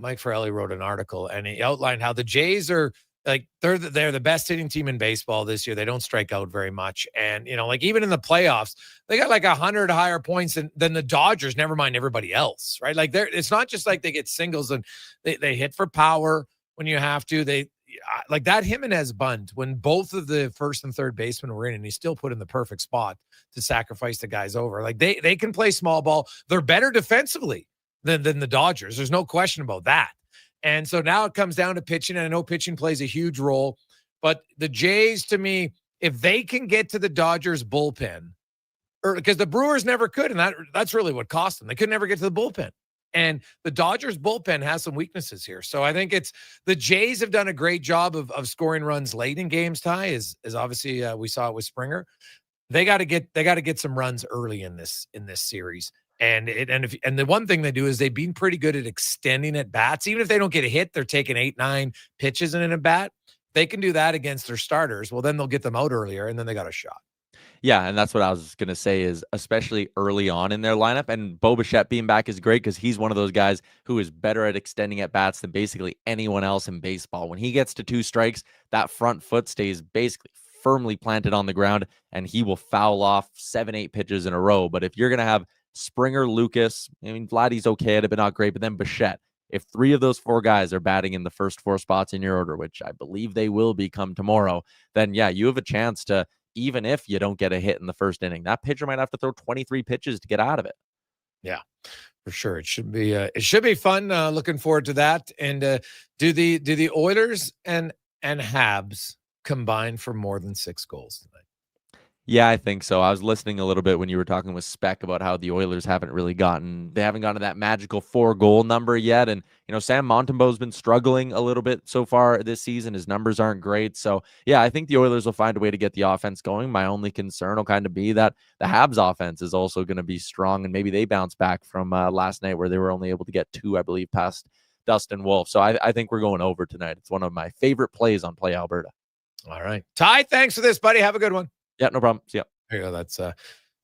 Speaker 7: Mike Ferrari wrote an article and he outlined how the Jays are like they're the best hitting team in baseball this year. They don't strike out very much, and like even in the playoffs, they got like 100 higher points than the Dodgers. Never mind everybody else, right? Like it's not just like they get singles and they hit for power when you have to. They like that Jimenez bunt when both of the first and third basemen were in, and he still put in the perfect spot to sacrifice the guys over. Like they can play small ball. They're better defensively than the Dodgers. There's no question about that. And so now it comes down to pitching, and I know pitching plays a huge role, but the Jays, to me, if they can get to the Dodgers bullpen, or because the Brewers never could, and that's really what cost them. They could never get to the bullpen. And the Dodgers bullpen has some weaknesses here. So I think it's the Jays have done a great job of scoring runs late in games, Ty, as obviously we saw it with Springer. They got to get some runs early in this series. And the one thing they do is they've been pretty good at extending at bats. Even if they don't get a hit, they're taking 8-9 pitches in a bat. They can do that against their starters. Well, then they'll get them out earlier, and then they got a shot.
Speaker 13: Yeah, and that's what I was going to say is especially early on in their lineup. And Bo Bichette being back is great because he's one of those guys who is better at extending at bats than basically anyone else in baseball. When he gets to 2 strikes, that front foot stays basically firmly planted on the ground, and he will foul off 7-8 pitches in a row. But if you're going to have Springer, Lucas, I mean, Vladdy's okay at it, but not great. But then Bichette, if 3 of those 4 guys are batting in the first 4 spots in your order, which I believe they will be come tomorrow, then yeah, you have a chance to, even if you don't get a hit in the first inning, that pitcher might have to throw 23 pitches to get out of it.
Speaker 7: Yeah, for sure. It should be fun. Looking forward to that. And do the Oilers and Habs combine for more than 6 goals tonight?
Speaker 13: Yeah, I think so. I was listening a little bit when you were talking with Spec about how the Oilers haven't gotten to that magical 4-goal number yet. And, Sam Montembeau's been struggling a little bit so far this season. His numbers aren't great. So, yeah, I think the Oilers will find a way to get the offense going. My only concern will kind of be that the Habs offense is also going to be strong, and maybe they bounce back from last night where they were only able to get 2, I believe, past Dustin Wolf. So I think we're going over tonight. It's one of my favorite plays on Play Alberta.
Speaker 7: All right. Ty, thanks for this, buddy. Have a good one.
Speaker 13: Yeah, no problem. See ya.
Speaker 7: There you go. That's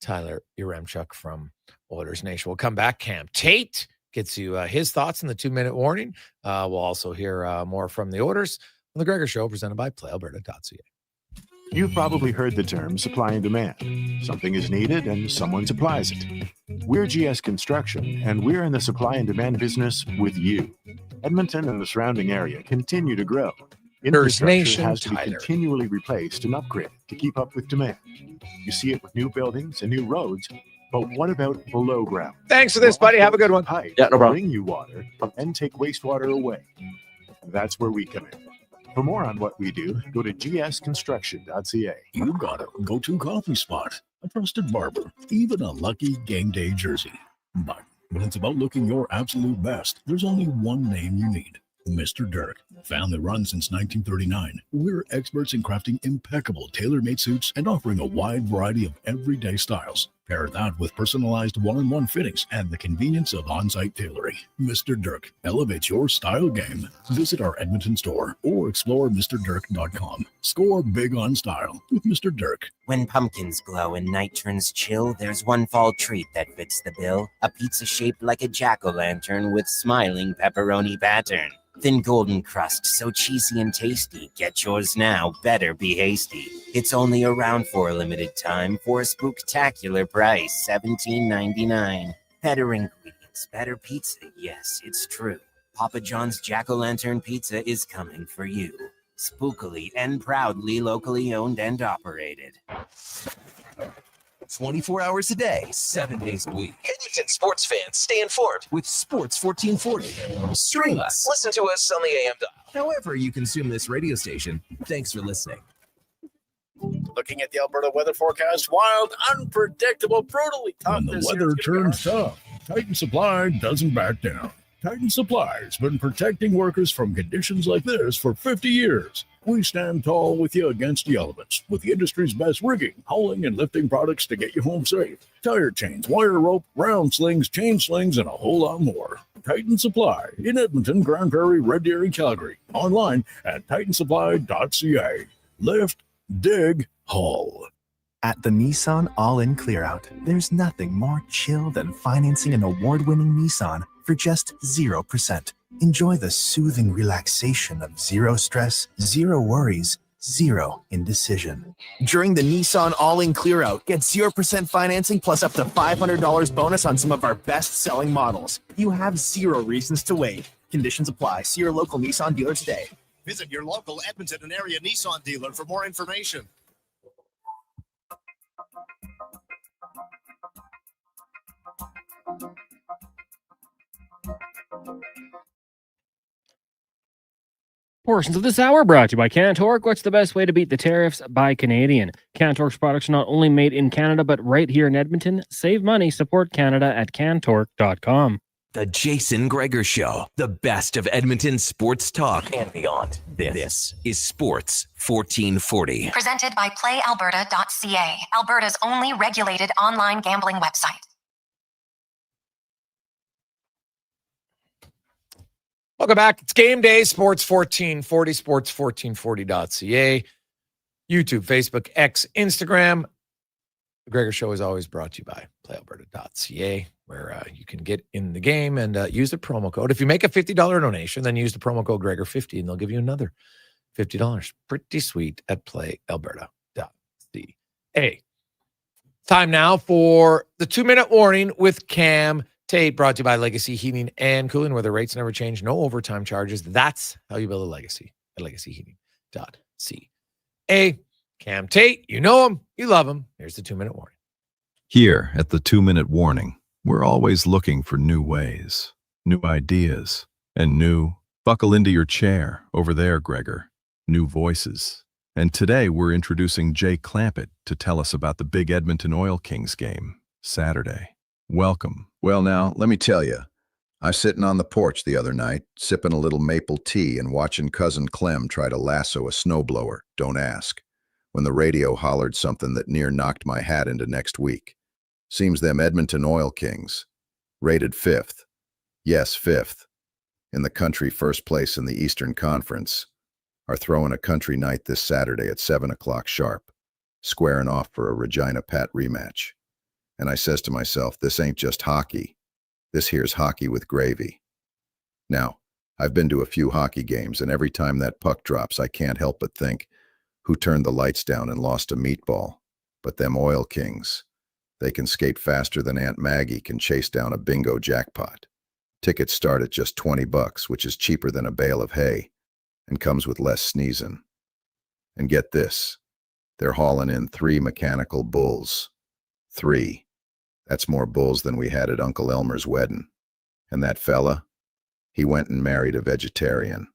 Speaker 7: Tyler Yaremchuk from OilersNation. We'll come back. Cam Tait gets you his thoughts in the 2-minute warning. We'll also hear more from the Oilers on the Gregor Show, presented by PlayAlberta.ca.
Speaker 19: You've probably heard the term supply and demand. Something is needed and someone supplies it. We're GS Construction, and we're in the supply and demand business with you. Edmonton and the surrounding area continue to grow. Infrastructure has to be continually replaced and upgraded to keep up with demand. You see it with new buildings and new roads, but what about below ground?
Speaker 7: Thanks for this, buddy. Have a good one.
Speaker 13: Yeah, no problem.
Speaker 19: Bring you water and take wastewater away. That's where we come in. For more on what we do, go to gsconstruction.ca.
Speaker 14: You got a go-to coffee spot, a trusted barber, even a lucky game day jersey. But when it's about looking your absolute best, there's only one name you need. Mr. Dirk. Family run since 1939. We're experts in crafting impeccable tailor-made suits and offering a wide variety of everyday styles. Pair that with personalized one-on-one fittings and the convenience of on-site tailoring. Mr. Dirk elevates your style game. Visit our Edmonton store or explore MrDirk.com. Score big on style with Mr. Dirk.
Speaker 9: When pumpkins glow and night turns chill, there's one fall treat that fits the bill. A pizza shaped like a jack-o'-lantern with smiling pepperoni pattern. Thin golden crust, so cheesy and tasty. Get yours now, better be hasty. It's only around for a limited time for a spooktacular price, $17.99. Better ingredients, better pizza, yes, it's true. Papa John's Jack-O'-Lantern Pizza is coming for you. Spookily and proudly locally owned and operated.
Speaker 3: 24 hours a day, 7 days a week. Edmonton sports fans, stay informed with Sports 1440. Stream us. Listen to us on the AM dial. However you consume this radio station, thanks for listening.
Speaker 15: Looking at the Alberta weather forecast, wild, unpredictable, brutally tough.
Speaker 14: When the weather turns tough, Titan Supply doesn't back down. Titan Supply has been protecting workers from conditions like this for 50 years. We stand tall with you against the elements with the industry's best rigging, hauling, and lifting products to get you home safe. Tire chains, wire rope, round slings, chain slings, and a whole lot more. Titan Supply in Edmonton, Grand Prairie, Red Deer, and Calgary. Online at titansupply.ca. Lift, dig, haul.
Speaker 16: At the Nissan All-In Clearout, there's nothing more chill than financing an award-winning Nissan for just 0%. Enjoy the soothing relaxation of zero stress, zero worries, zero indecision.
Speaker 17: During the Nissan All-In Clearout, get 0% financing plus up to $500 bonus on some of our best-selling models. You have zero reasons to wait. Conditions apply. See your local Nissan dealer today.
Speaker 18: Visit your local Edmonton and area Nissan dealer for more information.
Speaker 2: Portions of this hour brought to you by CanTorque. What's the best way to beat the tariffs? By Canadian. CanTorque's products are not only made in Canada, but right here in Edmonton. Save money. Support Canada at CanTorque.com.
Speaker 3: The Jason Gregor Show. The best of Edmonton sports talk and beyond. This is Sports 1440.
Speaker 6: Presented by PlayAlberta.ca, Alberta's only regulated online gambling website.
Speaker 7: Welcome back. It's game day, Sports 1440, sports1440.ca, YouTube, Facebook, X, Instagram. The Gregor Show is always brought to you by playalberta.ca, where you can get in the game and use the promo code. If you make a $50 donation, then use the promo code Gregor50, and they'll give you another $50. Pretty sweet at playalberta.ca. Time now for the 2-minute warning with Cam Tait, brought to you by Legacy Heating and Cooling, where the rates never change, no overtime charges. That's how you build a legacy at legacyheating.ca. Cam Tait, you know him, you love him. Here's the 2-minute warning.
Speaker 20: Here at the 2-minute warning, we're always looking for new ways, new ideas, and buckle into your chair over there, Gregor, new voices. And today we're introducing Jay Clampett to tell us about the big Edmonton Oil Kings game, Saturday. Welcome.
Speaker 23: Well, now, let me tell you, I was sitting on the porch the other night, sipping a little maple tea and watching Cousin Clem try to lasso a snowblower, don't ask, when the radio hollered something that near knocked my hat into next week. Seems them Edmonton Oil Kings, rated 5th, yes, 5th, in the country, first place in the Eastern Conference, are throwing a country night this Saturday at 7 o'clock sharp, squaring off for a Regina Pat rematch. And I says to myself, this ain't just hockey. This here's hockey with gravy. Now, I've been to a few hockey games, and every time that puck drops, I can't help but think, who turned the lights down and lost a meatball? But them Oil Kings. They can skate faster than Aunt Maggie can chase down a bingo jackpot. Tickets start at just $20, which is cheaper than a bale of hay, and comes with less sneezing. And get this, they're hauling in 3 mechanical bulls. 3. That's more bulls than we had at Uncle Elmer's wedding. And that fella, he went and married a vegetarian.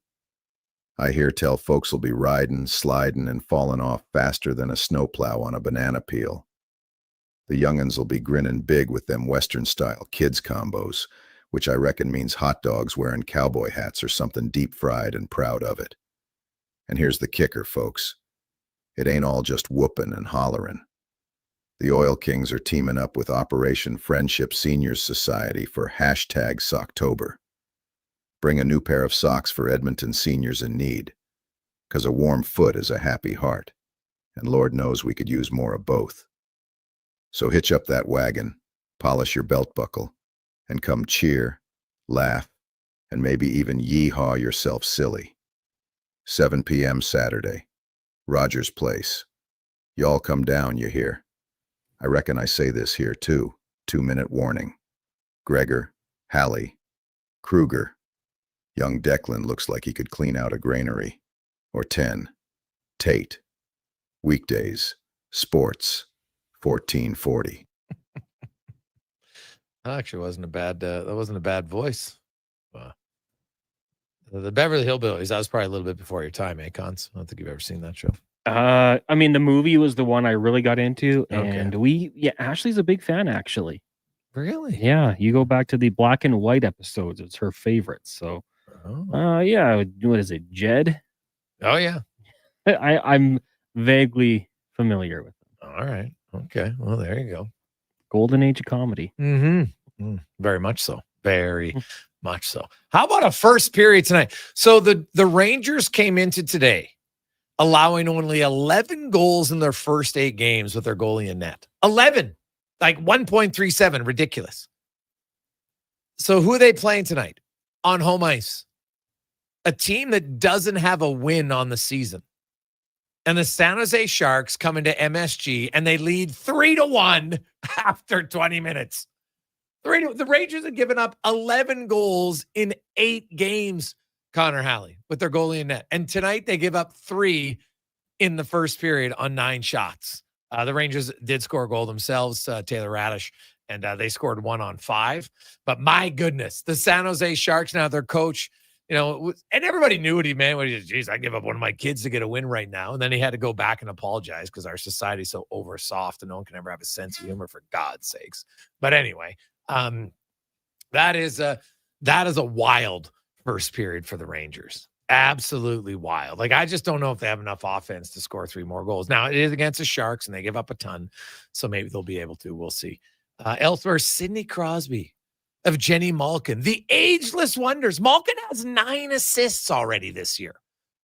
Speaker 23: I hear tell folks will be riding, sliding, and falling off faster than a snowplow on a banana peel. The young'uns will be grinning big with them Western-style kids combos, which I reckon means hot dogs wearing cowboy hats or something deep-fried and proud of it. And here's the kicker, folks. It ain't all just whooping and hollering. The Oil Kings are teaming up with Operation Friendship Seniors Society for #Socktober. Bring a new pair of socks for Edmonton seniors in need, 'cause a warm foot is a happy heart, and Lord knows we could use more of both. So hitch up that wagon, polish your belt buckle, and come cheer, laugh, and maybe even yee-haw yourself silly. 7 p.m. Saturday, Rogers Place. Y'all come down, you hear? I reckon I say this here too. 2-minute warning. Gregor, Halley, Kruger. Young Declan looks like he could clean out a granary. Or 10. Tait. Weekdays. Sports. 1440.
Speaker 7: That actually wasn't a bad. That wasn't a bad voice. The Beverly Hillbillies. That was probably a little bit before your time, Cons? I don't think you've ever seen that show.
Speaker 2: I mean, the movie was the one I really got into,
Speaker 7: Okay.
Speaker 2: and Ashley's a big fan, actually.
Speaker 7: Really?
Speaker 2: Yeah, you go back to the black and white episodes; it's her favorite. So, yeah, what is it, Jed?
Speaker 7: Oh yeah,
Speaker 2: I'm vaguely familiar with them.
Speaker 7: All right. Okay. Well, there you go.
Speaker 2: Golden age of comedy.
Speaker 7: Mm-hmm. Very much so. Very much so. How about a first period tonight? So the Rangers came into today allowing only 11 goals in their first 8 games with their goalie in net. 11. Like 1.37. Ridiculous. So who are they playing tonight on home ice? A team that doesn't have a win on the season. And the San Jose Sharks come into MSG and they lead 3-1 after 20 minutes. The Rangers have given up 11 goals in 8 games, Connor Halley, with their goalie in net. And tonight they give up 3 in the first period on 9 shots. The Rangers did score a goal themselves, Taylor Radish, and they scored 1 on 5. But my goodness, the San Jose Sharks, now their coach, and everybody knew what he meant. When he said, geez, I give up one of my kids to get a win right now. And then he had to go back and apologize because our society's so over soft and no one can ever have a sense of humor, for God's sakes. But anyway, that is a wild first period for the Rangers. Absolutely wild. Like, I just don't know if they have enough offense to score 3 more goals. Now, it is against the Sharks, and they give up a ton, so maybe they'll be able to. We'll see. Elsewhere, Sidney Crosby of Jenny Malkin, the ageless wonders. Malkin has 9 assists already this year.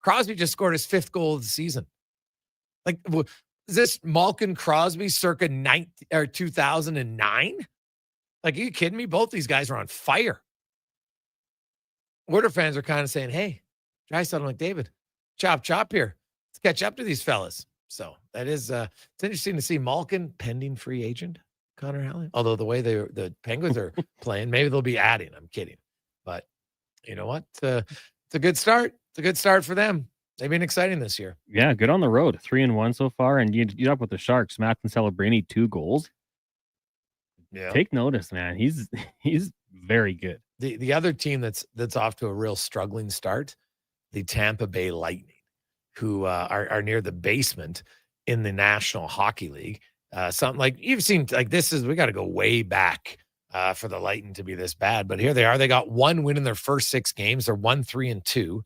Speaker 7: Crosby just scored his 5th goal of the season. Like, is this Malkin Crosby circa 2009? Like, are you kidding me? Both these guys are on fire. Order fans are kind of saying, hey, Draisaitl and McDavid, chop here. Let's catch up to these fellas. So that is, it's interesting to see Malkin pending free agent, Connor Halley. Although the way the Penguins are playing, maybe they'll be adding. I'm kidding. But you know what? It's a good start. It's a good start for them. They've been exciting this year.
Speaker 2: Yeah, good on the road. 3-1 so far. And you up with the Sharks. Matthew Celebrini, 2 goals.
Speaker 7: Yeah.
Speaker 2: Take notice, man. He's very good.
Speaker 7: The other team that's off to a real struggling start, the Tampa Bay Lightning, who are near the basement in the National Hockey League. Something like you've seen, like we got to go way back for the Lightning to be this bad. But here they are. They got 1 win in their first 6 games. They're 1-3-2.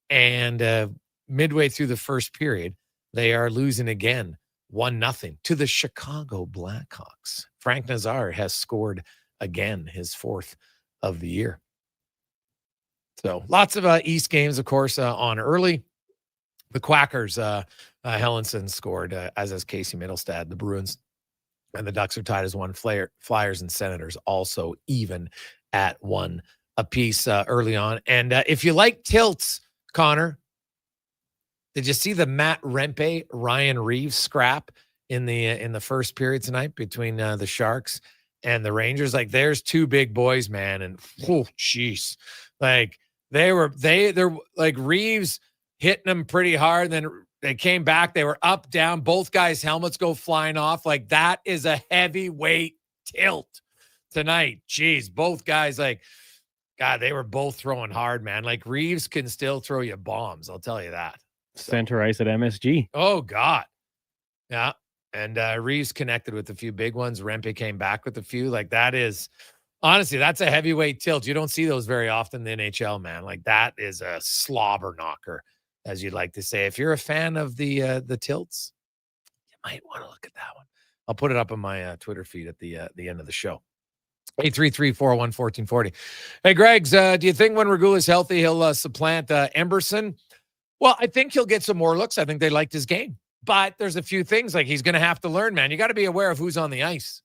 Speaker 7: And midway through the first period, they are losing again 1-0 to the Chicago Blackhawks. Frank Nazar has scored again, his 4th of the year. So lots of East games, of course, on early. The Quackers, Hellenson scored, as has Casey Middlestad. The Bruins and the Ducks are tied as 1. Flyers and Senators also even at 1 apiece early on. And if you like tilts, Connor, did you see the Matt Rempe, Ryan Reeves scrap in the first period tonight between the Sharks and the Rangers? Like, there's 2 big boys, man, and oh, jeez, like they're like Reeves hitting them pretty hard. And then they came back. They were up, down. Both guys' helmets go flying off. Like, that is a heavyweight tilt tonight. Jeez, both guys, like, God, they were both throwing hard, man. Like, Reeves can still throw you bombs. I'll tell you that.
Speaker 2: Center ice at MSG.
Speaker 7: Oh, God. Yeah. And Reeves connected with a few big ones. Rempe came back with a few. Like, that is, honestly, that's a heavyweight tilt. You don't see those very often in the NHL, man. Like, that is a slobber knocker, as you'd like to say. If you're a fan of the tilts, you might want to look at that one. I'll put it up on my Twitter feed at the end of the show. 833-401-1440. Hey, Greggs, do you think when Regula's healthy, he'll supplant Emberson? Well, I think he'll get some more looks. I think they liked his game. But there's a few things, like, he's going to have to learn, man. You got to be aware of who's on the ice.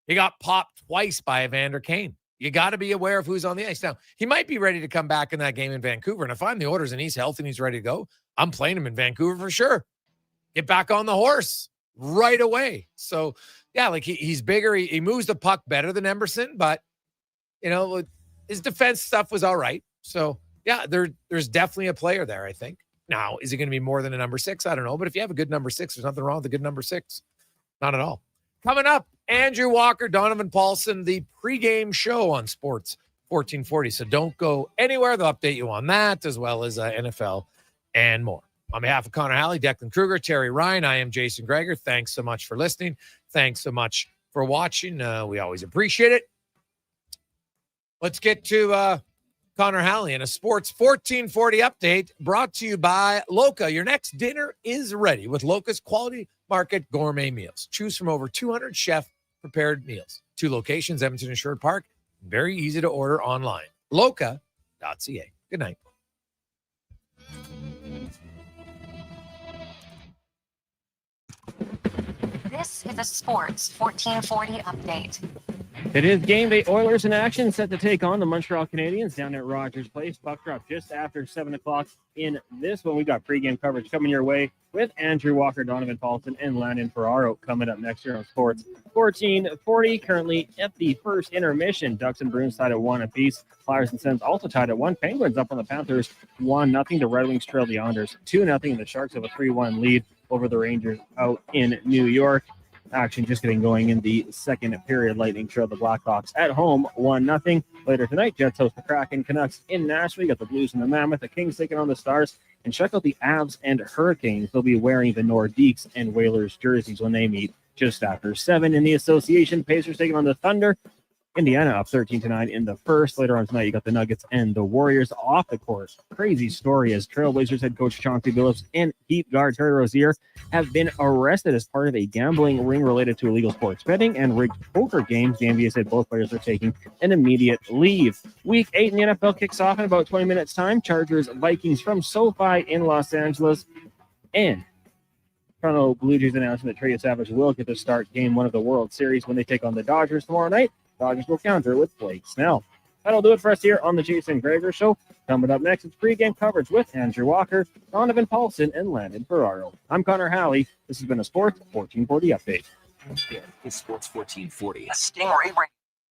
Speaker 7: He got popped twice by Evander Kane. You got to be aware of who's on the ice. Now, he might be ready to come back in that game in Vancouver. And if I'm the Oilers and he's healthy and he's ready to go, I'm playing him in Vancouver for sure. Get back on the horse right away. So, yeah, like, he's bigger. He moves the puck better than Emberson, but, his defense stuff was all right. So, yeah, there's definitely a player there, I think. Now, is he going to be more than a number 6? I don't know. But if you have a good number 6, there's nothing wrong with a good number 6. Not at all. Coming up, Andrew Walker, Donovan Paulson, the pregame show on Sports 1440. So don't go anywhere. They'll update you on that as well as NFL and more. On behalf of Connor Halley, Declan Kruger, Terry Ryan, I am Jason Gregor. Thanks so much for listening. Thanks so much for watching. We always appreciate it. Let's get to Connor Halley and a Sports 1440 update brought to you by Loca. Your next dinner is ready with Loca's Quality Market Gourmet Meals. Choose from over 200 chef-prepared meals. 2 locations, Edmonton and Sherwood Park. Very easy to order online. Loca.ca. Good night.
Speaker 6: This is a Sports 1440 update.
Speaker 2: It is game day. Oilers in action, set to take on the Montreal Canadiens down at Rogers Place. Puck drop just after 7 o'clock in this one. We got pregame coverage coming your way with Andrew Walker, Donovan Paulson, and Landon Ferraro coming up next year on Sports 1440. Currently at the first intermission, Ducks and Bruins tied at 1 apiece. Flyers and Sens also tied at 1. Penguins up on the Panthers 1-0. The Red Wings trail the Islanders 2-0. The Sharks have a 3-1 lead over the Rangers out in New York. Action just getting going in the second period. Lightning trail the Blackhawks at home 1-0. Later tonight, Jets host the Kraken. Canucks in Nashville. You got the Blues and the Mammoth. The Kings taking on the Stars. And check out the Avs and Hurricanes. They'll be wearing the Nordiques and Whalers jerseys when they meet just after 7 in the association. Pacers taking on the Thunder. Indiana up 13-9 in the first. Later on tonight, you got the Nuggets and the Warriors off the court. Crazy story as Trailblazers head coach Chauncey Billups and Heat guard Terry Rozier have been arrested as part of a gambling ring related to illegal sports betting and rigged poker games. The NBA said both players are taking an immediate leave. Week 8 in the NFL kicks off in about 20 minutes time. Chargers Vikings from SoFi in Los Angeles. And Toronto Blue Jays announcing that Trey Savage will get to start game 1 of the World Series when they take on the Dodgers tomorrow night. Dodgers will counter with Blake Snell. That'll do it for us here on the Jason Gregor Show. Coming up next, it's pregame coverage with Andrew Walker, Donovan Paulson, and Landon Ferraro. I'm Connor Halley. This has been a Sports 1440 update.
Speaker 3: It's Sports 1440.
Speaker 6: Stingray